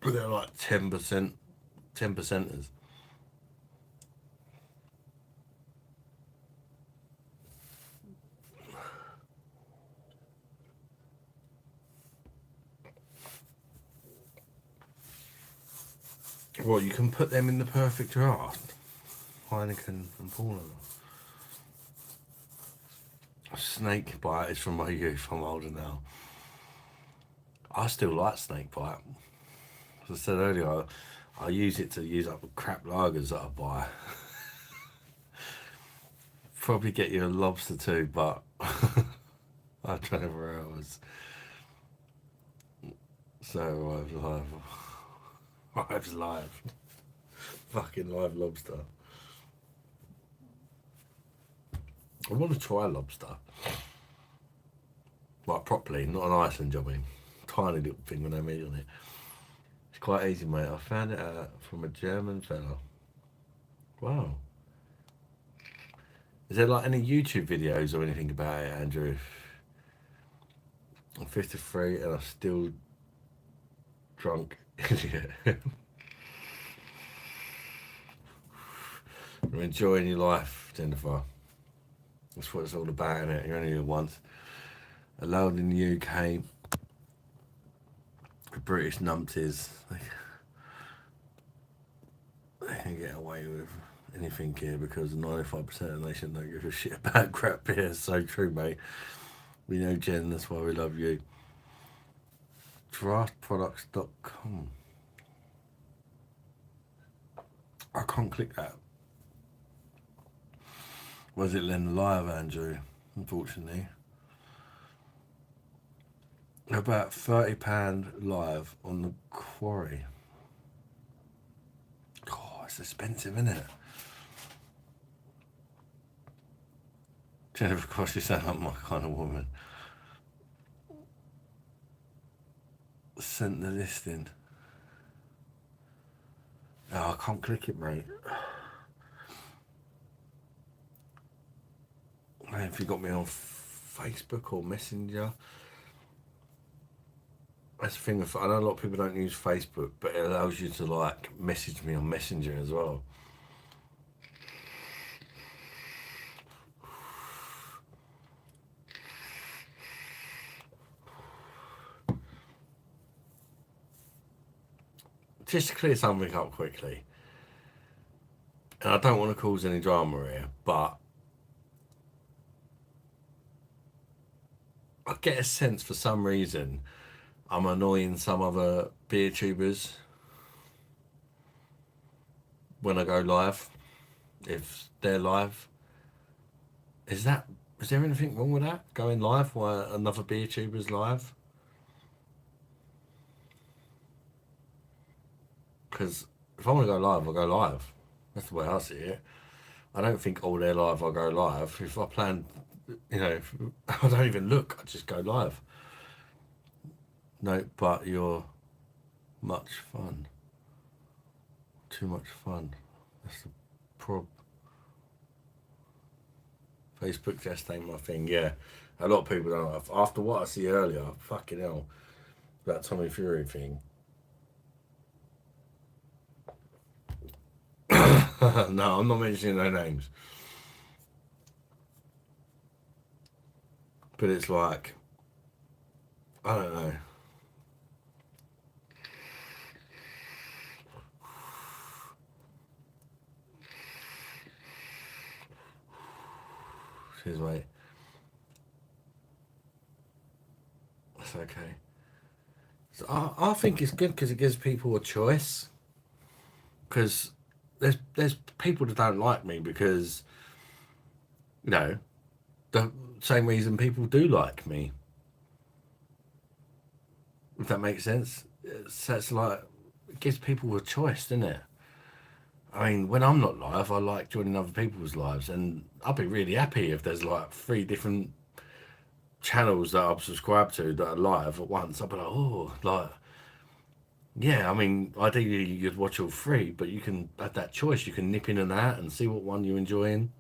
They're like 10%, 10%ers. Well, you can put them in the perfect draft. Heineken and Paulaner. Snake bite is from my youth. I'm older now. I still like snake bite. As I said earlier, I use it to use up crap lagers that I buy. Probably get you a lobster too, but I 24 hours. So I've live. Fucking live lobster. I want to try lobster. Like properly, not an Iceland job. I mean, tiny little thing with no meat on it. It's quite easy, mate. I found it out from a German fella. Wow. Is there like any YouTube videos or anything about it, Andrew? I'm 53 and I'm still drunk. You're enjoying your life, Jennifer. That's what it's all about, isn't it? You're only here once. Allowed in the UK. British numpties. they can get away with anything here because 95% of the nation don't give a shit about crap beer. So true, mate. We know, Jen, that's why we love you. Draftproducts.com. I can't click that. Was it then live, Andrew? Unfortunately. About £30 live on the quarry. Oh, it's expensive, isn't it? Jennifer Cross, you sound like my kind of woman. Sent the listing. Oh, I can't click it, mate. If you got me on Facebook or Messenger. That's the thing. I know a lot of people don't use Facebook, but it allows you to like message me on Messenger as well. Just to clear something up quickly, and I don't want to cause any drama here, but I get a sense for some reason I'm annoying some other beer tubers when I go live, if they're live. Is there anything wrong with that? Going live while another beer tuber's live? Because if I want to go live, I'll go live. That's the way I see it. I don't think, oh, they're live, I'll go live. If I plan, I don't even look, I just go live. No, but you're much fun. Too much fun. That's the problem. Facebook just ain't my thing, yeah. A lot of people don't. After what I see earlier, fucking hell, that Tommy Fury thing. No, I'm not mentioning no names. But it's like, I don't know. Cheers, mate. That's okay. So I think it's good because it gives people a choice. Because there's people that don't like me because, the same reason people do like me. If that makes sense. It's like, it gives people a choice, doesn't it? I mean, when I'm not live, I like joining other people's lives, and I'll be really happy if there's like 3 different channels that I'm subscribed to that are live at once. I'll be like, oh, like, yeah, I mean, ideally you'd watch all 3, but you can have that choice. You can nip in and out and see what one you're enjoying.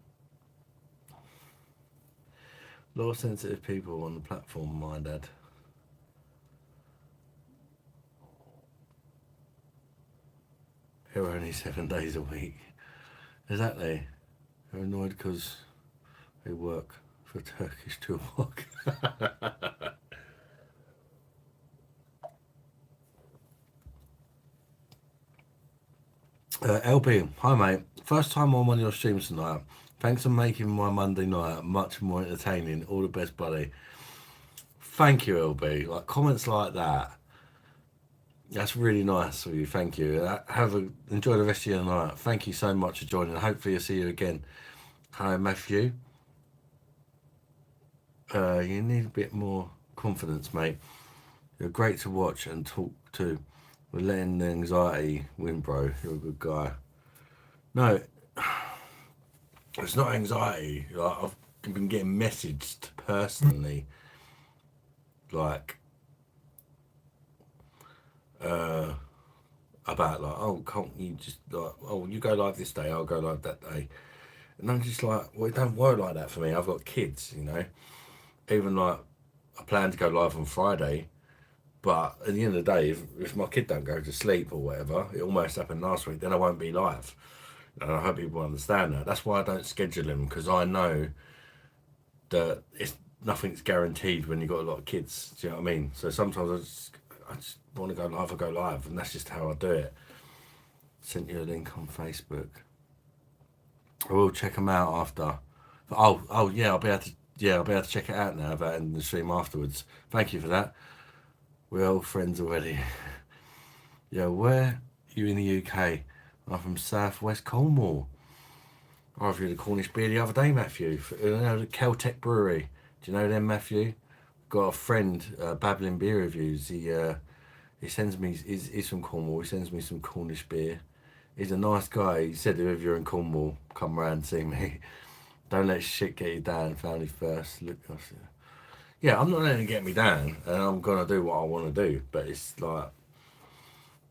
A lot of sensitive people on the platform, my dad. Who are only 7 days a week. Exactly. They're annoyed because they work for Turkish Toolbox. LB, hi mate. First time on one of your streams tonight. Thanks for making my Monday night much more entertaining. All the best, buddy. Thank you, LB. Like comments like that. That's really nice of you. Thank you. Enjoy the rest of your night. Thank you so much for joining. Hopefully, I'll see you again. Hi, Matthew. You need a bit more confidence, mate. You're great to watch and talk to. We're letting the anxiety win, bro. You're a good guy. No, it's not anxiety. Like, I've been getting messaged personally, like, about like, oh, can't you just like, oh, you go live this day, I'll go live that day, and I'm just like, well, it don't work like that for me. I've got kids, Even like, I plan to go live on Friday, but at the end of the day, if my kid don't go to sleep or whatever, it almost happened last week, then I won't be live. And I hope people understand that. That's why I don't schedule them, because I know that nothing's guaranteed when you've got a lot of kids. Do you know what I mean? So sometimes I just want to go live, I go live, and that's just how I do it. Sent you a link on Facebook. I will check them out after. Oh yeah, I'll be able to. Yeah, I'll be able to check it out now about in the stream afterwards. Thank you for that. We're old friends already. Yeah, where you in the UK? I'm from South West Cornwall. I reviewed a Cornish beer the other day, Matthew. You know the Celtic Brewery. Do you know them, Matthew? Got a friend, babbling beer reviews. He sends me. He's from Cornwall. He sends me some Cornish beer. He's a nice guy. He said if you're in Cornwall, come round and see me. Don't let shit get you down. Family first. Look, yeah, I'm not letting it get me down, and I'm gonna do what I want to do. But it's like,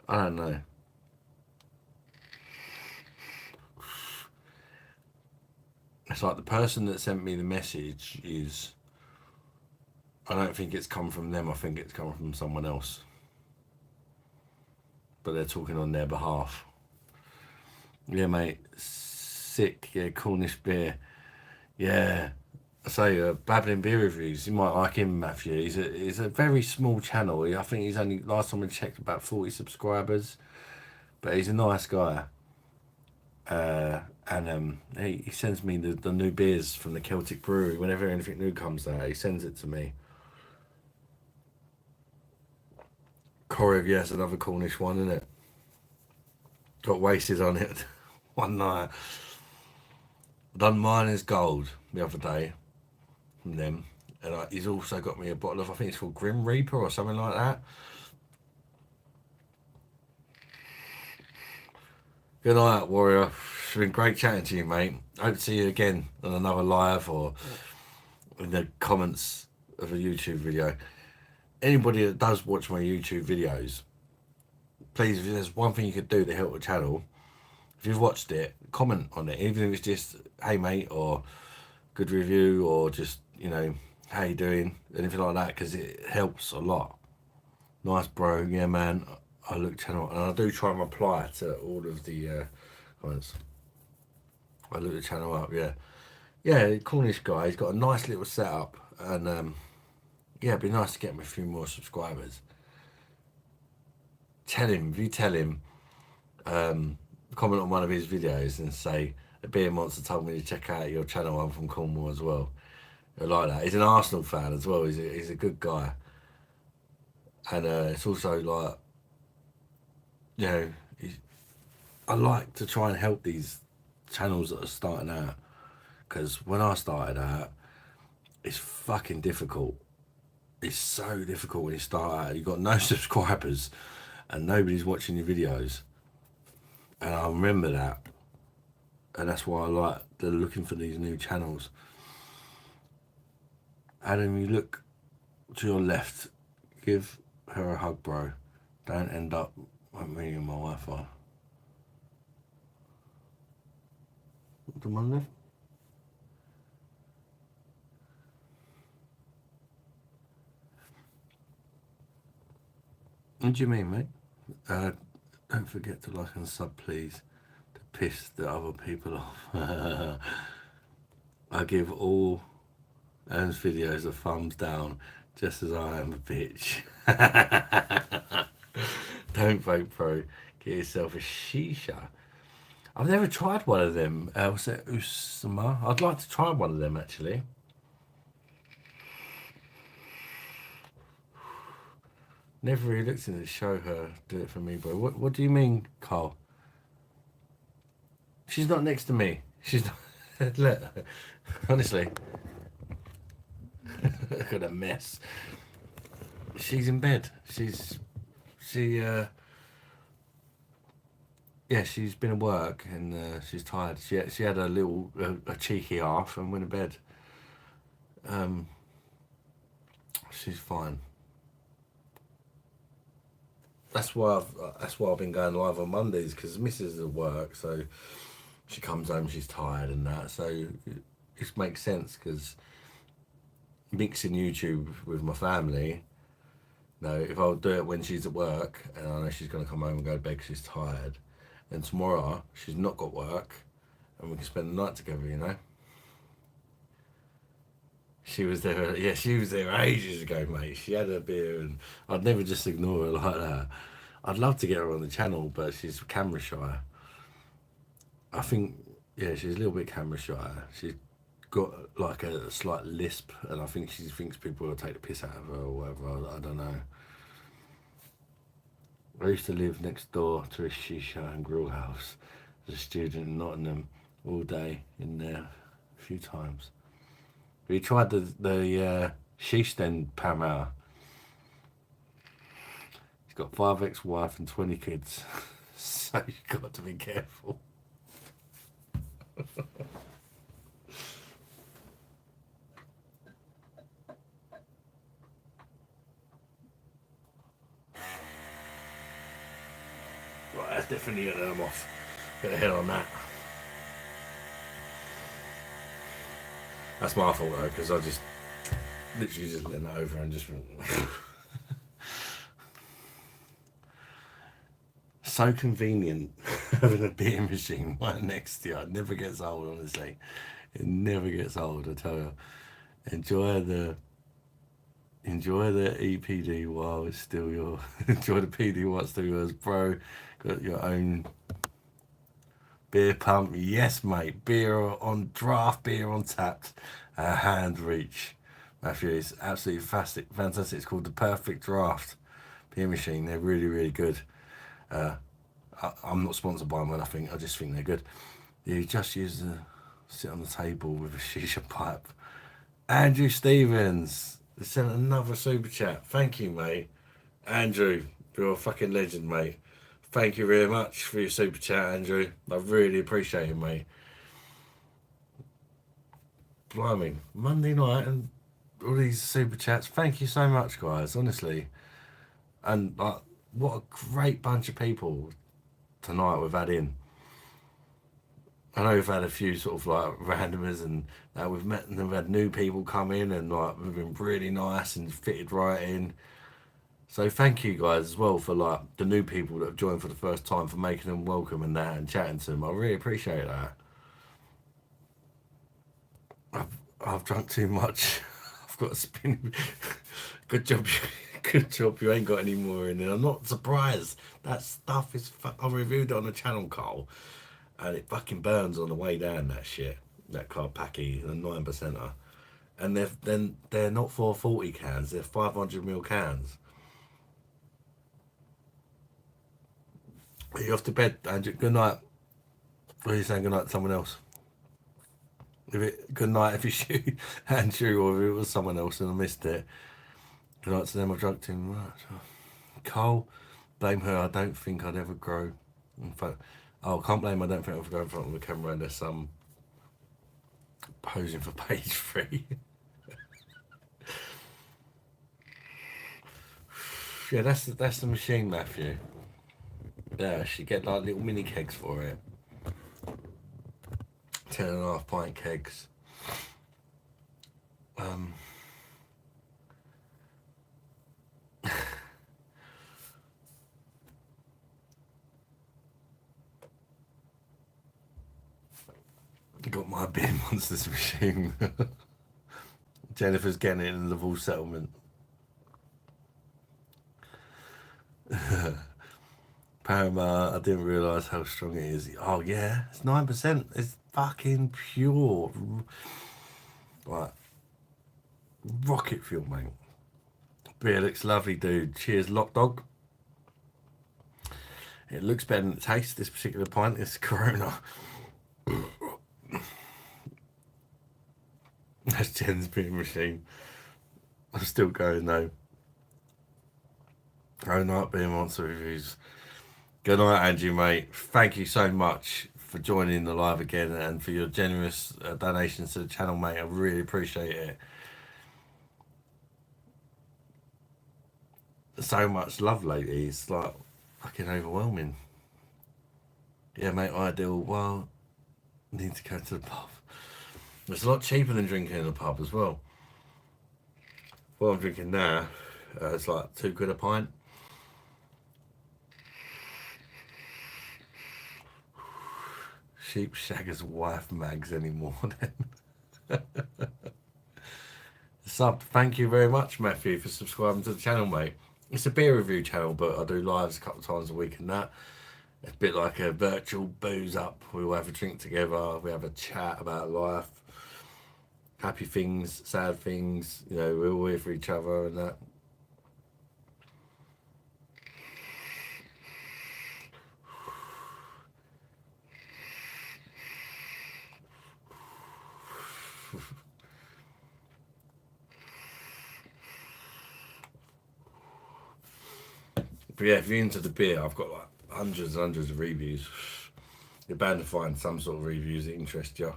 I don't know. It's like the person that sent me the message is. I don't think it's come from them. I think it's come from someone else. But they're talking on their behalf. Yeah, mate. Sick. Yeah, Cornish beer. Yeah. I say, babbling beer reviews. You might like him, Matthew. He's a very small channel. I think he's only, last time I checked, about 40 subscribers. But he's a nice guy. And he sends me the new beers from the Celtic Brewery. Whenever anything new comes out, he sends it to me. Corrig, yes, another Cornish one, isn't it? Got wasted on it one night. Done mine is gold the other day from them. And he's also got me a bottle of, I think it's called Grim Reaper or something like that. Good night, Warrior. It's been great chatting to you, mate. Hope to see you again on another live or in the comments of a YouTube video. Anybody that does watch my YouTube videos, please, if there's one thing you could do to help the channel, if you've watched it, comment on it, even if it's just, hey mate, or good review, or just, you know, how you doing, anything like that, because it helps a lot. Nice bro, yeah man, I look channel, and I do try and reply to all of the comments. I look the channel up, yeah. Yeah, Cornish guy, he's got a nice little setup, and yeah, it'd be nice to get him a few more subscribers. Tell him, if you tell him, comment on one of his videos and say, a beer monster told me to check out your channel, I'm from Cornwall as well. I like that. He's an Arsenal fan as well, he's a good guy. And it's also like, you know, I like to try and help these channels that are starting out, because when I started out, it's fucking difficult. It's so difficult when you start out. You've got no subscribers and nobody's watching your videos. And I remember that. And that's why I like looking for these new channels. Adam, you look to your left. Give her a hug, bro. Don't end up like me and my Wi-Fi. The one left? What do you mean, mate? Don't forget to like and sub, please, to piss the other people off. I give all Ern's videos a thumbs down, just as I am a bitch. Don't vote pro. Get yourself a shisha. I've never tried one of them. What's it, Usama? I'd like to try one of them, actually. Never really looked in it. Show her. Do it for me, bro. What do you mean, Carl? She's not next to me. She's not. Look, honestly. Look at that mess. She's in bed. Yeah, she's been at work and she's tired. She had a cheeky half and went to bed. She's fine. That's why I've been going live on Mondays, because Mrs. is at work, so she comes home, she's tired and that. So it makes sense, because mixing YouTube with my family. No, if I'll do it when she's at work and I know she's going to come home and go to bed because she's tired, and tomorrow she's not got work and we can spend the night together, you know. She was there, yeah, she was there ages ago, mate. She had her beer and I'd never just ignore her like that. I'd love to get her on the channel, but she's camera shy. I think, yeah, she's a little bit camera shy. She's got like a slight lisp, and I think she thinks people will take the piss out of her or whatever. I don't know. I used to live next door to a shisha and grill house as a student in Nottingham, all day in there a few times. We tried the sheesh den Pamela. He's got 5 ex-wife and 20 kids, so you've got to be careful. Right, that's definitely getting them off. Get ahead on that. That's my fault though, because I just literally just let that over and just. So convenient having a beer machine right next to you. It never gets old, honestly. It never gets old, I tell you. Enjoy the EPD while it's still your. Enjoy the PD while it's still yours, bro. Got your own beer pump. Yes, mate. Beer on draft, beer on tapped, hand reach. Matthew, it's absolutely fantastic. It's called the Perfect Draft beer machine. They're really, really good. I'm not sponsored by them or nothing. I just think they're good. You just sit on the table with a shisha pipe. Andrew Stevens sent another super chat. Thank you, mate. Andrew, you're a fucking legend, mate. Thank you very much for your super chat, Andrew. I really appreciate it, mate. Blimey, Monday night and all these super chats. Thank you so much, guys. Honestly, and what a great bunch of people tonight we've had in. I know we've had a few sort of like randomers and we've met and we've had new people come in and like we've been really nice and fitted right in. So thank you guys as well for like the new people that have joined for the first time, for making them welcome and that and chatting to them. I really appreciate that. I've drunk too much. I've got a spin. Good job. Good job. You ain't got any more in there. I'm not surprised. That stuff is. I reviewed it on the channel, Carl, and it fucking burns on the way down. That shit. That Carpacky, the 9%er, and they're not 440 cans. They're 500ml cans. Are you off to bed, Andrew? Good night. Or are you saying good night to someone else? Good night if you shoot Andrew, or if it was someone else and I missed it. Good night to them. I've drunk too much. Cole, blame her. I don't think I'd ever grow. In fact, can't blame her. I don't think I'd go in front of the camera unless I'm posing for page 3. Yeah, that's the machine, Matthew. Yeah, she get like little mini kegs for it. 10.5 pint kegs. Got my beer monsters machine. Jennifer's getting it in the full settlement. Paramount, I didn't realise how strong it is. Oh yeah, it's 9%. It's fucking pure. Like rocket fuel, mate. Beer looks lovely, dude. Cheers, Lock Dog. It looks better than it tastes, this particular pint. It's Corona. That's Jen's beer machine. I'm still going though. Oh, night beer monster reviews. Good night, Andrew, mate. Thank you so much for joining the live again and for your generous donations to the channel, mate. I really appreciate it. So much love lately. It's like fucking overwhelming. Yeah, mate, ideal. Well, need to go to the pub. It's a lot cheaper than drinking in a pub as well. What I'm drinking now, it's like £2 a pint. Sheep Shagger's wife mags anymore then. Sub, thank you very much, Matthew, for subscribing to the channel, mate. it's a beer review channel, but I do lives a couple of times a week and that. It's a bit like a virtual booze up. We all have a drink together. We have a chat about life, happy things, sad things. You know, we're all here for each other and that. But yeah, if you're into the beer, I've got like hundreds and hundreds of reviews. You're bound to find some sort of reviews that interest you.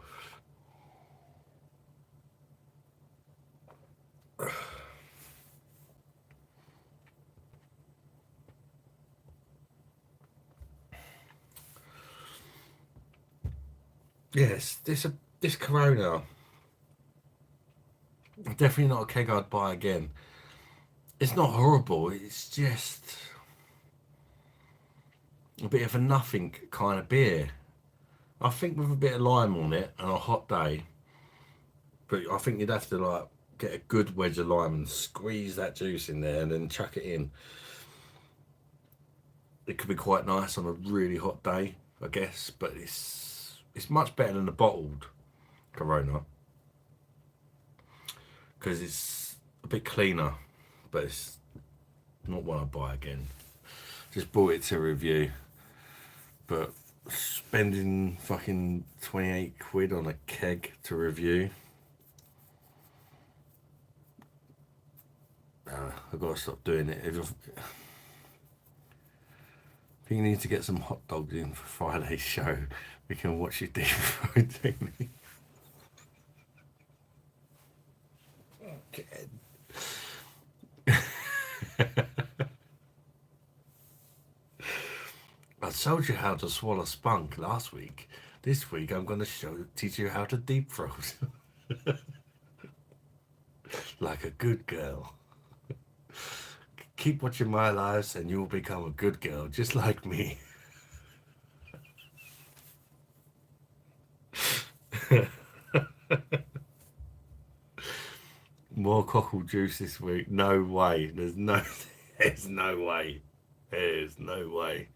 Yes, this Corona, definitely not a keg I'd buy again. It's not horrible. It's just a bit of a nothing kind of beer. I think with a bit of lime on it and a hot day, but I think you'd have to like get a good wedge of lime and squeeze that juice in there and then chuck it in. It could be quite nice on a really hot day, I guess, but it's much better than the bottled Corona because it's a bit cleaner, but it's not one I buy again. Just bought it to review, but spending fucking 28 quid on a keg to review, I've got to stop doing it. If you need to get some hot dogs in for Friday's show, we can watch you deep fried technique. I showed you how to swallow spunk last week. This week I'm going to teach you how to deep throat. Like a good girl. Keep watching my lives and you'll become a good girl, just like me. More cockle juice this week. No way. There's no way. There's no way.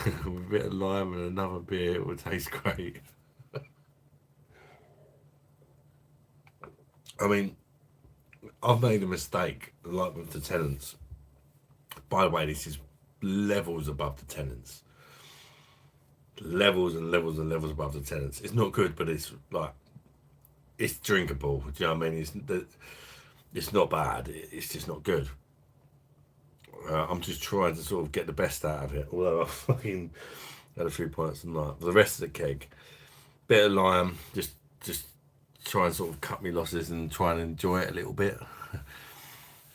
With a bit of lime and another beer, it would taste great. I mean, I've made a mistake, like with the tenants. By the way, this is levels above the tenants. Levels and levels and levels above the tenants. It's not good, but it's like, it's drinkable. Do you know what I mean? It's not bad. It's just not good. I'm just trying to sort of get the best out of it. Although I fucking had a few pints tonight. For the rest of the keg, bit of lime, just try and sort of cut me losses and try and enjoy it a little bit.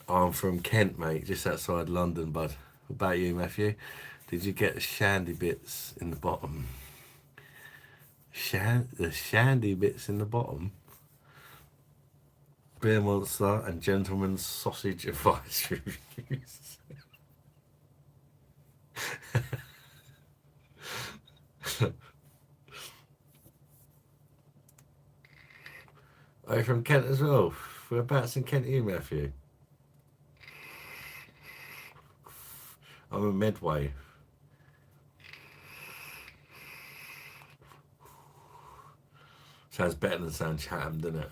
I'm from Kent, mate, just outside London, bud. What about you, Matthew? Did you get the shandy bits in the bottom? The shandy bits in the bottom? Beer Monster and Gentleman's Sausage Advice Reviews. Are you from Kent as well? Whereabouts in Kent are you, Matthew? I'm in Medway. Sounds better than saying Chatham, doesn't it?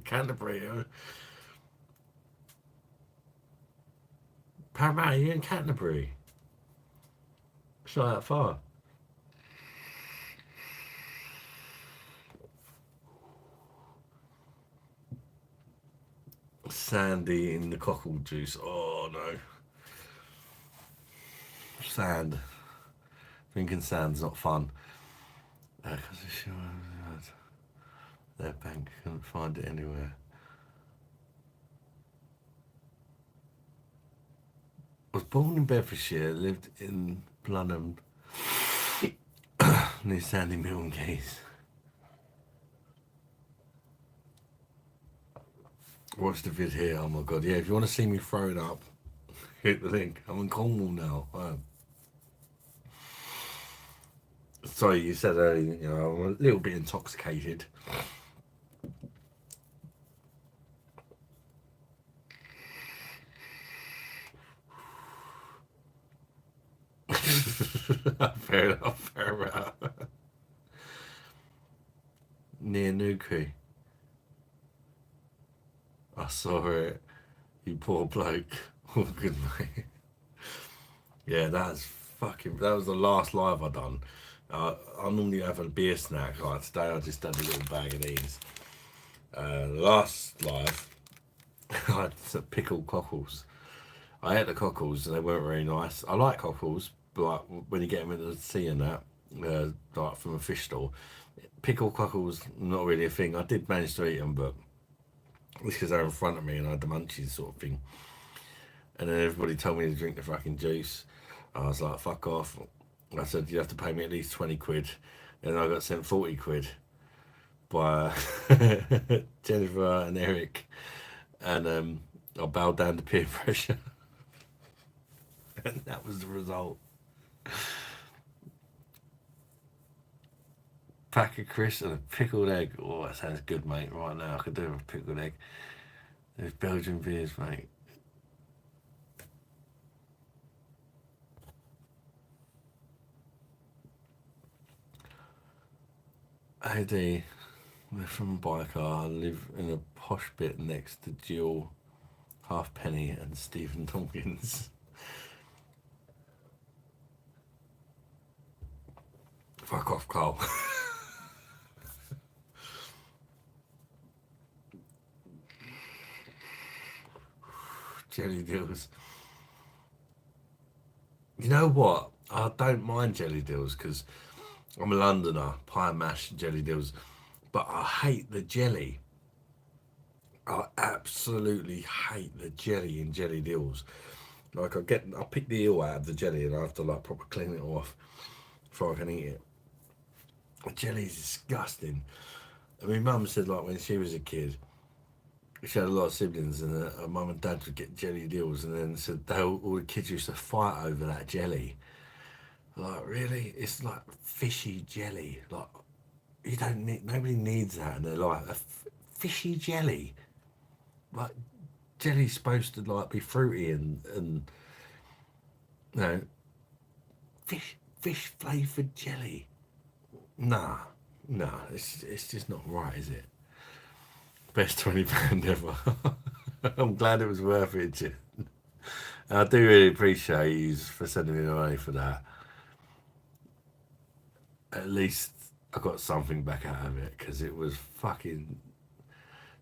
Canterbury. Paramount, you in Canterbury? It's not that far. Sandy in the cockle juice. Oh no. Sand. Drinking sand's not fun. Because their bank couldn't find it anywhere. I was born in Bedfordshire, lived in Blenheim, near Sandy Milton Keynes. Watch the vid here. Oh my god, yeah, if you want to see me throw it up, hit the link. I'm in Cornwall now. Sorry, you said earlier, you know, I'm a little bit intoxicated. Fair enough, fair enough. Near Nuki. I saw it. You poor bloke. Oh, good mate. Yeah, that was the last live I done. I normally have a beer snack. Like today, I just had a little bag of these. The last live, I had some pickled cockles. I ate the cockles and they weren't very nice. I like cockles, but like, when you get them in the sea and that, like from a fish store, pickled cockles not really a thing. I did manage to eat them, but it's because they're in front of me and I had the munchies sort of thing. And then everybody told me to drink the fucking juice. I was like, fuck off. I said, you have to pay me at least 20 quid. And I got sent 40 quid by Jennifer and Eric. And I bowed down to peer pressure. And that was the result. Pack of crisps and a pickled egg. Oh, that sounds good, mate. Right now, I could do with a pickled egg. There's Belgian beers, mate. AD, we're from Biker. I live in a posh bit next to Jill Halfpenny and Stephen Tompkins. Fuck off, Carl. Jelly deals. You know what? I don't mind jelly deals because I'm a Londoner. Pie and mash jelly deals. But I hate the jelly. I absolutely hate the jelly in jelly deals. Like I pick the eel out of the jelly and I have to like proper clean it off before I can eat it. The jelly is disgusting. I mean, mum said like when she was a kid, she had a lot of siblings and her mum and dad would get jelly deals and then said all the kids used to fight over that jelly. Like really, it's like fishy jelly. Like you don't need, nobody needs that, and they're like fishy jelly. Like jelly's supposed to like be fruity and you know fish flavored jelly. Nah, it's just not right, is it? Best £20 ever. I'm glad it was worth it, Jim. I do really appreciate you for sending me the money for that. At least I got something back out of it because it was fucking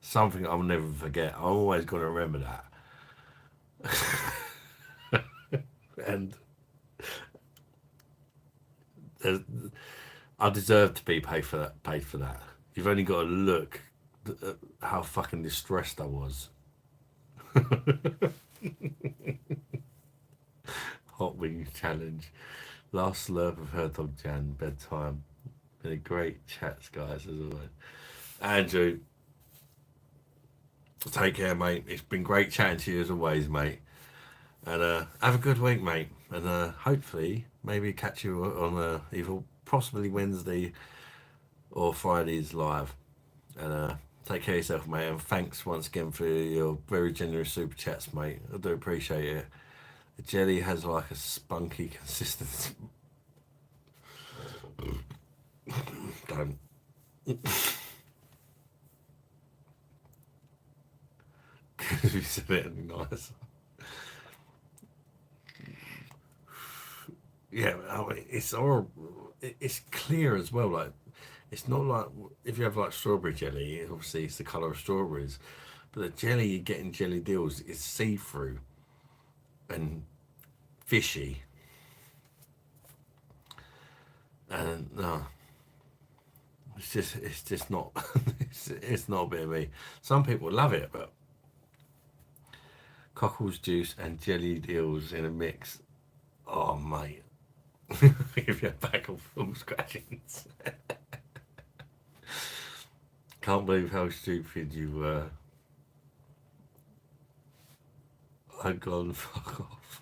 something I'll never forget. I'm always going to remember that. And I deserve to be paid for that. Paid for that. You've only got to look at how fucking distressed I was. Hot wings challenge. Last slurp of her dog Jan. Bedtime. Been a great chats, guys, as always. Andrew, take care, mate. It's been great chatting to you as always, mate. And have a good week, mate. And hopefully, maybe catch you on either possibly Wednesday or Friday's live. And take care of yourself, mate. And thanks once again for your very generous super chats, mate. I do appreciate it. The jelly has like a spunky consistency. Don't. Because we said it nice. Yeah, I mean, it's horrible. It's clear as well. Like, it's not like if you have like strawberry jelly. Obviously, it's the color of strawberries, but the jelly you get in jelly deals is see-through and fishy. And no, it's just not. It's not a bit of me. Some people love it, but cockles juice and jelly deals in a mix. Oh, mate. Give you a bag of full scratchings. Can't believe how stupid you were. I've gone fuck off.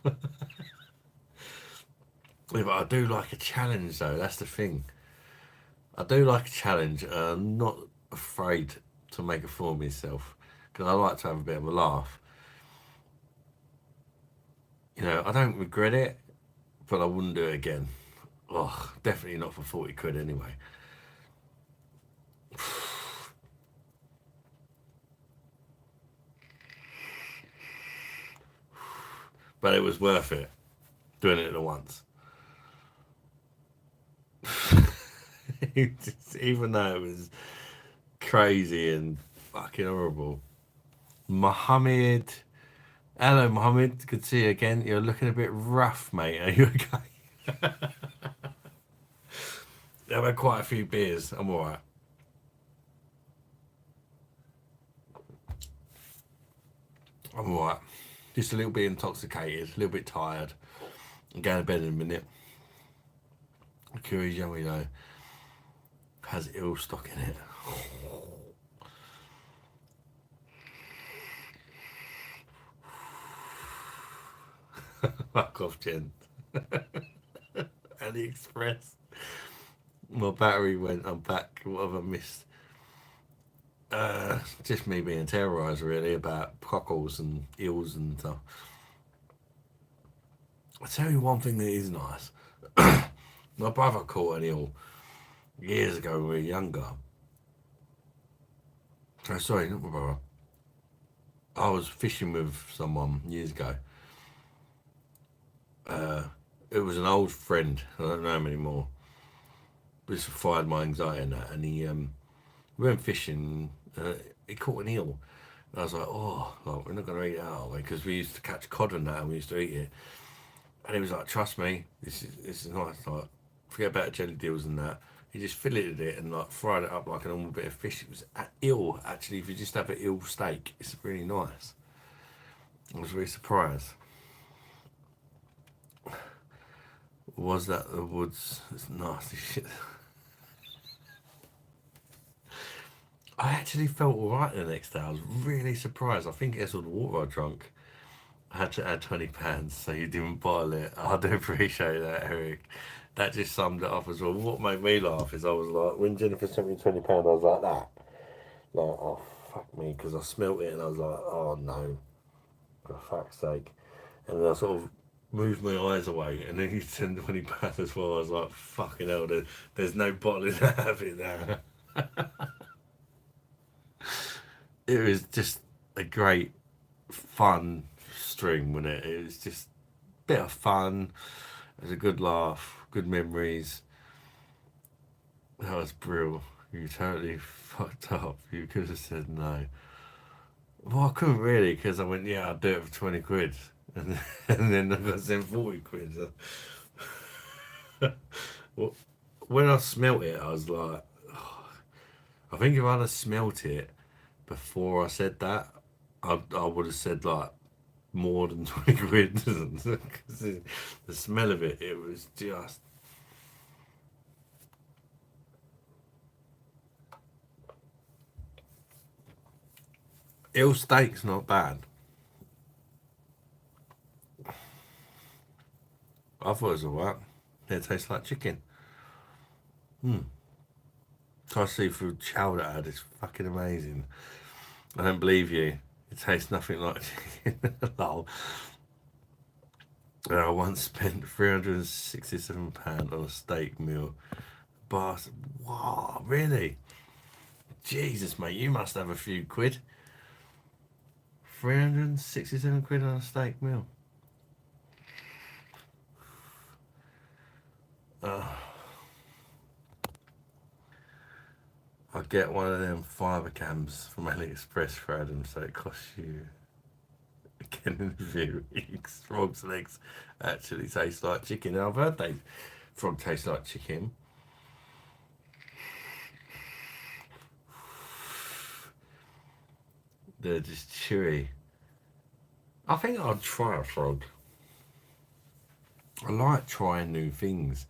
Yeah, but I do like a challenge though, that's the thing. I do like a challenge. I'm not afraid to make a fool of myself because I like to have a bit of a laugh. You know, I don't regret it, but I wouldn't do it again. Oh, definitely not for 40 quid anyway. But it was worth it doing it at once. Even though it was crazy and fucking horrible. Mohammed. Hello, Mohammed. Good to see you again. You're looking a bit rough, mate. Are you okay? I've had quite a few beers. I'm alright. I'm alright. Just a little bit intoxicated, a little bit tired. I'm going to bed in a minute. Curry's yummy though. Has ill stock in it. Fuck off, Jen. AliExpress. My battery went. I'm back. What have I missed? Just me being terrorised really about cockles and eels and stuff. I'll tell you one thing that is nice. My brother caught an eel years ago when we were younger. Oh, sorry, not my brother. I was fishing with someone years ago. It was an old friend. I don't know him anymore. This fired my anxiety and that. And we went fishing. He caught an eel. And I was like, oh, like, we're not going to eat it out, are we? Because we used to catch cod and that, and we used to eat it. And he was like, trust me, this is nice. Like, forget about the jelly deals and that. He just filleted it and like fried it up like a normal bit of fish. It was eel, actually. If you just have an eel steak, it's really nice. I was really surprised. Was that the woods? It's nasty shit. I actually felt alright the next day. I was really surprised. I think it's all the water I drunk. I had to add £20 so you didn't bottle it. I do appreciate that, Eric. That just summed it up as well. What made me laugh is I was like, when Jennifer sent me £20, I was like that. Like, oh, fuck me, because I smelt it and I was like, oh no, for fuck's sake. And then I sort of moved my eyes away and then he sent £20 as well. I was like, fucking hell, there's no bottling out of it now. It was just a great, fun string, wasn't it? It was just a bit of fun. It was a good laugh, good memories. That was brilliant. You totally fucked up. You could have said no. Well, I couldn't really because I went, yeah, I'll do it for 20 quid. And then I got sent 40 quid. So. Well, when I smelt it, I was like, oh, I think if I'd have smelt it before I said that, I would have said like more than 20 quid. Because the smell of it, it was just. Eel steak's not bad. I thought it was alright. It tastes like chicken. Thai seafood chowder ad is fucking amazing. I don't believe you. It tastes nothing like chicken. Lol. I once spent £367 on a steak meal. Bastard. Wow, really? Jesus, mate, you must have a few quid. 367 quid on a steak meal. I'll get one of them fibre cams from AliExpress for Adam, so it costs you again in a few weeks. Frog's legs actually taste like chicken. Now, I've heard frog tastes like chicken. They're just chewy. I think I'd try a frog. I like trying new things.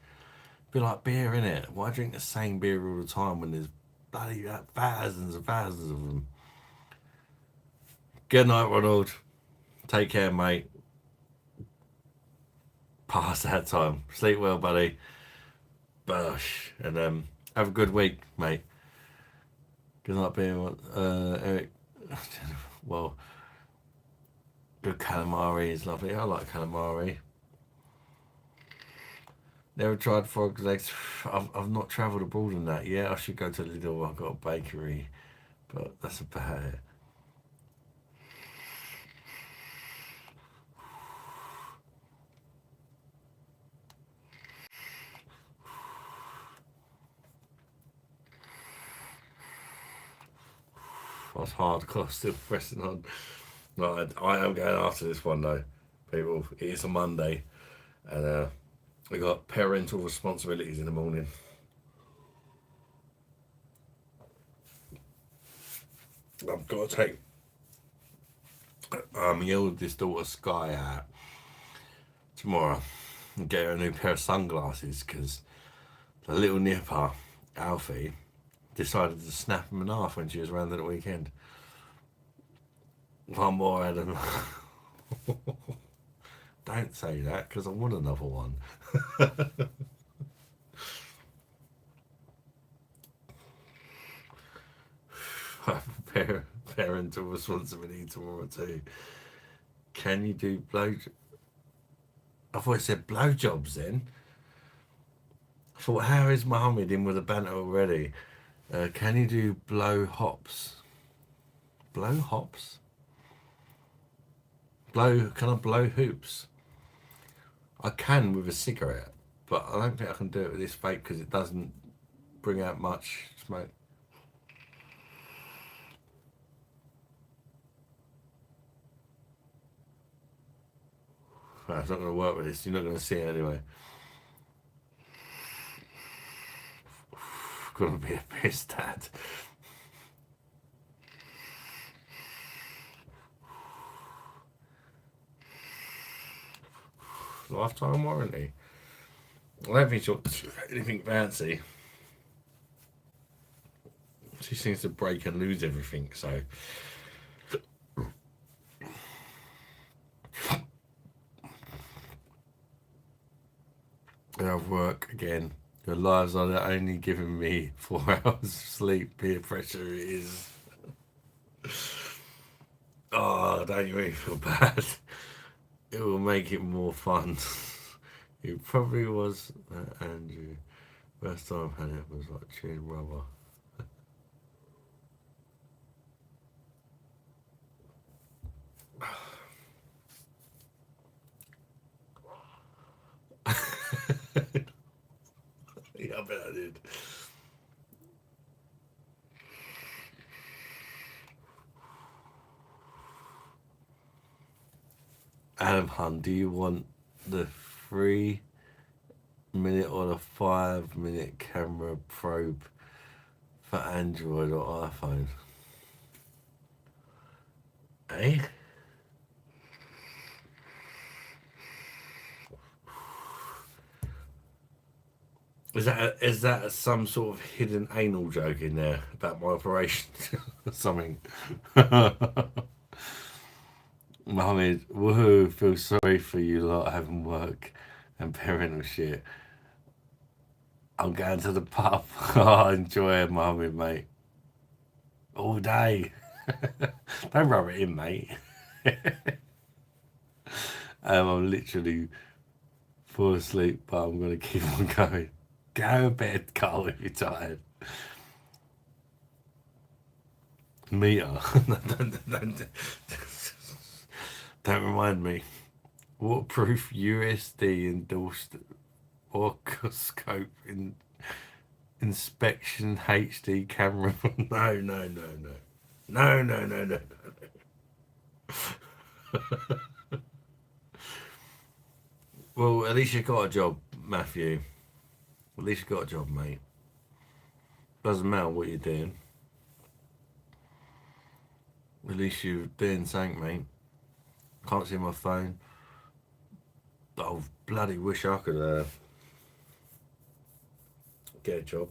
Be like beer, innit? Why drink the same beer all the time when there's bloody thousands and thousands of them? Good night, Ronald. Take care, mate. Past that time. Sleep well, buddy. BOSH. And have a good week, mate. Good night, being Eric. Well, good calamari is lovely. I like calamari. Never tried frog's legs. I've not travelled abroad in that. Yeah, I should go to Lidl. I've got a bakery, but that's about it. I was hardcore still pressing on. No, I am going after this one though, people. It is a Monday, and we got parental responsibilities in the morning. I've got to take my eldest daughter Sky out tomorrow and get her a new pair of sunglasses because the little nipper Alfie decided to snap him in half when she was around at the weekend. One more, Adam. Don't say that because I want another one. Parental responsibility tomorrow too. Can you do blow? I thought it said blowjobs then. I thought, how is Mohammed in with a banter already? Can you do blow hops? Blow hops? Blow? Can I blow hoops? I can with a cigarette, but I don't think I can do it with this vape because it doesn't bring out much smoke. Right, it's not going to work with this. You're not going to see it anyway. Gonna be a piss dad. Lifetime warranty. I don't think she's anything fancy. She seems to break and lose everything, so. And I've work again. Your lives are only giving me 4 hours of sleep. Peer pressure is. Oh, don't you make me feel bad. It will make it more fun. It probably was Andrew. First time I had it was like chewing rubber. Yeah, I bet I did. Adam Hunt, do you want the 3 minute or the 5 minute camera probe for Android or iPhone? Eh? Is that some sort of hidden anal joke in there about my operation or something? Mohammed, woohoo, feel sorry for you lot having work and parental shit. I'm going to the pub. Oh, enjoy it, Mohammed, mate. All day. Don't rub it in, mate. I'm literally fall asleep, but I'm going to keep on going. Go to bed, Carl, if you're tired. Meter. Don't remind me. Waterproof USD endorsed orcoscope in inspection HD camera. No, no, no, no. No, no, no, no, no. Well, at least you got a job, Matthew. At least you got a job, mate. Doesn't matter what you're doing. At least you're doing something, mate. Can't see my phone. I bloody wish I could get a job.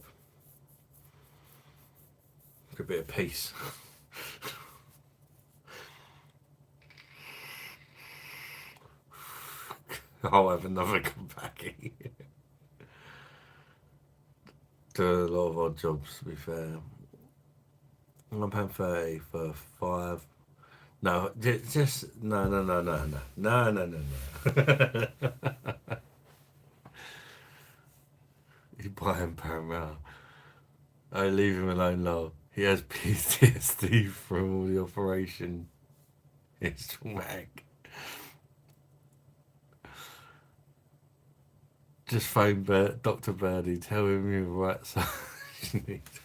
A bit of peace. I'll have another compacking. Do a lot of odd jobs, to be fair. I'm paying 30 for 5. No, just no, no, no, no, no, no, no, no, no. You buy him Paramount. Oh, leave him alone, lol. He has PTSD from all the operation. It's traumatic. Just phone Dr. Birdie. Tell him you're right. So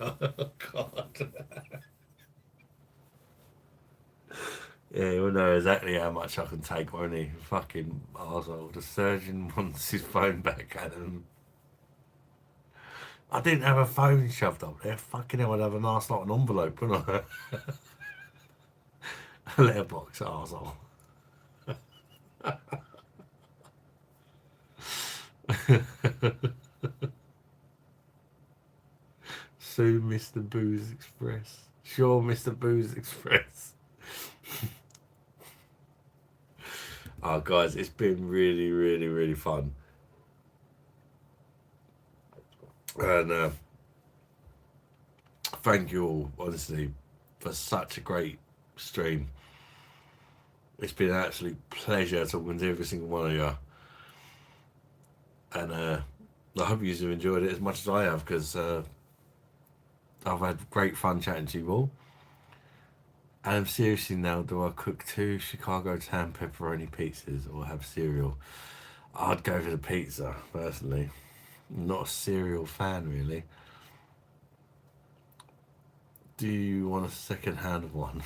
oh God. Yeah, he'll know exactly how much I can take, won't he? Fucking arsehole. The surgeon wants his phone back at him. I didn't have a phone shoved up there. Fucking hell, I'd have a nice like an envelope, wouldn't I? A letterbox, arsehole. Soon, Mr. Booze Express. Sure, Mr. Booze Express. Oh, guys, it's been really, really, really fun. And thank you all, honestly, for such a great stream. It's been an absolute pleasure talking to every single one of you. And I hope you have enjoyed it as much as I have, because I've had great fun chatting to you all. And seriously now, do I cook 2 Chicago tan pepperoni pizzas or have cereal? I'd go for the pizza, personally. I'm not a cereal fan, really. Do you want a second-hand one?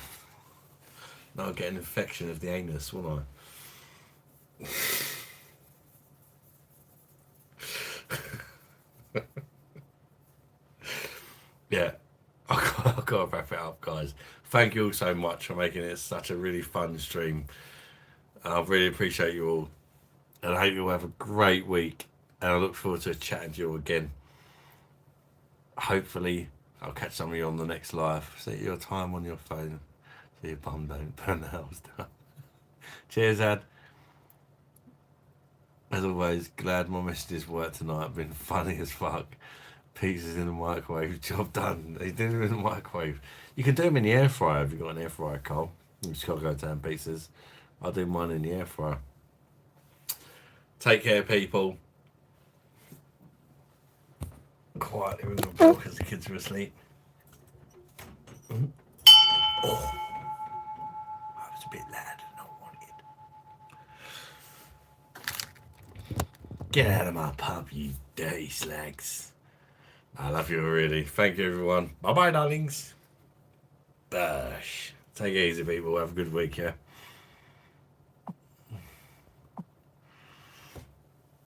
No, I'll get an infection of the anus, won't I? Yeah, I've got to wrap it up, guys. Thank you all so much for making it such a really fun stream. I really appreciate you all. And I hope you all have a great week. And I look forward to chatting to you all again. Hopefully, I'll catch some of you on the next live. Set your time on your phone so your bum don't burn the house down. Cheers, Ad. As always, glad my messages worked tonight. Been funny as fuck. Pizzas in the microwave, job done. They did them in the microwave. You can do them in the air fryer if you've got an air fryer, Cole. You just got to go down pizzas. I'll do mine in the air fryer. Take care, people. Quietly with my book as the kids are asleep. Oh, that was a bit loud and I wanted. Get out of my pub, you dirty slags. I love you already. Thank you, everyone. Bye-bye, darlings. BOSH. Take it easy, people. Have a good week, yeah?